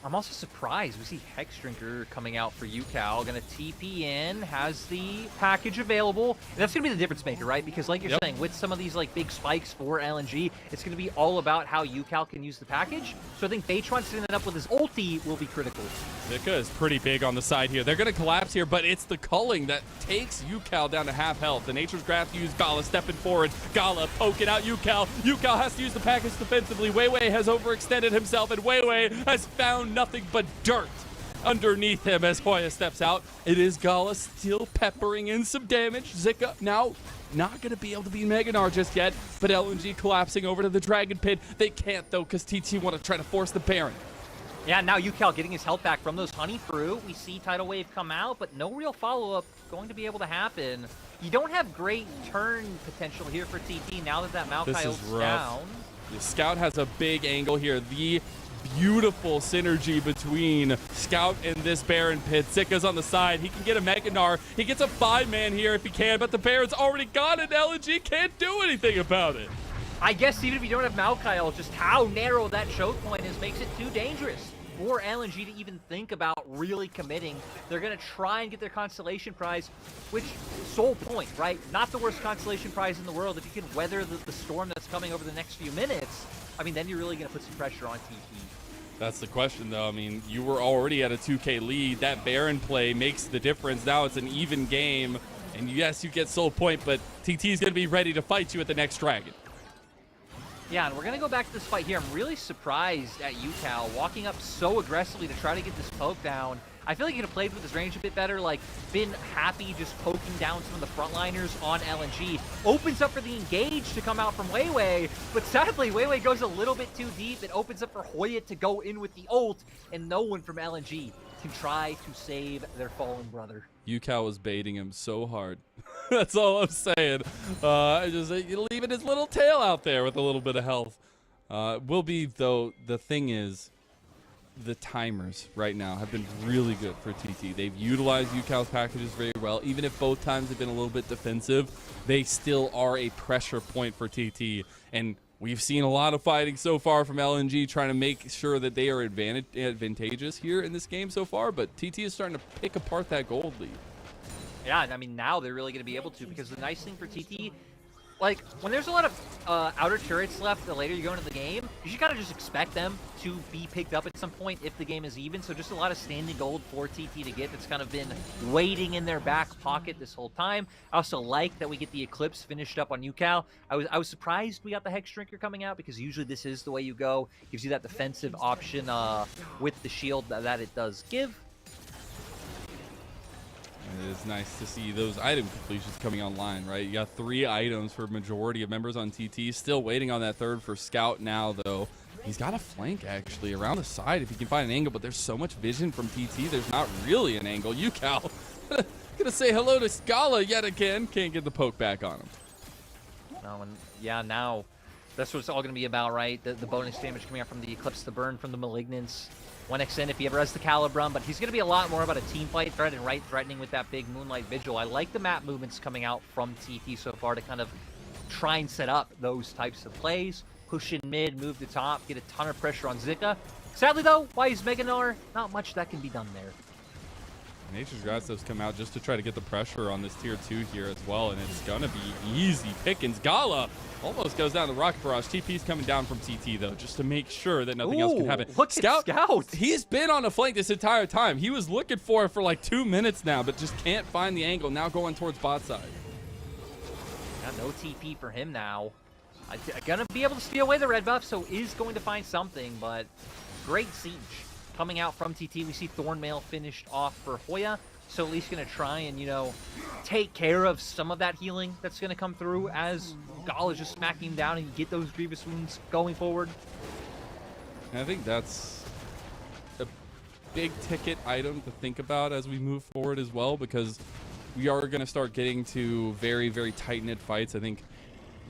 I'm also surprised we see Hex Drinker coming out for UCal. Gonna TP in, has the package available. And that's gonna be the difference maker, right? Because like you're saying, with some of these like big spikes for LNG, it's gonna be all about how UCal can use the package. So I think Baytron setting it up with his ulti will be critical. Zika is pretty big on the side here. They're gonna collapse here, but it's the culling that takes UCal down to half health. The Nature's Graph used Gala stepping forward. Gala poking out UCal. UCal has to use the package defensively. Weiwei has overextended himself, and Weiwei has found nothing but dirt underneath him as Hoya steps out. It is Gala still peppering in some damage. Zika now not going to be able to be Meganar just yet, but LNG collapsing over to the Dragon Pit. They can't, though, because TT want to try to force the Baron. Yeah, now UCal getting his health back from those Honey Fruit. We see Tidal Wave come out, but no real follow-up going to be able to happen. You don't have great turn potential here for TT now that Maokai ult's down. The Scout has a big angle here. The beautiful synergy between Scout and this Baron Pit. Zika's on the side. He can get a Meganar. He gets a 5-man here if he can, but the Baron's already gone and LNG can't do anything about it. I guess even if you don't have Maokai, just how narrow that choke point is makes it too dangerous for LNG to even think about really committing. They're going to try and get their constellation prize, which, sole point, right? Not the worst constellation prize in the world. If you can weather the storm that's coming over the next few minutes, I mean, then you're really going to put some pressure on TT. That's the question, though. I mean, you were already at a 2K lead. That Baron play makes the difference. Now it's an even game. And yes, you get soul point, but TT's going to be ready to fight you at the next Dragon. Yeah, and we're going to go back to this fight here. I'm really surprised at UCal walking up so aggressively to try to get this poke down. I feel like he could have played with his range a bit better, like been happy just poking down some of the frontliners on LNG. Opens up for the engage to come out from Weiwei, but sadly Weiwei goes a little bit too deep. It opens up for Hoya to go in with the ult, and no one from LNG can try to save their fallen brother. UCal was baiting him so hard. That's all I'm saying. Just leaving his little tail out there with a little bit of health. Will be, though, the thing is, the timers right now have been really good for TT. They've utilized UCal's packages very well. Even if both times have been a little bit defensive, they still are a pressure point for TT. And we've seen a lot of fighting so far from LNG trying to make sure that they are advantageous here in this game so far, but TT is starting to pick apart that gold lead. Yeah, and I mean, now they're really going to be able to, because the nice thing for TT, like, when there's a lot of outer turrets left the later you go into the game, you just gotta just expect them to be picked up at some point if the game is even. So just a lot of standing gold for TT to get that's kind of been waiting in their back pocket this whole time. I also like that we get the Eclipse finished up on UCal. I was surprised we got the Hex Drinker coming out, because usually this is the way you go. Gives you that defensive option with the shield that it does give. It is nice to see those item completions coming online, right? You got 3 items for majority of members on TT. Still waiting on that third for Scout now, though. He's got a flank, actually, around the side if he can find an angle, but there's so much vision from TT, there's not really an angle. UCal gonna say hello to Scala yet again. Can't get the poke back on him. No, and yeah, now that's what it's all going to be about, right? The bonus damage coming out from the Eclipse, the burn from the Malignance. 1xN if he ever has the Calibrum, but he's going to be a lot more about a team fight threat and threatening with that big Moonlight Vigil. I like the map movements coming out from TT so far to kind of try and set up those types of plays. Push in mid, move to top, get a ton of pressure on Zika. Sadly though, why is Meganar? Not much that can be done there. Nature's Grasses come out just to try to get the pressure on this tier 2 here as well, and it's gonna be easy pickings. Gala almost goes down the rocket barrage. TP's coming down from TT though, just to make sure that nothing else can happen. Look at Scout. He's been on a flank this entire time. He was looking for it for like 2 minutes now, but just can't find the angle. Now going towards bot side. Yeah, no TP for him now. Gonna be able to steal away the red buff, so is going to find something, but great siege coming out from TT. We see Thornmail finished off for Hoya, so at least going to try and, you know, take care of some of that healing that's going to come through as Gala is just smacking him down and get those Grievous Wounds going forward. And I think that's a big ticket item to think about as we move forward as well, because we are going to start getting to very, very tight-knit fights. I think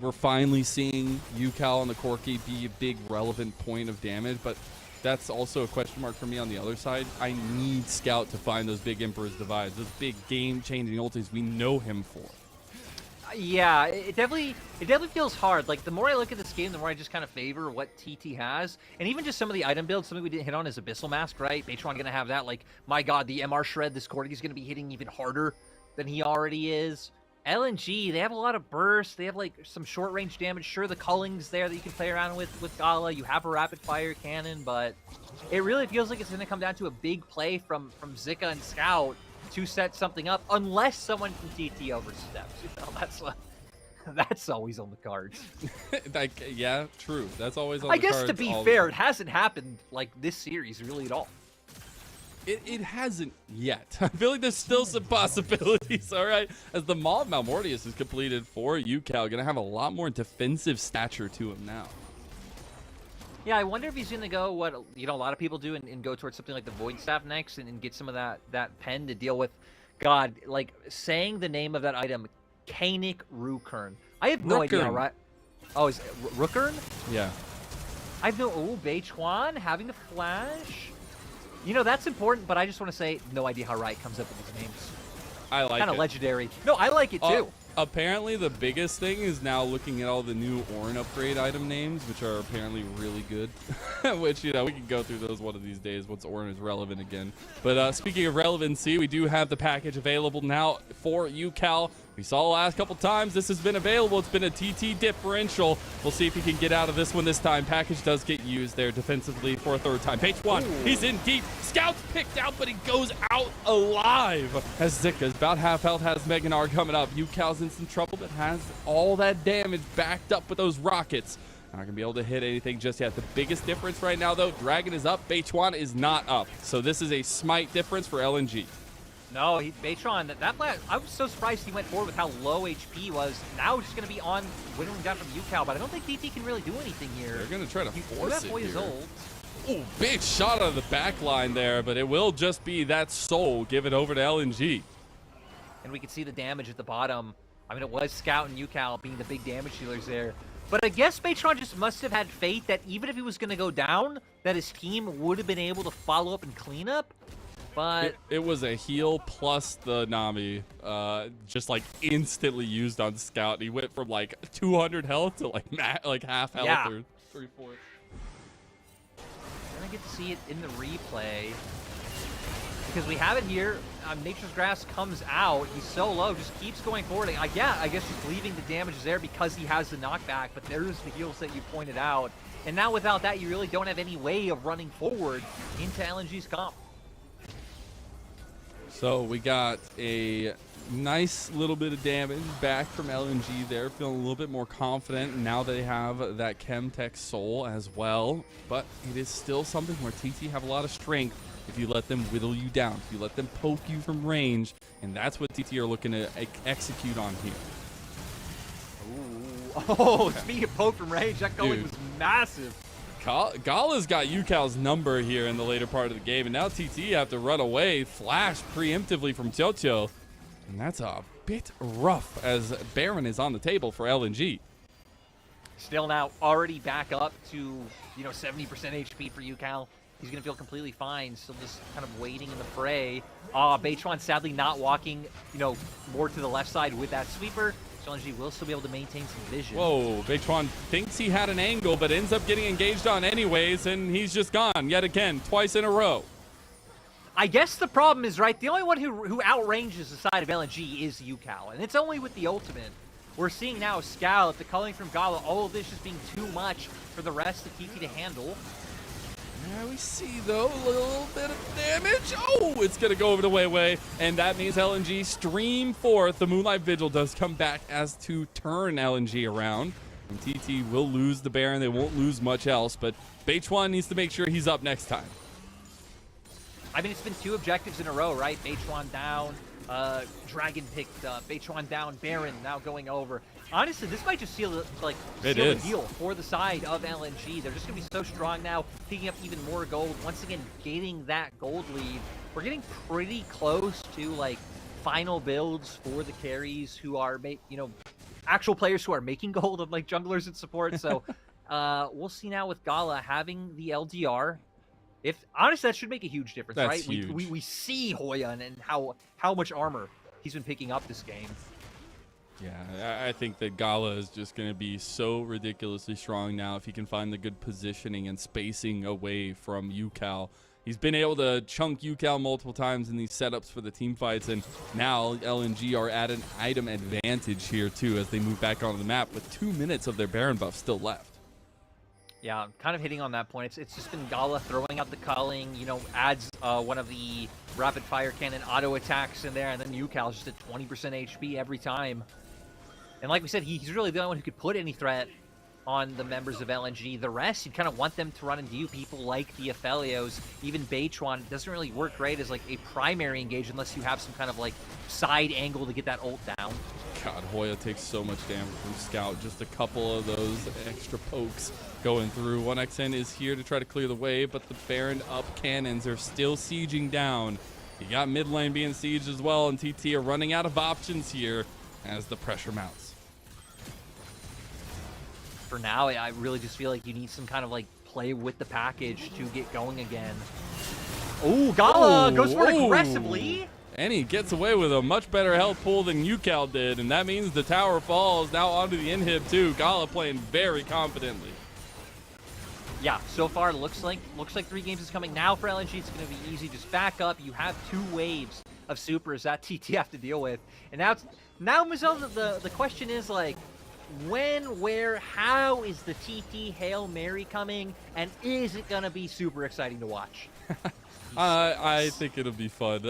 we're finally seeing UCal and the Corki be a big relevant point of damage, but that's also a question mark for me on the other side. I need Scout to find those big Emperor's Divides, those big game-changing ultis we know him for. Yeah, it definitely feels hard. Like, the more I look at this game, the more I just kind of favor what TT has. And even just some of the item builds, something we didn't hit on is Abyssal Mask, right? Batron gonna have that. Like, my god, the MR Shred, this Corgi's gonna be hitting even harder than he already is. LNG, they have a lot of burst. They have, like, some short-range damage. Sure, the Culling's there that you can play around with Gala. You have a rapid-fire cannon, but it really feels like it's gonna come down to a big play from Zika and Scout to set something up, unless someone from TT oversteps. You know, that's always on the cards. Like, yeah, true. That's always on I the guess cards. to be fair, it hasn't happened like this series really at all. It hasn't yet. I feel like there's still some possibilities, all right? As the Maw of Malmortius is completed for UCal, going to have a lot more defensive stature to him now. Yeah, I wonder if he's going to go what a lot of people do and go towards something like the Void Staff next and get some of that pen to deal with, God, like saying the name of that item, Kanik Rukern. I have no idea how right. Oh, is it Rukern? Yeah. I have no. Oh, Beichuan having the flash. You know, that's important, but I just want to say, no idea how Riot comes up with these names. I like it. Kind of legendary. No, I like it too. Apparently, the biggest thing is now looking at all the new Ornn upgrade item names, which are apparently really good. Which, you know, we can go through those one of these days once Ornn is relevant again. But speaking of relevancy, we do have the package available now for UCal. We saw the last couple times this has been available. It's been a TT differential. We'll see if he can get out of this one this time. Package does get used there defensively for a third time. Beichuan, he's in deep. Scout's picked out, but he goes out alive. As Zika's about half health, has Meganar coming up. UCal's in some trouble, but has all that damage backed up with those rockets. Not going to be able to hit anything just yet. The biggest difference right now, though, Dragon is up. Beichuan is not up. So this is a smite difference for LNG. No, Batron, that blast, I was so surprised he went forward with how low HP he was. Now he's going to be on whittling down from UCal, but I don't think TT can really do anything here. They're going to try to force it here. Old. Ooh, big shot out of the back line there, but it will just be that soul given over to LNG. And we can see the damage at the bottom. I mean, it was Scout and UCal being the big damage dealers there. But I guess Batron just must have had faith that even if he was going to go down, that his team would have been able to follow up and clean up. But it was a heal plus the Nami, just like instantly used on Scout. He went from like 200 health to like half health or 3/4. I get to see it in the replay because we have it here. Nature's Grass comes out. He's so low, just keeps going forward. I guess just leaving the damage there because he has the knockback. But there's the heals that you pointed out, and now without that, you really don't have any way of running forward into LNG's comp. So we got a nice little bit of damage back from LNG there, feeling a little bit more confident now they have that Chemtech Soul as well. But it is still something where TT have a lot of strength if you let them whittle you down, if you let them poke you from range, and that's what TT are looking to execute on here. Ooh. Oh, speaking of poke from range, that going was massive. Gala's got UCal's number here in the later part of the game, and now TT have to run away, flash preemptively from Chocho, and that's a bit rough as Baron is on the table for LNG. Still now already back up to 70% HP for UCal. He's going to feel completely fine, still just kind of waiting in the fray. Batron sadly not walking, more to the left side with that sweeper. So LNG will still be able to maintain some vision. Whoa, Batron thinks he had an angle, but ends up getting engaged on anyways, and he's just gone yet again, twice in a row. I guess the problem is, right, the only one who outranges the side of LNG is UCal, and it's only with the ultimate. We're seeing now Scout, the culling from Gala, all of this just being too much for the rest of TT to handle. Yeah, we see, though, a little bit of damage. Oh, it's going to go over to Weiwei, and that means LNG stream forth. The Moonlight Vigil does come back as to turn LNG around. And TT will lose the Baron. They won't lose much else, but Beichuan needs to make sure he's up next time. I mean, it's been 2 objectives in a row, right? Beichuan down, Dragon picked up, Beichuan down, Baron now going over. Honestly, this might just seal a deal for the side of LNG. They're just going to be so strong now, picking up even more gold. Once again, getting that gold lead. We're getting pretty close to final builds for the carries who are, actual players who are making gold, unlike junglers and support. So we'll see now with Gala having the LDR. Honestly, that should make a huge difference, right? Huge. We see Hoyan and how much armor he's been picking up this game. Yeah, I think that Gala is just going to be so ridiculously strong now if he can find the good positioning and spacing away from UCal. He's been able to chunk UCal multiple times in these setups for the team fights, and now LNG are at an item advantage here too as they move back onto the map with 2 minutes of their Baron buff still left. Yeah, kind of hitting on that point. It's just been Gala throwing out the culling, you know, adds one of the rapid fire cannon auto attacks in there, and then UCal's just at 20% HP every time. And like we said, he's really the only one who could put any threat on the members of LNG. The rest, you kind of want them to run into you. People like the Aphelios, even Beichuan, doesn't really work great as like a primary engage unless you have some kind of like side angle to get that ult down. God, Hoya takes so much damage from Scout. Just a couple of those extra pokes going through. 1xN is here to try to clear the way, but the Baron up cannons are still sieging down. You got mid lane being sieged as well, and TT are running out of options here as the pressure mounts. For now, I really just feel like you need some kind of like play with the package to get going again. Oh, Gala goes for it aggressively. And he gets away with a much better health pool than UCal did, and that means the tower falls now onto the inhib too. Gala playing very confidently. Yeah, so far looks like 3 games is coming. Now for LNG, it's going to be easy. Just back up. You have 2 waves of supers that TT have to deal with, and now Mizel, the question is like, when, where, how is the TT Hail Mary coming, and is it going to be super exciting to watch? I think it'll be fun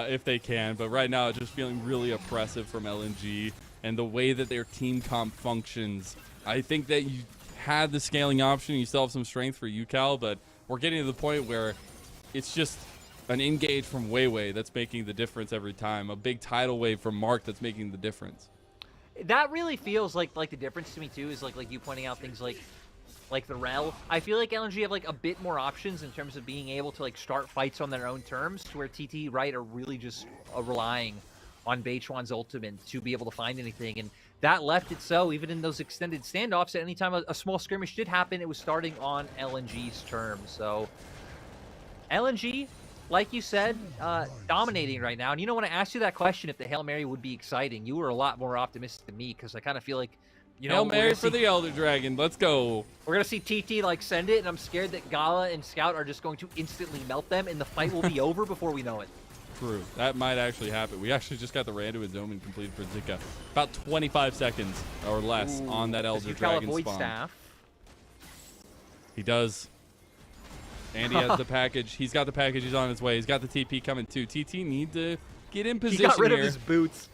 if they can, but right now it's just feeling really oppressive from LNG and the way that their team comp functions. I think that you had the scaling option, you still have some strength for UCal, but we're getting to the point where it's just an engage from Weiwei that's making the difference every time, a big tidal wave from Mark that's making the difference. That really feels like the difference to me too, is like you pointing out things like the Rel. I feel like LNG have like a bit more options in terms of being able to like start fights on their own terms, to where TT, right, are really just relying on Beichuan's ultimate to be able to find anything, and that left it so even in those extended standoffs, at any time a small skirmish did happen, it was starting on LNG's terms. So LNG, like you said, dominating right now. And you know, when I asked you that question, if the Hail Mary would be exciting, you were a lot more optimistic than me, because I kind of feel like, you know, Hail Mary for the Elder Dragon. Let's go. We're going to see TT like send it, and I'm scared that Gala and Scout are just going to instantly melt them, and the fight will be over before we know it. True. That might actually happen. We actually just got the Randu and Zoman completed for Zika. About 25 seconds or less on that Elder Dragon spawn. Staff. He does. And he has the package. He's got the package. He's on his way. He's got the TP coming too. TT need to get in position. He got rid here. of his boots.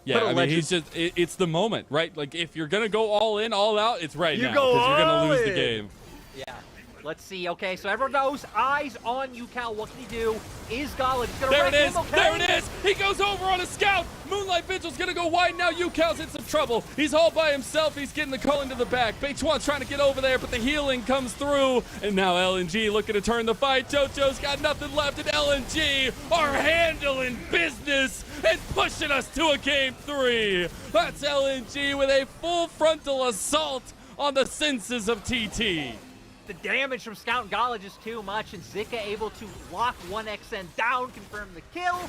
Yeah, I mean, he's just, it's the moment, right? Like, if you're going to go all in, all out, it's right now. Because you're going to lose the game. Yeah. Let's see. Okay, so everyone knows, eyes on UCal. What can he do? Is Gala just going to wreck him? Okay. There it is. He goes over on a Scout. Moonlight Vigil's going to go wide now. UCal's in some trouble. He's all by himself. He's getting the call into the back. Beichuan's trying to get over there, but the healing comes through. And now LNG looking to turn the fight. JoJo's got nothing left, and LNG are handling business and pushing us to a game 3. That's LNG with a full frontal assault on the senses of TT. The damage from Scout and Gala just too much, and Zika able to lock 1xN down, confirm the kill,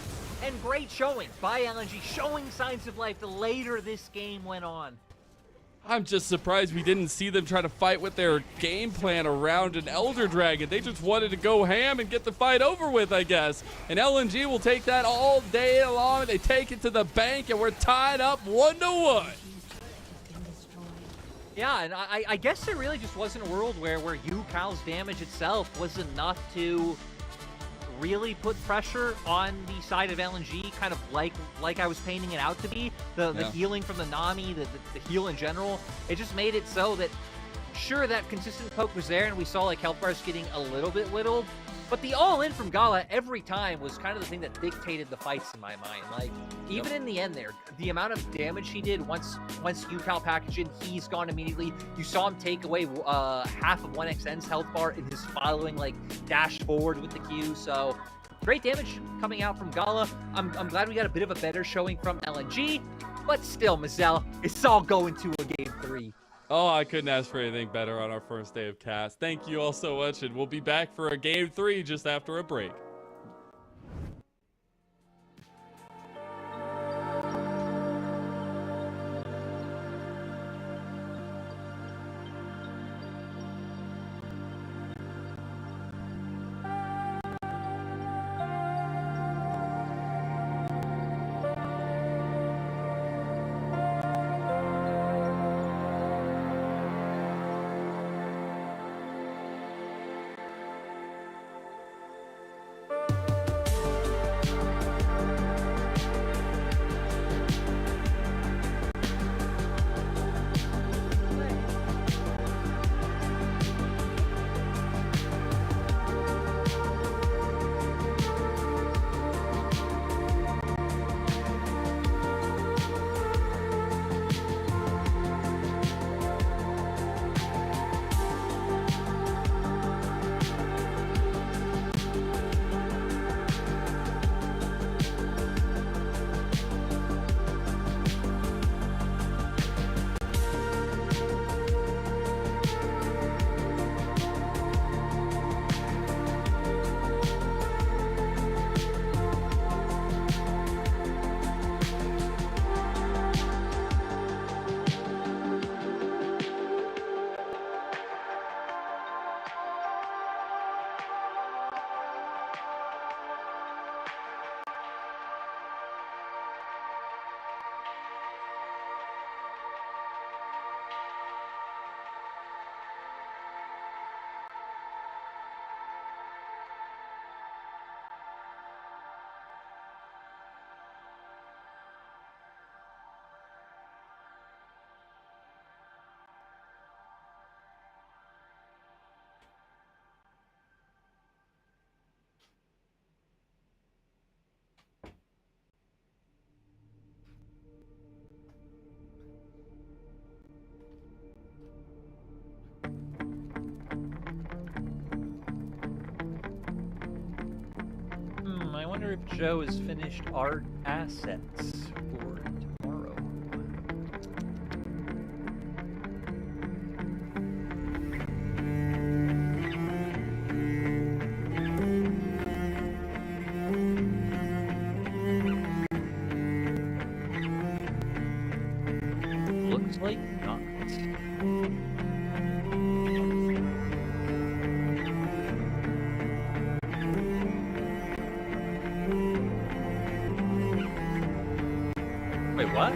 and great showing by LNG, showing signs of life the later this game went on. I'm just surprised we didn't see them try to fight with their game plan around an Elder Dragon. They just wanted to go ham and get the fight over with, I guess. And LNG will take that all day long. They take it to the bank, and we're tied up 1-1. Yeah, and I guess there really just wasn't a world where UCal's damage itself was enough to really put pressure on the side of LNG, kind of like I was painting it out to be. The healing from the Nami, the heal in general, it just made it so that, sure, that consistent poke was there, and we saw like health bars getting a little bit whittled, but the all-in from Gala every time was kind of the thing that dictated the fights in my mind. Like, even in the end there, the amount of damage he did once UCal packaged in, he's gone immediately. You saw him take away half of 1xN's health bar in his following, like, dash forward with the Q. So, great damage coming out from Gala. I'm glad we got a bit of a better showing from LNG, but still, Mazel, it's all going to a game 3. Oh, I couldn't ask for anything better on our first day of cast. Thank you all so much, and we'll be back for a game 3 just after a break. wonder if Joe has finished art assets for tomorrow. Looks like not. Wait, what?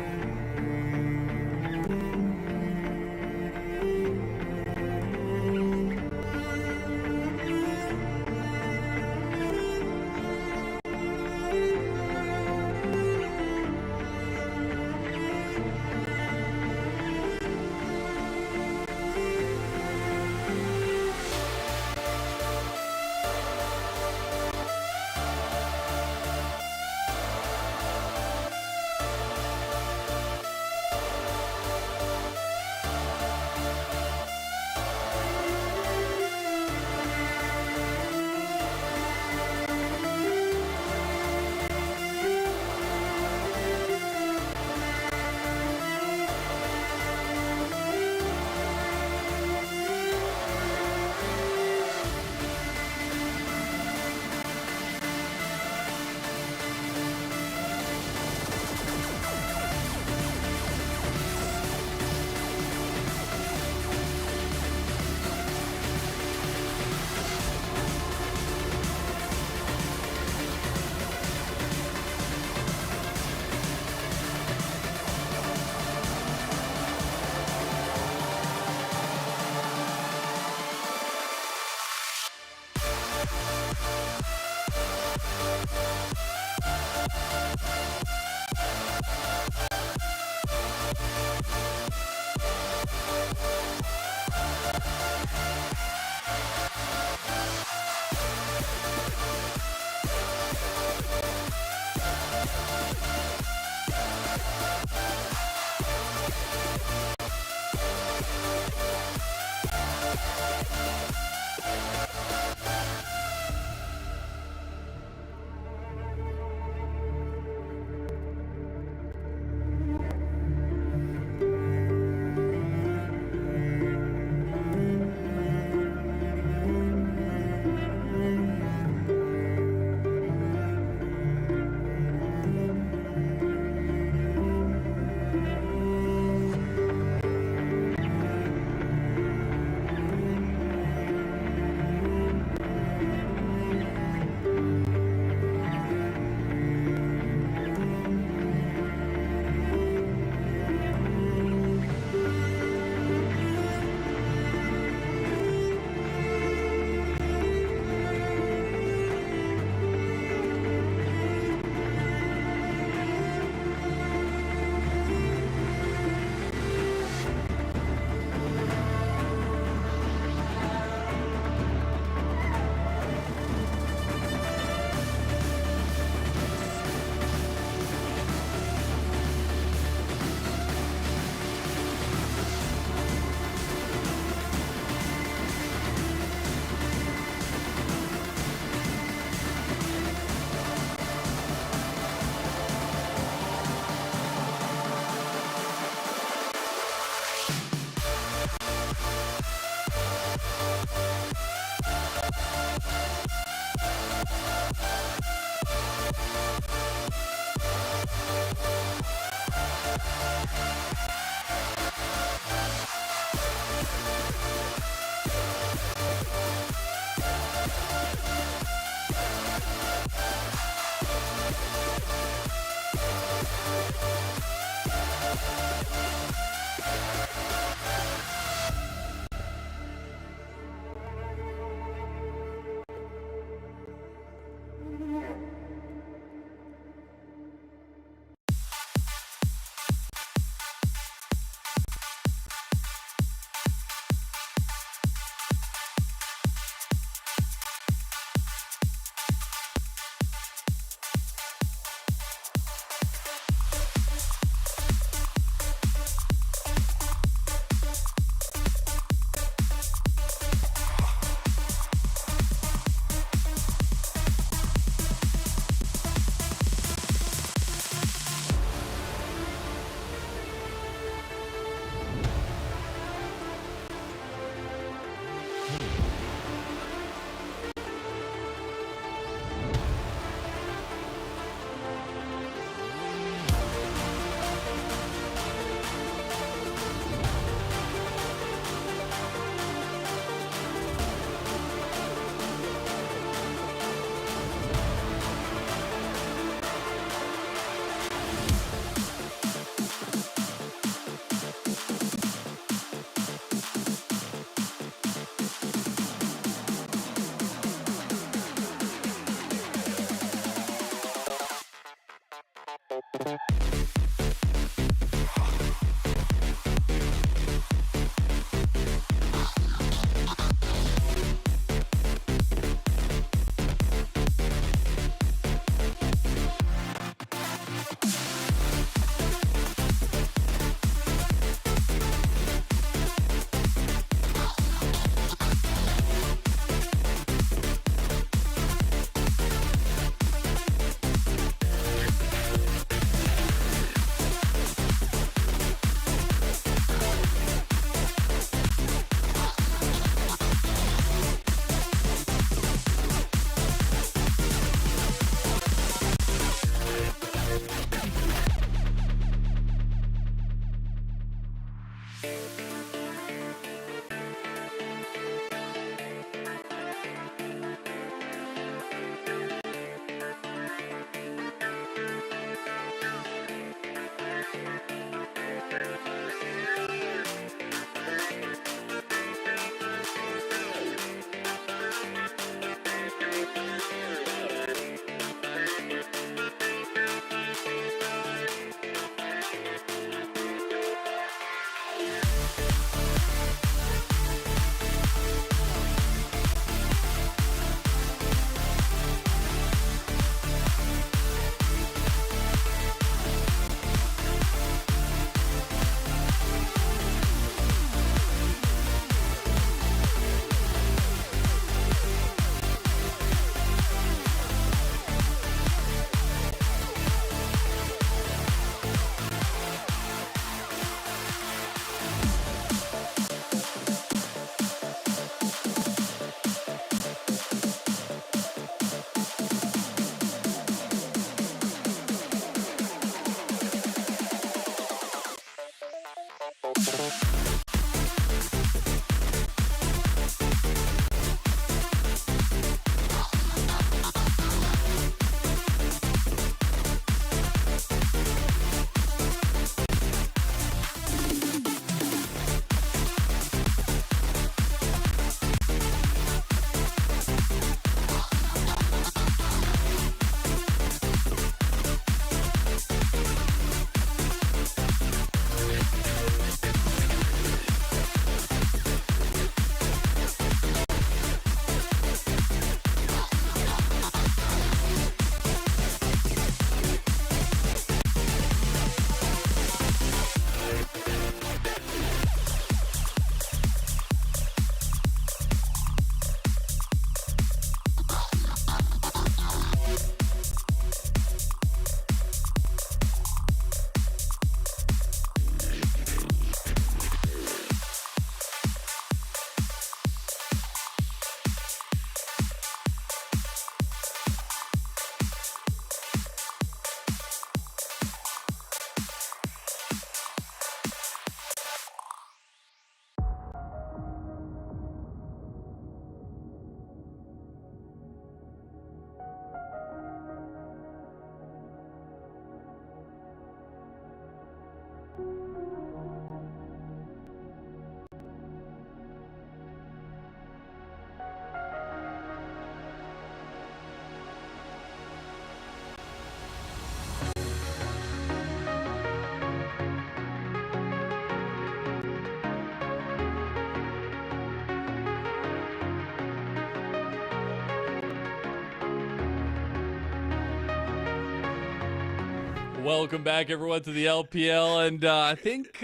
Welcome back, everyone, to the LPL, and I think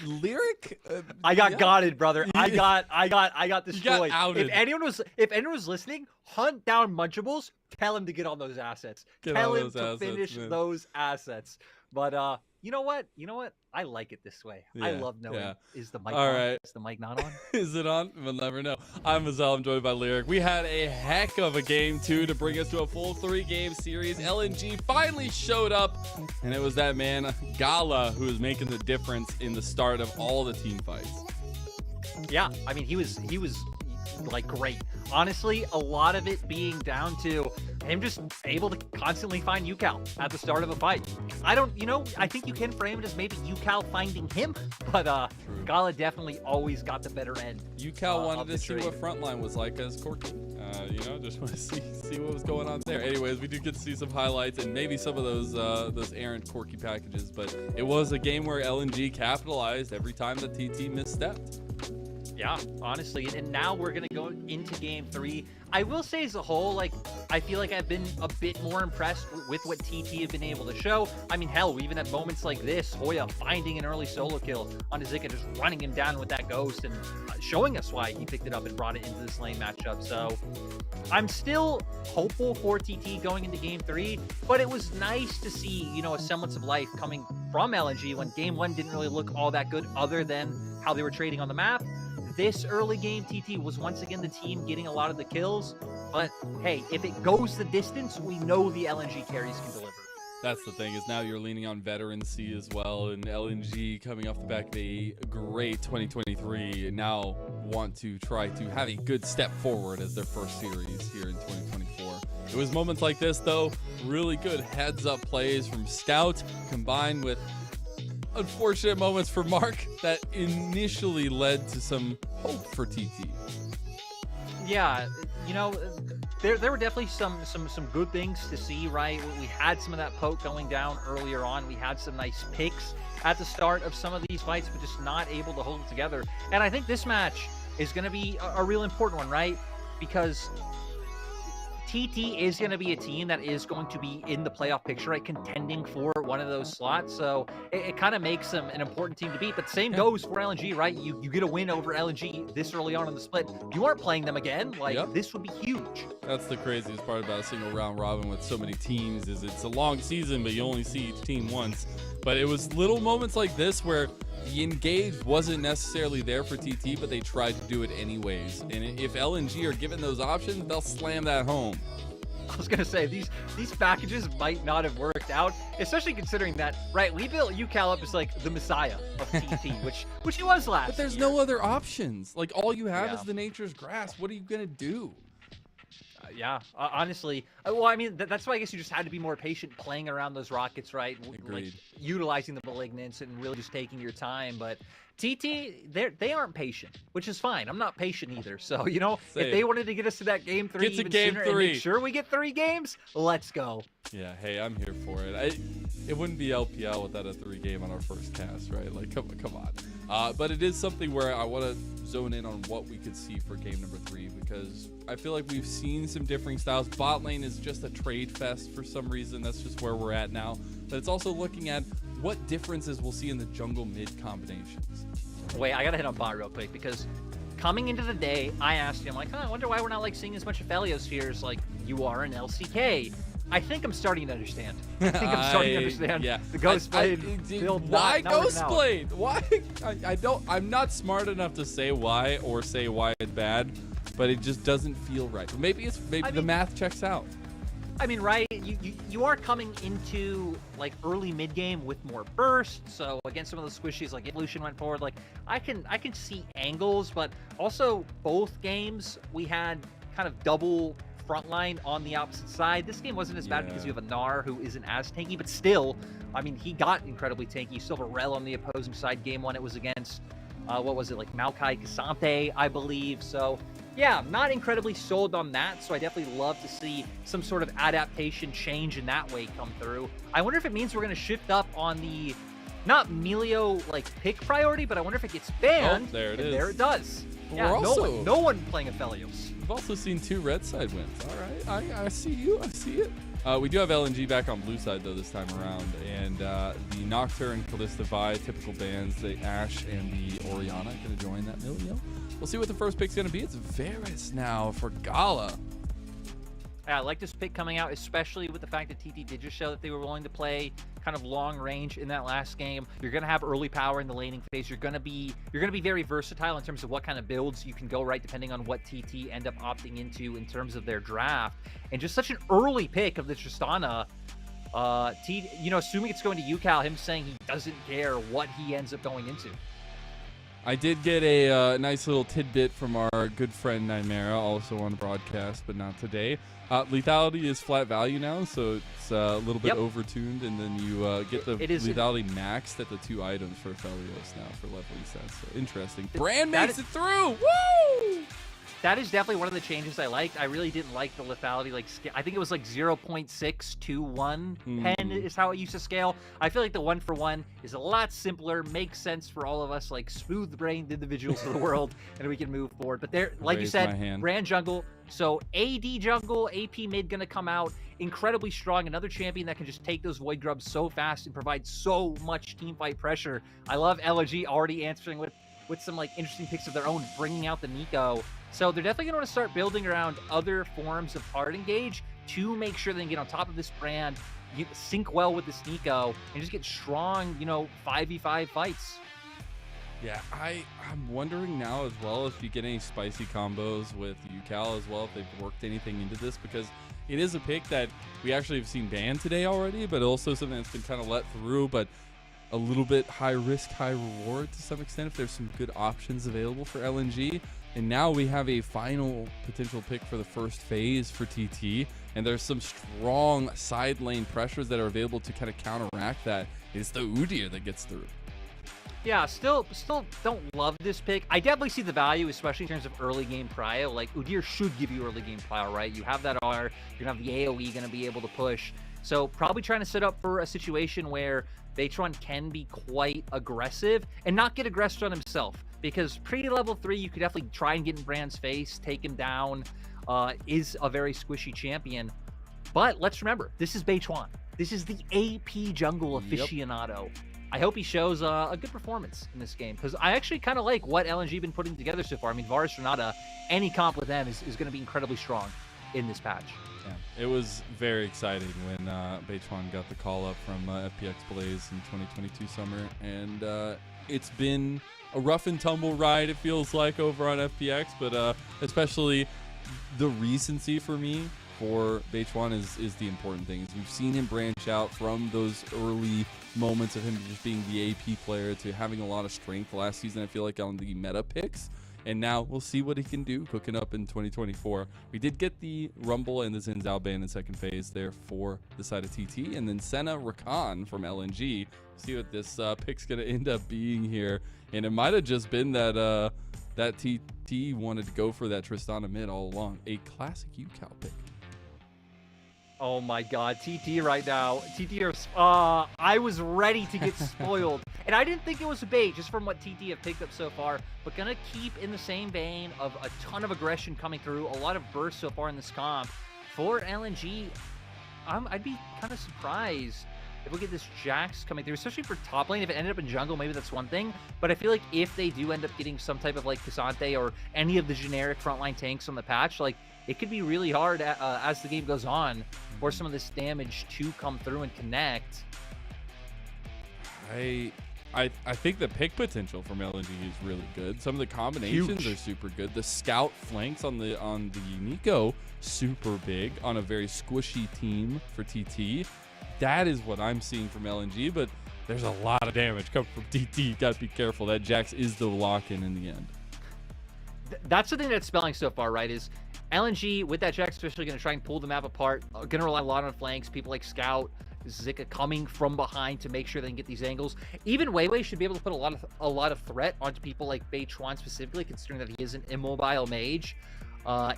Lyric. I got gotted, brother. I got destroyed. outed. If anyone was listening, hunt down Munchables. Tell him to get on those assets. Tell him to finish those assets. But you know what? I like it this way. I love knowing. Is the mic on? Right. Is the mic not on? Is it on? We'll never know. I'm Mazel. I'm joined by Lyric. We had a heck of a game 2 to bring us to a full 3-game series. LNG finally showed up, and it was that man Gala who was making the difference in the start of all the team fights. Yeah, I mean, he was like great. Honestly, a lot of it being down to him just able to constantly find UCal at the start of a fight. I think you can frame it as maybe UCal finding him, but Gala definitely always got the better end. UCal wanted to see what Frontline was like as Corkin. You know, just want to see what was going on there. Anyways, we do get to see some highlights and maybe some of those errant quirky packages, but it was a game where LNG capitalized every time the TT misstepped. Yeah, honestly, and now we're gonna go into game 3. I will say as a whole, like, I feel like I've been a bit more impressed with what TT have been able to show. I mean, hell, we even have moments like this, Hoya finding an early solo kill on Azika, just running him down with that ghost and showing us why he picked it up and brought it into this lane matchup. So I'm still hopeful for TT going into game 3, but it was nice to see, you know, a semblance of life coming from LNG when game 1 didn't really look all that good other than how they were trading on the map. This early game, TT was once again the team getting a lot of the kills. But hey, if it goes the distance, we know the LNG carries can deliver. That's the thing, is now you're leaning on veterancy as well, and LNG coming off the back of a great 2023 now want to try to have a good step forward as their first series here in 2024. It was moments like this, though, really good heads-up plays from Scout combined with unfortunate moments for Mark that initially led to some hope for TT. Yeah, you know, there were definitely some good things to see, right? We had some of that poke going down earlier on. We had some nice picks at the start of some of these fights, but just not able to hold it together. And I think this match is going to be a real important one, right? Because TT is going to be a team that is going to be in the playoff picture, right? Contending for one of those slots. So it kind of makes them an important team to beat. But same goes for LNG, right? You get a win over LNG this early on in the split. You aren't playing them again. Like, this would be huge. That's the craziest part about a single round robin with so many teams, is it's a long season, but you only see each team once. But it was little moments like this where the engage wasn't necessarily there for TT, but they tried to do it anyways. And if LNG are given those options, they'll slam that home. I was going to say, these packages might not have worked out, especially considering that, right, we built UCal up as like the messiah of TT, which he was last But there's year. no other options. Like, all you have is the Nature's Grasp. What are you going to do? Yeah, honestly. Well, I mean, that's why I guess you just had to be more patient playing around those rockets, right? Agreed. Like, utilizing the Malignants and really just taking your time. But TT, they aren't patient, which is fine. I'm not patient either. So, you know, if they wanted to get us to that game 3 Get to even game sooner 3. and make sure we get 3 games, let's go. Yeah, hey, I'm here for it. It wouldn't be LPL without a 3 game on our first cast, right? Like, come on. But it is something where I want to zone in on what we could see for game number 3, because I feel like we've seen some differing styles. Bot lane is just a trade fest for some reason. That's just where we're at now. But it's also looking at what differences we'll see in the jungle mid combinations. Wait, I gotta hit on bot real quick, because coming into the day, I asked him, like, I wonder why we're not like seeing as much Aphelios here as like you are in LCK. I think I'm starting to understand. I think I'm starting to understand the Ghostblade build. Why Ghostblade? Why? I'm not smart enough to say why or say why it's bad, but it just doesn't feel right. Maybe the math checks out. I mean, right, you are coming into like early mid game with more burst, so against some of the squishies like Evolution went forward, like I can see angles, but also both games we had kind of double frontline on the opposite side. This game wasn't as bad because you have a Gnar who isn't as tanky, but still, I mean, he got incredibly tanky. You still have a Rel on the opposing side. Game 1, it was against what was it, like Maokai Kasante, I believe. So yeah, I'm not incredibly sold on that, so I definitely love to see some sort of adaptation change in that way come through. I wonder if it means we're going to shift up on the, not Melio like pick priority, but I wonder if it gets banned. Oh, there it is. There it does. But Yeah, we're no one playing Aphelios. We've also seen 2 red side wins. All right, I see you. I see it. We do have LNG back on blue side, though, this time around. And the Nocturne, Kalista Vi, typical bans, the Ashe and the Orianna going to join that Melio. We'll see what the first pick's going to be. It's Varus now for Gala. Yeah, I like this pick coming out, especially with the fact that TT did just show that they were willing to play kind of long range in that last game. You're going to have early power in the laning phase. You're going to be very versatile in terms of what kind of builds you can go, right, depending on what TT end up opting into in terms of their draft. And just such an early pick of the Tristana. You know, assuming it's going to UCal, him saying he doesn't care what he ends up going into. I did get a nice little tidbit from our good friend Nightmare, also on the broadcast, but not today. Lethality is flat value now, so it's a little bit overtuned, and then you get the lethality maxed at the 2 items for Aphelios now for leveling sense. So interesting. Brand makes it through! Woo! that is definitely one of the changes I liked. I really didn't like the lethality. Like, I think it was like 0.621 pen is how it used to scale. I feel like the 1-for-1 is a lot simpler, makes sense for all of us, like smooth-brained individuals of the world, and we can move forward. But there, like you said, Brand jungle. So AD jungle, AP mid gonna come out incredibly strong. Another champion that can just take those Void Grubs so fast and provide so much team fight pressure. I love LG already answering with some like interesting picks of their own, bringing out the Nico. So they're definitely going to want to start building around other forms of hard engage to make sure they can get on top of this brand, sync well with this Nico, and just get strong, 5v5 fights. Yeah, I'm wondering now as well if you get any spicy combos with UCal as well, if they've worked anything into this, because it is a pick that we actually have seen banned today already, but also something that's been kind of let through, but a little bit high risk, high reward to some extent if there's some good options available for LNG. And now we have a final potential pick for the first phase for TT, and there's some strong side lane pressures that are available to kind of counteract that. It's the Udyr that gets through. Yeah, still don't love this pick. I definitely see the value, especially in terms of early game prio. Like, Udyr should give you early game prio, right? You have that R, you're gonna have the AoE gonna be able to push. So probably trying to set up for a situation where Beitron can be quite aggressive and not get aggressive on himself, because pre-level 3, you could definitely try and get in Brand's face, take him down, is a very squishy champion. But let's remember, this is Beitron. This is the AP jungle aficionado. Yep. I hope he shows a good performance in this game, because I actually kind of like what LNG been putting together so far. I mean, Varus Renata, any comp with them is going to be incredibly strong in this patch. Yeah, it was very exciting when Beitron got the call up from FPX Blaze in 2022 summer, and it's been a rough and tumble ride, it feels like, over on FPX, but especially the recency for me for Beitron is the important thing. Is we've seen him branch out from those early moments of him just being the AP player to having a lot of strength last season, I feel like, on the meta picks. And now we'll see what he can do cooking up in 2024. We did get the Rumble and the Xin Zhao ban in second phase there for the side of TT. And then Senna Rakan from LNG. See what this pick's going to end up being here. And it might have just been that that TT wanted to go for that Tristana mid all along. A classic UCal pick. Oh my god, TT right now. TT I was ready to get spoiled. And I didn't think it was a bait, just from what TT have picked up so far. But gonna keep in the same vein of a ton of aggression coming through, a lot of bursts so far in this comp. For LNG, I'd be kind of surprised if we get this Jax coming through, especially for top lane. If it ended up in jungle, maybe that's one thing. But I feel like if they do end up getting some type of like Cassante or any of the generic frontline tanks on the patch, like, it could be really hard as the game goes on for some of this damage to come through and connect. I think the pick potential from LNG is really good. Some of the combinations are super good. The scout flanks on the Nico, super big on a very squishy team for TT. That is what I'm seeing from LNG, but there's a lot of damage coming from TT. You got to be careful. That Jax is the lock-in the end. That's the thing that's spelling so far, right, is LNG with that Jax especially going to try and pull the map apart, going to rely a lot on flanks, people like Scout, Zika coming from behind to make sure they can get these angles. Even Weiwei should be able to put a lot of threat onto people like Beitron specifically, considering that he is an immobile mage,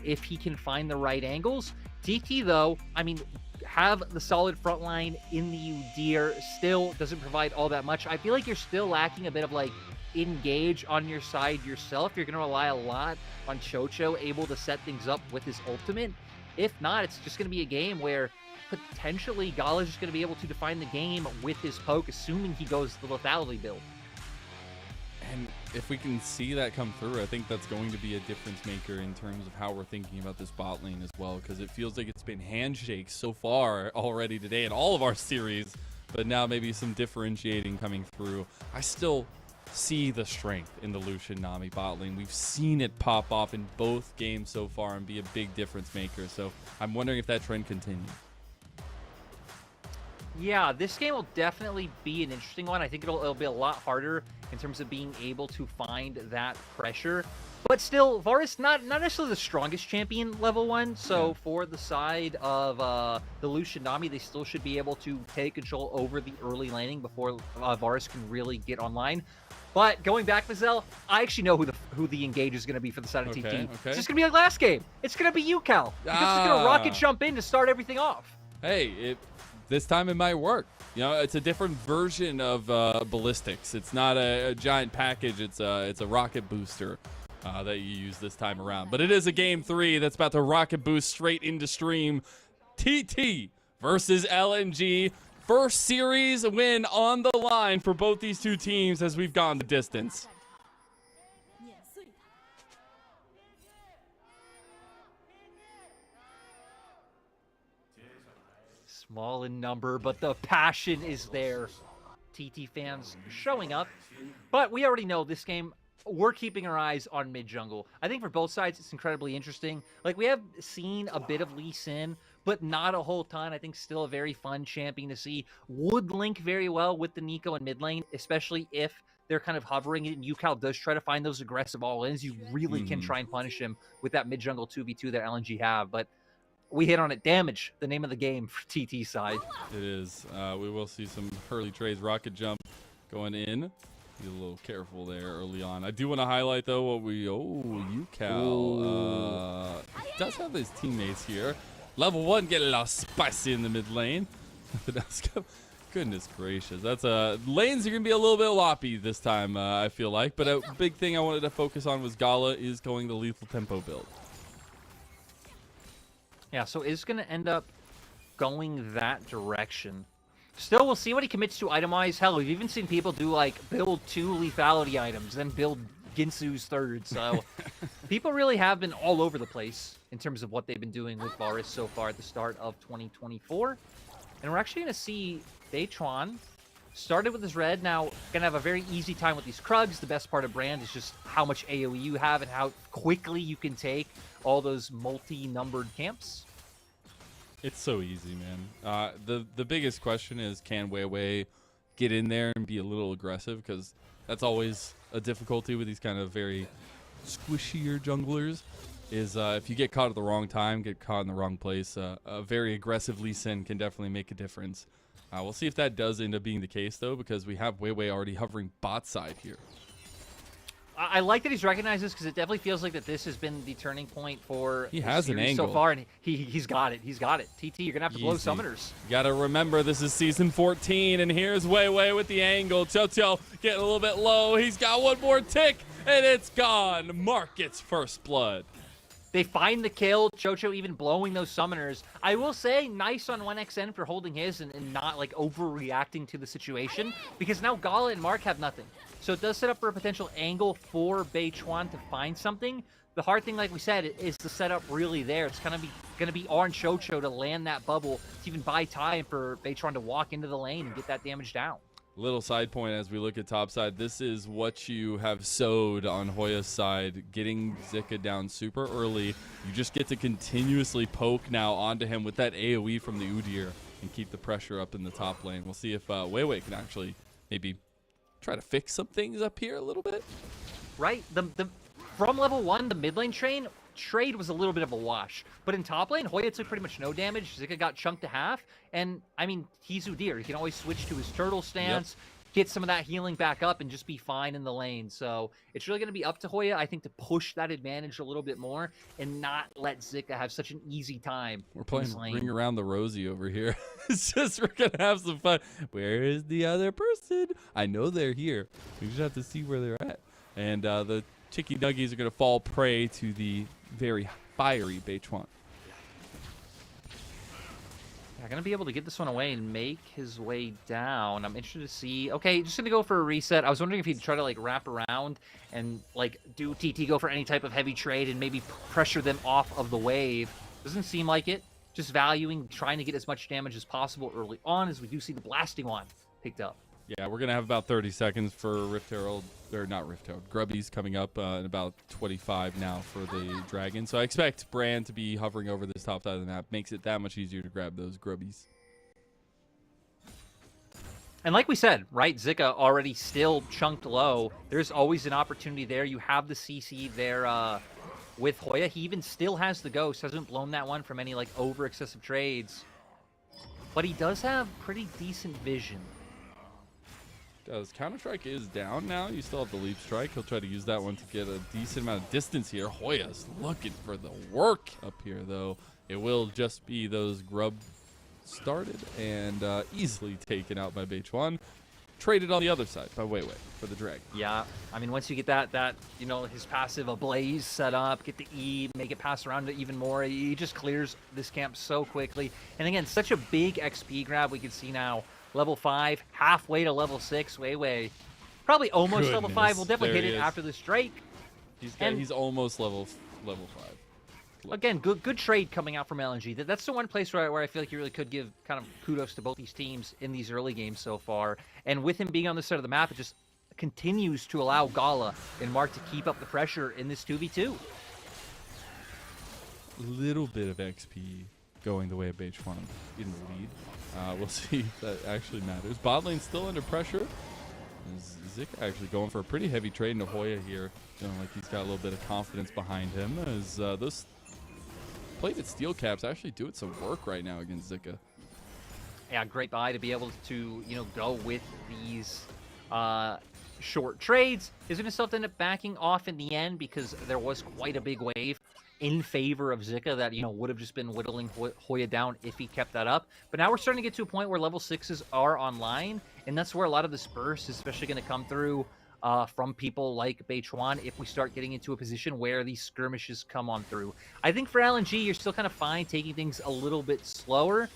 if he can find the right angles. TT, though, I mean, have the solid front line in the Udyr, still doesn't provide all that much. I feel like you're still lacking a bit of like engage on your side yourself. You're going to rely a lot on Chocho able to set things up with his ultimate. If not, it's just going to be a game where potentially Gala is just going to be able to define the game with his poke, assuming he goes the lethality build. And if we can see that come through, I think that's going to be a difference maker in terms of how we're thinking about this bot lane as well, because it feels like it's been handshakes so far already today in all of our series, but now maybe some differentiating coming through. I still see the strength in the Lucian Nami bot lane. We've seen it pop off in both games so far and be a big difference maker, so I'm wondering if that trend continues. Yeah, this game will definitely be an interesting one. I think it'll be a lot harder in terms of being able to find that pressure. But still, Varus, not necessarily the strongest champion level 1. So for the side of the Lucian Nami, they still should be able to take control over the early laning before Varus can really get online. But going back, Mazel, I actually know who the who the engage is going to be for the side of TT. Okay. It's just going to be like last game. It's going to be UCal. Because it's going to rocket jump in to start everything off. Hey, this time it might work. You know, it's a different version of ballistics. It's not a giant package. It's a rocket booster that you use this time around. But it is a game 3 that's about to rocket boost straight into stream. TT versus LNG. First series win on the line for both these two teams as we've gone the distance. Small in number, but the passion is there. TT fans showing up. But we already know this game, we're keeping our eyes on mid-jungle. I think for both sides, it's incredibly interesting. Like, we have seen a bit of Lee Sin, but not a whole ton. I think still a very fun champion to see. Would link very well with the Nico in mid lane, especially if they're kind of hovering it and UCal does try to find those aggressive all-ins. You really can try and punish him with that mid-jungle 2v2 that LNG have. But we hit on it. Damage, the name of the game for TT side. It is. We will see some early trades. Rocket jump going in. Be a little careful there early on. I do want to highlight, though, what we... Oh, UCal does have his teammates here. Level 1 get a little spicy in the mid lane. Goodness gracious. That's lanes are going to be a little bit loppy this time, I feel like. But a big thing I wanted to focus on was Gala is going the lethal tempo build. Yeah, so it's going to end up going that direction. Still, we'll see what he commits to item-wise. Hell, we've even seen people do, like, build 2 lethality items, then build Ginsu's third. So people really have been all over the place in terms of what they've been doing with Varus so far at the start of 2024. And we're actually going to see Beichuan started with his red. Now, going to have a very easy time with these Krugs. The best part of Brand is just how much AoE you have and how quickly you can take all those multi-numbered camps. It's so easy, man. The biggest question is, can Weiwei get in there and be a little aggressive? Because that's always a difficulty with these kind of very squishier junglers, is if you get caught at the wrong time, get caught in the wrong place, a very aggressive Lee Sin can definitely make a difference. We'll see if that does end up being the case, though, because we have Weiwei already hovering bot side here. I like that he's recognized this because it definitely feels like that this has been the turning point for he has an angle so far, and he's got it. He's got it. TT, you're gonna have to blow summoners. You gotta remember this is season 14, and here's Weiwei with the angle. Chocho getting a little bit low. He's got one more tick, and it's gone. Mark gets first blood. They find the kill. Chocho even blowing those summoners. I will say, nice on 1xN for holding his and not like overreacting to the situation, because now Gala and Mark have nothing. So it does set up for a potential angle for Beichuan to find something. The hard thing, like we said, is the setup really there. It's gonna be on Chocho to land that bubble to even buy time for Beichuan to walk into the lane and get that damage down. Little side point as we look at top side, this is what you have sowed on Hoya's side, getting Zika down super early. You just get to continuously poke now onto him with that AoE from the Udyr and keep the pressure up in the top lane. We'll see if Weiwei can actually maybe try to fix some things up here a little bit. Right, from level 1, the mid lane trade was a little bit of a wash. But in top lane, Hoya took pretty much no damage. Zika got chunked to half. And, I mean, he's Udyr. He can always switch to his turtle stance, get some of that healing back up, and just be fine in the lane. So it's really going to be up to Hoya, I think, to push that advantage a little bit more and not let Zika have such an easy time. We're playing Ring Around the Rosie over here. It's just, we're going to have some fun. Where is the other person? I know they're here. We just have to see where they're at. And the Chicky Nuggies are going to fall prey to the very fiery Beichuan. Yeah, going to be able to get this one away and make his way down. I'm interested to see. Okay, just going to go for a reset. I was wondering if he'd try to, like, wrap around and, like, do TT go for any type of heavy trade and maybe pressure them off of the wave. Doesn't seem like it. Just valuing, trying to get as much damage as possible early on, as we do see the blasting one picked up. Yeah, we're going to have about 30 seconds for Rift Herald, or not Rift Herald, Grubbies coming up in about 25 now for the Dragon. So I expect Brand to be hovering over this top side of the map. Makes it that much easier to grab those Grubbies. And like we said, right, Zika already still chunked low. There's always an opportunity there. You have the CC there with Hoya. He even still has the Ghost. Hasn't blown that one from any, like, over-excessive trades. But he does have pretty decent vision. His counter-strike is down now. You still have the leap strike. He'll try to use that one to get a decent amount of distance here. Hoya's looking for the work up here, though. It will just be those grub started and easily taken out by Beichuan. Traded on the other side by Weiwei for the drag. Yeah, I mean, once you get that you know, his passive ablaze set up, get the E, make it pass around even more, he just clears this camp so quickly. And again, such a big XP grab. We can see now level 5, halfway to level 6. Weiwei, probably almost level 5. We'll definitely hit it after the strike. He's almost level 5. Again, good trade coming out from LNG. That's the one place where I feel like you really could give kind of kudos to both these teams in these early games so far. And with him being on this side of the map, it just continues to allow Gala and Mark to keep up the pressure in this 2v2. A little bit of XP going the way of Beichuan in the lead. We'll see if that actually matters. Bot lane still under pressure. Zika actually going for a pretty heavy trade into Hoya here. Feeling like he's got a little bit of confidence behind him as those plated steel caps actually doing some work right now against Zika. Yeah, great buy to be able to, you know, go with these short trades. Is going to still end up backing off in the end because there was quite a big wave in favor of Zika that, you know, would have just been whittling Hoya down if he kept that up. But now we're starting to get to a point where level 6s are online, and that's where a lot of this burst is especially going to come through from people like Beichuan if we start getting into a position where these skirmishes come on through. I think for LNG, you're still kind of fine taking things a little bit slower.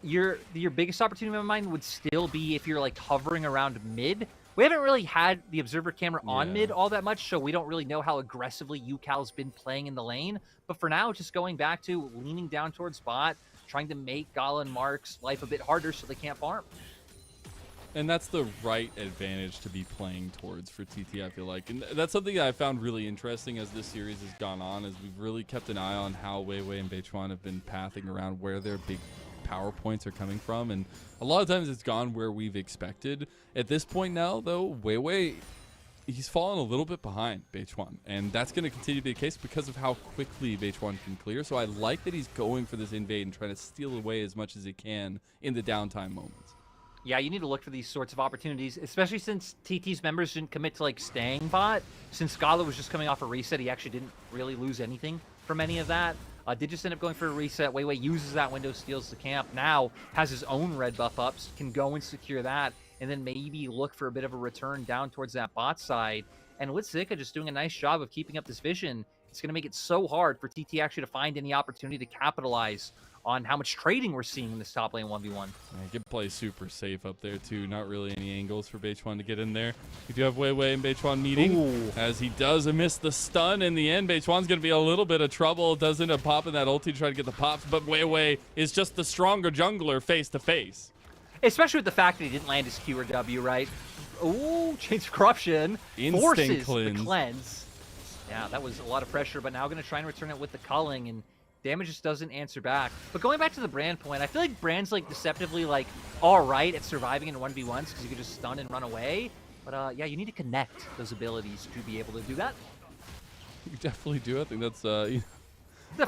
Your biggest opportunity in my mind would still be if you're like hovering around mid. We haven't really had the observer camera on mid all that much, so we don't really know how aggressively UCal's been playing in the lane. But for now, just going back to leaning down towards bot, trying to make Gala and Mark's life a bit harder so they can't farm. And that's the right advantage to be playing towards for TT, I feel like. And that's something that I found really interesting as this series has gone on, is we've really kept an eye on how Weiwei and Beichuan have been pathing around where their big power points are coming from, and a lot of times it's gone where we've expected. At this point now, though, Weiwei, he's fallen a little bit behind Beichuan, and that's going to continue to be the case because of how quickly Beichuan can clear. So I like that he's going for this invade and trying to steal away as much as he can in the downtime moments. Yeah, you need to look for these sorts of opportunities, especially since TT's members didn't commit to like staying bot. Since Gala was just coming off a reset, he actually didn't really lose anything from any of that. Did just end up going for a reset. Weiwei uses that window, steals the camp. Now has his own red buff ups, can go and secure that, and then maybe look for a bit of a return down towards that bot side. And with Zika just doing a nice job of keeping up this vision, it's going to make it so hard for TT actually to find any opportunity to capitalize on how much trading we're seeing in this top lane 1v1. Yeah, he can play super safe up there too. Not really any angles for Beichuan to get in there. We do have Weiwei and Beichuan meeting. As he does miss the stun in the end. Beichuan's going to be a little bit of trouble. Does end up popping that ulti to try to get the pops, but Weiwei is just the stronger jungler face to face. Especially with the fact that he didn't land his Q or W, right? Ooh, Chains of Corruption forces the cleanse. Yeah, that was a lot of pressure, but now going to try and return it with the culling, and damage just doesn't answer back. But going back to the Brand point, I feel like Brand's like deceptively like all right at surviving in 1v1s because you can just stun and run away. But yeah, you need to connect those abilities to be able to do that. You definitely do. I think that's a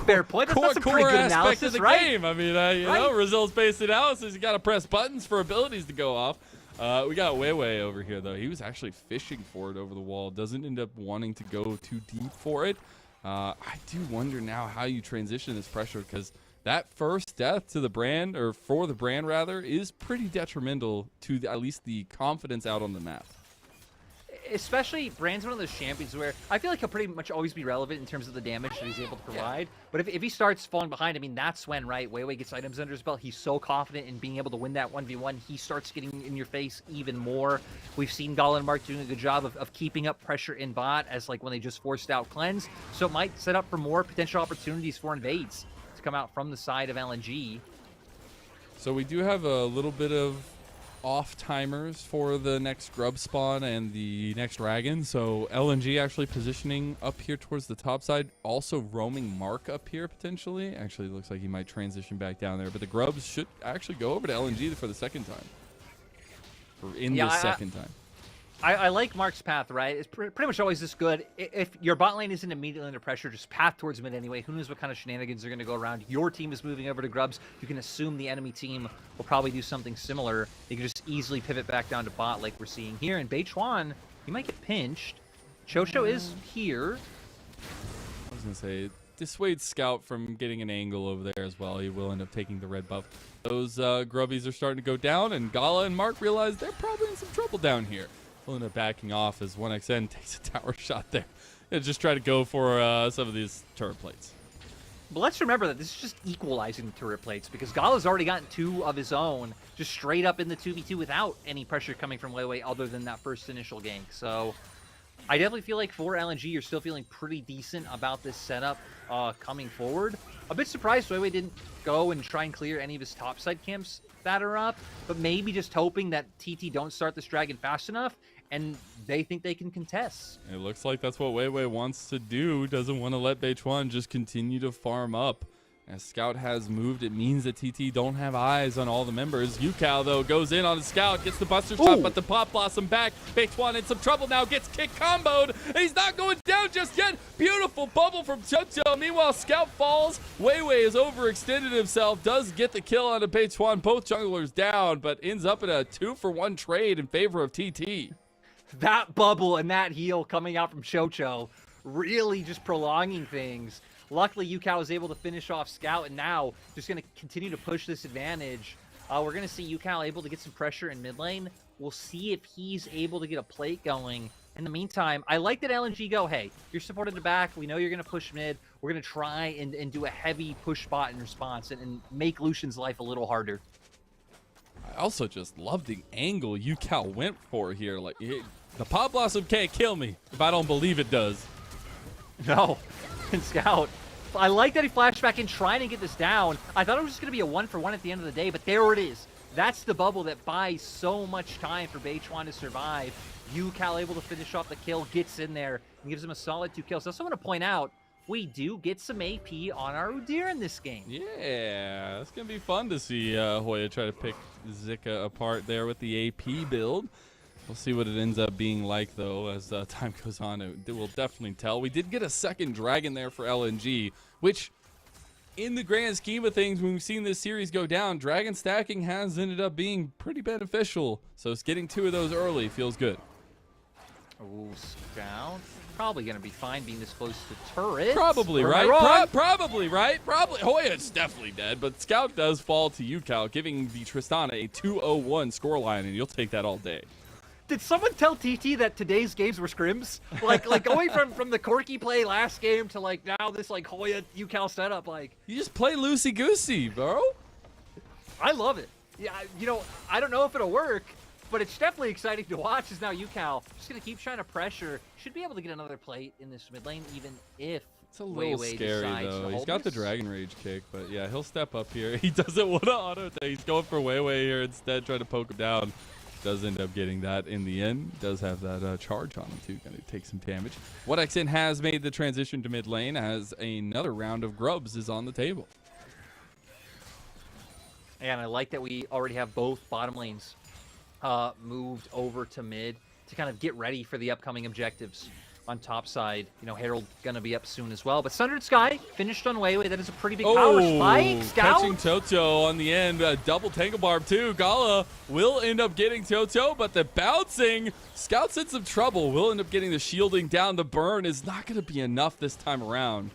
fair point. That's a pretty good analysis, of the right? Game. I mean, you know, results-based analysis. You got to press buttons for abilities to go off. We got Weiwei over here, though. He was actually fishing for it over the wall. Doesn't end up wanting to go too deep for it. I do wonder now how you transition this pressure, because that first death to the Brand, or for the Brand rather, is pretty detrimental to at least the confidence out on the map. Especially Brand's one of those champions where I feel like he'll pretty much always be relevant in terms of the damage that he's able to provide. Yeah. But if he starts falling behind, I mean, that's when, right, Weiwei gets items under his belt. He's so confident in being able to win that 1v1. He starts getting in your face even more. We've seen Gala and Mark doing a good job of keeping up pressure in bot as like when they just forced out cleanse. So it might set up for more potential opportunities for invades to come out from the side of LNG. So we do have a little bit of off timers for the next grub spawn and the next dragon. So LNG actually positioning up here towards the top side, also roaming Mark up here potentially. Actually looks like he might transition back down there, but the grubs should actually go over to LNG for the second time, or in the second time. I like Mark's path, right? It's pretty much always this good. If your bot lane isn't immediately under pressure, just path towards mid anyway. Who knows what kind of shenanigans are going to go around. Your team is moving over to Grubs. You can assume the enemy team will probably do something similar. You can just easily pivot back down to bot like we're seeing here. And Beichuan, he might get pinched. Chocho is here. I was going to say, dissuade Scout from getting an angle over there as well. He will end up taking the red buff. Those grubbies are starting to go down, and Gala and Mark realize they're probably in some trouble down here. We'll end up backing off as 1xN takes a tower shot there. And just try to go for some of these turret plates. But let's remember that this is just equalizing the turret plates because Gala's already gotten 2 of his own just straight up in the 2v2 without any pressure coming from Weiwei other than that first initial gank. So I definitely feel like for LNG, you're still feeling pretty decent about this setup coming forward. A bit surprised Weiwei didn't go and try and clear any of his topside camps that are up, but maybe just hoping that TT don't start this dragon fast enough and they think they can contest. It looks like that's what Weiwei wants to do. Doesn't want to let Beichuan just continue to farm up. As Scout has moved, it means that TT don't have eyes on all the members. Yukao, though, goes in on the Scout, gets the Buster Shot, but the Pop Blossom back. Beichuan in some trouble now, gets kick comboed, and he's not going down just yet. Beautiful bubble from Chocho. Meanwhile, Scout falls. Weiwei has overextended himself, does get the kill on Beichuan. Both junglers down, but ends up in a 2-for-1 trade in favor of TT. That bubble and that heal coming out from Chocho really just prolonging things. Luckily, Yukao was able to finish off Scout, and now just going to continue to push this advantage. We're going to see Yukao able to get some pressure in mid lane. We'll see if he's able to get a plate going. In the meantime, I like that LNG go, hey, you're supported the back. We know you're going to push mid. We're going to try and do a heavy push spot in response and make Lucian's life a little harder. I also just love the angle Yukao went for here. Like, the Pop Blossom can't kill me if I don't believe it does. No. And Scout, I like that he flashed back in trying to get this down. I thought it was just going to be a 1-for-1 at the end of the day, but there it is. That's the bubble that buys so much time for Beichuan to survive. Yukao able to finish off the kill, gets in there, and gives him a solid 2 kills. I also want to point out, we do get some AP on our Udyr in this game. Yeah, it's going to be fun to see Hoya try to pick Zika apart there with the AP build. We'll see what it ends up being like, though, as time goes on. It will definitely tell. We did get a second dragon there for LNG, which, in the grand scheme of things, when we've seen this series go down, dragon stacking has ended up being pretty beneficial. So it's getting 2 of those early feels good. Ooh, Scout. Probably going to be fine being this close to turret. Probably, right? Probably, right? Probably. Hoya's definitely dead, but Scout does fall to Yukao, giving the Tristana a 2-0-1 scoreline, and you'll take that all day. Did someone tell TT that today's games were scrims? Like going from the Corki play last game to like now this like Hoya Yukao setup, like you just play loosey goosey, bro. I love it. Yeah, you know, I don't know if it'll work, but it's definitely exciting to watch. Is now Yukao just gonna keep trying to pressure. Should be able to get another plate in this mid lane, even if it's a little scary though. He's got the Dragon Rage kick, but yeah, he'll step up here. He doesn't want to auto attack. He's going for Weiwei here instead, trying to poke him down. Does end up getting that in the end. Does have that charge on him too. Gonna take some damage. 1xN has made the transition to mid lane as another round of grubs is on the table. And I like that we already have both bottom lanes moved over to mid to kind of get ready for the upcoming objectives on top side. You know, Herald gonna be up soon as well. But Sundered Sky finished on Weiwei. That is a pretty big power spike. Scout Catching Toto on the end. Double Tangle Barb too. Gala will end up getting Toto, but the bouncing. Scout's in some trouble. Will end up getting the shielding down. The burn is not gonna be enough this time around.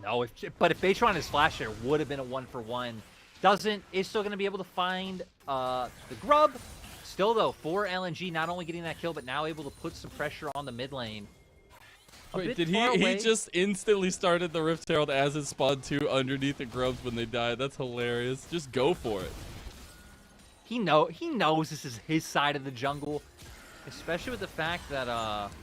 No, but if Beichuan is flash there, would have been a 1-for-1. Doesn't. Is still gonna be able to find the grub. Still, though, for LNG, not only getting that kill, but now able to put some pressure on the mid lane. Wait, did he just instantly started the Rift Herald as it spawned 2 underneath the grubs when they died? That's hilarious. Just go for it. He knows this is his side of the jungle, especially with the fact that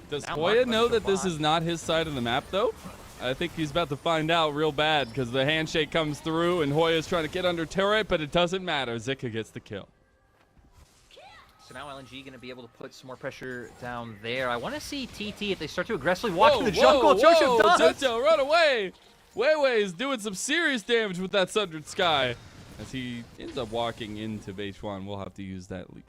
does Hoya know that this is not his side of the map, though? I think he's about to find out real bad because the handshake comes through and Hoya's trying to get under turret, but it doesn't matter. Zika gets the kill. So now LNG going to be able to put some more pressure down there. I want to see TT if they start to aggressively walk through the jungle. Chocho does! Chocho, run away! Weiwei is doing some serious damage with that Sundered Sky. As he ends up walking into Beichuan, we'll have to use that leap.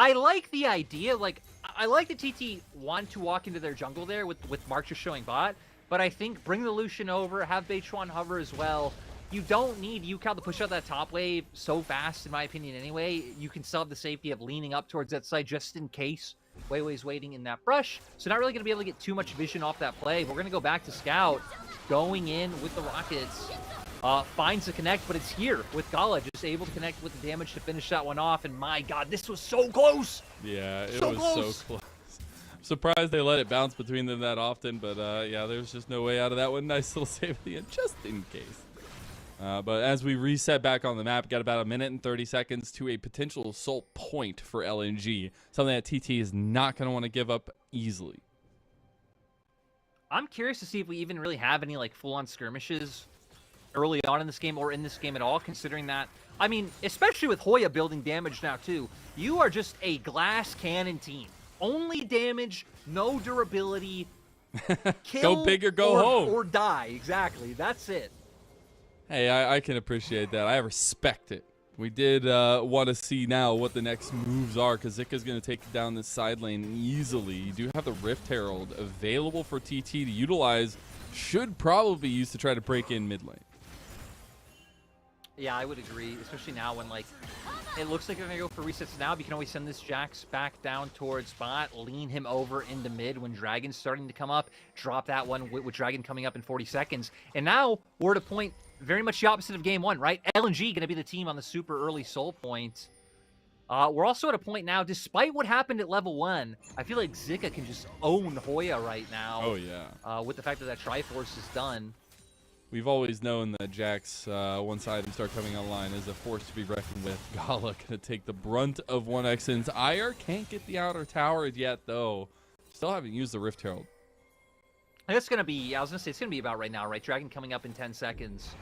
I like the idea. Like, I like the TT want to walk into their jungle there with Mark just showing bot, but I think bring the Lucian over, have Beichuan hover as well. You don't need Yukao to push out that top wave so fast, in my opinion, anyway. You can still have the safety of leaning up towards that side just in case Weiwei's waiting in that brush. So not really going to be able to get too much vision off that play. We're going to go back to Scout, going in with the Rockets. Finds the connect, but it's here with Gala, just able to connect with the damage to finish that one off. And my God, this was so close. Yeah, it so was close. so close. I'm surprised they let it bounce between them that often, but yeah, there's just no way out of that one. Nice little save at the end, just in case. But as we reset back on the map, got about 1 minute and 30 seconds to a potential assault point for LNG, something that TT is not going to want to give up easily. I'm curious to see if we even really have any like full-on skirmishes early on in this game or in this game at all, considering that, I mean, especially with Hoya building damage now too, you are just a glass cannon team. Only damage, no durability, kill go big or go home. Or die, exactly, that's it. Hey, I can appreciate that. I respect it. We did want to see now what the next moves are, because Zika's going to take down this side lane easily. You do have the Rift Herald available for TT to utilize. Should probably be used to try to break in mid lane. Yeah, I would agree, especially now when, like, it looks like they're going to go for resets now, but you can always send this Jax back down towards bot, lean him over into mid when Dragon's starting to come up, drop that one with Dragon coming up in 40 seconds. And now we're at a point very much the opposite of game one, right? LNG going to be the team on the super early soul point. We're also at a point now, despite what happened at level 1, I feel like Zika can just own Hoya right now. Oh, yeah. With the fact that Triforce is done. We've always known that Jax, once items start coming online, is a force to be reckoned with. Gala going to take the brunt of 1x's ire. Can't get the outer tower yet, though. Still haven't used the Rift Herald. It's going to be, I was going to say, it's going to be about right now, right? Dragon coming up in 10 seconds.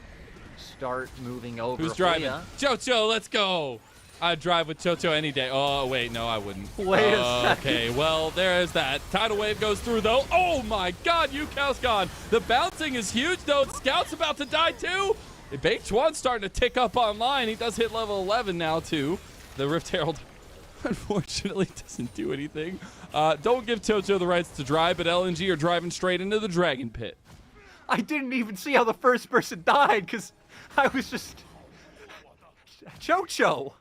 Start moving over. Who's driving? Hoya. Chocho, let's go. I'd drive with Chocho any day. Oh, wait, no, I wouldn't. Wait a second. Okay, well, there's that. Tidal wave goes through, though. Oh, my God, Yukao's gone. The bouncing is huge, though. Scout's about to die, too. Beichuan's starting to tick up online. He does hit level 11 now, too. The Rift Herald, unfortunately, doesn't do anything. Don't give Chocho the rights to drive, but LNG are driving straight into the Dragon Pit. I didn't even see how the first person died, because I was just... Chocho.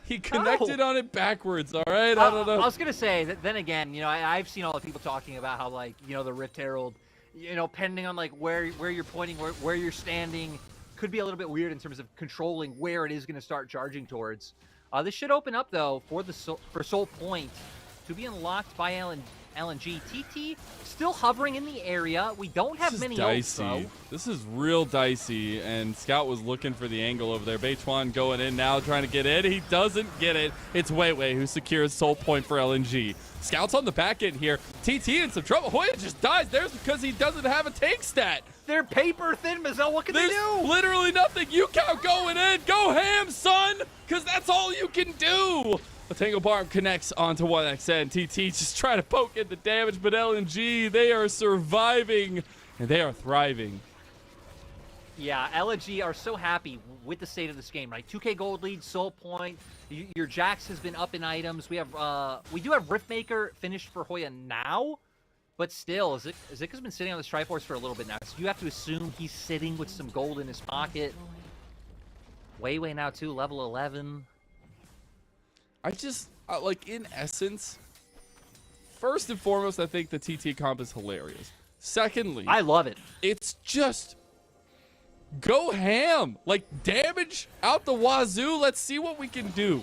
He connected on it backwards, all right? I don't know. I was going to say, that then again, you know, I've seen all the people talking about how, like, you know, the Rift Herald, you know, depending on, like, where you're pointing, where you're standing, could be a little bit weird in terms of controlling where it is going to start charging towards. This should open up, though, for Soul Point to be unlocked by LNG. TT still hovering in the area. We don't have many ults, though. This is real dicey, and Scout was looking for the angle over there. Beichuan going in now, trying to get in. He doesn't get it. It's Weiwei who secures Soul Point for LNG. Scout's on the back end here. TT in some trouble. Hoya just dies there because he doesn't have a tank stat. They're paper thin, Mazel. What can they do? Literally nothing. Yukao going in. Go ham, son, because that's all you can do. The Tango Barb connects onto 1xn. TT just trying to poke in the damage, but LNG, they are surviving, and they are thriving. Yeah, LNG are so happy with the state of this game, right? 2K gold lead, Soul Point. Your Jax has been up in items. We do have Riftmaker finished for Hoya now, but still, Zika's been sitting on this Triforce for a little bit now, so you have to assume he's sitting with some gold in his pocket. Weiwei now too, level 11. I just, like, in essence, first and foremost, I think the TT comp is hilarious. Secondly, I love it. It's just go ham. Like, damage out the wazoo. Let's see what we can do.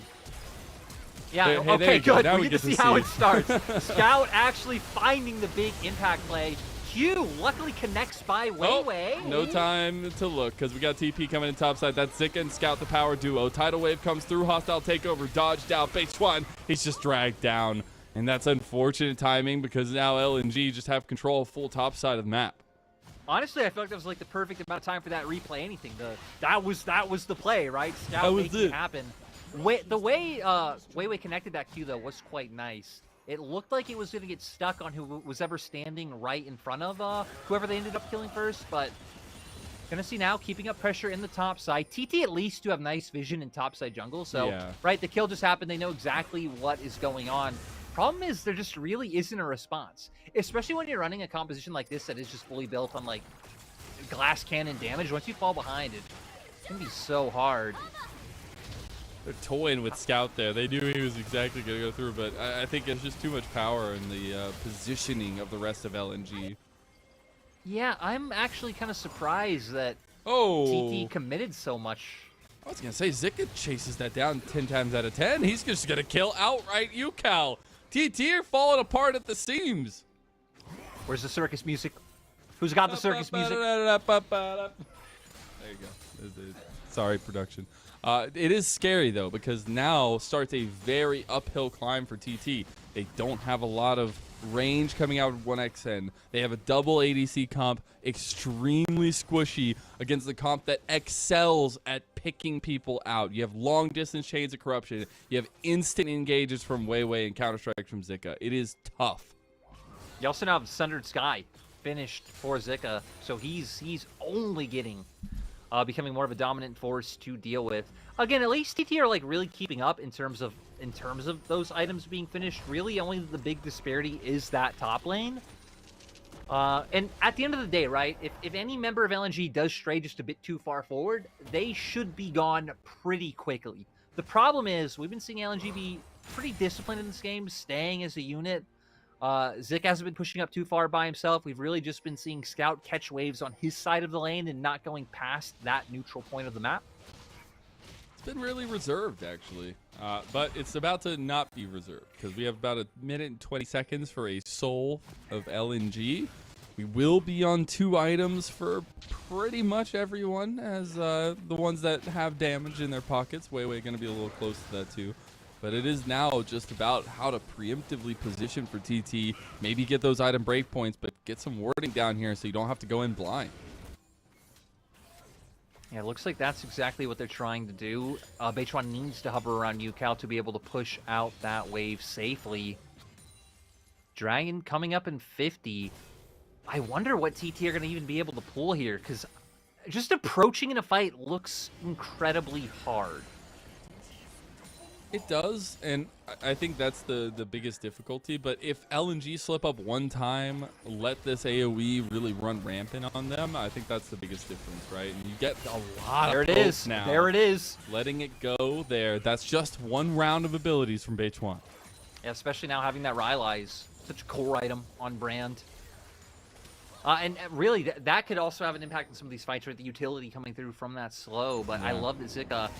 Yeah, hey, okay, good. Now we get to see how it starts. Scout actually finding the big impact play. Q luckily connects by Weiwei. Oh, no time to look because we got TP coming in topside. That's Zika and Scout, the power duo. Tidal wave comes through. Hostile takeover. Dodged out. Beichuan. He's just dragged down. And that's unfortunate timing because now LNG just have control of full topside of the map. Honestly, I feel like that was like the perfect amount of time for that replay. Anything. That was the play, right? Scout making it happen. The way Weiwei connected that Q though was quite nice. It looked like it was going to get stuck on who was ever standing right in front of whoever they ended up killing first, but Gonna see now keeping up pressure in the top side. TT at least do have nice vision in top side jungle. So, Yeah. right, the kill just happened. They know exactly what is going on. Problem is there just really isn't a response, especially when you're running a composition like this that is just fully built on like glass cannon damage. Once you fall behind, it's gonna be so hard. They're toying with Scout there. They knew he was exactly going to go through, but I think it's just too much power in the positioning of the rest of LNG. Yeah, I'm actually kind of surprised that TT committed so much. I was going to say, Zika chases that down 10 times out of 10. He's just going to kill outright UCal. TT are falling apart at the seams. Where's the circus music? Who's got the circus music? There you go. Sorry, production. It is scary, though, because now starts a very uphill climb for TT. They don't have a lot of range coming out of 1xN. They have a double ADC comp, extremely squishy against the comp that excels at picking people out. You have long-distance chains of corruption. You have instant engages from Weiwei and Counter-Strike from Zika. It is tough. You also now have Sundered Sky finished for Zika, so he's only getting becoming more of a dominant force to deal with. Again, at least TT are like really keeping up in terms of those items being finished. Really, only the big disparity is that top lane. And at the end of the day, right, if any member of LNG does stray just a bit too far forward, they should be gone pretty quickly. The problem is we've been seeing LNG be pretty disciplined in this game, staying as a unit. Zik hasn't been pushing up too far by himself. We've really just been seeing Scout catch waves on his side of the lane and not going past that neutral point of the map. It's been really reserved, actually. But it's about to not be reserved because we have about 1 minute and 20 seconds for a soul of LNG. We will be on 2 items for pretty much everyone, as the ones that have damage in their pockets. Weiwei going to be a little close to that, too. But it is now just about how to preemptively position for TT, maybe get those item breakpoints, but get some warding down here so you don't have to go in blind. Yeah, it looks like that's exactly what they're trying to do. Beitron needs to hover around UCal to be able to push out that wave safely. Dragon coming up in 50. I wonder what TT are going to even be able to pull here, because just approaching in a fight looks incredibly hard. It does, and I think that's the biggest difficulty. But if LNG slip up one time, let this AoE really run rampant on them, I think that's the biggest difference, right? And you get a lot there of it is now. There it is. Letting it go there. That's just one round of abilities from Beitwan. Yeah, especially now having that Rylai's, such a core item on brand. And really, that could also have an impact on some of these fights, right? The utility coming through from that slow. But yeah. I love that Zika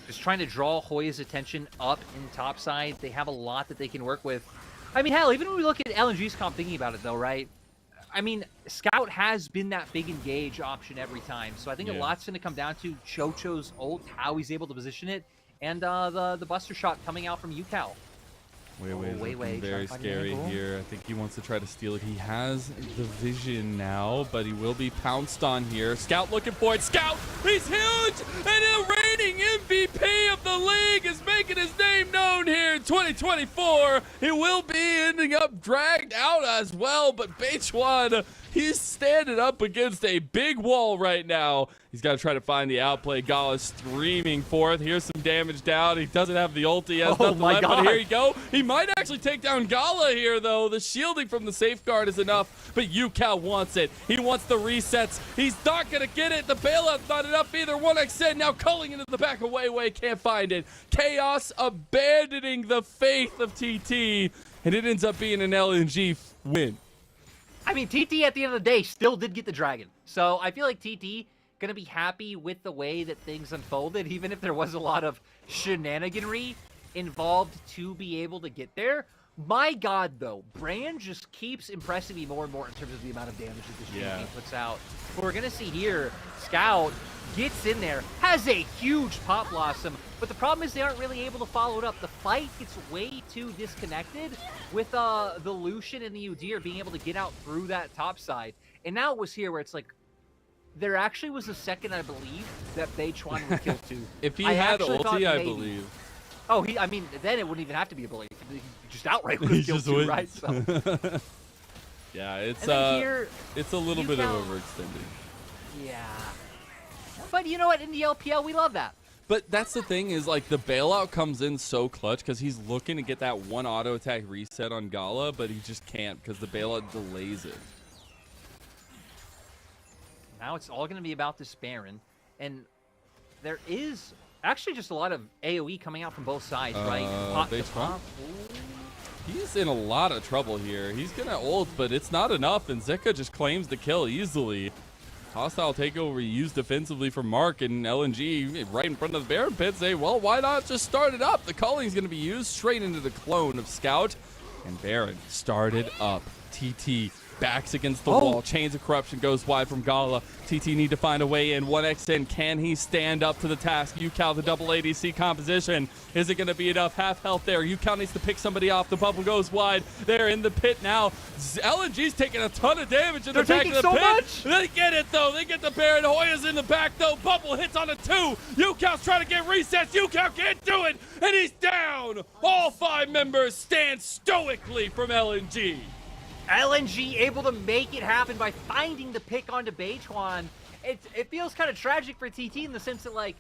just trying to draw Hoya's attention up in topside. They have a lot that they can work with. I mean, hell, even when we look at LNG's comp, thinking about it, though, right? I mean, Scout has been that big engage option every time. So I think a lot's going to come down to Chocho's ult, how he's able to position it, and the Buster Shot coming out from UCal. Weiwei very scary here. I think he wants to try to steal it. He has the vision now, but he will be pounced on here. Scout looking for it. Scout, he's huge! And the reigning MVP of the league is making his name known here in 2024. He will be ending up dragged out as well, but Beitwan, he's standing up against a big wall right now. He's got to try to find the outplay. Gala streaming forth. Here's some damage down. He doesn't have the ult. He has nothing left, but here you go. He might actually take down Gala here, though. The shielding from the safeguard is enough, but UCal wants it. He wants the resets. He's not going to get it. The bailout's not enough either. 1xN now culling into the back of Weiwei. Can't find it. Chaos abandoning the faith of TT, and it ends up being an LNG win. I mean, TT at the end of the day still did get the dragon. So I feel like TT going to be happy with the way that things unfolded, even if there was a lot of shenaniganry involved to be able to get there. My God, though, Brand just keeps impressing me more and more in terms of the amount of damage that this champion puts out. What we're going to see here, Scout gets in there, has a huge Pop Blossom, but the problem is they aren't really able to follow it up. The fight gets way too disconnected with the Lucian and the Udyr being able to get out through that top side. And now it was here where it's like, there actually was a second, I believe, that Beitwan would kill 2. If he had ulti, I believe. Oh, I mean, then it wouldn't even have to be a belief. He just outright would have killed 2, right? So. Yeah, it's a little bit of overextending. Yeah. But you know what? In the LPL, we love that. But that's the thing is, like, the bailout comes in so clutch because he's looking to get that one auto attack reset on Gala, but he just can't because the bailout delays it. Now it's all going to be about this Baron, and there is actually just a lot of AoE coming out from both sides, right? Pop to pop. He's in a lot of trouble here. He's going to ult, but it's not enough, and Zika just claims the kill easily. Hostile takeover used defensively from Mark, and LNG right in front of the Baron pit say, well, why not just start it up? The calling is going to be used straight into the clone of Scout, and Baron started up. TT backs against the wall. Chains of Corruption goes wide from Gala. TT need to find a way in. 1xN, can he stand up to the task? UCal, the double ADC composition. Is it going to be enough? Half health there. UCal needs to pick somebody off. The bubble goes wide. They're in the pit now. LNG's taking a ton of damage in the back of the pit. Much. They get it, though. They get the Baron. Hoya's in the back, though. Bubble hits on a 2. UCal's trying to get resets. UCal can't do it, and he's down. All 5 members stand stoically from LNG. LNG able to make it happen by finding the pick onto Beichuan. It feels kind of tragic for TT in the sense that, like,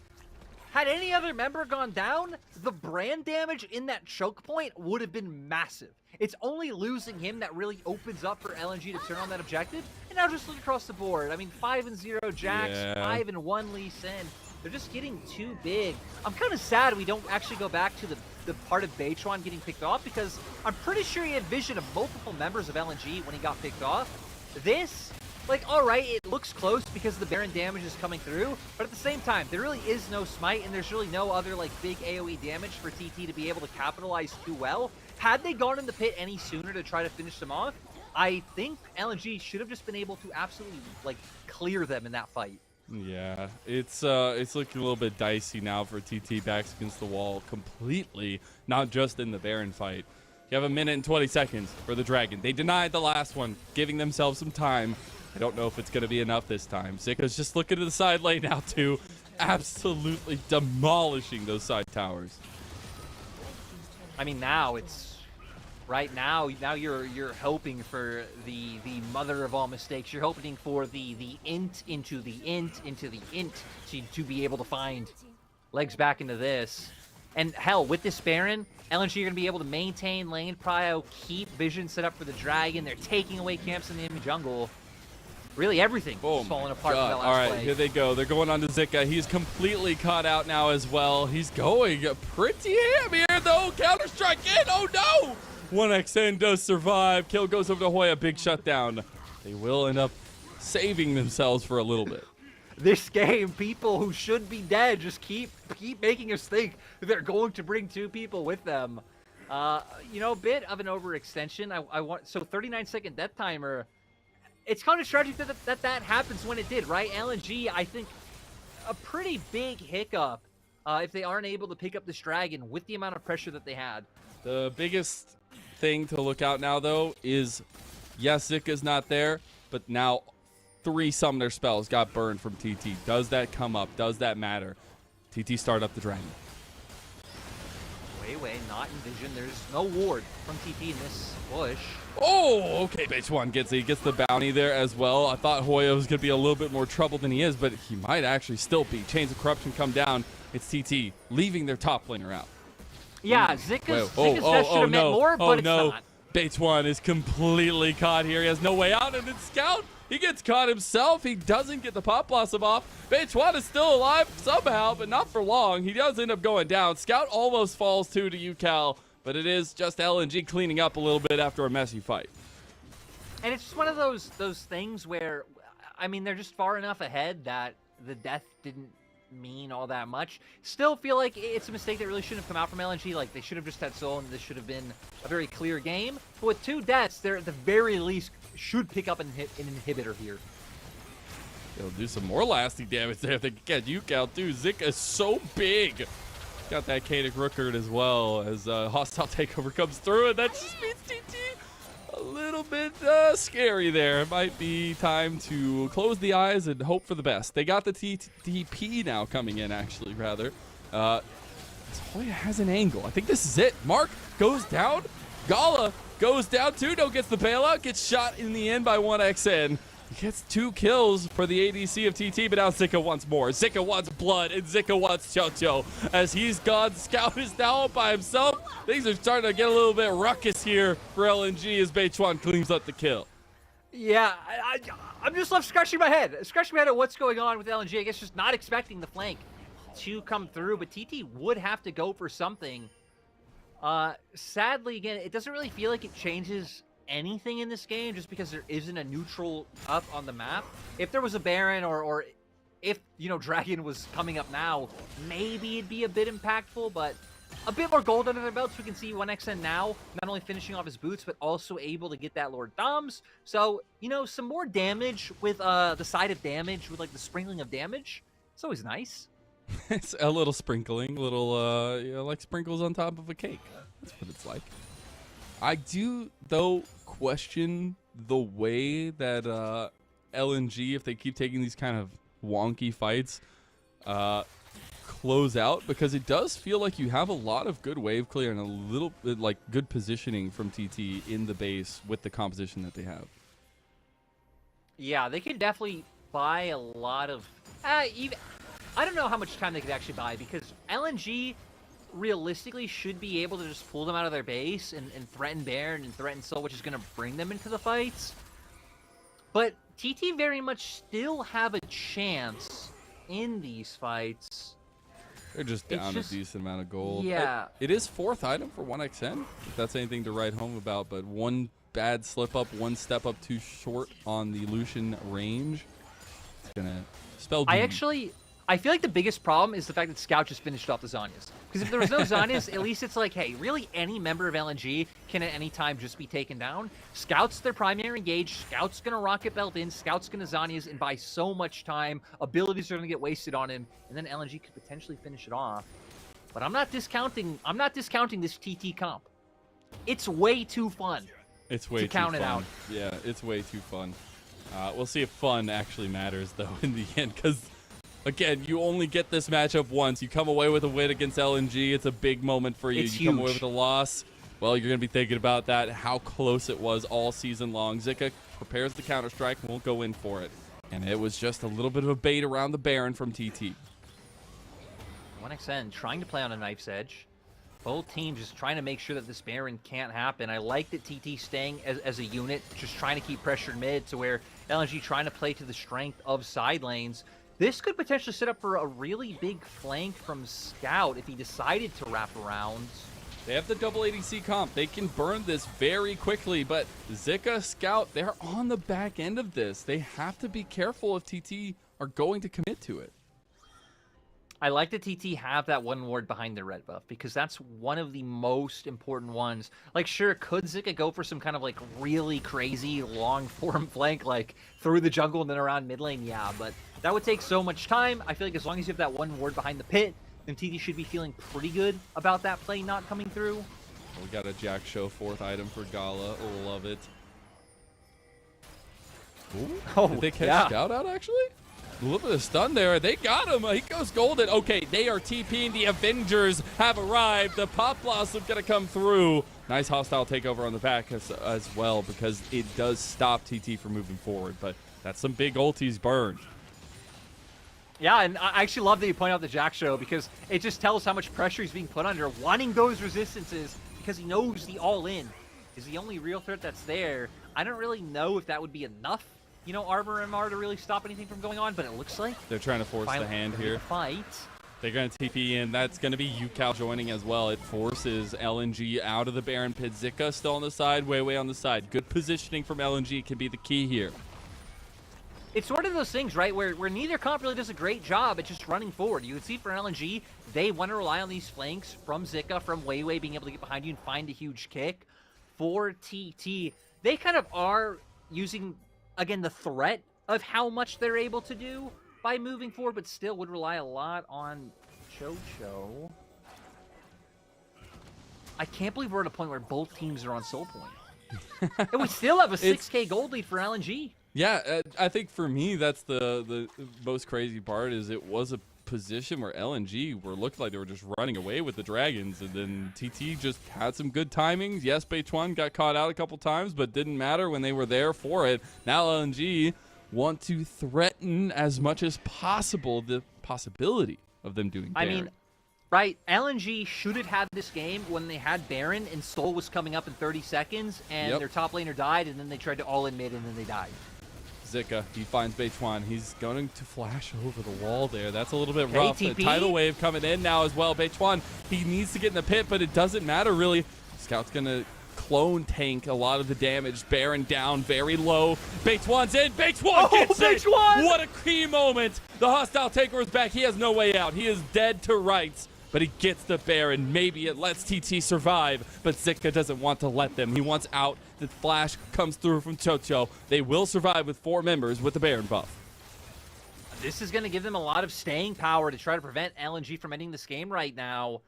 had any other member gone down, the brand damage in that choke point would have been massive. It's only losing him that really opens up for LNG to turn on that objective. And now just look across the board. I mean, 5-0 Jax, 5-1 Lee Sin. They're just getting too big. I'm kind of sad we don't actually go back to the part of Beichuan getting picked off, because I'm pretty sure he had vision of multiple members of LNG when he got picked off. This, like, alright, it looks close because the Baron damage is coming through, but at the same time, there really is no smite, and there's really no other, like, big AoE damage for TT to be able to capitalize too well. Had they gone in the pit any sooner to try to finish them off, I think LNG should have just been able to absolutely, like, clear them in that fight. Yeah, it's looking a little bit dicey now for TT. Backs against the wall completely, not just in the Baron fight. You have 1 minute and 20 seconds for the Dragon. They denied the last one, giving themselves some time. I don't know if it's going to be enough this time. Zika's just looking to the side lane now, too. Absolutely demolishing those side towers. I mean, now it's... Right now you're hoping for the mother of all mistakes. You're hoping for the int into the int into the int to be able to find legs back into this. And hell, with this Baron, LNG are going to be able to maintain lane prio, keep vision set up for the Dragon. They're taking away camps in the enemy jungle. Really, everything is falling apart from that last All right, play. here they go. They're going on to Zika. He's completely caught out now as well. He's going pretty ham here, though. Counter-strike in. Oh, no! 1xN does survive. Kill goes over to Hoya. Big shutdown. They will end up saving themselves for a little bit. This game, people who should be dead just keep making us think they're going to bring 2 people with them. You know, a bit of an overextension. I want 39-second death timer. It's kind of tragic that happens when it did, right? LNG, I think, a pretty big hiccup if they aren't able to pick up this Dragon with the amount of pressure that they had. The biggest thing to look out now, though, is yes, Zika's not there, but now 3 summoner spells got burned from TT. Does that come up? Does that matter? TT start up the Dragon. Way, not in vision. There's no ward from TT in this push. Oh, okay, Beichuan gets it. He gets the bounty there as well. I thought Hoya was going to be a little bit more trouble than he is, but he might actually still be. Chains of Corruption come down. It's TT leaving their top laner out. Yeah, Zika's death should have meant more, but it's not. Beichuan is completely caught here. He has no way out, and then Scout, he gets caught himself. He doesn't get the pop blossom off. Beichuan is still alive somehow, but not for long. He does end up going down. Scout almost falls to UCal, but it is just LNG cleaning up a little bit after a messy fight. And it's just one of those things where, I mean, they're just far enough ahead that the death didn't mean all that much. Still feel like it's a mistake that really shouldn't have come out from LNG. Like, they should have just had soul, and this should have been a very clear game. But with 2 deaths, they're at the very least should pick up an inhibitor here. They'll do some more lasting damage there if they can get UCal too. Zika is so big. Got that Katic Rookert as well as hostile takeover comes through, and that just means TT a little bit scary there. It might be time to close the eyes and hope for the best. They got the TP now coming in, actually, rather. Hoya has an angle. I think this is it. Mark goes down. Gala goes down too. No gets the bailout. Gets shot in the end by 1xN. He gets 2 kills for the ADC of TT, but now Zika wants more. Zika wants blood, and Zika wants Chocho. As he's gone, Scout is now up by himself. Things are starting to get a little bit ruckus here for LNG as Beichuan cleans up the kill. Yeah, I'm just left scratching my head at what's going on with LNG. I guess just not expecting the flank to come through, but TT would have to go for something. Sadly, again, it doesn't really feel like it changes anything in this game just because there isn't a neutral up on the map. If there was a Baron or if, you know, Dragon was coming up now, maybe it'd be a bit impactful, but a bit more gold under their belts. We can see 1xN now not only finishing off his boots, but also able to get that Lord Doms. So, you know, some more damage with the side of damage, with like the sprinkling of damage. It's always nice. It's a little sprinkling, little, you know, like sprinkles on top of a cake. That's what it's like. I do, though, question the way that LNG, if they keep taking these kind of wonky fights, close out, because it does feel like you have a lot of good wave clear and a little bit like good positioning from TT in the base with the composition that they have. Yeah, they could definitely buy a lot of... even I don't know how much time they could actually buy, because LNG realistically should be able to just pull them out of their base and threaten Baron and threaten Soul, which is going to bring them into the fights. But TT very much still have a chance in these fights. They're just down a decent amount of gold. Yeah. It is 4th item for 1xN, if that's anything to write home about, but one bad slip up, one step up too short on the Lucian range. It's going to spell doom. I feel like the biggest problem is the fact that Scout just finished off the Zhonya's. Because if there was no Zhonya's, at least it's like, hey, really any member of LNG can at any time just be taken down. Scout's their primary engage. Scout's going to rocket belt in. Scout's going to Zhonya's and buy so much time. Abilities are going to get wasted on him. And then LNG could potentially finish it off. But I'm not discounting this TT comp. It's way too fun. It's way too fun. It out. Yeah, it's way too fun. We'll see if fun actually matters, though, in the end, because... Again, you only get this matchup once. You come away with a win against LNG. It's a big moment for you. It's you come huge. away with a loss. Well, you're going to be thinking about that, how close it was all season long. Zika prepares the counter-strike and won't go in for it. And it was just a little bit of a bait around the Baron from TT. 1xN trying to play on a knife's edge. Both teams just trying to make sure that this Baron can't happen. I like that TT staying as a unit, just trying to keep pressure mid to where LNG trying to play to the strength of side lanes. This could potentially set up for a really big flank from Scout if he decided to wrap around. They have the double ADC comp. They can burn this very quickly, but Zika, Scout, they're on the back end of this. They have to be careful if TT are going to commit to it. I like that TT have that one ward behind their red buff, because that's one of the most important ones. Like, sure, could Zika go for some kind of, like, really crazy long form flank, like, through the jungle and then around mid lane? Yeah, but that would take so much time. I feel like as long as you have that one ward behind the pit, then TT should be feeling pretty good about that play not coming through. We got a Jack Show 4th item for Gala. Love it. Ooh, oh, did they catch Scout out, actually? A little bit of stun there. They got him. He goes golden. Okay, they are TPing. The Avengers have arrived. The Pop Blossom going to come through. Nice hostile takeover on the back as well, because it does stop TT from moving forward. But that's some big ultis burned. Yeah, and I actually love that you point out the Jack Show, because it just tells how much pressure he's being put under, wanting those resistances, because he knows the all-in is the only real threat that's there. I don't really know if that would be enough, you know, Arbor MR to really stop anything from going on, but it looks like they're trying to force the hand here. Fight. They're going to TP in. That's going to be Yucal joining as well. It forces LNG out of the Baron pit. Zika still on the side, way on the side. Good positioning from LNG can be the key here. It's sort of those things, right, where neither comp really does a great job at just running forward. You can see for LNG, they want to rely on these flanks from Zika, from Weiwei being able to get behind you and find a huge kick. For TT, they kind of are using, again, the threat of how much they're able to do by moving forward, but still would rely a lot on Chocho. I can't believe we're at a point where both teams are on Soul Point. And we still have a 6K gold lead for LNG. Yeah, I think for me, that's the most crazy part, is it was a position where LNG looked like they were just running away with the Dragons, and then TT just had some good timings. Yes, Beichuan got caught out a couple times, but didn't matter when they were there for it. Now LNG want to threaten as much as possible the possibility of them doing I Baron. mean, right, LNG should have had this game when they had Baron and Soul was coming up in 30 seconds and their top laner died and then they tried to all-in mid and then they died. Zika, he finds Beichuan. He's going to flash over the wall there. That's a little bit rough. The ATP? tidal wave coming in now as well. Beichuan, he needs to get in the pit, but it doesn't matter really. Scout's going to clone tank a lot of the damage. Baron down very low. Beichuan's in. Beichuan gets it. What a key moment. The hostile taker is back. He has no way out. He is dead to rights. But he gets the Baron. Maybe it lets TT survive, but Zika doesn't want to let them. He wants out. The flash comes through from Chocho. They will survive with 4 members with the Baron buff. This is going to give them a lot of staying power to try to prevent LNG from ending this game right now.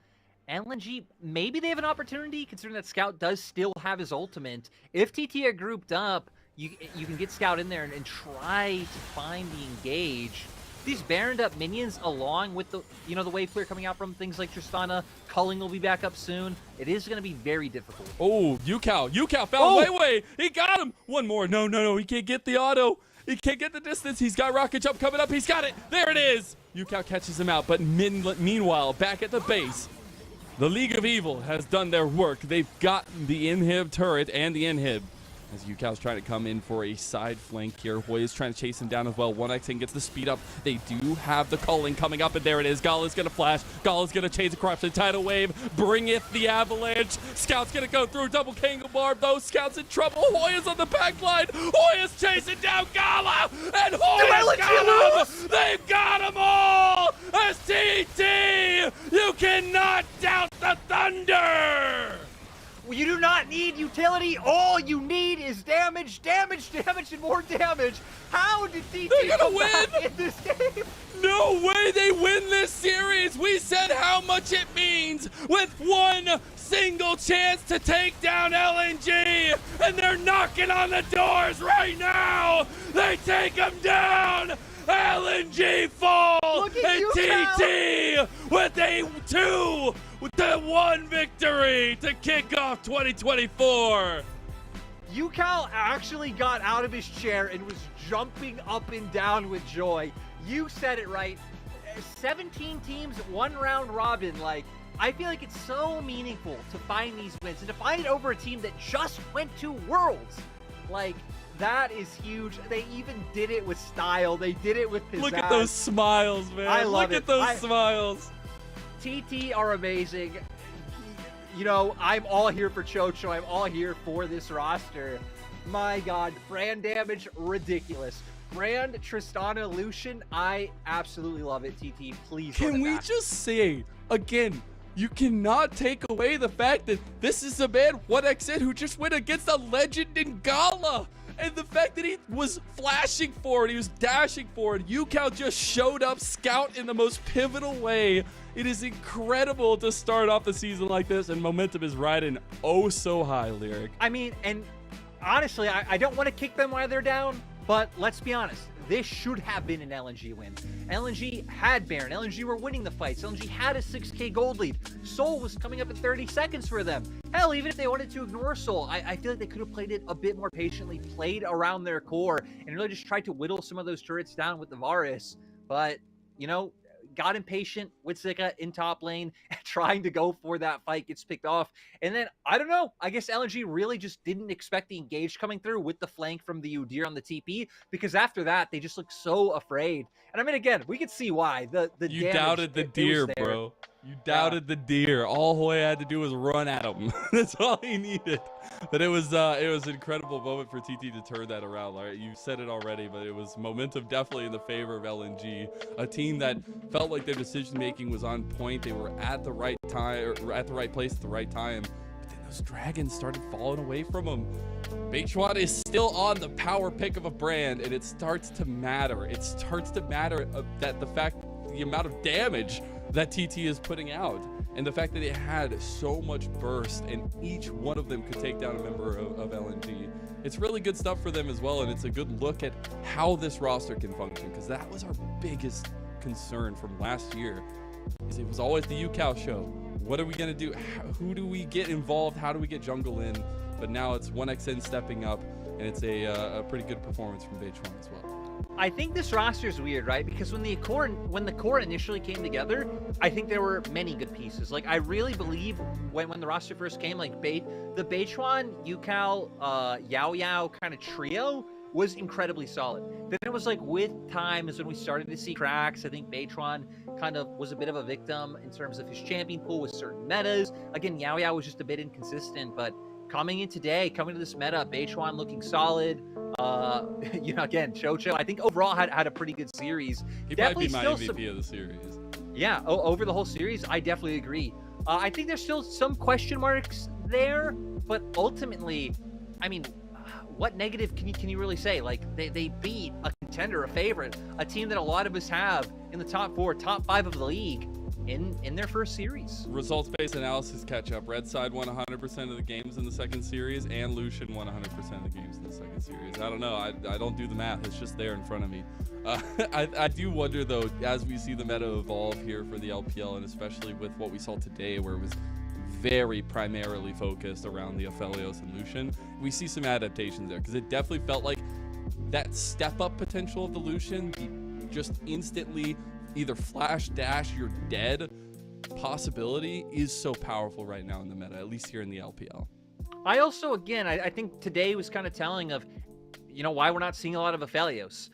LNG, maybe they have an opportunity, considering that Scout does still have his ultimate. If TT are grouped up, you can get Scout in there and try to find the engage. These Baroned up minions, along with the the wave clear coming out from things like Tristana, Culling will be back up soon. It is going to be very difficult. Oh, Yukao found Wei. He got him. One more. No. He can't get the auto. He can't get the distance. He's got rocket jump coming up. He's got it. There it is. Yukao catches him out. But meanwhile, back at the base, the League of Evil has done their work. They've got the inhib turret and the inhib. As Yukao's trying to come in for a side flank here. Hoi is trying to chase him down as well. 1xing gets the speed up. They do have the culling coming up, and there it is. Gala's going to flash. Gala's going to chase a corruption. Tidal wave. Bringeth the avalanche. Scout's going to go through. Double Kangle Barb. Those Scouts in trouble. Hoya's on the back line. Hoya's chasing down Gala. And Hoya's got him. They've got them all. As TT, you cannot doubt the thunder. You do not need utility. All you need is damage, and more damage. How did TT come back in this game? No way they win this series. We said how much it means with one single chance to take down LNG, and they're knocking on the doors right now. They take them down. LNG fall, and TT with a 2-1 victory to kick off 2024. Yukao actually got out of his chair and was jumping up and down with joy. You said it right. 17 teams, 1 round robin. Like, I feel like it's so meaningful to find these wins and to find it over a team that just went to Worlds. Like, that is huge. They even did it with style. They did it with pizzazz. Look at those smiles, man. I love Look at those smiles. TT are amazing. I'm all here for Chocho. I'm all here for this roster. My God, Brand damage, ridiculous. Brand, Tristana, Lucian, I absolutely love it. TT, please. Can we just say again? You cannot take away the fact that this is a man 1xN who just went against a legend in Gala. And the fact that he was flashing forward, he was dashing forward. Yukao just showed up, Scout in the most pivotal way. It is incredible to start off the season like this, and momentum is riding oh so high, Lyric. I mean, and honestly, I don't want to kick them while they're down, but let's be honest. This should have been an LNG win. LNG had Baron. LNG were winning the fights. LNG had a 6k gold lead. Soul was coming up in 30 seconds for them. Hell, even if they wanted to ignore Soul, I feel like they could have played it a bit more patiently, played around their core, and really just tried to whittle some of those turrets down with the Varus. But, got impatient with Zika in top lane, trying to go for that fight, gets picked off. And then, I don't know, I guess LNG really just didn't expect the engage coming through with the flank from the Udyr on the TP, because after that, they just looked so afraid. And I mean, again, we could see why. You doubted the deer, bro. You doubted the deer. All Hoya had to do was run at him. That's all he needed. But it was an incredible moment for TT to turn that around. Right? You said it already, but it was momentum definitely in the favor of LNG, a team that felt like their decision making was on point. They were at the right time, or at the right place at the right time. But then those dragons started falling away from them. Beichuan is still on the power pick of a Brand, and it starts to matter. It starts to matter that the amount of damage that TT is putting out, and the fact that it had so much burst, and each one of them could take down a member of LNG. It's really good stuff for them as well, and it's a good look at how this roster can function, because that was our biggest concern from last year. It was always the Yukao show. What are we gonna do? Who do we get involved? How do we get jungle in? But now it's 1xN stepping up, and it's a pretty good performance from Beichuan as well. I think this roster is weird, right? Because when the core initially came together, I think there were many good pieces. Like, I really believe when the roster first came, like the Beichuan, Yukal, Yao Yao kind of trio was incredibly solid. Then it was like with time is when we started to see cracks. I think Beichuan kind of was a bit of a victim in terms of his champion pool with certain metas. Again, Yao Yao was just a bit inconsistent, but coming to this meta, Beichuan looking solid. Again, Chocho, I think overall had a pretty good series. He might be my MVP of the series. Yeah, over the whole series, I definitely agree. I think there's still some question marks there, but ultimately, I mean, what negative can you really say? Like, they beat a contender, a favorite, a team that a lot of us have in the top 4, top 5 of the league in their first series. Results-based analysis catch up. Red side won 100% of the games in the second series, and Lucian won 100% of the games in the second series. I don't know. I don't do the math. It's just there in front of me. I do wonder, though, as we see the meta evolve here for the LPL, and especially with what we saw today, where it was very primarily focused around the Aphelios and Lucian, we see some adaptations there, because it definitely felt like that step-up potential of the Lucian, the just instantly either flash dash you're dead possibility is so powerful right now in the meta, at least here in the LPL. I also, again, I think today was kind of telling of, why we're not seeing a lot of Aphelios.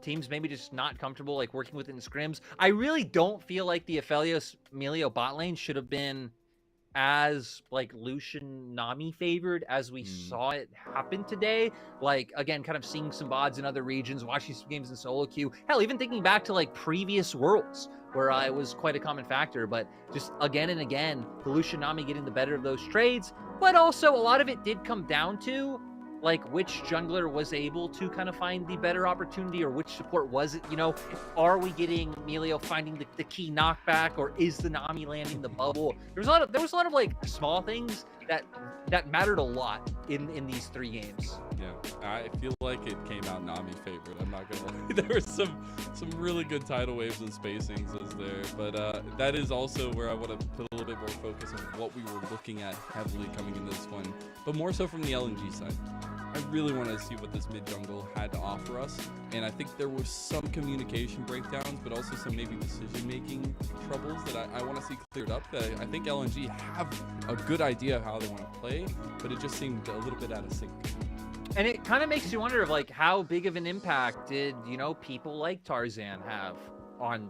Teams maybe just not comfortable like working within scrims. I really don't feel like the Aphelios Melio bot lane should have been as like Lucian Nami favored as we saw it happen today. Like, again, kind of seeing some VODs in other regions, watching some games in solo queue. Hell, even thinking back to like previous Worlds where it was quite a common factor, but just again and again, the Lucian Nami getting the better of those trades. But also a lot of it did come down to like which jungler was able to kind of find the better opportunity, or which support was it, are we getting Melio finding the key knockback, or is the Nami landing the bubble? There was a lot of like small things that mattered a lot in these 3 games. Yeah, I feel like it came out Nami favorite. I'm not gonna lie. There were some really good tidal waves and spacings there, but that is also where I want to put a little bit more focus on what we were looking at heavily coming into this one, but more so from the LNG side. I really wanted to see what this mid jungle had to offer us, and I think there was some communication breakdowns, but also some maybe decision-making troubles that I want to see cleared up. That I think LNG have a good idea of how they want to play, but it just seemed a little bit out of sync. And it kind of makes you wonder of like how big of an impact did people like Tarzan have on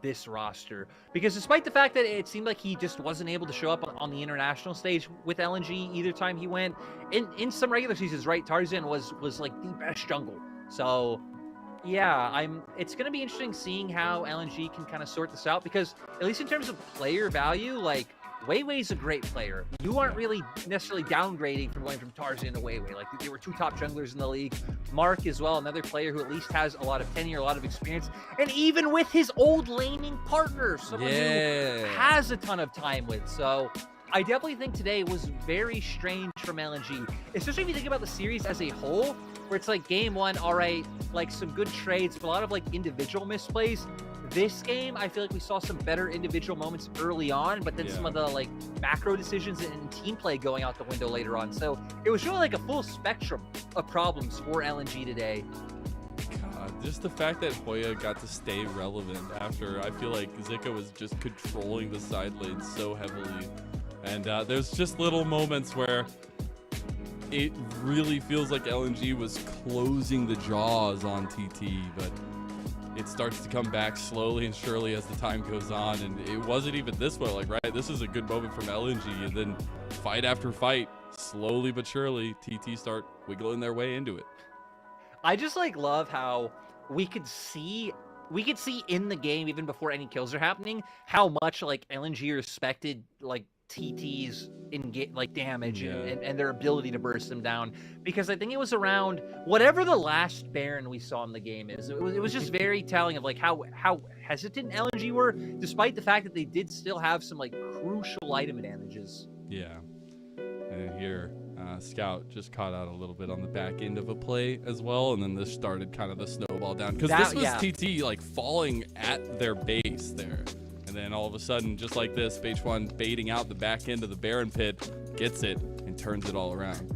this roster, because despite the fact that it seemed like he just wasn't able to show up on the international stage with LNG either time he went in some regular seasons, right? Tarzan was like the best jungle. So yeah, it's going to be interesting seeing how LNG can kind of sort this out, because at least in terms of player value, like Weiwei's a great player. You aren't really necessarily downgrading from going from Tarzan to Weiwei. Like, there were 2 top junglers in the league. Mark as well, another player who at least has a lot of tenure, a lot of experience. And even with his old laning partner, someone who has a ton of time with. So I definitely think today was very strange from LNG, especially if you think about the series as a whole, where it's like game 1, all right, like some good trades, but a lot of like individual misplays. This game, I feel like we saw some better individual moments early on, but then some of the like macro decisions and team play going out the window later on. So it was really like a full spectrum of problems for LNG today. God, just the fact that Hoya got to stay relevant after, I feel like Zika was just controlling the side lane so heavily. And there's just little moments where it really feels like LNG was closing the jaws on TT, but it starts to come back slowly and surely as the time goes on, and it wasn't even this way. Like, right, this is a good moment from LNG, and then fight after fight, slowly but surely, TT start wiggling their way into it. I just like love how we could see in the game, even before any kills are happening, how much like LNG respected like TT's damage and their ability to burst them down, because I think it was around whatever the last Baron we saw in the game is. It was just very telling of like how hesitant LNG were, despite the fact that they did still have some like crucial item advantages. Yeah, and here Scout just caught out a little bit on the back end of a play as well, and then this started kind of the snowball down, because this was TT like falling at their base there. And then all of a sudden, just like this, Beichuan baiting out the back end of the Baron pit, gets it, and turns it all around.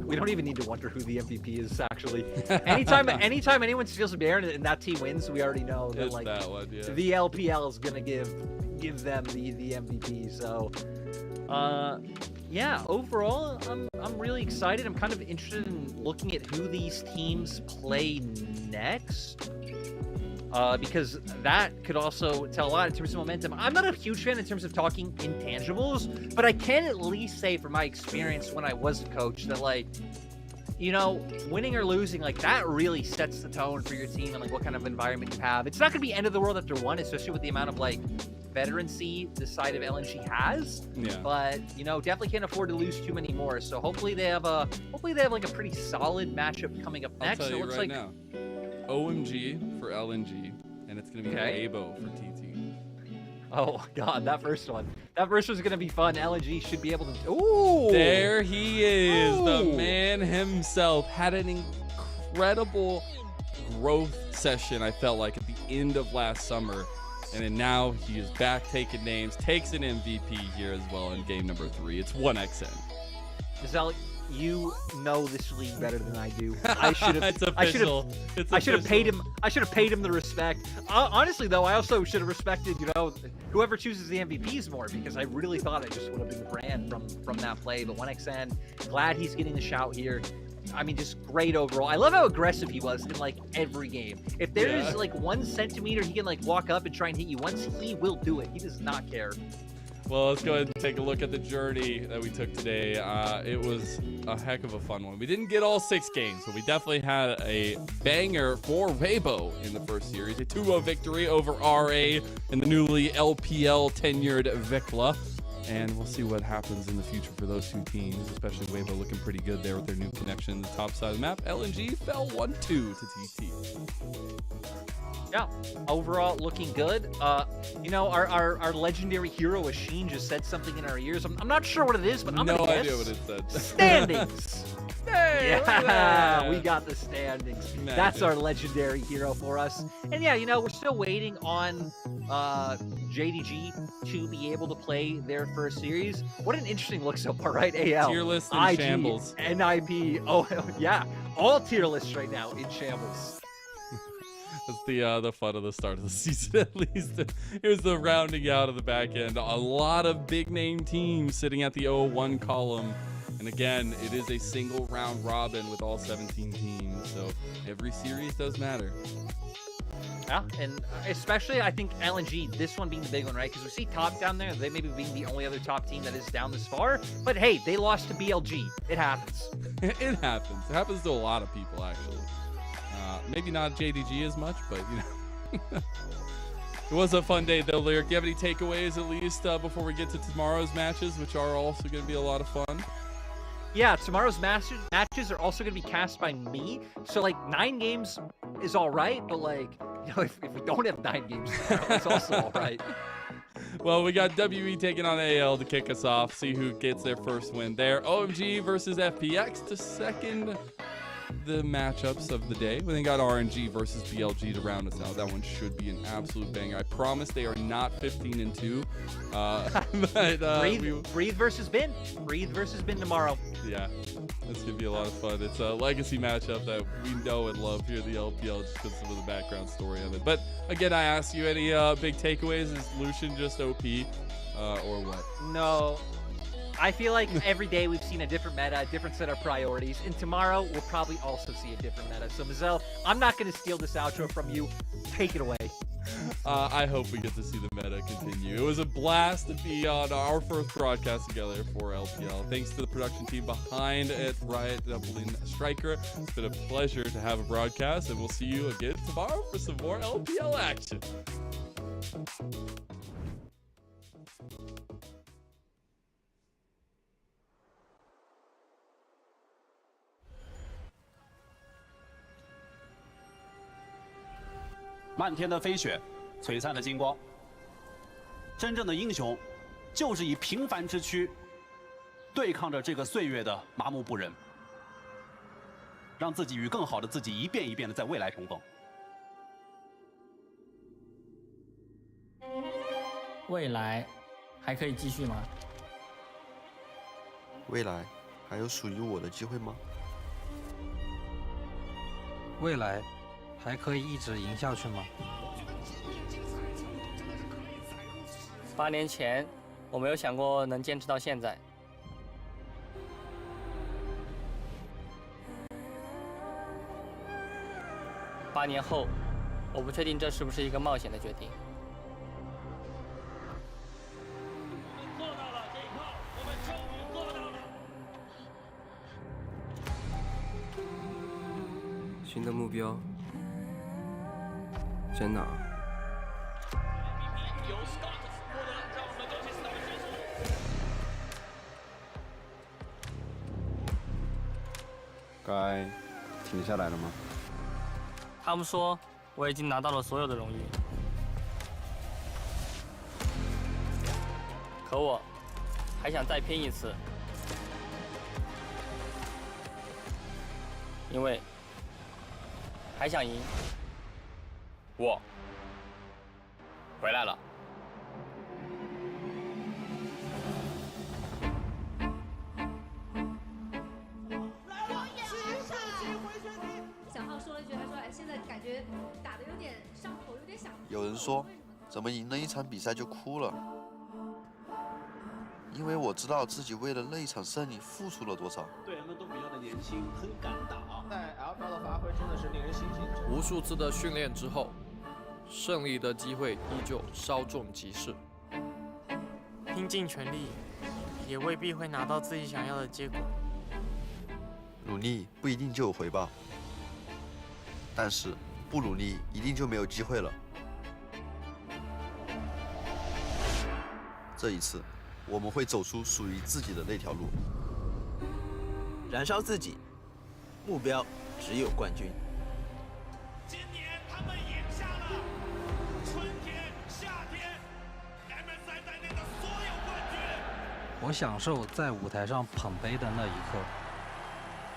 We don't even need to wonder who the MVP is. Actually, anytime anyone steals a bear and that team wins, we already know that It's that one, yeah. the LPL is gonna give them the MVP. So, yeah. Overall, I'm really excited. I'm kind of interested in looking at who these teams play next. Because that could also tell a lot in terms of momentum. I'm not a huge fan in terms of talking intangibles, but I can at least say from my experience when I was a coach that, like, you know, winning or losing, like, that really sets the tone for your team and, like, what kind of environment you have. It's not going to be end of the world after one, especially with the amount of, like, veterancy the side of LNG has. Yeah. But, you know, definitely can't afford to lose too many more. So hopefully they have like a pretty solid matchup coming up next. I'll tell you it looks right like now. OMG for LNG, and it's going to be WBO for TT. Oh god, that first one's gonna be fun. LNG should be able to. Ooh, There he is, the Ooh. man himself. Had an incredible growth session, I felt like, at the end of last summer. And then now he is back taking names, takes an MVP here as well in game number 3. It's 1XN. Giselle, you know this league better than I do. I should have. It's official. I should have paid him. I should have paid him the respect. Honestly, though, I also should have respected, you know, whoever chooses the MVPs more, because I really thought it just would have been Brand from that play. But 1XN, glad he's getting the shout here. I mean, just great overall. I love how aggressive he was in, like, every game. If there's like 1 centimeter he can, like, walk up and try and hit you once, he will do it. He does not care. Well, let's go ahead and take a look at the journey that we took today. It was a heck of a fun one. We didn't get all 6 games, but we definitely had a banger for WBO in the first series. A 2-0 victory over RA and the newly LPL tenured Vikla. And we'll see what happens in the future for those two teams, especially WBO looking pretty good there with their new connection to the top side of the map. LNG fell 1-2 to TT. Yeah, overall looking good. You know, our legendary hero Ashin just said something in our ears. I'm not sure what it is, but I'm no gonna guess. idea what it said. Standings. Hey, look at Yeah, that. we got the standings. Magic. That's our legendary hero for us. And yeah, you know, we're still waiting on JDG to be able to play their first series. What an interesting look so far, right? AL, Tier list in IG, shambles. NIP. Oh yeah, all tier lists right now in shambles. That's the fun of the start of the season, at least. Here's the rounding out of the back end. A lot of big name teams sitting at the 0-1 column. And again, it is a single round robin with all 17 teams. So every series does matter. Yeah, and especially I think LNG, this one being the big one, right? Because we see top down there, they maybe being the only other top team that is down this far. But hey, they lost to BLG. It happens. It happens. It happens to a lot of people, actually. Maybe not JDG as much, but, you know. It was a fun day, though, Lyric. Do you have any takeaways, at least, before we get to tomorrow's matches, which are also going to be a lot of fun? Yeah, tomorrow's matches are also going to be cast by me. So, like, 9 games is all right, but, like, you know, if we don't have 9 games tomorrow, it's also all right. Well, we got WE taking on AL to kick us off. See who gets their first win there. OMG versus FPX to second the matchups of the day. We then got RNG versus BLG to round us out. That one should be an absolute banger. I promise they are not 15-2. Breathe versus Bin. Breathe versus Bin tomorrow. Yeah, it's gonna be a lot of fun. It's a legacy matchup that we know and love here at the LPL just because of the background story of it. But again, I ask you, any big takeaways? Is Lucian just OP or what? No. I feel like every day we've seen a different meta, a different set of priorities, and tomorrow we'll probably also see a different meta. So, Mazel, I'm not going to steal this outro from you. Take it away. I hope we get to see the meta continue. It was a blast to be on our first broadcast together for LPL. Thanks to the production team behind it, Riot, Dublin, Striker. It's been a pleasure to have a broadcast, and we'll see you again tomorrow for some more LPL action. 漫天的飞雪，璀璨的金光。真正的英雄，就是以平凡之躯，对抗着这个岁月的麻木不仁，让自己与更好的自己一遍一遍的在未来重逢。未来还可以继续吗？未来还有属于我的机会吗？未来还可以一直赢下去吗？8年前，我没有想过能坚持到现在。8年后，我不确定这是不是一个冒险的决定。做到了这一刻，我们终于做到了。新的目标在哪？由 Scott 获得，让我们恭喜 Scott 选手。该停下来了吗？他们说我已经拿到了所有的荣誉，可我还想再拼一次，因为还想赢。我回来了。小浩说了一句，他说：“哎，现在感觉打的有点上头，有点想。”有人说，怎么赢了一场比赛就哭了？因为我知道自己为了那一场胜利付出了多少。队员们都比较的年轻，很敢打。在 LPL 的发挥真的是令人欣喜。无数次的训练之后，胜利的机会依旧稍纵即逝。拼尽全力，也未必会拿到自己想要的结果。努力不一定就有回报，但是不努力一定就没有机会了。这一次，我们会走出属于自己的那条路。燃烧自己，目标只有冠军。今年他们赢下了春天、夏天 MSI 在内的所有冠军。我享受在舞台上捧杯的那一刻。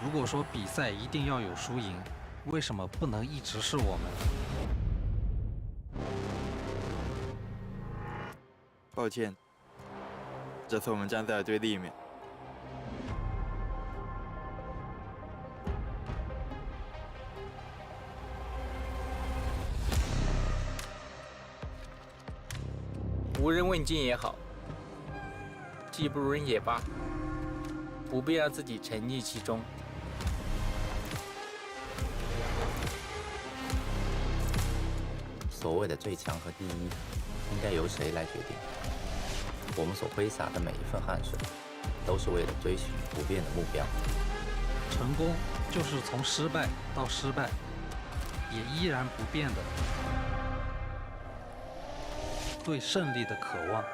如果说比赛一定要有输赢，为什么不能一直是我们？抱歉，这次我们站在了对立面。无人问津也好，技不如人也罢，不必让自己沉溺其中。所谓的最强和第一，应该由谁来决定？我们所挥洒的每一份汗水，都是为了追寻不变的目标。成功就是从失败到失败，也依然不变的对胜利的渴望。